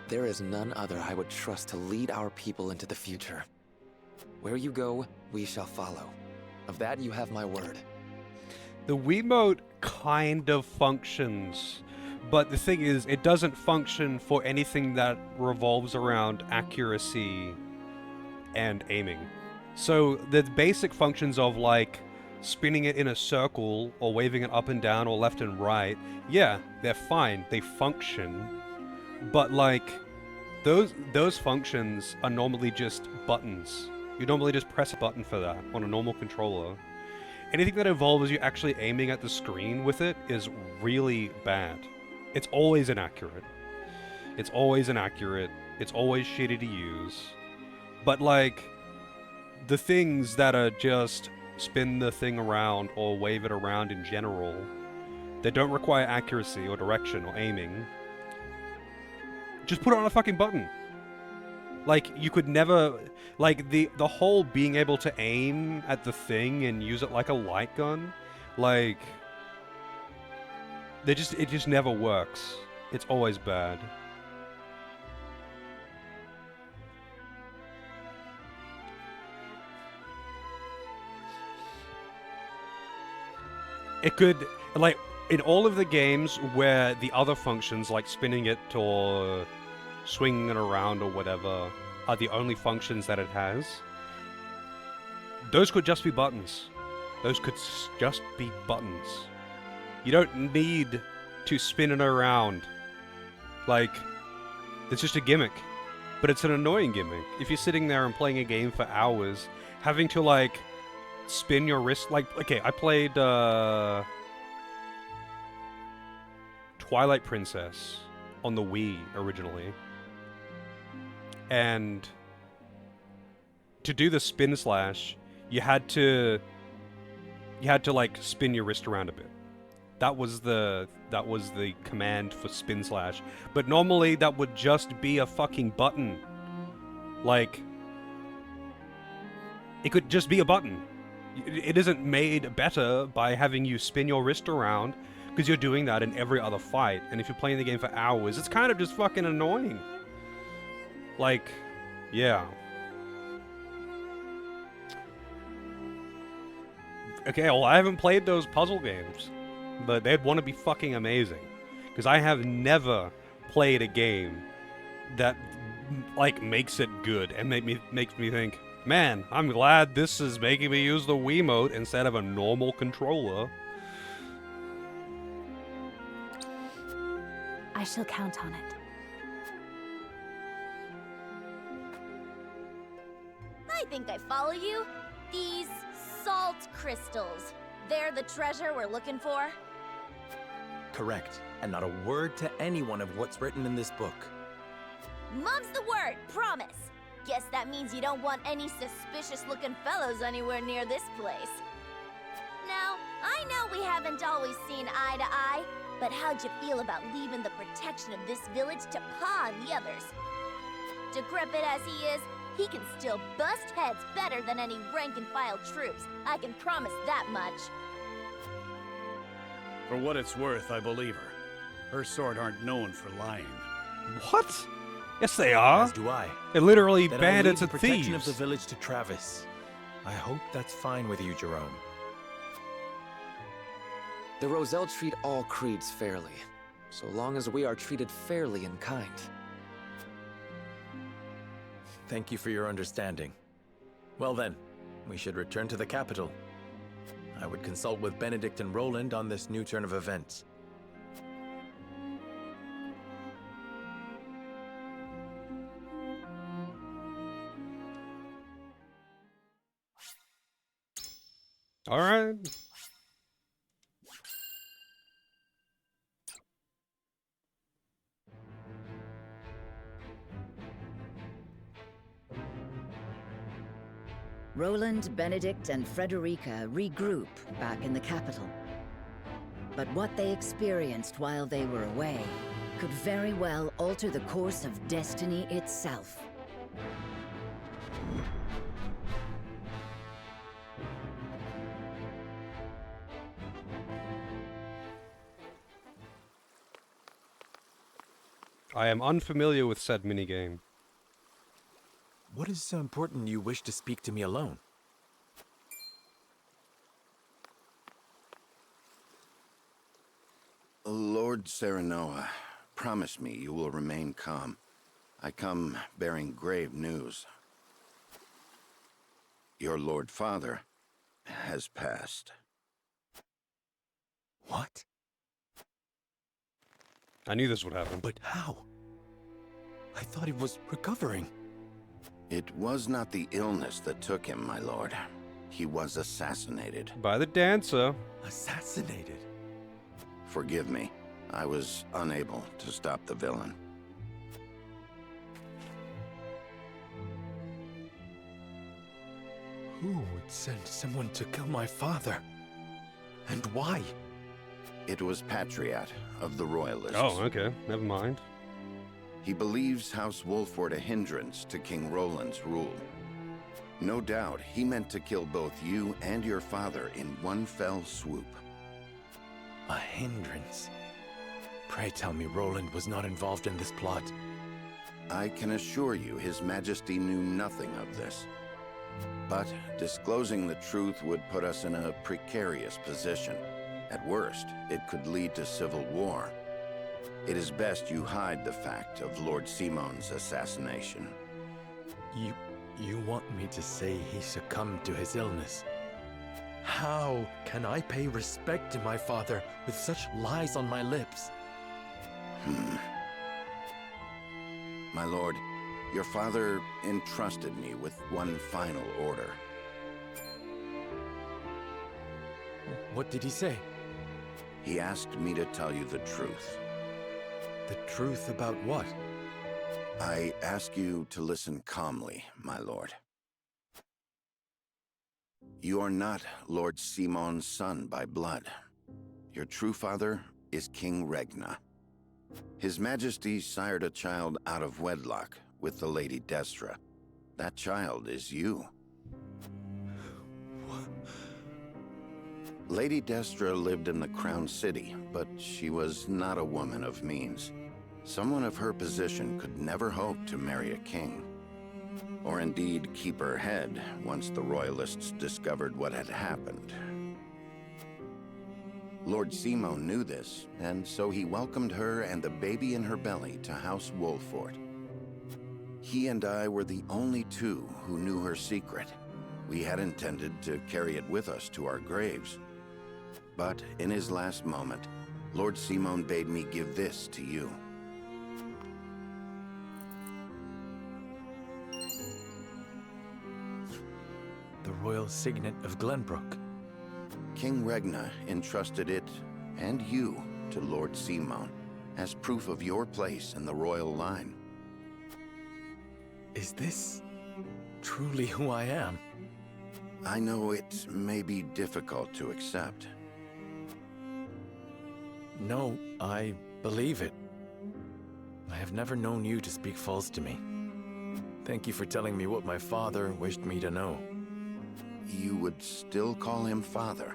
There is none other I would trust to lead our people into the future. Where you go, we shall follow. Of that you have my word. The Wiimote kind of functions, but the thing is, it doesn't function for anything that revolves around accuracy and aiming. So the basic functions of like spinning it in a circle or waving it up and down or left and right, yeah, they're fine, they function. But like those functions are normally just buttons. You normally just press a button for that on a normal controller. Anything that involves you actually aiming at the screen with it is really bad. It's always inaccurate. It's always inaccurate. It's always shitty to use. But like, the things that are just spin the thing around or wave it around in general, that don't require accuracy or direction or aiming, just put it on a fucking button. Like, you could never... Like, the whole being able to aim at the thing and use it like a light gun, like... it just never works. It's always bad. It could... Like, in all of the games where the other functions, like spinning it or swinging it around or whatever, are the only functions that it has, those could just be buttons. Those could just be buttons. You don't need to spin it around. Like, it's just a gimmick. But it's an annoying gimmick. If you're sitting there and playing a game for hours, having to, like, spin your wrist... Like, okay, I played, Twilight Princess on the Wii originally. And to do the spin slash, you had to like spin your wrist around a bit. That was the command for spin slash. But normally that would just be a fucking button. Like, it could just be a button. It isn't made better by having you spin your wrist around, because you're doing that in every other fight. And if you're playing the game for hours, it's kind of just fucking annoying. Like, yeah. Okay, well, I haven't played those puzzle games, but they'd want to be fucking amazing. Because I have never played a game that, like, makes it good and makes me think, man, I'm glad this is making me use the Wiimote instead of a normal controller. I shall count on it. I think I follow you. These salt crystals, they're the treasure we're looking for? Correct. And not a word to anyone of what's written in this book. Mum's the word, promise. Guess that means you don't want any suspicious-looking fellows anywhere near this place. Now, I know we haven't always seen eye to eye, but how'd you feel about leaving the protection of this village to Pa and the others? Decrepit as he is, he can still bust heads better than any rank-and-file troops. I can promise that much. For what it's worth, I believe her. Her sort aren't known for lying. What? Yes, they are. As do I. They're literally Then bandits I and leave the protection thieves. of the village to Travis. I hope that's fine with you, Jerome. The Roselle treat all creeds fairly, so long as we are treated fairly and kind. Thank you for your understanding. Well then, we should return to the capital. I would consult with Benedict and Roland on this new turn of events. All right. Roland, Benedict, and Frederica regroup back in the capital. But what they experienced while they were away could very well alter the course of destiny itself. I am unfamiliar with said minigame. What is so important you wish to speak to me alone? Lord Serenoa, promise me you will remain calm. I come bearing grave news. Your Lord Father has passed. What? I knew this would happen. But how? I thought he was recovering. It was not the illness that took him, my lord. He was assassinated. By the dancer. Assassinated? Forgive me. I was unable to stop the villain. Who would send someone to kill my father? And why? It was Patriot of the Royalists. Oh, okay. Never mind. He believes House Wolf were a hindrance to King Roland's rule. No doubt he meant to kill both you and your father in one fell swoop. A hindrance? Pray tell me Roland was not involved in this plot. I can assure you His Majesty knew nothing of this. But disclosing the truth would put us in a precarious position. At worst, it could lead to civil war. It is best you hide the fact of Lord Simon's assassination. You want me to say he succumbed to his illness? How can I pay respect to my father with such lies on my lips? My lord, your father entrusted me with one final order. What did he say? He asked me to tell you the truth. The truth about what? I ask you to listen calmly, my lord. You are not Lord Simon's son by blood. Your true father is King Regna. His Majesty sired a child out of wedlock with the Lady Destra. That child is you. Lady Destra lived in the Crown City, but she was not a woman of means. Someone of her position could never hope to marry a king. Or indeed keep her head once the Royalists discovered what had happened. Lord Simon knew this, and so he welcomed her and the baby in her belly to House Wolfort. He and I were the only two who knew her secret. We had intended to carry it with us to our graves. But in his last moment, Lord Simon bade me give this to you. The royal signet of Glenbrook. King Regna entrusted it, and you, to Lord Simon, as proof of your place in the royal line. Is this truly who I am? I know it may be difficult to accept. No, I believe it. I have never known you to speak false to me. Thank you for telling me what my father wished me to know. You would still call him father?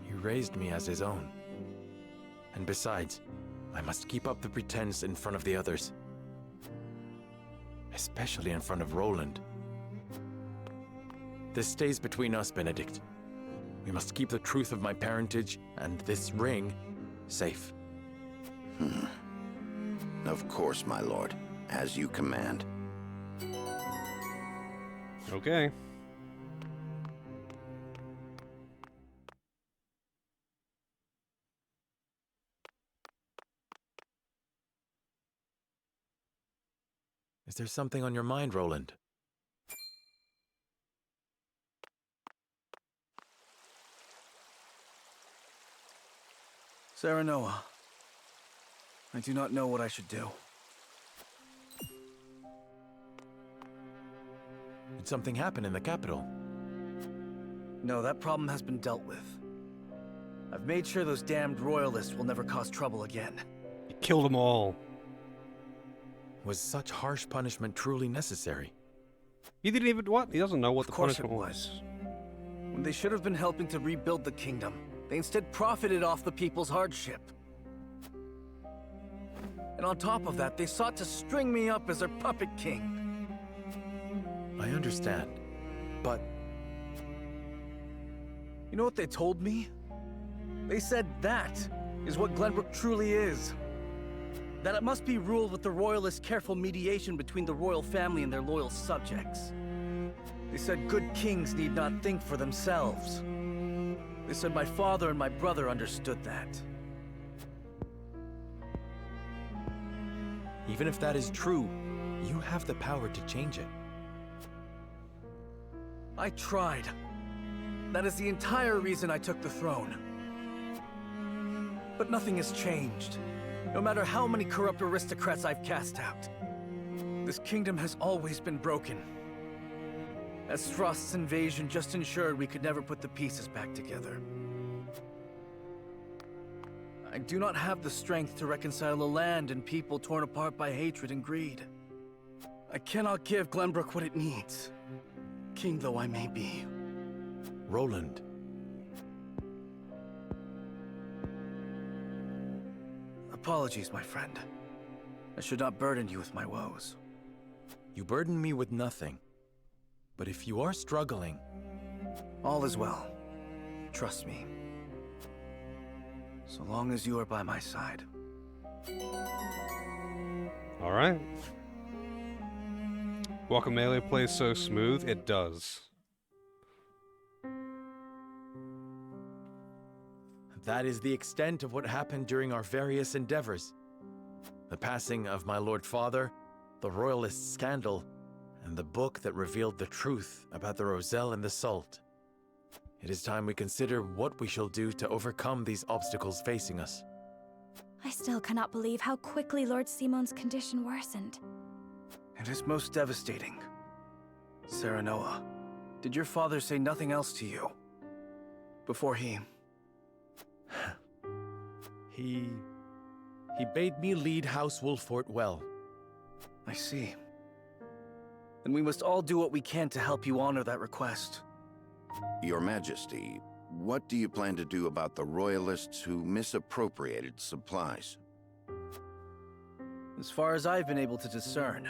He raised me as his own. And besides, I must keep up the pretense in front of the others. Especially in front of Roland. This stays between us, Benedict. We must keep the truth of my parentage and this ring safe. Of course, my lord. As you command. Okay. Is there something on your mind, Roland? Serenoa, I do not know what I should do. Did something happen in the capital? No, that problem has been dealt with. I've made sure those damned royalists will never cause trouble again. You killed them all. Was such harsh punishment truly necessary? He didn't even what? He doesn't know what the punishment was. When they should have been helping to rebuild the kingdom, they instead profited off the people's hardship. And on top of that, they sought to string me up as their puppet king. I understand, but... You know what they told me? They said that is what Glenbrook truly is. That it must be ruled with the royalists' careful mediation between the royal family and their loyal subjects. They said good kings need not think for themselves. They said my father and my brother understood that. Even if that is true, you have the power to change it. I tried. That is the entire reason I took the throne. But nothing has changed. No matter how many corrupt aristocrats I've cast out. This kingdom has always been broken. As Frost's invasion just ensured we could never put the pieces back together. I do not have the strength to reconcile a land and people torn apart by hatred and greed. I cannot give Glenbrook what it needs, king though I may be. Roland. Apologies, my friend. I should not burden you with my woes. You burden me with nothing. But if you are struggling... All is well. Trust me. So long as you are by my side. Alright. Guacamelee plays so smooth, it does. That is the extent of what happened during our various endeavors. The passing of my Lord Father, the Royalist scandal, and the book that revealed the truth about the Roselle and the Salt. It is time we consider what we shall do to overcome these obstacles facing us. I still cannot believe how quickly Lord Simon's condition worsened. It is most devastating. Serenoa, Did your father say nothing else to you? Before he... He bade me lead House Wolffort well. I see. Then we must all do what we can to help you honor that request. Your Majesty, what do you plan to do about the royalists who misappropriated supplies? As far as I've been able to discern,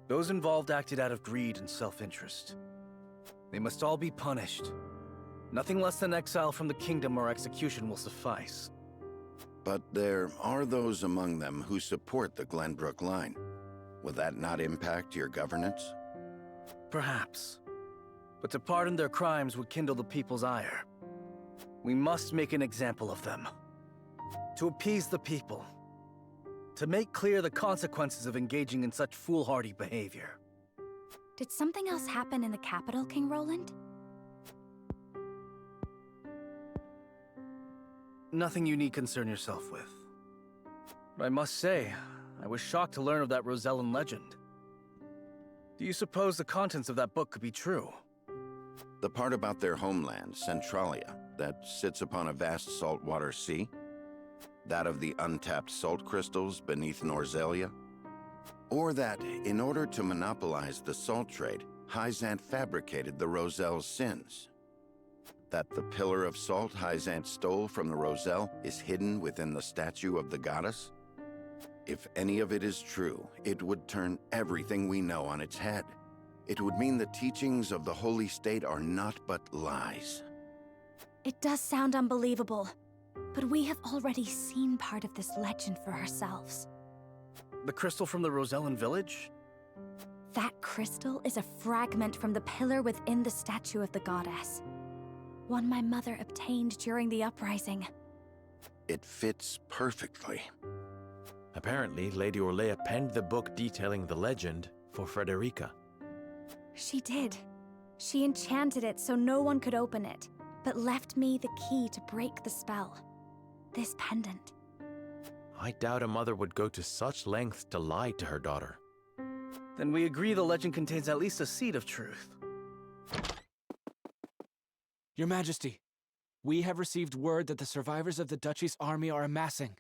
those involved acted out of greed and self-interest. They must all be punished. Nothing less than exile from the kingdom or execution will suffice. But there are those among them who support the Glenbrook line. Will that not impact your governance? Perhaps. But to pardon their crimes would kindle the people's ire. We must make an example of them. To appease the people. To make clear the consequences of engaging in such foolhardy behavior. Did something else happen in the capital, King Roland? Nothing you need concern yourself with. But I must say, I was shocked to learn of that Rosellan legend. Do you suppose the contents of that book could be true? The part about their homeland, Centralia, that sits upon a vast saltwater sea? That of the untapped salt crystals beneath Norzelia? Or that, in order to monopolize the salt trade, Hyzant fabricated the Roselle's sins? That the pillar of salt Hyzant stole from the Roselle is hidden within the statue of the goddess? If any of it is true, it would turn everything we know on its head. It would mean the teachings of the Holy State are not but lies. It does sound unbelievable, but we have already seen part of this legend for ourselves. The crystal from the Rosellan village? That crystal is a fragment from the pillar within the statue of the goddess. One my mother obtained during the uprising. It fits perfectly. Apparently, Lady Orlea penned the book detailing the legend for Frederica. She did. She enchanted it so no one could open it, but left me the key to break the spell. This pendant. I doubt a mother would go to such lengths to lie to her daughter. Then we agree the legend contains at least a seed of truth. Your Majesty, we have received word that the survivors of the Duchy's army are amassing.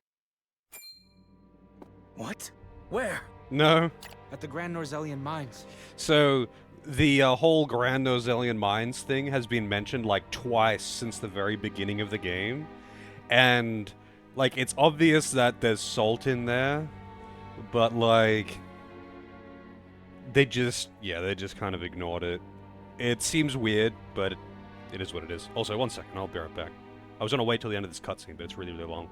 What? Where? No. At the Grand Norzellian Mines. So, the whole Grand Norzellian Mines thing has been mentioned like twice since the very beginning of the game. And, like, it's obvious that there's salt in there, but, like, they just kind of ignored it. It seems weird, but it is what it is. Also, one second, I'll be right back. I was gonna wait till the end of this cutscene, but it's really, really long.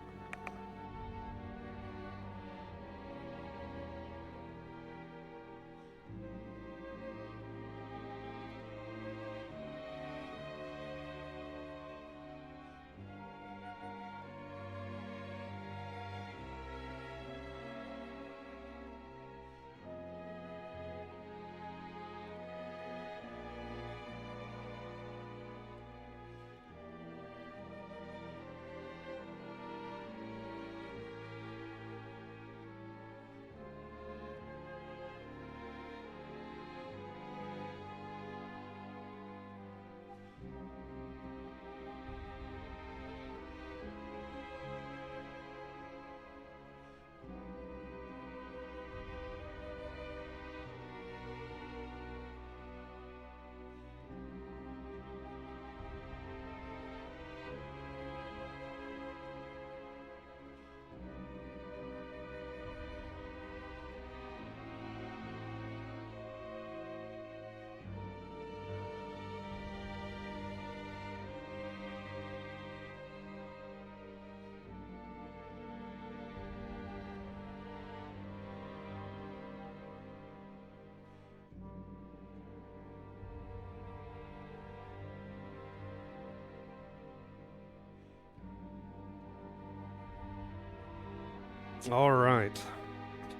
Alright.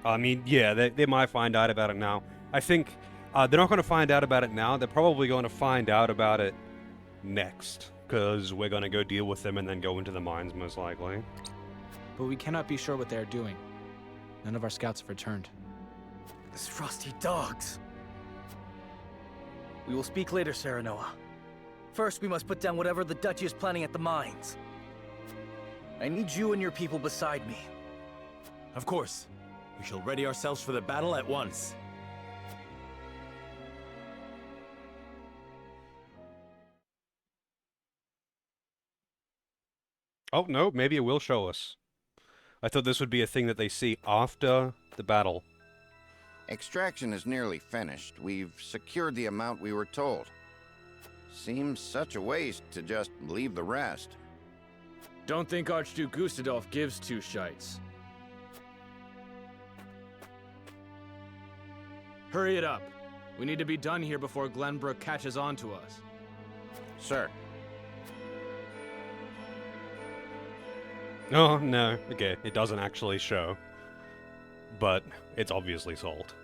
I mean, yeah, they might find out about it now. I think they're not going to find out about it now. They're probably going to find out about it next. Because we're going to go deal with them and then go into the mines, most likely. But we cannot be sure what they are doing. None of our scouts have returned. These frosty dogs. We will speak later, Serenoa. First, we must put down whatever the Duchy is planning at the mines. I need you and your people beside me. Of course. We shall ready ourselves for the battle at once. Oh, no, maybe it will show us. I thought this would be a thing that they see after the battle. Extraction is nearly finished. We've secured the amount we were told. Seems such a waste to just leave the rest. Don't think Archduke Gustadolf gives two shites. Hurry it up. We need to be done here before Glenbrook catches on to us. Sir. Oh, no. Okay, it doesn't actually show. But it's obviously sold.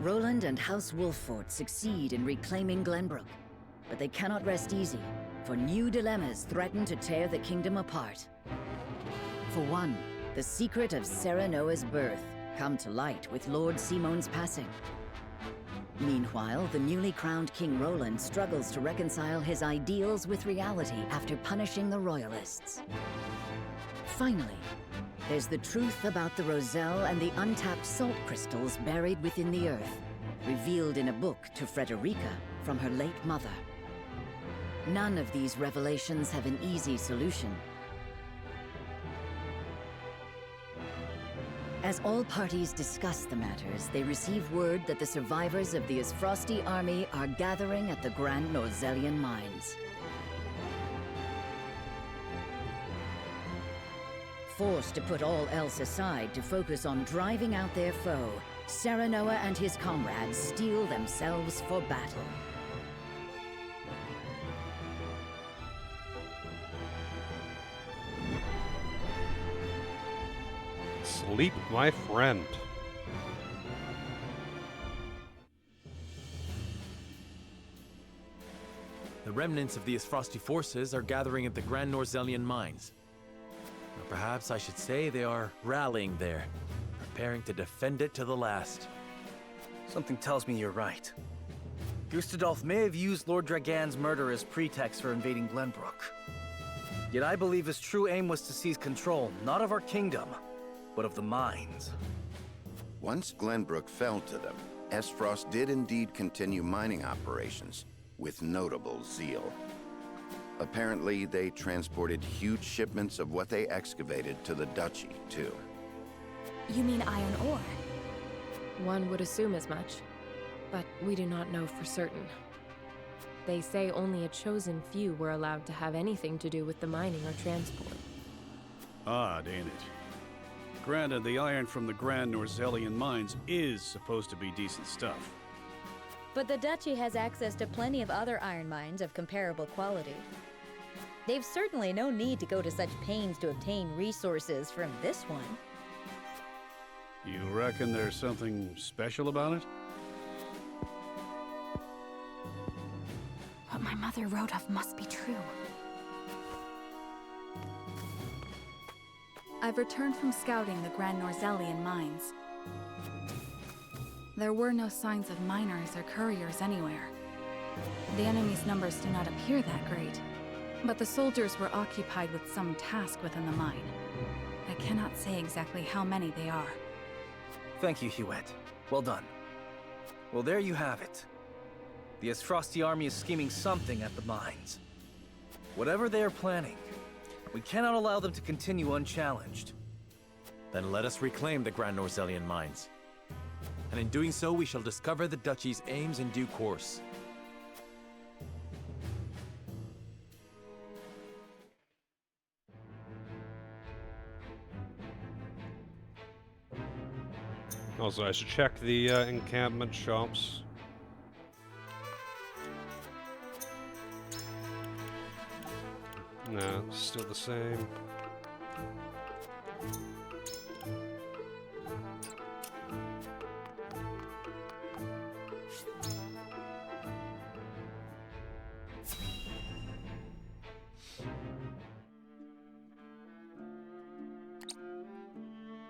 Roland and House Wolffort succeed in reclaiming Glenbrook, but they cannot rest easy, for new dilemmas threaten to tear the kingdom apart. For one, the secret of Serenoa's birth come to light with Lord Simon's passing. Meanwhile, the newly crowned King Roland struggles to reconcile his ideals with reality after punishing the Royalists. Finally, there's the truth about the Roselle and the untapped salt crystals buried within the earth, revealed in a book to Frederica from her late mother. None of these revelations have an easy solution. As all parties discuss the matters, they receive word that the survivors of the Isfrosti army are gathering at the Grand Norzellian mines. Forced to put all else aside to focus on driving out their foe, Serenoa and his comrades steel themselves for battle. Sleep, my friend. The remnants of the Isfrosti forces are gathering at the Grand Norzellian mines. Or perhaps I should say they are rallying there, preparing to defend it to the last. Something tells me you're right. Gustadolf may have used Lord Dragan's murder as pretext for invading Glenbrook. Yet I believe his true aim was to seize control, not of our kingdom, but of the mines. Once Glenbrook fell to them, Esfrost did indeed continue mining operations, with notable zeal. Apparently, they transported huge shipments of what they excavated to the Duchy, too. You mean iron ore? One would assume as much, but we do not know for certain. They say only a chosen few were allowed to have anything to do with the mining or transport. Odd, ain't it? Granted, the iron from the Grand Norzellian mines is supposed to be decent stuff. But the Duchy has access to plenty of other iron mines of comparable quality. They've certainly no need to go to such pains to obtain resources from this one. You reckon there's something special about it? What my mother wrote of must be true. I've returned from scouting the Grand Norzellian mines. There were no signs of miners or couriers anywhere. The enemy's numbers do not appear that great, but the soldiers were occupied with some task within the mine. I cannot say exactly how many they are. Thank you, Hewitt. Well done. Well, there you have it. The Isfrosti army is scheming something at the mines. Whatever they are planning, we cannot allow them to continue unchallenged. Then let us reclaim the Grand Norzellian mines. And in doing so, we shall discover the Duchy's aims in due course. Also, I should check the encampment shops. No, still the same.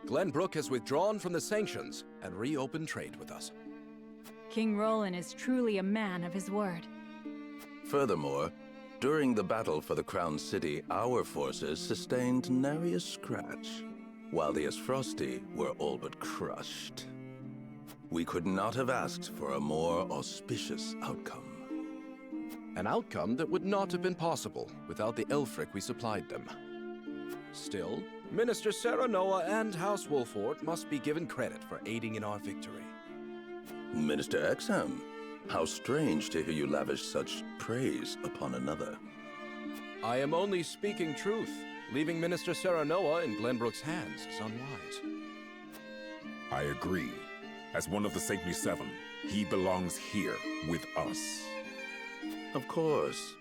Glenbrook has withdrawn from the sanctions and reopened trade with us. King Roland is truly a man of his word. Furthermore, during the battle for the Crown City, our forces sustained nary a scratch, while the Esfrosti were all but crushed. We could not have asked for a more auspicious outcome. An outcome that would not have been possible without the Elfric we supplied them. Still, Minister Serenoa and House Wolford must be given credit for aiding in our victory. Minister Exham, how strange to hear you lavish such praise upon another. I am only speaking truth. Leaving Minister Serenoa in Glenbrook's hands is unwise. I agree. As one of the Saintly Seven, he belongs here with us. Of course.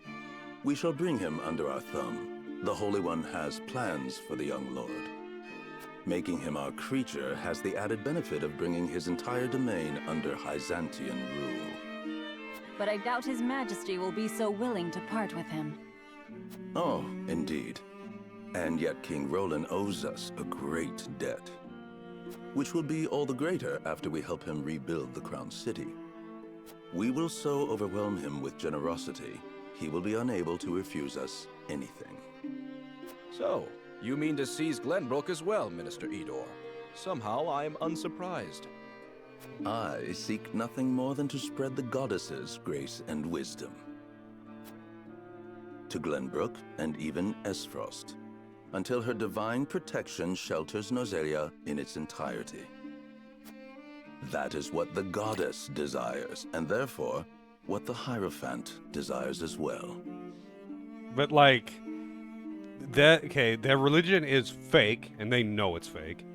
We shall bring him under our thumb. The Holy One has plans for the young lord. Making him our creature has the added benefit of bringing his entire domain under Hyzantian rule. But I doubt His Majesty will be so willing to part with him. Oh, indeed. And yet King Roland owes us a great debt, which will be all the greater after we help him rebuild the Crown City. We will so overwhelm him with generosity, he will be unable to refuse us anything. So, you mean to seize Glenbrook as well, Minister Edor? Somehow I am unsurprised. I seek nothing more than to spread the goddess's grace and wisdom to Glenbrook and even Esfrost, until her divine protection shelters Nozelia in its entirety. That is what the goddess desires, and therefore, what the Hierophant desires as well. But like, their religion is fake, and they know it's fake,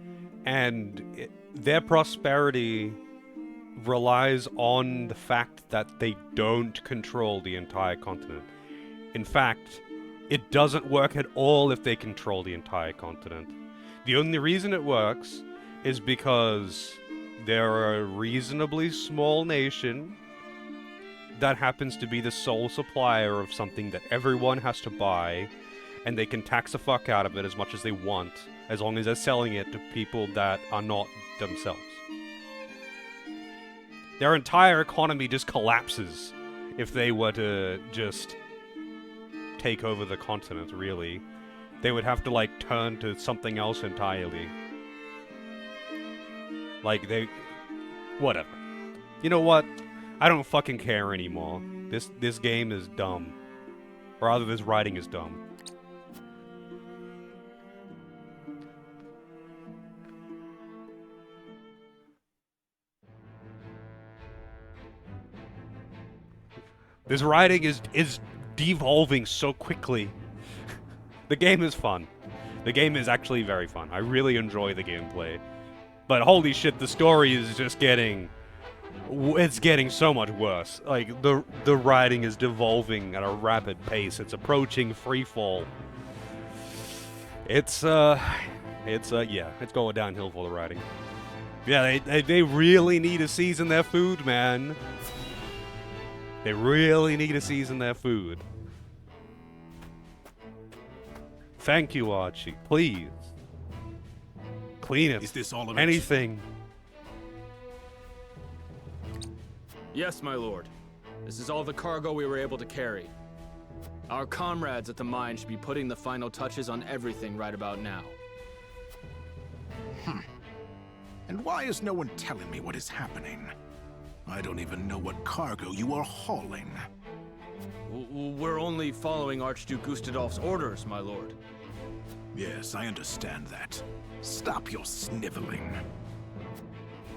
and their prosperity relies on the fact that they don't control the entire continent. In fact, it doesn't work at all if they control the entire continent. The only reason it works is because they're a reasonably small nation that happens to be the sole supplier of something that everyone has to buy, and they can tax the fuck out of it as much as they want, as long as they're selling it to people that are not themselves. Their entire economy just collapses if they were to just take over the continent, really. They would have to, like, turn to something else entirely. Like, whatever. You know what? I don't fucking care anymore. This game is dumb. Or rather, this writing is dumb. This writing is devolving so quickly. The game is fun. The game is actually very fun. I really enjoy the gameplay. But holy shit, the story is just getting... It's getting so much worse. Like, the writing is devolving at a rapid pace. It's approaching freefall. It's going downhill for the writing. Yeah, they really need to season their food, man. They really need to season their food. Thank you, Archie. Please. Clean it. Is this all of it? Anything. Yes, my lord. This is all the cargo we were able to carry. Our comrades at the mine should be putting the final touches on everything right about now. And why is no one telling me what is happening? I don't even know what cargo you are hauling. We're only following Archduke Gustadolf's orders, my lord. Yes, I understand that. Stop your sniveling.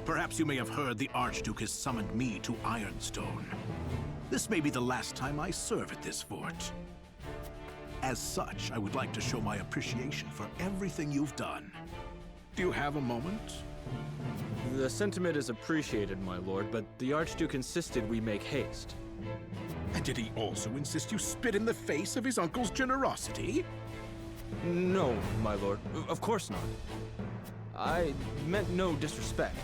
Perhaps you may have heard the Archduke has summoned me to Ironstone. This may be the last time I serve at this fort. As such, I would like to show my appreciation for everything you've done. Do you have a moment? The sentiment is appreciated, my lord, but the Archduke insisted we make haste. And did he also insist you spit in the face of his uncle's generosity? No, my lord. Of course not. I meant no disrespect.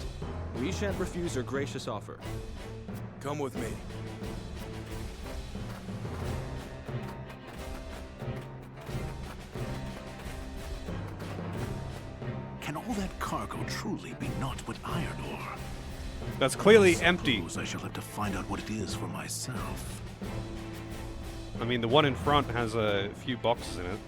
We shan't refuse your gracious offer. Come with me. Can all that cargo cargo truly be naught but iron ore? That's clearly empty. Suppose I shall have to find out what it is for myself. I mean, the one in front has a few boxes in it.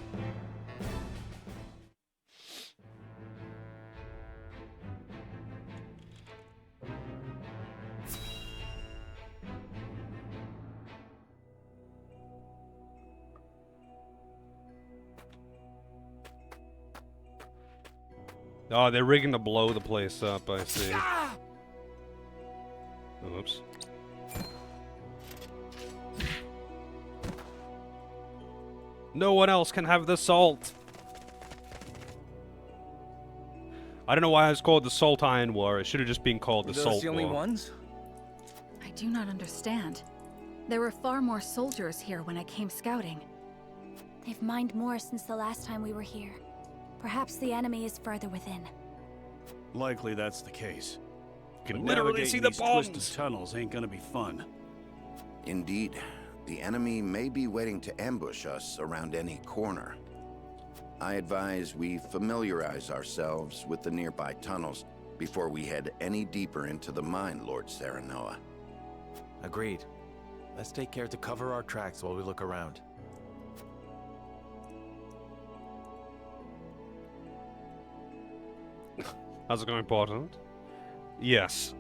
Oh, they're rigging to blow the place up, I see. Oh, oops. No one else can have the salt! I don't know why it's called the Salt Iron War. It should have just been called the Salt Those the only War. ones? I do not understand. There were far more soldiers here when I came scouting. They've mined more since the last time we were here. Perhaps the enemy is further within. Likely that's the case. You can But literally navigating see the these bombs. twisted tunnels ain't gonna be fun. Indeed, the enemy may be waiting to ambush us around any corner. I advise we familiarize ourselves with the nearby tunnels before we head any deeper into the mine, Lord Serenoa. Agreed. Let's take care to cover our tracks while we look around. How's it going, important? Yes.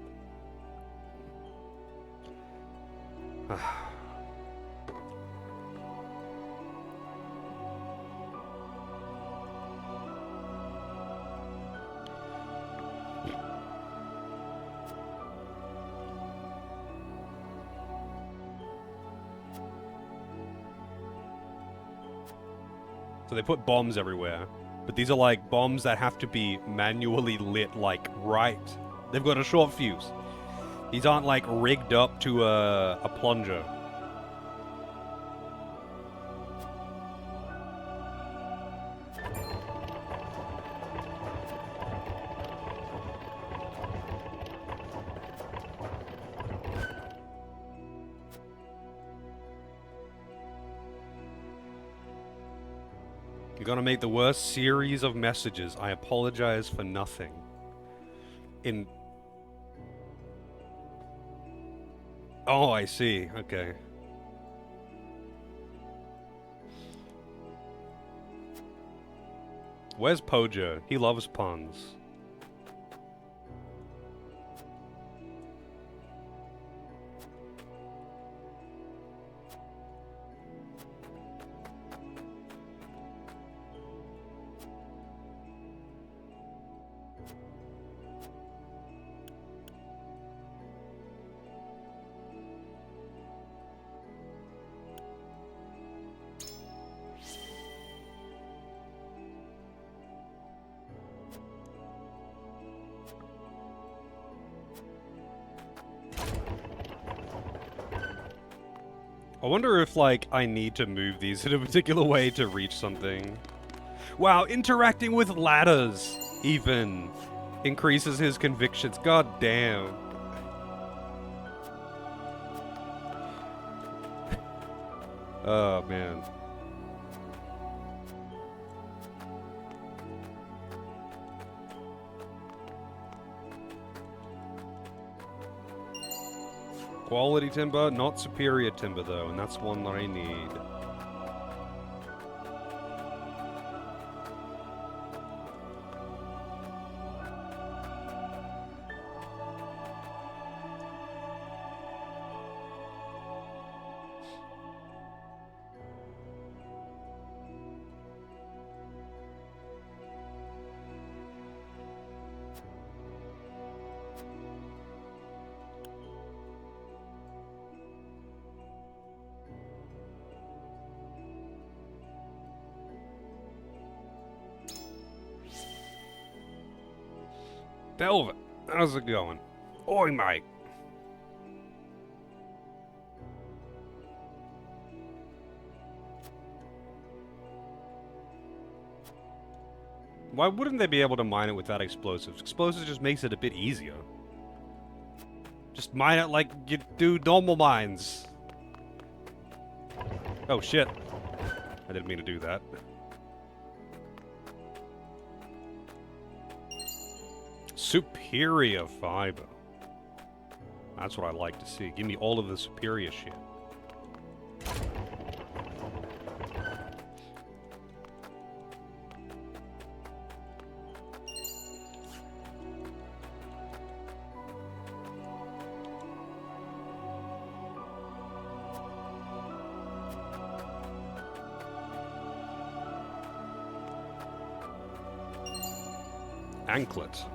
So they put bombs everywhere. But these are like bombs that have to be manually lit, like, right. They've got a short fuse. These aren't like rigged up to a plunger. You're gonna make the worst series of messages. I apologize for nothing. Oh, I see. Okay. Where's Pojo? He loves puns. I wonder if, like, I need to move these in a particular way to reach something. Wow, interacting with ladders, even, increases his convictions. God damn. Oh, man. Quality timber, not superior timber though, and that's one that I need. Delvin, how's it going? Oi, mate. Why wouldn't they be able to mine it without explosives? Explosives just makes it a bit easier. Just mine it like you do normal mines. Oh shit. I didn't mean to do that. Superior fiber. That's what I like to see. Give me all of the superior shit. Anklet.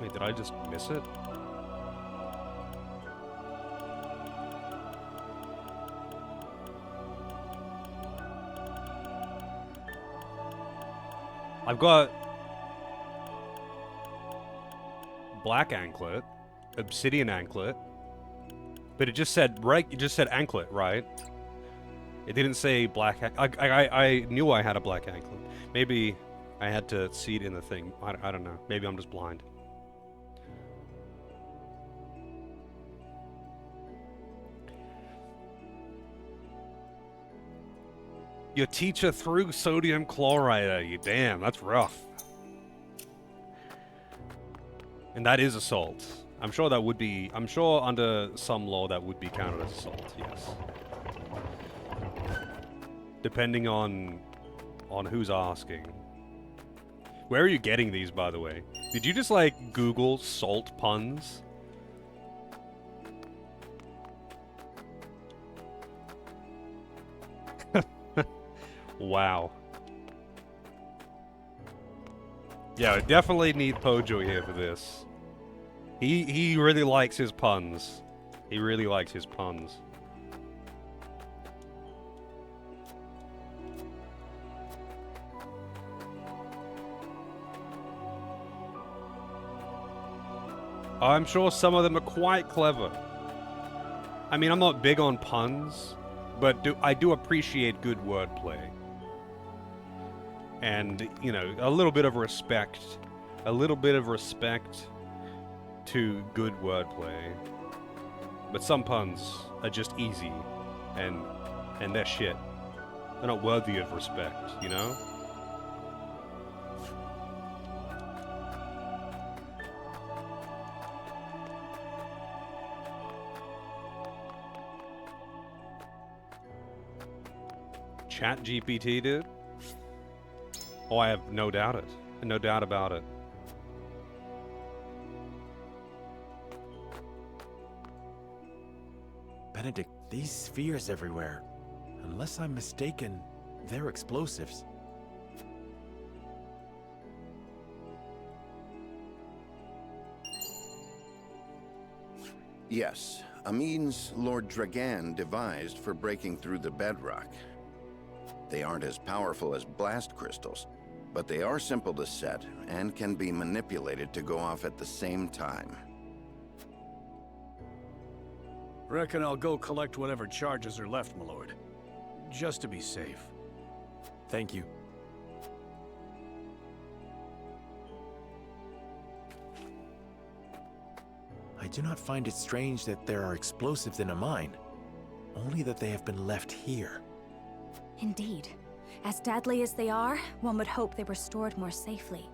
Wait, did I just miss it? I've got black anklet, obsidian anklet, but it just said anklet, right? It didn't say black. I knew I had a black anklet. Maybe I had to see it in the thing. I don't know. Maybe I'm just blind. Your teacher threw sodium chloride at you. Damn, that's rough. And that is assault. I'm sure that would be... I'm sure under some law that would be counted as assault, yes. Depending on who's asking. Where are you getting these, by the way? Did you just, like, Google salt puns? Wow. Yeah, I definitely need Pojo here for this. He really likes his puns. He really likes his puns. I'm sure some of them are quite clever. I mean, I'm not big on puns, but I do appreciate good wordplay. And, you know, a little bit of respect to good wordplay. But some puns are just easy, and they're shit. They're not worthy of respect, you know? Chat GPT, dude? Oh, I have no doubt about it. Benedict, these spheres everywhere. Unless I'm mistaken, they're explosives. Yes, a means Lord Dragan devised for breaking through the bedrock. They aren't as powerful as blast crystals, but they are simple to set and can be manipulated to go off at the same time. Reckon I'll go collect whatever charges are left, my lord. Just to be safe. Thank you. I do not find it strange that there are explosives in a mine. Only that they have been left here. Indeed. As deadly as they are, one would hope they were stored more safely.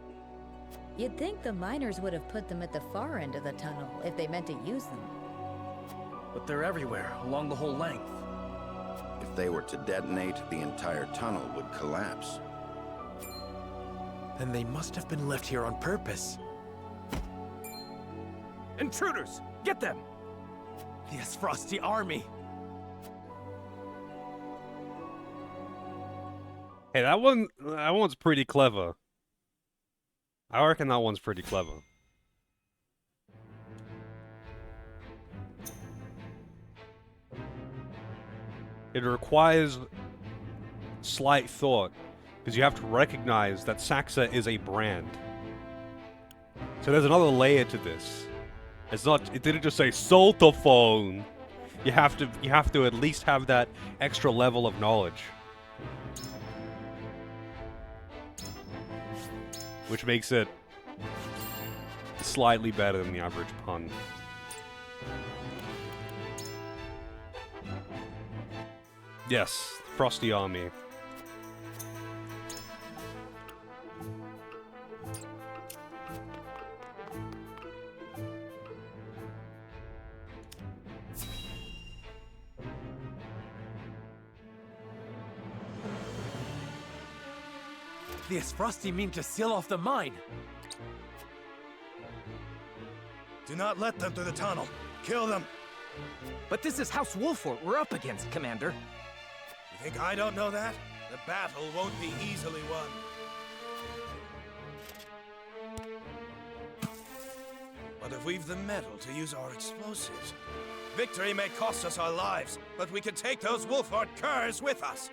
You'd think the miners would have put them at the far end of the tunnel if they meant to use them. But they're everywhere, along the whole length. If they were to detonate, the entire tunnel would collapse. Then they must have been left here on purpose. Intruders! Get them! The Frosty army! Hey, that one's pretty clever. I reckon that one's pretty clever. It requires slight thought, because you have to recognize that Saxa is a brand. So there's another layer to this. It didn't just say Saltophone. You have to at least have that extra level of knowledge. Which makes it slightly better than the average pun. Yes, Frosty Army. The Frosty mean to seal off the mine. Do not let them through the tunnel. Kill them. But this is House Wolfort we're up against, Commander. You think I don't know that? The battle won't be easily won. But if we've the metal to use our explosives, victory may cost us our lives, but we can take those Wolfort curs with us.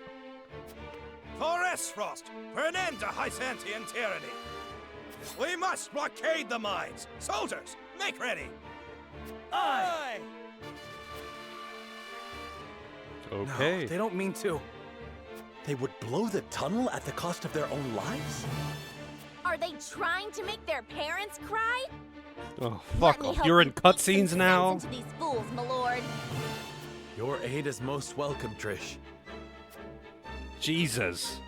For Esfrost, for an end to Hysantian tyranny. We must blockade the mines. Soldiers, make ready. Aye! Okay. No, they don't mean to. They would blow the tunnel at the cost of their own lives? Are they trying to make their parents cry? Oh, Let fuck me off. help You're you in beat some cutscenes sense now? into these fools, my lord. Your aid is most welcome, Trish. Jesus.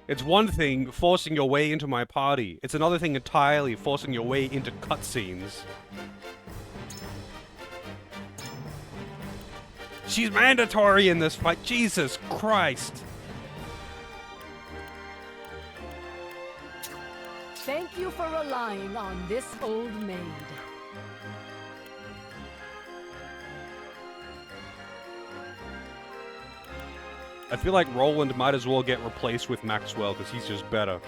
It's one thing forcing your way into my party. It's another thing entirely forcing your way into cutscenes. She's mandatory in this fight. Jesus Christ. Thank you for relying on this old maid. I feel like Roland might as well get replaced with Maxwell because he's just better.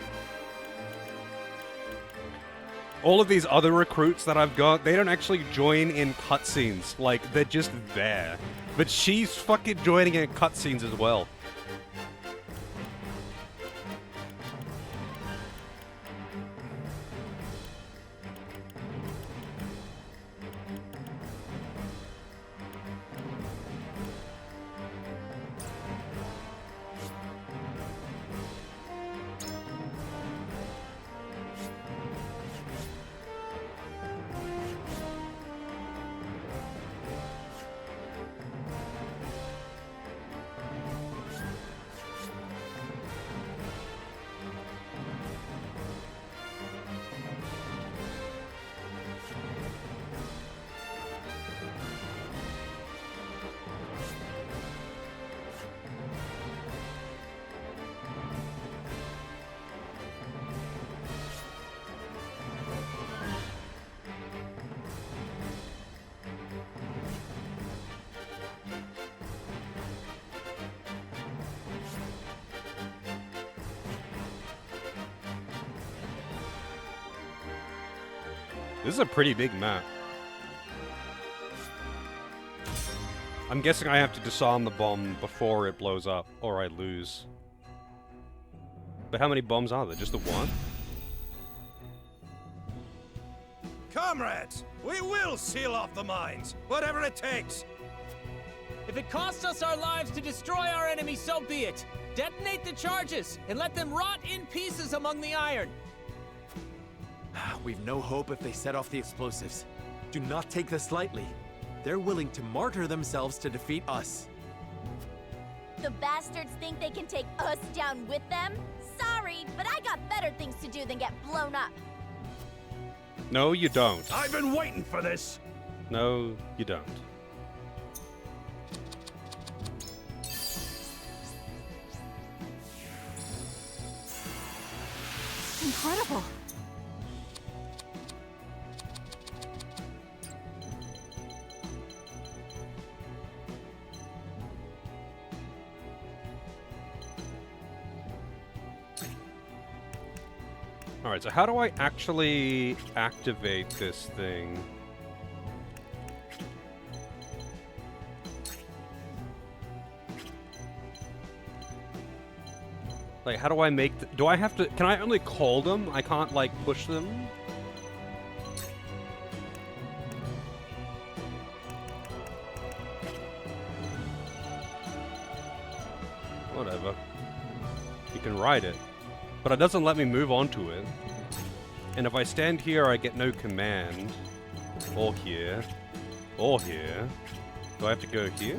All of these other recruits that I've got, they don't actually join in cutscenes. Like, they're just there. But she's fucking joining in cutscenes as well. This is a pretty big map. I'm guessing I have to disarm the bomb before it blows up, or I lose. But how many bombs are there? Just the one? Comrades, we will seal off the mines, whatever it takes. If it costs us our lives to destroy our enemy, so be it. Detonate the charges and let them rot in pieces among the iron. We've no hope if they set off the explosives. Do not take this lightly. They're willing to martyr themselves to defeat us. The bastards think they can take us down with them? Sorry, but I got better things to do than get blown up. No, you don't. I've been waiting for this. No, you don't. Incredible. Alright, so how do I actually activate this thing? Like, how do I make do I have to- can I only call them? I can't, like, push them? Whatever. You can ride it. But it doesn't let me move onto it. And if I stand here, I get no command. Or here. Or here. Do I have to go here?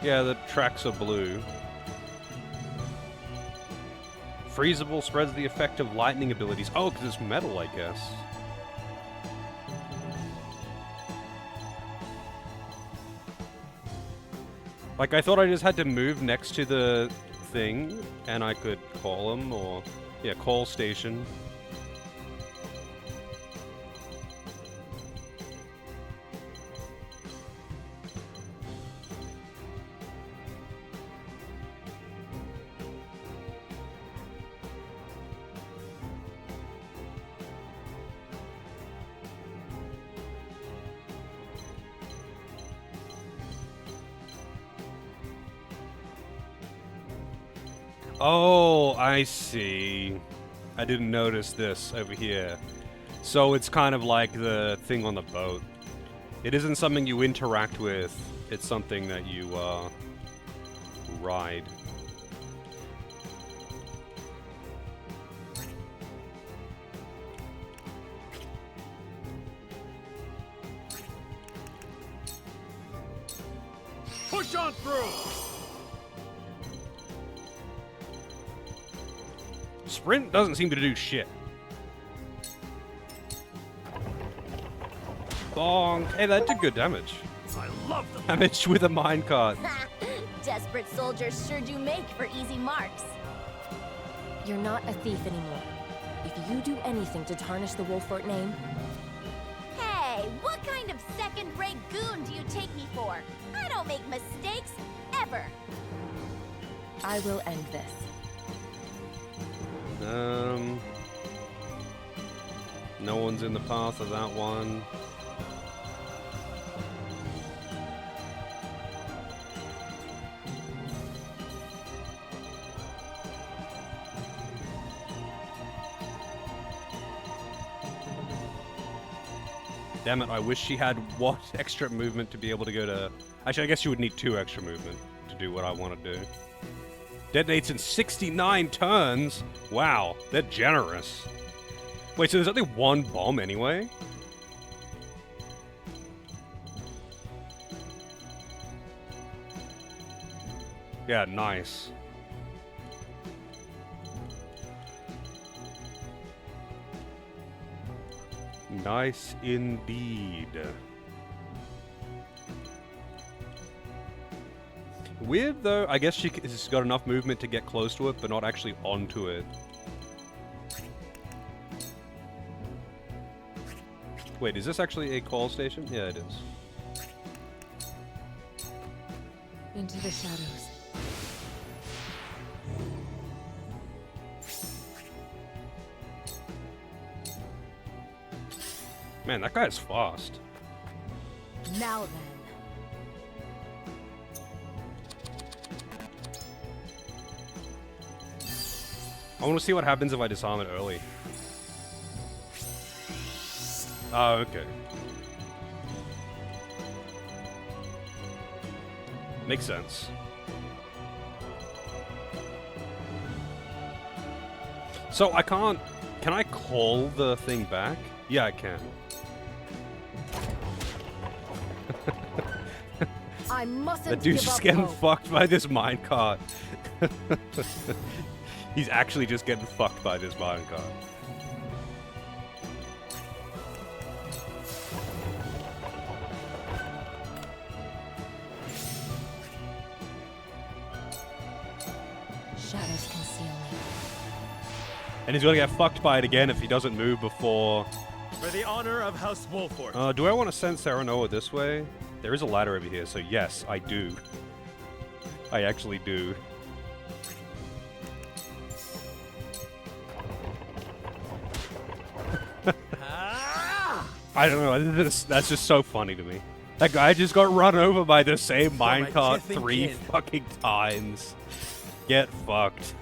Yeah, the tracks are blue. Freezable spreads the effect of lightning abilities. Oh, because it's metal, I guess. Like, I thought I just had to move next to the thing, and I could call him, or... Yeah, call station. Oh, I see. I didn't notice this over here. So it's kind of like the thing on the boat. It isn't something you interact with. It's something that you, ride. Push on through! Sprint doesn't seem to do shit. Bonk. Hey, that did good damage. I love them. Damage with a minecart. Desperate soldiers sure do make for easy marks. You're not a thief anymore. If you do anything to tarnish the Wolfort name... Hey, what kind of second-rate goon do you take me for? I don't make mistakes, ever. I will end this. No one's in the path of that one. Damn it, I wish she had what extra movement to be able to go to... Actually, I guess you would need 2 extra movement to do what I want to do. Detonates in 69 turns? Wow, they're generous. Wait, so there's only 1 bomb anyway? Yeah, nice. Nice indeed. Weird though, I guess she's got enough movement to get close to it, but not actually onto it. Wait, is this actually a call station? Yeah, it is. Into the shadows. Man, that guy's fast. Now then. I want to see what happens if I disarm it early. Oh, okay. Makes sense. So I can't... Can I call the thing back? Yeah, I can. I mustn't That dude's give just up getting hope. fucked by this minecart. He's actually just getting fucked by this minecart. Shadows conceal me. And he's gonna get fucked by it again if he doesn't move before... For the honor of House Wolfort. Do I want to send Serenoa this way? There is a ladder over here, so yes, I do. I actually do. I don't know, that's just so funny to me. That guy just got run over by the same minecart 3 fucking times. Get fucked.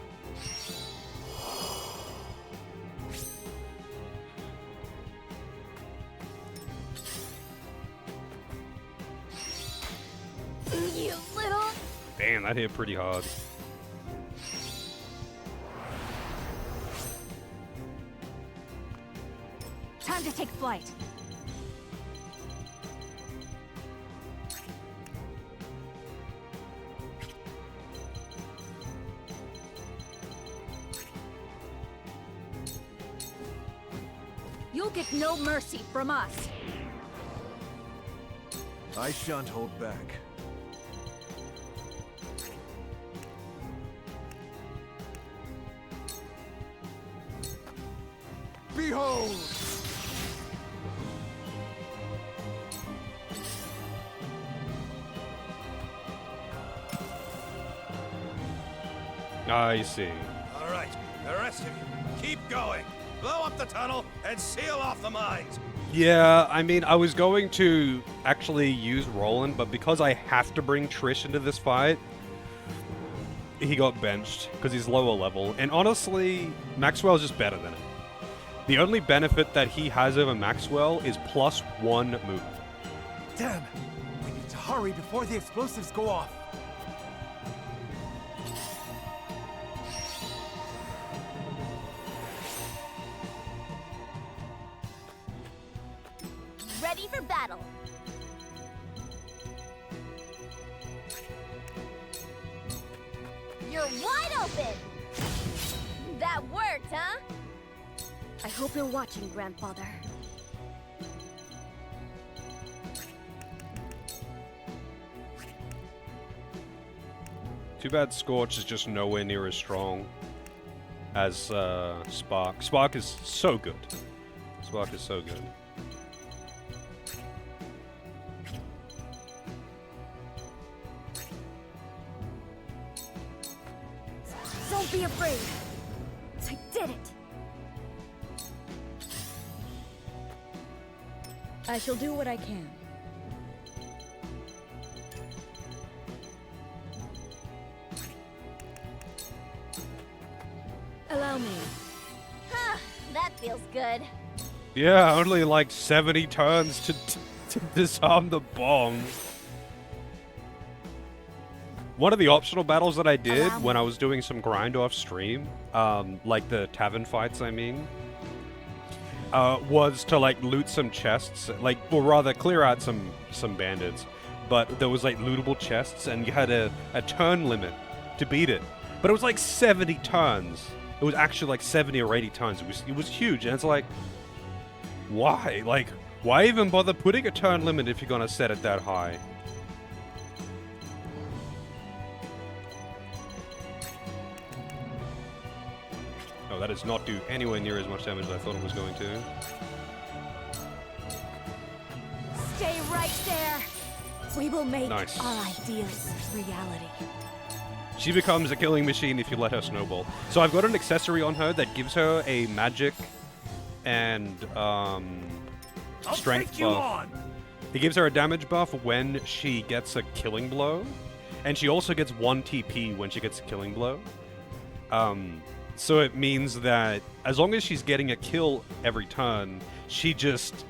You little... Damn, that hit pretty hard. Time to take flight. You'll get no mercy from us. I shan't hold back. Behold! I see. All right, the rest of you, keep going. Blow up the tunnel and seal off the mines. Yeah, I mean, I was going to actually use Roland, but because I have to bring Trish into this fight, he got benched because he's lower level. And honestly, Maxwell's just better than him. The only benefit that he has over Maxwell is +1 move. Damn! We need to hurry before the explosives go off. Ready for battle. You're wide open! That worked, huh? I hope you're watching, Grandfather. Too bad Scorch is just nowhere near as strong as Spark. Spark is so good. Spark is so good. Don't be afraid. I did it. I shall do what I can. Allow me. Huh, that feels good. Yeah, only like 70 turns to disarm the bomb. One of the optional battles that I did when I was doing some grind off stream, like the tavern fights, I mean, was to like loot some chests, like, or rather clear out some bandits. But there was like lootable chests, and you had a turn limit to beat it. But it was like 70 turns. It was actually like 70 or 80 turns. It was huge, and it's like, why? Like, why even bother putting a turn limit if you're gonna set it that high? Oh, that does not do anywhere near as much damage as I thought it was going to. Stay right there. We will make Nice. our ideas reality. She becomes a killing machine if you let her snowball. So I've got an accessory on her that gives her a magic and strength buff. It gives her a damage buff when she gets a killing blow, and she also gets 1 TP when she gets a killing blow. So it means that as long as she's getting a kill every turn, she just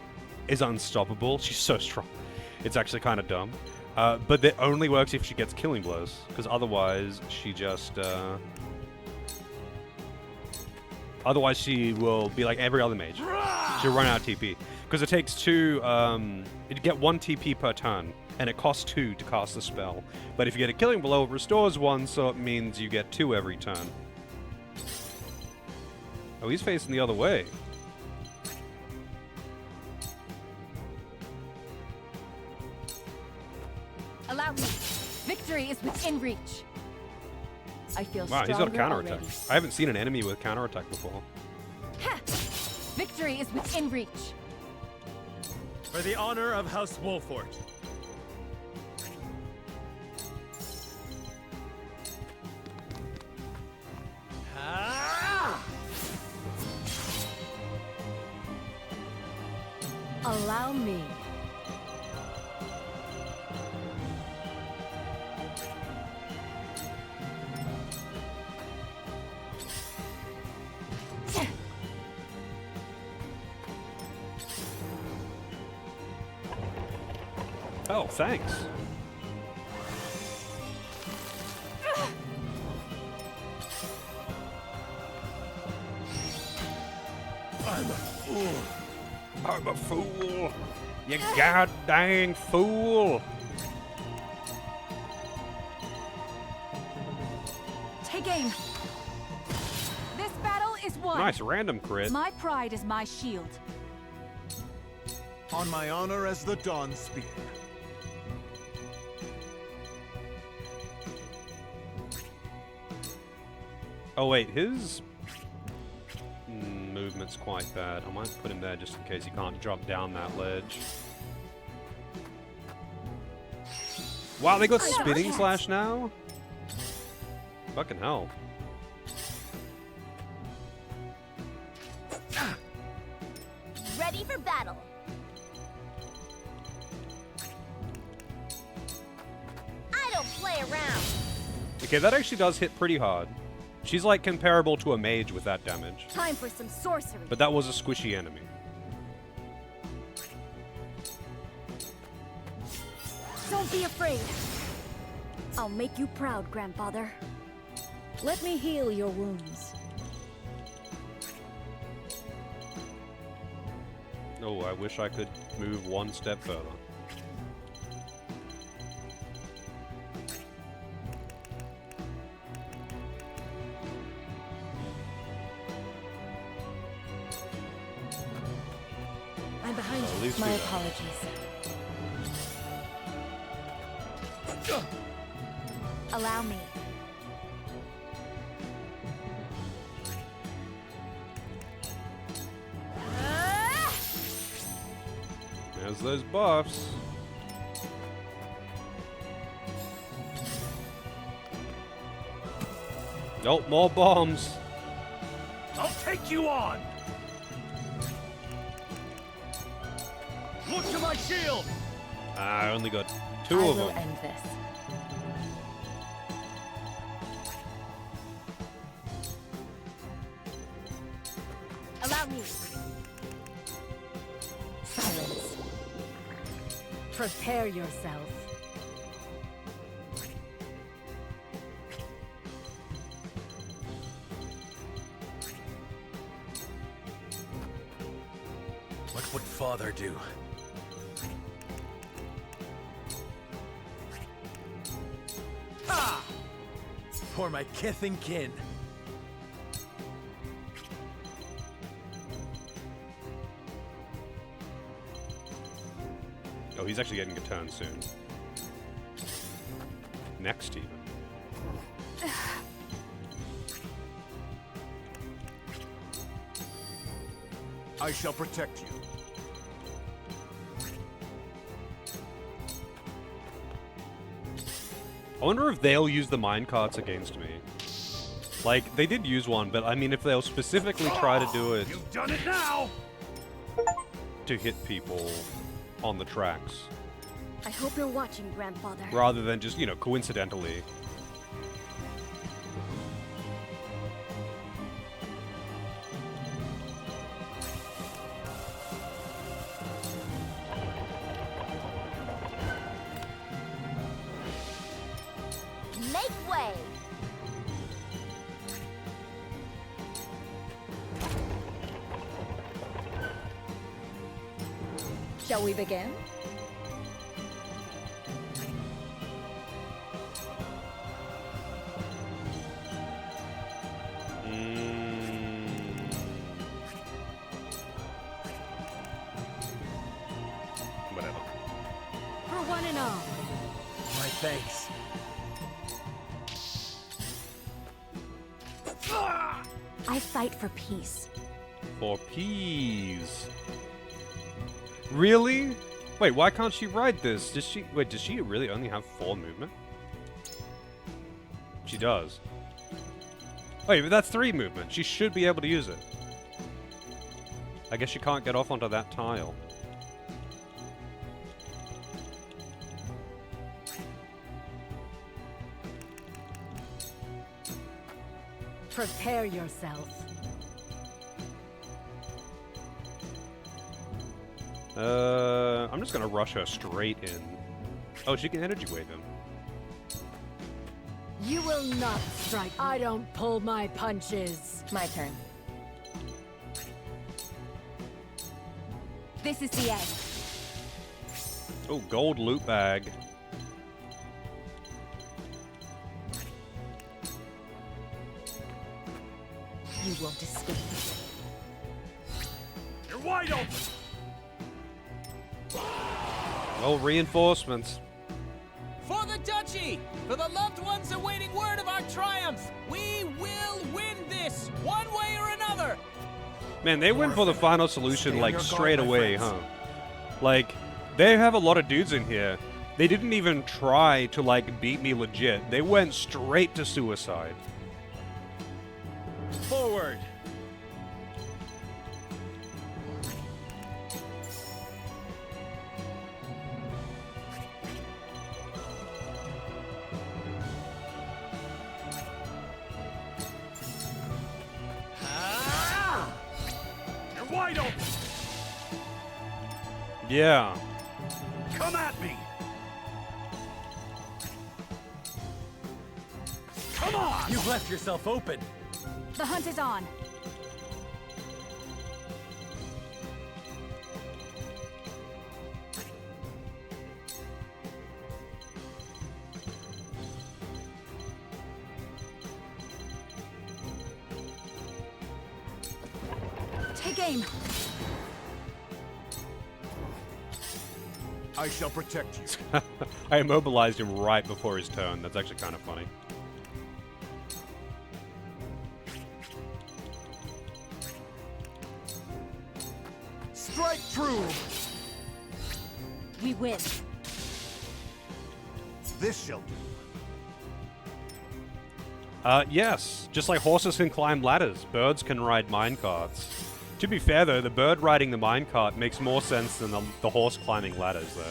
is unstoppable. She's so strong. It's actually kind of dumb. But it only works if she gets killing blows, because otherwise she just... otherwise she will be like every other mage. She'll run out of TP. Because it takes 2... you get 1 TP per turn, and it costs 2 to cast the spell. But if you get a killing blow, it restores 1, so it means you get 2 every turn. Oh, he's facing the other way. Allow me. Victory is within reach. I feel Wow, he's got a stronger counterattack. already. I haven't seen an enemy with counterattack before. Ha! Victory is within reach. For the honor of House Wolfort. Allow me. Oh, thanks. I'm a fool. I'm a fool. You goddamn fool. Take aim. This battle is won. Nice random crit. My pride is my shield. On my honor as the Dawn Spear. Oh wait, his movement's quite bad. I might put him there just in case he can't jump down that ledge. Wow, they got spinning slash now? Fucking hell. Ready for battle. I don't play around. Okay, that actually does hit pretty hard. She's like comparable to a mage with that damage. Time for some sorcery. But that was a squishy enemy. Don't be afraid. I'll make you proud, Grandfather. Let me heal your wounds. Oh, I wish I could move one step further. I'm behind At you. least My do that. apologies. Allow me. There's those buffs. Nope, more bombs. I'll take you on! Look to my shield! I only got two I of will them. end this. Allow me. Silence. Prepare yourself. What would Father do? Ah! For my kith and kin. Oh, he's actually getting a turn soon. Next even. I shall protect you. I wonder if they'll use the minecarts against me. Like, they did use one, but I mean, if they'll specifically try to do it You've done it now! to hit people on the tracks, I hope you're watching, Grandfather. rather than just, you know, coincidentally. Make way. Shall we begin? Whatever. For one and all. My thanks. I fight for peace. For peas. Really? Wait, why can't she ride this? Does she really only have 4 movement? She does. Wait, but that's 3 movement. She should be able to use it. I guess she can't get off onto that tile. Prepare yourself. I'm just gonna rush her straight in. Oh, she can energy wave him. You will not strike me. I don't pull my punches. My turn. This is the end. Oh, gold loot bag. You won't escape. You're wide open! Well, reinforcements. For the duchy! For the loved ones awaiting word of our triumph! We will win this, one way or another! Man, they went for the final solution, like, straight away, huh? Like, they have a lot of dudes in here. They didn't even try to, like, beat me legit. They went straight to suicide. Forward! You're wide open! Yeah. Come at me! Come on! You've left yourself open. The hunt is on. Take aim. I shall protect you. I immobilized him right before his turn. That's actually kind of funny. Strike true! We win. This shall do. Yes. Just like horses can climb ladders, birds can ride minecarts. To be fair, though, the bird riding the minecart makes more sense than the horse climbing ladders, though.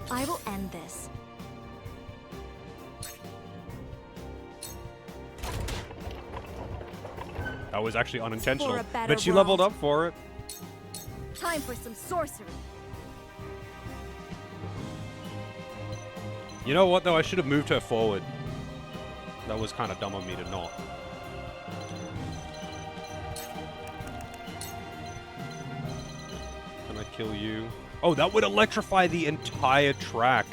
I will end this. That was actually unintentional, For a better but she leveled world. up for it. Time for some sorcery. You know what, though? I should have moved her forward. That was kind of dumb of me to not. Can I kill you? Oh, that would electrify the entire track.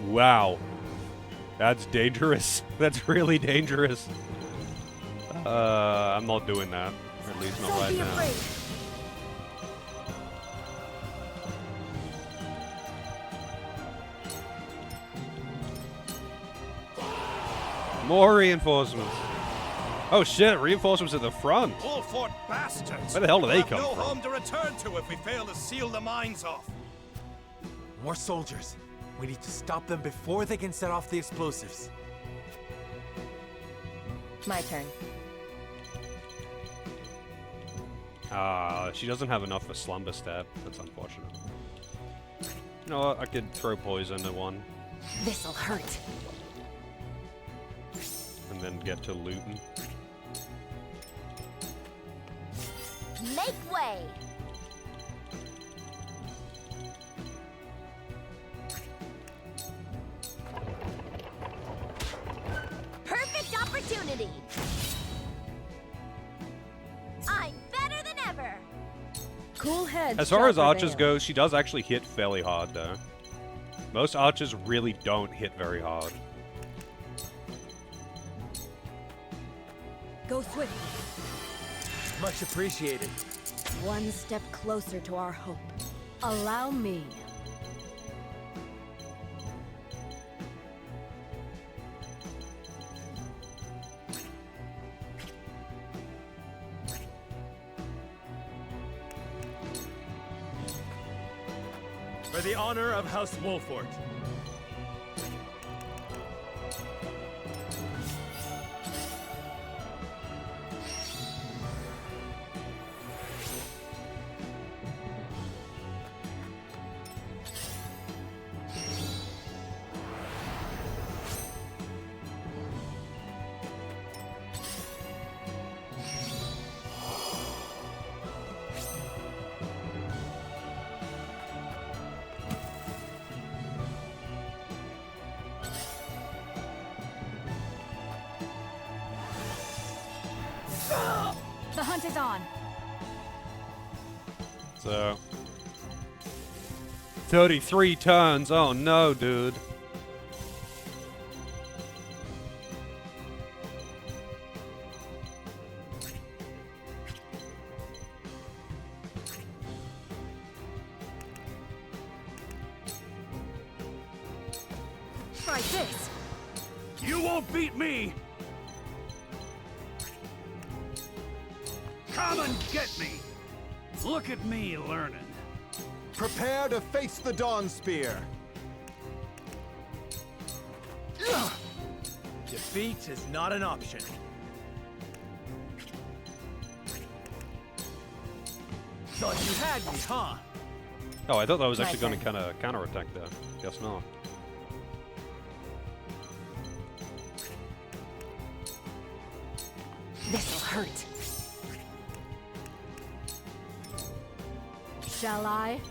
Wow. That's dangerous. That's really dangerous. I'm not doing that. Or at least not right now. More reinforcements. Oh shit, reinforcements at the front. Wolford bastards! Where the hell do they We'll have come no from? home to return to if we fail to seal the mines off. More soldiers. We need to stop them before they can set off the explosives. My turn. She doesn't have enough for slumber step. That's unfortunate. You know what? I could throw poison at one This'll hurt. and then get to looting. Make way! Perfect opportunity! I'm better than ever! Cool head. As far as archers go, she does actually hit fairly hard, though. Most archers really don't hit very hard. Go swift. Much appreciated. One step closer to our hope. Allow me. For the honor of House Wolford. The hunt is on. So 33 turns. Oh no, dude. Try this. You won't beat me! Come and get me! Look at me learning. Prepare to face the Dawn Spear. Defeat is not an option. Thought you had me, huh? Oh, I thought that was actually going to kind of counterattack there. Guess not. This'll hurt. Shall I?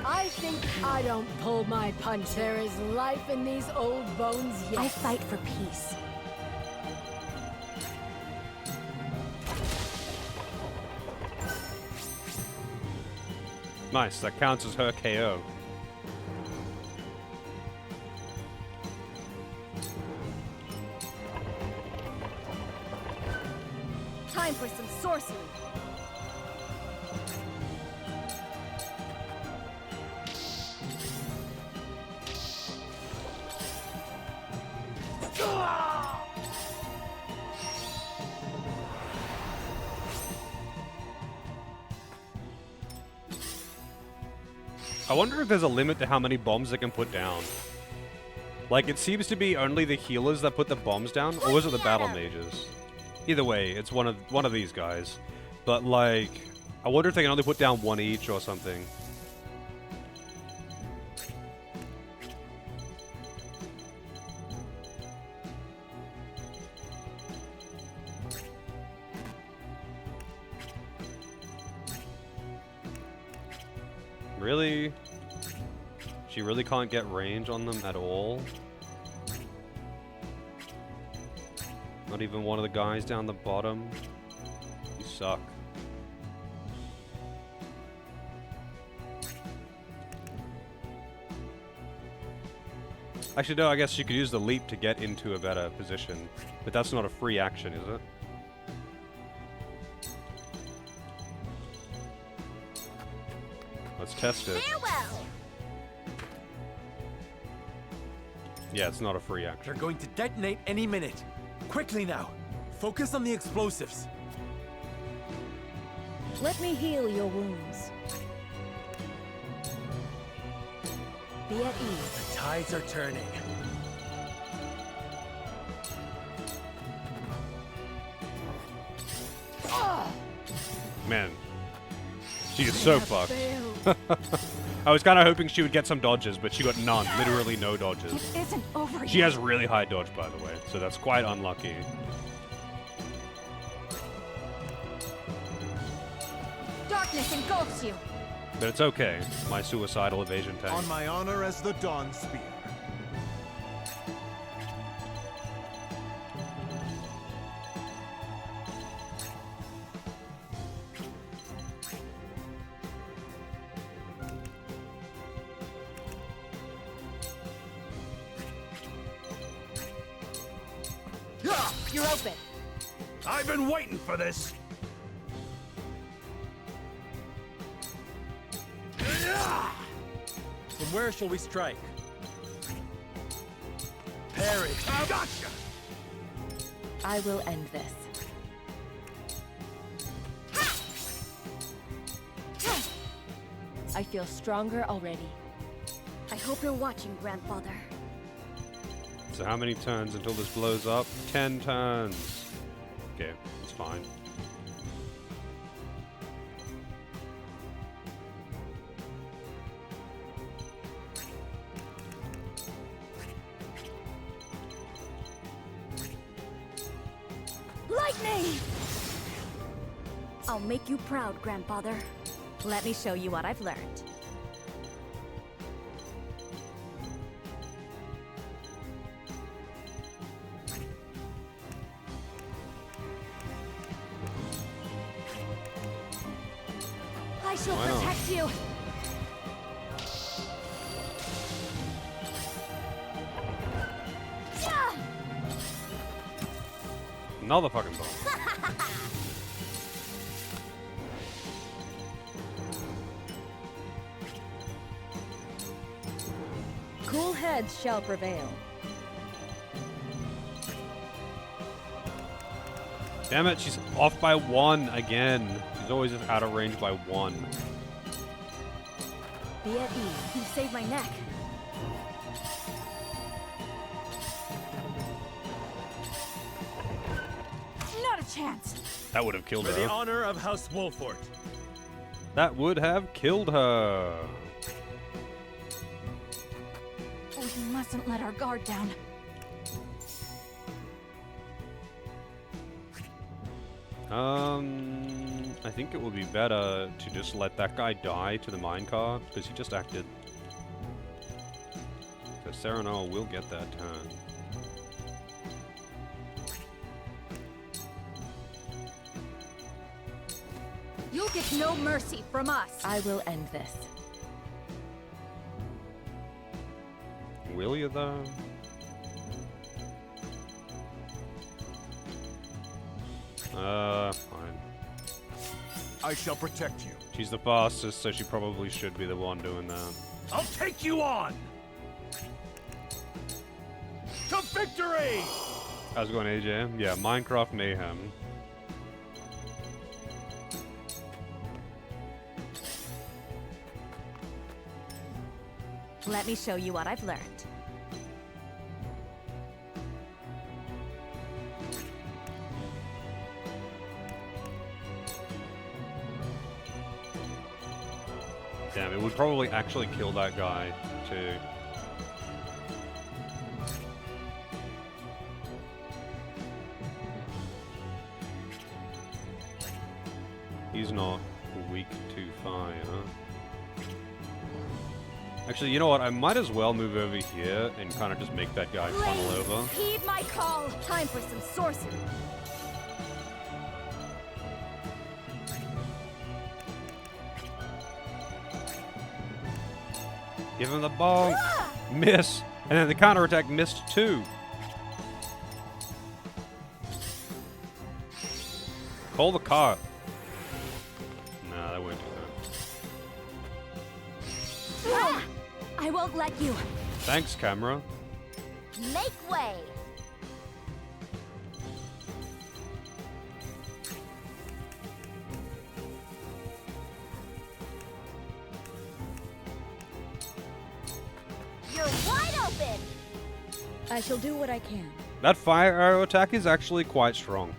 I think I don't pull my punch. There is life in these old bones yet. I fight for peace. Nice, that counts as her KO. Time for some sorcery. I wonder if there's a limit to how many bombs they can put down. Like, it seems to be only the healers that put the bombs down, or was it the battle mages? Either way, it's one of these guys. But like, I wonder if they can only put down one each or something. Really? She really can't get range on them at all? Not even one of the guys down the bottom? You suck. Actually, no, I guess she could use the leap to get into a better position. But that's not a free action, is it? Let's test it. Farewell! Yeah, it's not a free action. They're going to detonate any minute. Quickly now. Focus on the explosives. Let me heal your wounds. Be at ease. The tides are turning. Man, she is so fucked. I was kind of hoping she would get some dodges, but she got none. Literally no dodges. It isn't over She yet. has really high dodge, by the way, so that's quite unlucky. Darkness engulfs you. But it's okay. My suicidal evasion tank. On my honor as the Dawn Spear. You're open. I've been waiting for this. From where shall we strike? Parry. Gotcha! I will end this. I feel stronger already. I hope you're watching, Grandfather. So how many turns until this blows up? 10 turns. Okay, it's fine. Lightning! I'll make you proud, Grandfather. Let me show you what I've learned. I shall Why not? protect you. Yeah! Another fucking bomb. Cool heads shall prevail. Damn it, she's off by 1 again. She's always just out of range by 1. Be at ease. You saved my neck. Not a chance. That would have killed For the her. honor of House Wolfort. That would have killed her. We mustn't let our guard down. I think it would be better to just let that guy die to the minecart, because he just acted. So Serenoa will get that turn. You'll get no mercy from us. I will end this. Will you, though? Fine. I shall protect you. She's the fastest, so she probably should be the one doing that. I'll take you on! To victory! How's it going, AJ? Yeah, Minecraft Mayhem. Let me show you what I've learned. Damn, it would probably actually kill that guy, too. He's not weak to fire. Actually, you know what? I might as well move over here and kind of just make that guy funnel over. Heed my call. Time for some sorcery. Give him the ball. Miss. And then the counterattack missed too. Call the cart. Nah, that won't do that. I won't let you. Thanks, camera. Make way! You're wide open! I shall do what I can. That fire arrow attack is actually quite strong.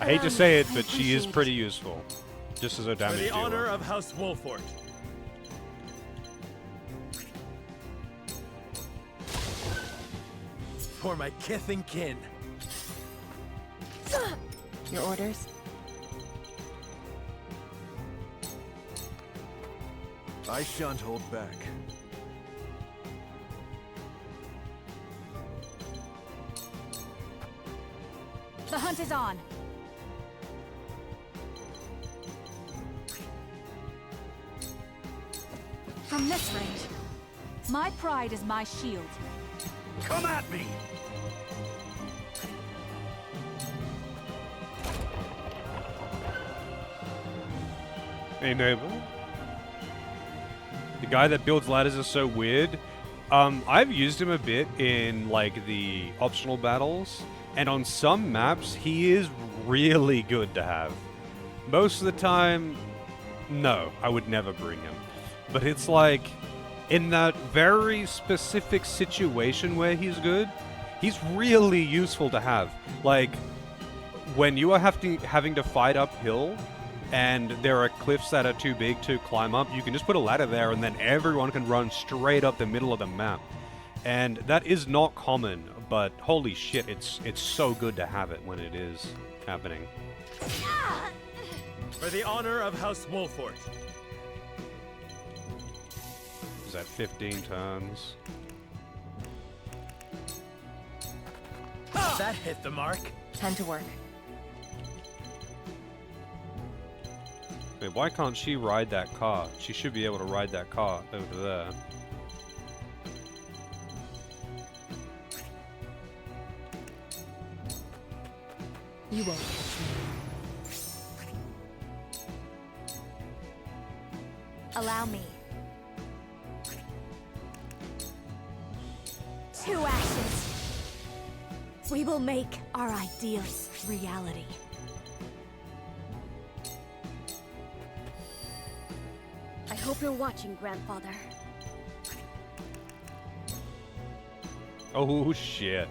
I hate to say it, but she is pretty useful. Just as a For damage the dealer. honor of House Wolfort. For my kith and kin. Your orders? I shan't hold back. The hunt is on. From this range, my pride is my shield. Come at me! Hey, neighbor. The guy that builds ladders is so weird. I've used him a bit in, like, the optional battles, and on some maps, he is really good to have. Most of the time, no, I would never bring him. But it's like, in that very specific situation where he's good, he's really useful to have. Like, when you are having to fight uphill, and there are cliffs that are too big to climb up, you can just put a ladder there and then everyone can run straight up the middle of the map. And that is not common, but holy shit, it's so good to have it when it is happening. For the honor of House Wolfort. Is that 15 turns? That hit the mark. Time to work. Wait, why can't she ride that car? She should be able to ride that car over there. You won't catch me. Allow me. To ashes. We will make our ideals reality. I hope you're watching, Grandfather. Oh shit.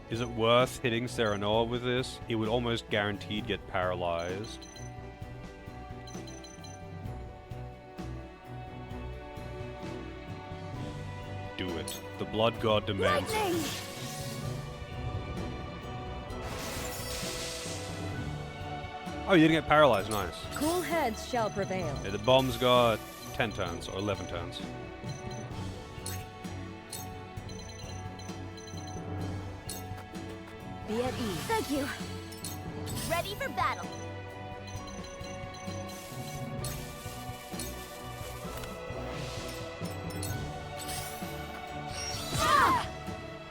Is it worth hitting Serenoa with this? He would almost guaranteed get paralyzed. Do it. The blood god demands it. Lightning! Oh, you didn't get paralyzed, nice. Cool heads shall prevail. Yeah, the bomb's got 10 turns, or 11 turns. Be at ease. Thank you. Ready for battle.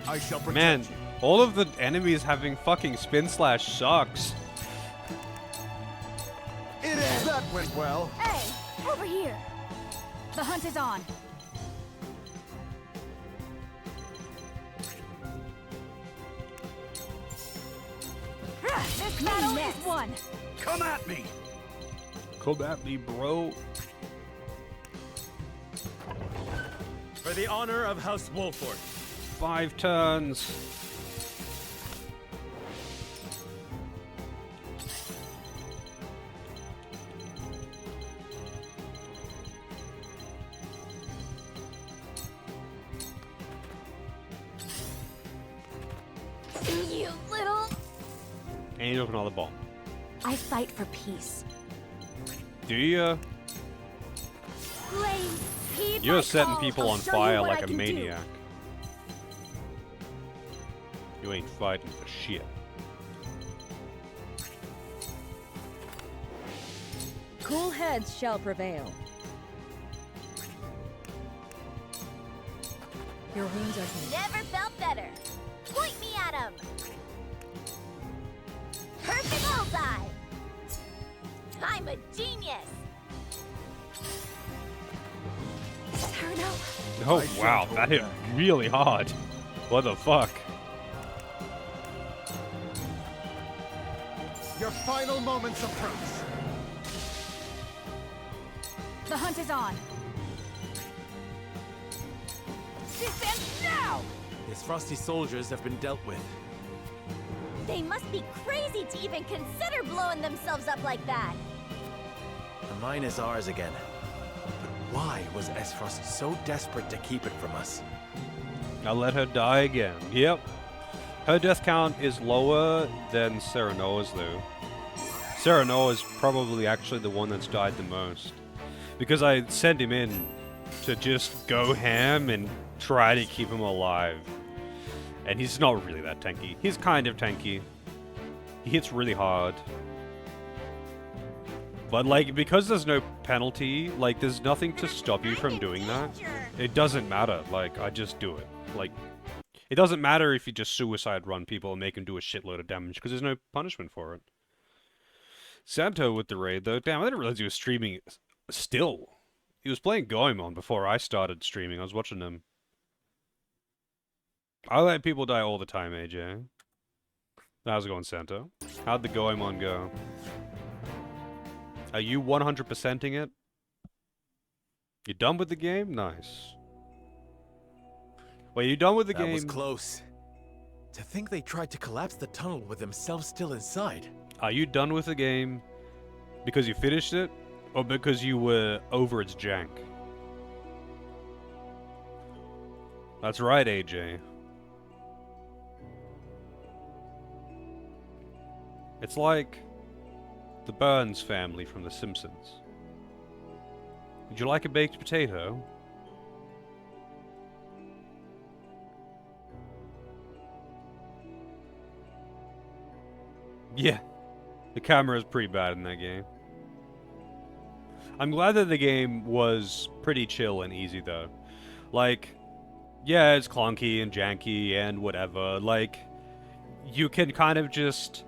I shall protect Man, you. all of the enemies having fucking spin slash sucks. It is. That went well. Hey, over here. The hunt is on. This battle is won. Come at me. Come at me, bro. For the honor of House Wolford. 5 turns. You little... And you drop another bomb. I fight for peace. Do you? Blaze, heed You're my setting call. people I'll on show you fire what like I a can do. maniac. You ain't fighting for shit. Cool heads shall prevail. Your wounds are healed. Never felt better. Point me at him. Perfect bullseye. I'm a genius. Oh wow, that hit really hard. What the fuck? Your final moments approach. The hunt is on. This ends now. His frosty soldiers have been dealt with. They must be crazy to even consider blowing themselves up like that. The mine is ours again. But why was Esfrost so desperate to keep it from us? I'll let her die again. Yep. Her death count is lower than Serenoa's though. Serenoa's probably actually the one that's died the most. Because I sent him in to just go ham and try to keep him alive. And he's not really that tanky. He's kind of tanky. He hits really hard. But like, because there's no penalty, like there's nothing to stop you from doing that. It doesn't matter, like, I just do it. Like, it doesn't matter if you just suicide run people and make them do a shitload of damage, because there's no punishment for it. Santo with the raid though, damn, I didn't realize he was streaming still. He was playing Goemon before I started streaming, I was watching him. I let people die all the time, AJ. How's it going, Santo? How'd the Goemon go? Are you 100%ing it? You done with the game? Nice. Wait, you done with the game? That was close. To think they tried to collapse the tunnel with themselves still inside. Are you done with the game because you finished it, or because you were over its jank? That's right, AJ. It's like the Burns family from The Simpsons. Would you like a baked potato? Yeah, the camera is pretty bad in that game. I'm glad that the game was pretty chill and easy though. Like, yeah, it's clunky and janky and whatever. Like, you can kind of just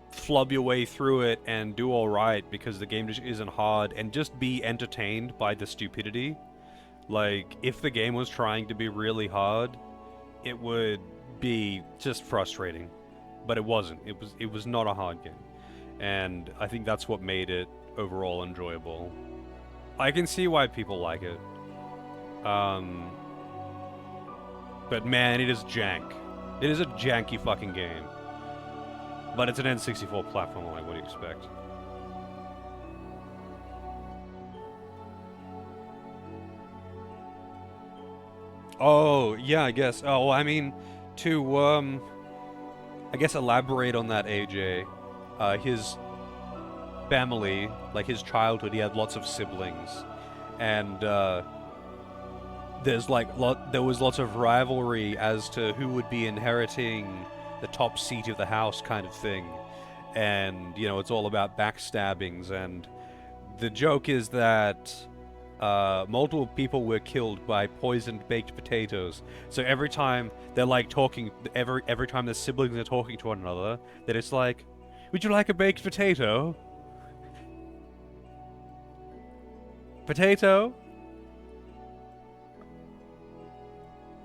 flub your way through it and do alright because the game just isn't hard, and just be entertained by the stupidity. Like, if the game was trying to be really hard, it would be just frustrating. But it wasn't. It was not a hard game. And I think that's what made it overall enjoyable. I can see why people like it. But man, it is jank. It is a janky fucking game. But it's an N64 platform, like, what do you expect? Oh, yeah, I guess. Oh, well, I mean, to, I guess elaborate on that, AJ. His family, like his childhood, he had lots of siblings. And, there's like, there was lots of rivalry as to who would be inheriting the top seat of the house kind of thing. And, you know, it's all about backstabbings. And the joke is that multiple people were killed by poisoned baked potatoes. So every time they're like talking, every time the siblings are talking to one another, that it's like, would you like a baked potato? Potato?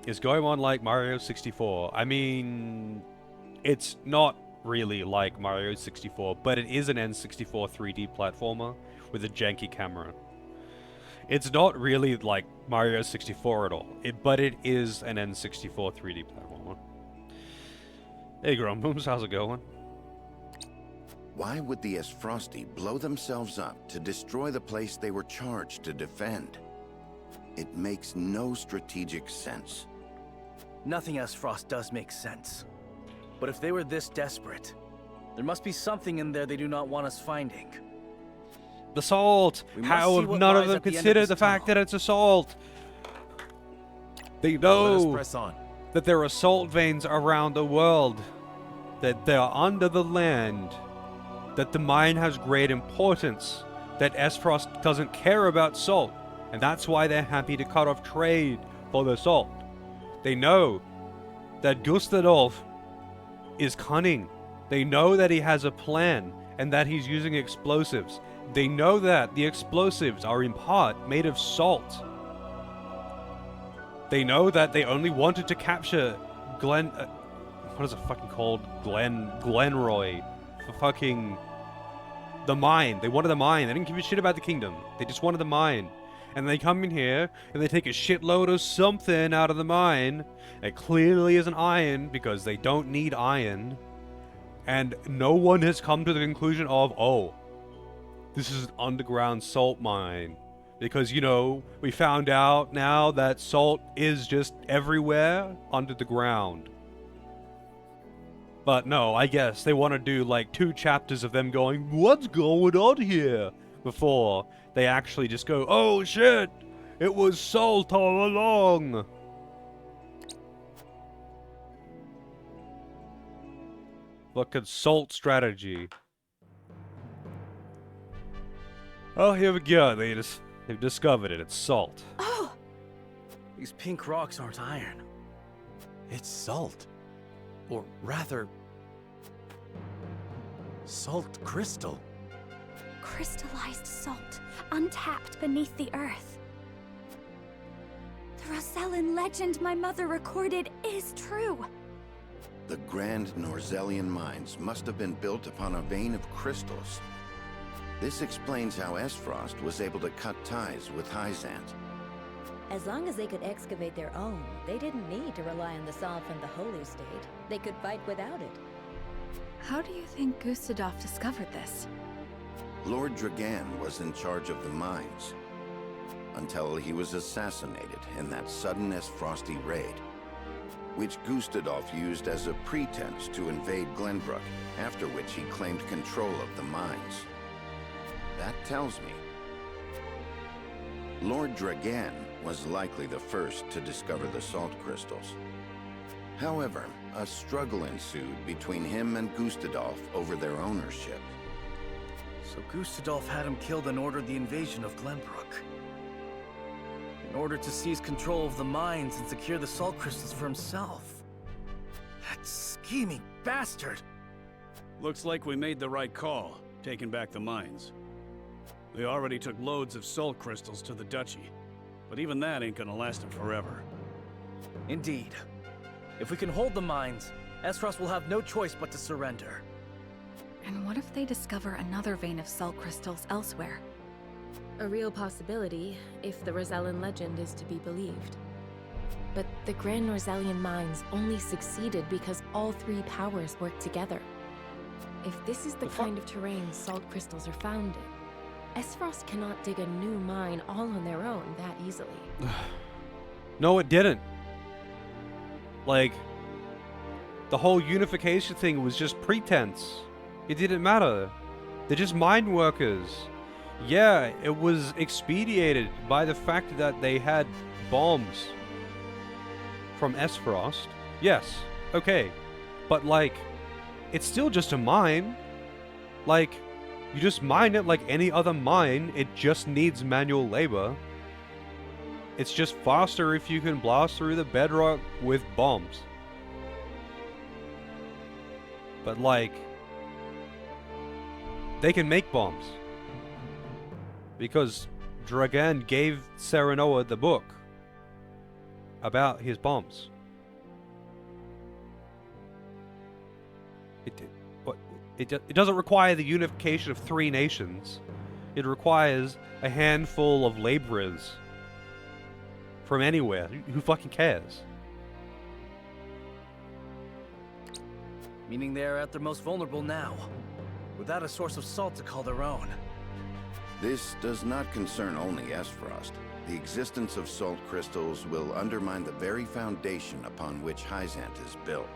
It's going on like Mario 64. I mean, it's not really like Mario 64, but it is an N64 3D platformer with a janky camera. It's not really like Mario 64 at all, but it is an N64 3D platformer. Hey Grumbooms, how's it going? Why would the Esfrosti blow themselves up to destroy the place they were charged to defend? It makes no strategic sense. Nothing Esfrost does make sense. But if they were this desperate, there must be something in there they do not want us finding. The salt! How have none of them considered the fact that it's a salt? They know that there are salt veins around the world, that they are under the land, that the mine has great importance, that Esfrost doesn't care about salt, and that's why they're happy to cut off trade for the salt. They know that Gustadolf is cunning. They know that he has a plan and that he's using explosives. They know that the explosives are in part made of salt. They know that they only wanted to capture what is it fucking called? Glenroy. For fucking the mine. They wanted the mine. They didn't give a shit about the kingdom. They just wanted the mine. And they come in here, and they take a shitload of something out of the mine. It clearly isn't iron, because they don't need iron. And no one has come to the conclusion of, oh, this is an underground salt mine. Because, you know, we found out now that salt is just everywhere under the ground. But no, I guess they want to do like 2 chapters of them going, what's going on here? Before they actually just go, oh shit, it was salt all along. Look at salt strategy. Oh, here we go. They've discovered it. It's salt. Oh! These pink rocks aren't iron. It's salt. Or rather, salt crystal. Crystallized salt, untapped beneath the earth. The Rosellan legend my mother recorded is true. The Grand Norzellian mines must have been built upon a vein of crystals. This explains how Esfrost was able to cut ties with Hyzant. As long as they could excavate their own, they didn't need to rely on the salt from the Holy State. They could fight without it. How do you think Gustadolf discovered this? Lord Dragan was in charge of the mines, until he was assassinated in that sudden Esfrosti raid, which Gustadolf used as a pretense to invade Glenbrook, after which he claimed control of the mines. That tells me Lord Dragan was likely the first to discover the salt crystals. However, a struggle ensued between him and Gustadolf over their ownership. So Gustadolf had him killed and ordered the invasion of Glenbrook. In order to seize control of the mines and secure the salt crystals for himself. That scheming bastard! Looks like we made the right call, taking back the mines. They already took loads of soul crystals to the Duchy, but even that ain't gonna last them forever. Indeed. If we can hold the mines, Esros will have no choice but to surrender. And what if they discover another vein of salt crystals elsewhere? A real possibility, if the Rosellan legend is to be believed. But the Grand Norzelian mines only succeeded because all three powers worked together. If this is the kind of terrain salt crystals are found in, Esros cannot dig a new mine all on their own that easily. No, it didn't. Like, the whole unification thing was just pretense. It didn't matter. They're just mine workers. Yeah, it was expedited by the fact that they had bombs from Esfrost. Yes, okay. But, like, it's still just a mine. Like, you just mine it like any other mine. It just needs manual labor. It's just faster if you can blast through the bedrock with bombs. But, like, they can make bombs. Because Dragan gave Serenoa the book about his bombs. It doesn't require the unification of 3 nations. It requires a handful of laborers from anywhere. Who fucking cares? Meaning they're at their most vulnerable now, without a source of salt to call their own. This does not concern only Esfrost. The existence of salt crystals will undermine the very foundation upon which Hyzant is built.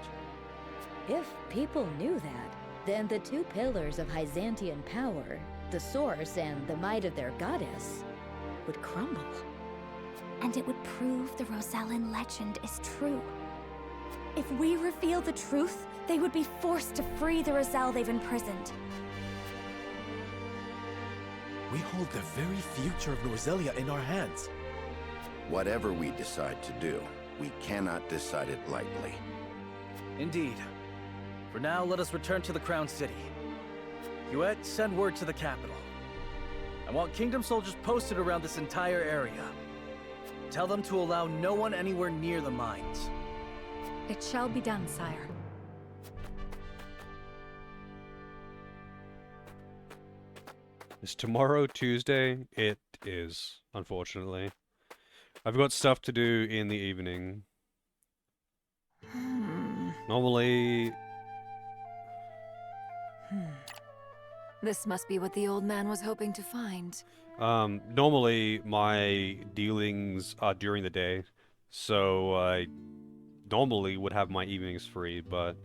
If people knew that, then the 2 pillars of Hyzantian power, the source and the might of their goddess, would crumble. And it would prove the Rosellan legend is true. If we reveal the truth, they would be forced to free the Roselle they've imprisoned. We hold the very future of Norzelia in our hands. Whatever we decide to do, we cannot decide it lightly. Indeed. For now, let us return to the Crown City. Huet, send word to the capital. I want Kingdom soldiers posted around this entire area. Tell them to allow no one anywhere near the mines. It shall be done, sire. Is tomorrow Tuesday? It is, unfortunately. I've got stuff to do in the evening. Normally... This must be what the old man was hoping to find. Normally my dealings are during the day, so I normally would have my evenings free, but...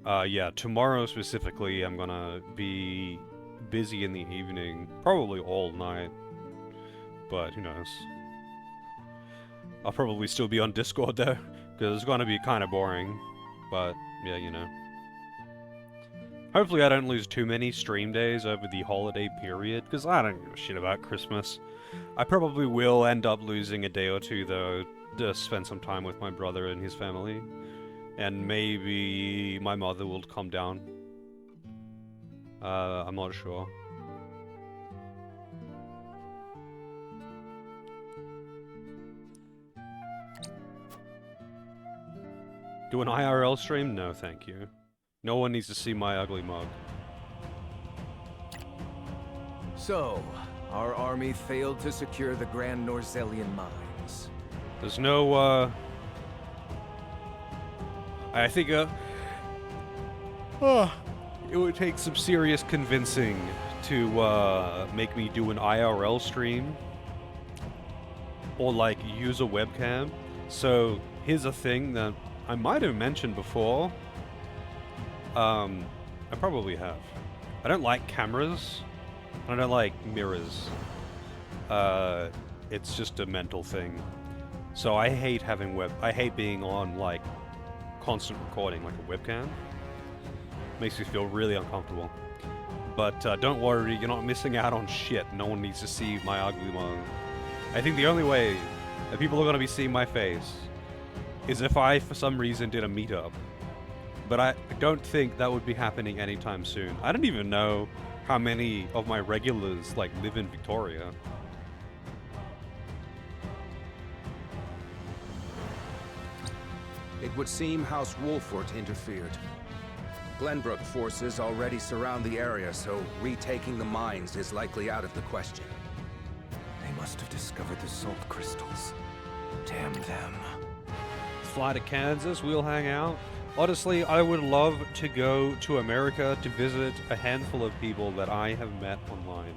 yeah, tomorrow specifically I'm gonna be busy in the evening, probably all night, but who knows. I'll probably still be on Discord though, because it's gonna be kind of boring, but yeah, you know. Hopefully I don't lose too many stream days over the holiday period, because I don't give a shit about Christmas. I probably will end up losing a day or two though, to spend some time with my brother and his family. And maybe my mother will come down. I'm not sure. Do an IRL stream? No, thank you. No one needs to see my ugly mug. So, our army failed to secure the Grand Norzelian mines. There's no, I think, it would take some serious convincing to, make me do an IRL stream. Or, like, use a webcam. So, here's a thing that I might have mentioned before. I probably have. I don't like cameras. I don't like mirrors. It's just a mental thing. So I hate having I hate being on, like, constant recording, like a webcam. Makes me feel really uncomfortable. But don't worry, you're not missing out on shit. No one needs to see my ugly mug. I think the only way that people are going to be seeing my face is if I, for some reason, did a meetup. But I don't think that would be happening anytime soon. I don't even know how many of my regulars, like, live in Victoria. It would seem House Wolfort interfered. Glenbrook forces already surround the area, so retaking the mines is likely out of the question. They must have discovered the salt crystals. Damn them. Fly to Kansas, we'll hang out. Honestly, I would love to go to America to visit a handful of people that I have met online.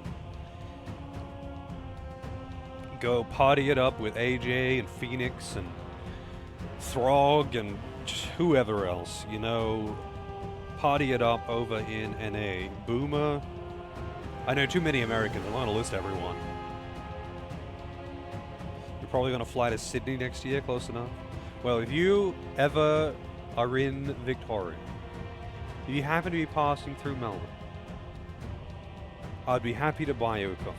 Go party it up with AJ and Phoenix and Throg and whoever else, you know. Party it up over in NA. Boomer. I know too many Americans. I'm not gonna list everyone. You're probably gonna fly to Sydney next year, close enough. Well, if you ever are in Victoria, if you happen to be passing through Melbourne, I'd be happy to buy you a coffee.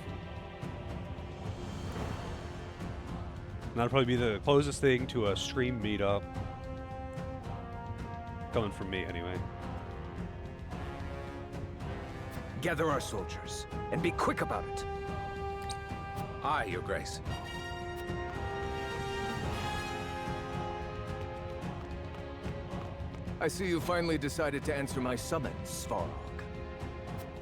And that'd probably be the closest thing to a stream meetup. Coming from me, anyway. Gather our soldiers, and be quick about it. Aye, Your Grace. I see you finally decided to answer my summons, Svarog.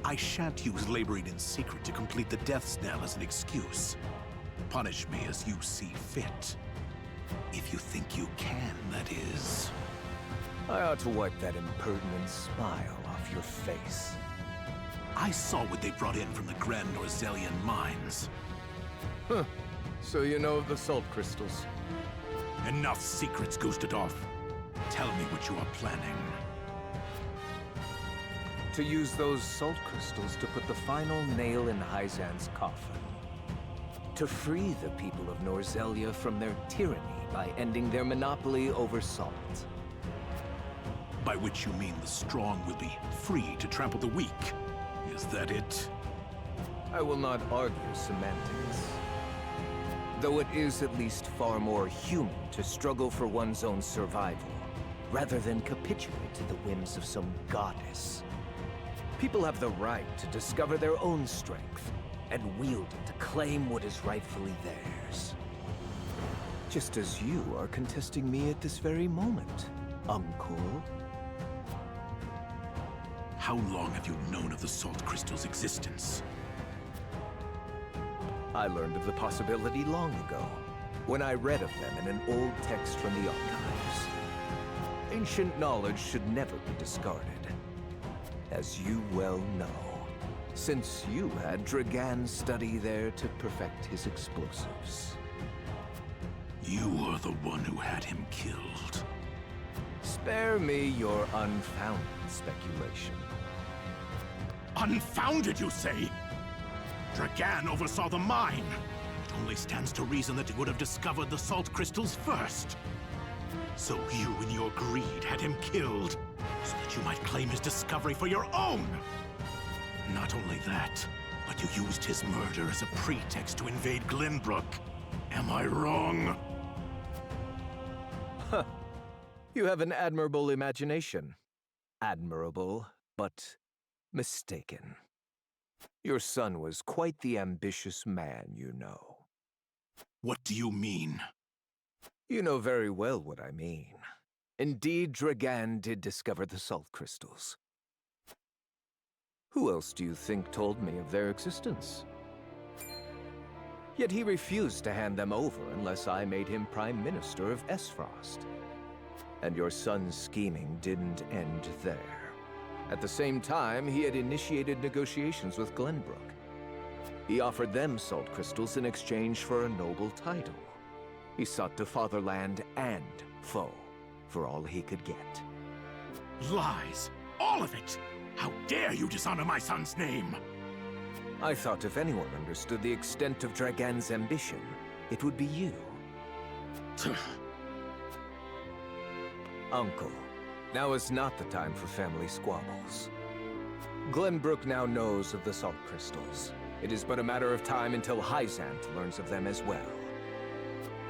I shan't use laboring in secret to complete the death knell as an excuse. Punish me as you see fit. If you think you can, that is. I ought to wipe that impertinent smile off your face. I saw what they brought in from the Grand Norzelian mines. Huh. So you know of the salt crystals? Enough secrets, Gustadolf. Tell me what you are planning. To use those salt crystals to put the final nail in Hyzan's coffin. To free the people of Norzelia from their tyranny by ending their monopoly over salt. By which you mean the strong will be free to trample the weak. Is that it? I will not argue semantics. Though it is at least far more human to struggle for one's own survival, rather than capitulate to the whims of some goddess. People have the right to discover their own strength, and wield it to claim what is rightfully theirs. Just as you are contesting me at this very moment, Uncle. How long have you known of the salt crystal's existence? I learned of the possibility long ago, when I read of them in an old text from the archives. Ancient knowledge should never be discarded, as you well know, since you had Dragan study there to perfect his explosives. You are the one who had him killed. Spare me your unfounded speculation. Unfounded, you say? Dragan oversaw the mine. It only stands to reason that he would have discovered the salt crystals first. So you, in your greed, had him killed, so that you might claim his discovery for your own. Not only that, but you used his murder as a pretext to invade Glenbrook. Am I wrong? Huh. You have an admirable imagination. Admirable, but mistaken. Your son was quite the ambitious man, you know. What do you mean? You know very well what I mean. Indeed, Dragan did discover the salt crystals. Who else do you think told me of their existence? Yet he refused to hand them over unless I made him Prime Minister of Esfrost. And your son's scheming didn't end there. At the same time, he had initiated negotiations with Glenbrook. He offered them salt crystals in exchange for a noble title. He sought to fatherland and foe for all he could get. Lies! All of it! How dare you dishonor my son's name! I thought if anyone understood the extent of Dragan's ambition, it would be you. Uncle, now is not the time for family squabbles. Glenbrook now knows of the salt crystals. It is but a matter of time until Hyzant learns of them as well.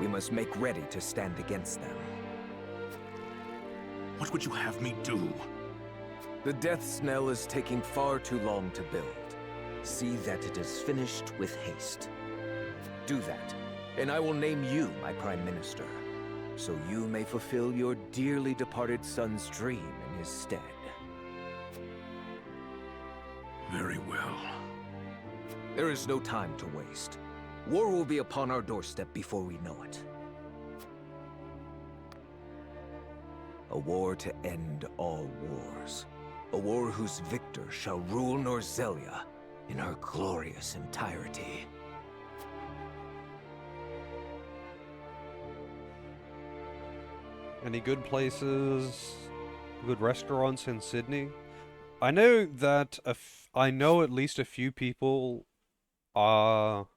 We must make ready to stand against them. What would you have me do? The death knell is taking far too long to build. See that it is finished with haste. Do that, and I will name you my Prime Minister, so you may fulfill your dearly departed son's dream in his stead. Very well. There is no time to waste. War will be upon our doorstep before we know it. A war to end all wars. A war whose victor shall rule Norzelia in her glorious entirety. Any good places, good restaurants in Sydney? I know that I know at least a few people are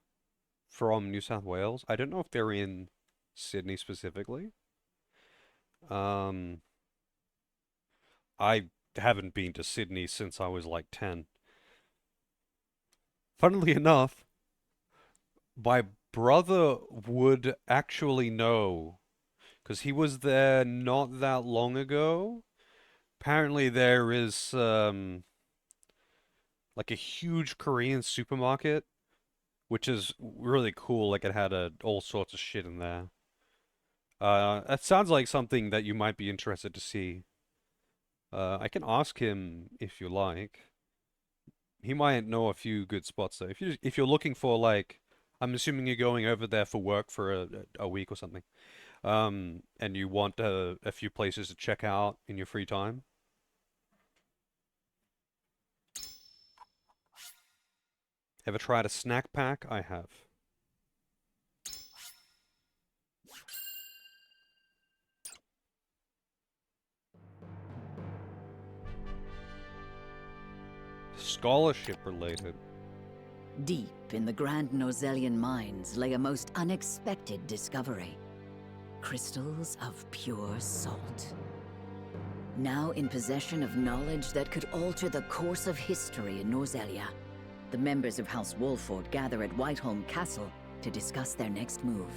from New South Wales. I don't know if they're in Sydney specifically. I haven't been to Sydney since I was like 10. Funnily enough, my brother would actually know, because he was there not that long ago. Apparently there is like a huge Korean supermarket, which is really cool. Like it had all sorts of shit in there. That sounds like something that you might be interested to see. I can ask him if you like. He might know a few good spots though. If you're looking for, like, I'm assuming you're going over there for work for a week or something, and you want a few places to check out in your free time. Ever tried a snack pack? I have. Scholarship related. Deep in the Grand Norzelian mines lay a most unexpected discovery. Crystals of pure salt. Now in possession of knowledge that could alter the course of history in Norzelia, the members of House Wolford gather at Whiteholm Castle to discuss their next move.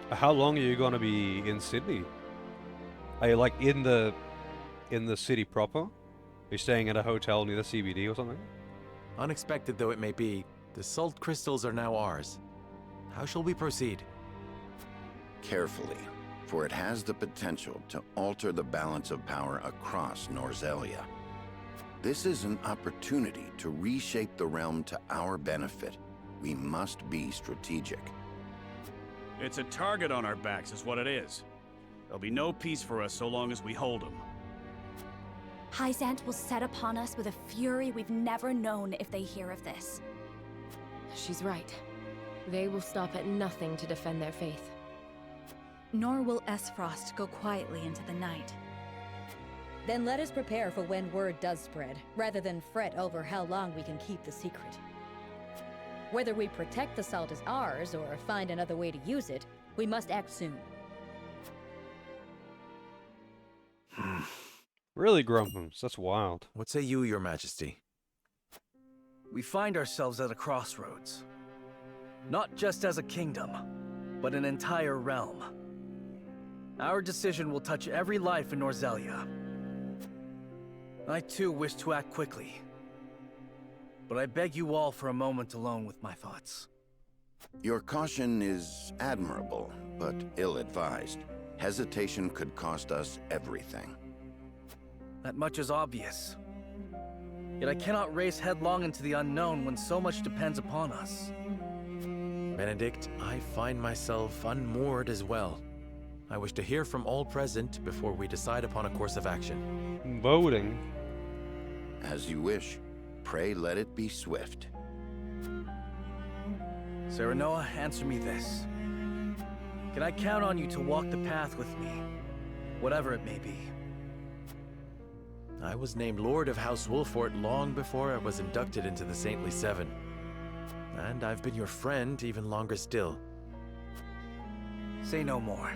How long are you gonna be in Sydney? Are you like in the city proper? Are you staying at a hotel near the CBD or something? Unexpected though it may be, the salt crystals are now ours. How shall we proceed? Carefully, for it has the potential to alter the balance of power across Norzelia. This is an opportunity to reshape the realm to our benefit. We must be strategic. It's a target on our backs is what it is. There'll be no peace for us so long as we hold them. Hyzant will set upon us with a fury we've never known if they hear of this. She's right. They will stop at nothing to defend their faith. Nor will Esfrost go quietly into the night. Then let us prepare for when word does spread, rather than fret over how long we can keep the secret. Whether we protect the salt as ours, or find another way to use it, we must act soon. Really, Grumpums? That's wild. What say you, Your Majesty? We find ourselves at a crossroads. Not just as a kingdom, but an entire realm. Our decision will touch every life in Norzelia. I too wish to act quickly. But I beg you all for a moment alone with my thoughts. Your caution is admirable, but ill-advised. Hesitation could cost us everything. That much is obvious. Yet I cannot race headlong into the unknown when so much depends upon us. Benedict, I find myself unmoored as well. I wish to hear from all present before we decide upon a course of action. Voting. As you wish. Pray let it be swift. Serenoa, answer me this. Can I count on you to walk the path with me, whatever it may be? I was named Lord of House Wolfort long before I was inducted into the Saintly Seven. And I've been your friend even longer still. Say no more.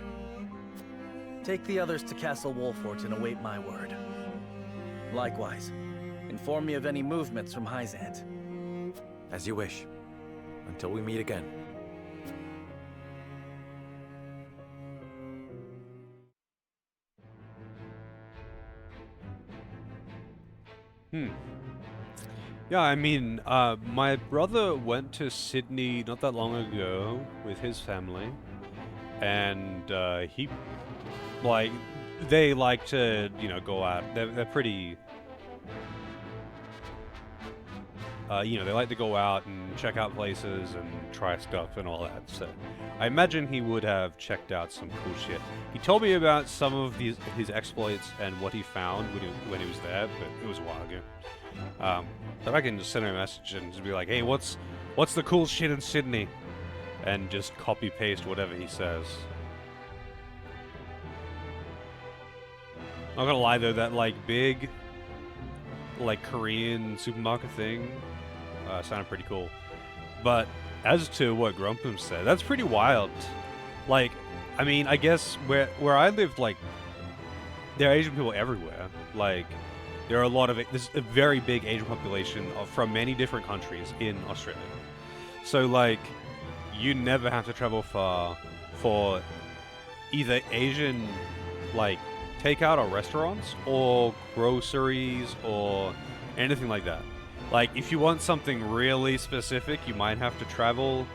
Take the others to Castle Wolfort and await my word. Likewise, inform me of any movements from Hyzant. As you wish. Until we meet again. Yeah, I mean, my brother went to Sydney not that long ago with his family, and he, like, they like to, you know, go out. They're pretty, you know, they like to go out and check out places and try stuff and all that. So I imagine he would have checked out some cool shit. He told me about some of his exploits and what he found when he was there, but it was a while ago. But I can just send him a message and just be like, hey, what's the cool shit in Sydney? And just copy paste whatever he says. Not gonna lie though, that like big, like Korean supermarket thing sounded pretty cool. But as to what Grumpum said, that's pretty wild. Like, I mean, I guess where I lived, like, there are Asian people everywhere. Like, there are a lot of there's a very big Asian population from many different countries in Australia. So like, you never have to travel far for either Asian like takeout or restaurants or groceries or anything like that. Like, if you want something really specific, you might have to travel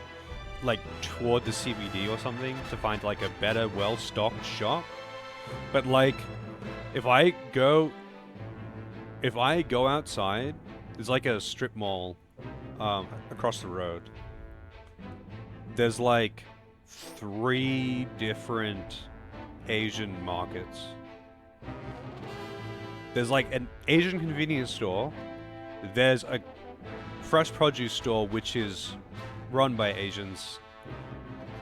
like toward the CBD or something to find like a better, well-stocked shop. But like, if I go outside, there's like a strip mall across the road. There's like 3 different Asian markets. There's like an Asian convenience store. There's a fresh produce store which is run by Asians,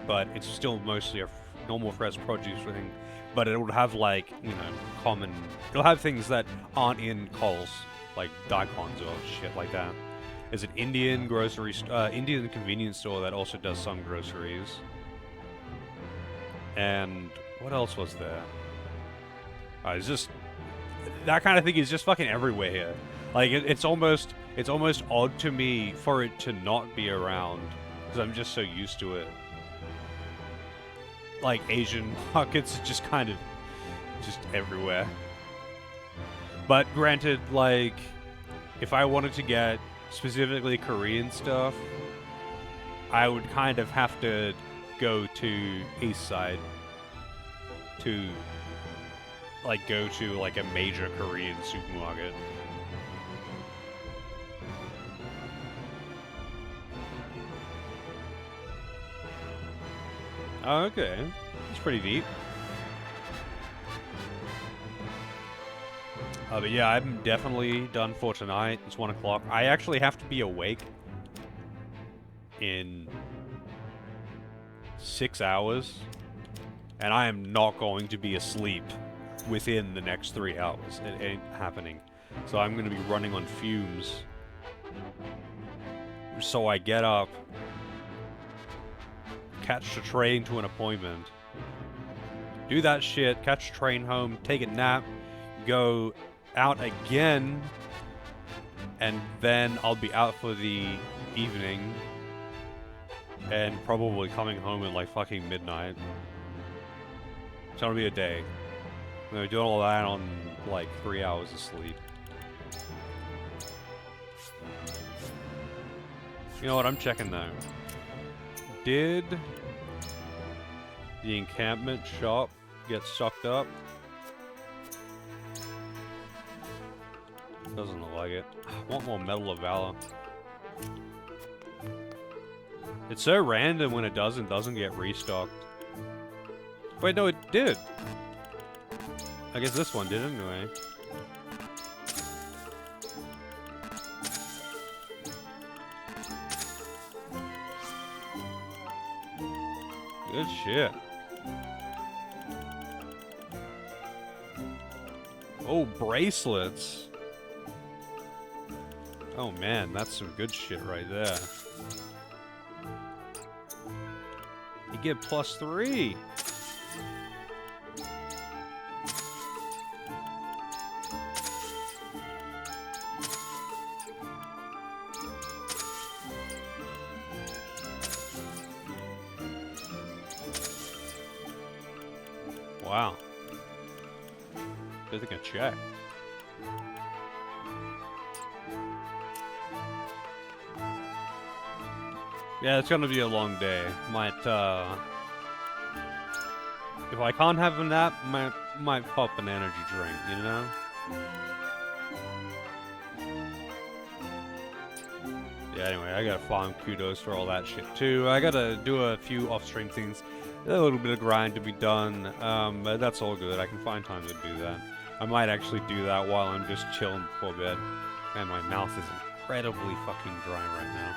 but it's still mostly a normal fresh produce thing. But it would have like, you know, it'll have things that aren't in Coles, like daikons or shit like that. There's an Indian Indian convenience store that also does some groceries. And what else was there? It's just, that kind of thing is just fucking everywhere here. Like, it's almost odd to me for it to not be around, because I'm just so used to it. Like, Asian markets just kind of just everywhere. But granted, like, if I wanted to get specifically Korean stuff, I would kind of have to go to East Side to like go to like a major Korean supermarket. Oh, okay. It's pretty deep. But yeah, I'm definitely done for tonight. It's 1 o'clock. I actually have to be awake in 6 hours. And I am not going to be asleep within the next 3 hours. It ain't happening. So I'm going to be running on fumes. So I get up, catch the train to an appointment, do that shit, catch the train home, take a nap, go out again, and then I'll be out for the evening, and probably coming home at like fucking midnight. It's gonna be a day. I'm gonna do all that on like 3 hours of sleep. You know what, I'm checking though. Did the encampment shop get sucked up? Doesn't look like it. I want more Medal of Valor. It's so random when it doesn't get restocked. Wait, no, it did. I guess this one did anyway. Good shit. Oh, bracelets. Oh man, that's some good shit right there. You get +3. Wow. I think I checked. Yeah, it's gonna be a long day. Might, if I can't have a nap, might pop an energy drink, you know? Yeah, anyway, I gotta farm kudos for all that shit too. I gotta do a few off-stream things. A little bit of grind to be done, but that's all good. I can find time to do that. I might actually do that while I'm just chilling before bed. Man, my mouth is incredibly fucking dry right now.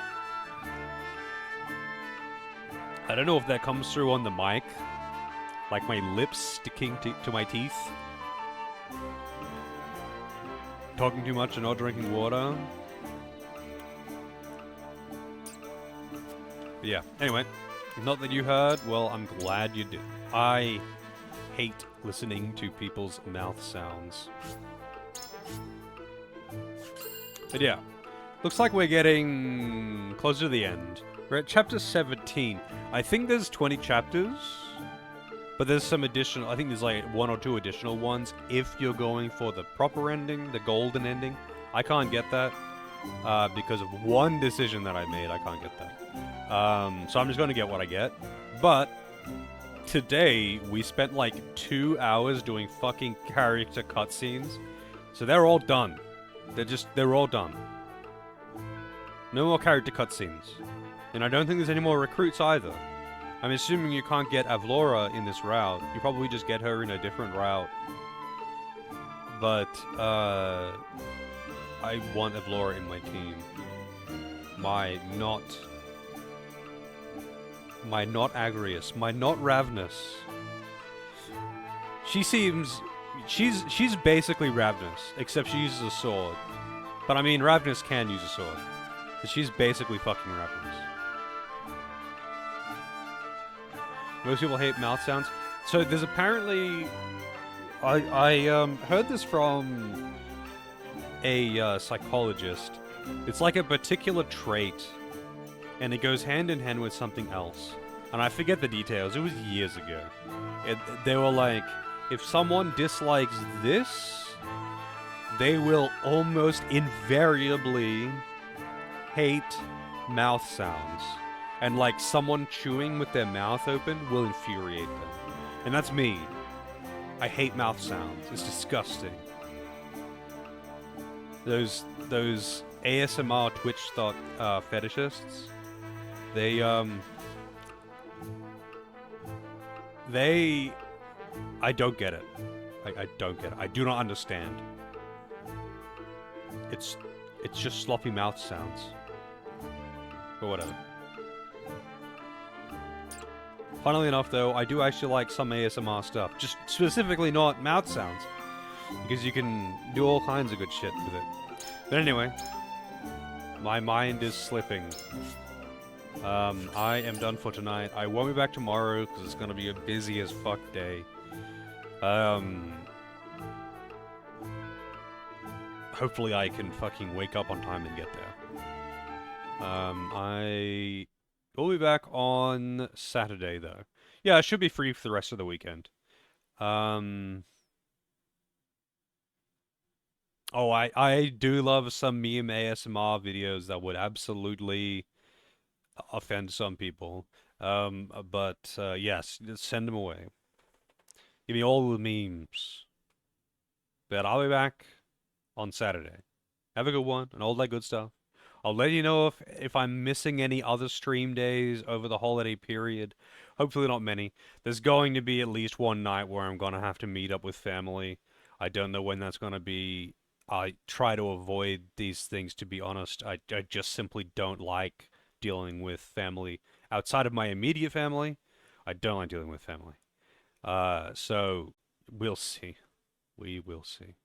I don't know if that comes through on the mic. Like my lips sticking to my teeth. Talking too much and not drinking water. But yeah, anyway. Not that you heard, well, I'm glad you did. I hate listening to people's mouth sounds. But yeah. Looks like we're getting closer to the end. We're at chapter 17. I think there's 20 chapters, but there's some additional, I think there's like 1 or 2 additional ones if you're going for the proper ending, the golden ending. I can't get that because of one decision that I made. I can't get that. So I'm just going to get what I get. But today we spent like 2 hours doing fucking character cutscenes. So they're all done. They're all done. No more character cutscenes. And I don't think there's any more recruits either. I'm assuming you can't get Avlora in this route. You probably just get her in a different route. But, I want Avlora in my team. My not Agrius. My not Ravnus. She's basically Ravnus, except she uses a sword. But I mean, Ravnus can use a sword. But she's basically fucking Ravnus. Most people hate mouth sounds. So there's apparently... I heard this from a psychologist. It's like a particular trait, and it goes hand in hand with something else. And I forget the details. It was years ago. They were like, if someone dislikes this, they will almost invariably hate mouth sounds. And like someone chewing with their mouth open will infuriate them. And that's me. I hate mouth sounds. It's disgusting. Those ASMR Twitch fetishists, I don't get it. I don't get it. I do not understand. It's just sloppy mouth sounds. But whatever. Funnily enough, though, I do actually like some ASMR stuff. Just specifically not mouth sounds. Because you can do all kinds of good shit with it. But anyway, my mind is slipping. I am done for tonight. I won't be back tomorrow because it's going to be a busy as fuck day. Hopefully I can fucking wake up on time and get there. I will be back on Saturday, though. Yeah, I should be free for the rest of the weekend. Oh, I do love some meme ASMR videos that would absolutely offend some people. But yes, just send them away. Give me all the memes. But I'll be back on Saturday. Have a good one and all that good stuff. I'll let you know if I'm missing any other stream days over the holiday period. Hopefully not many. There's going to be at least one night where I'm going to have to meet up with family. I don't know when that's going to be. I try to avoid these things, to be honest. I just simply don't like dealing with family outside of my immediate family. I don't like dealing with family. So we'll see. We will see.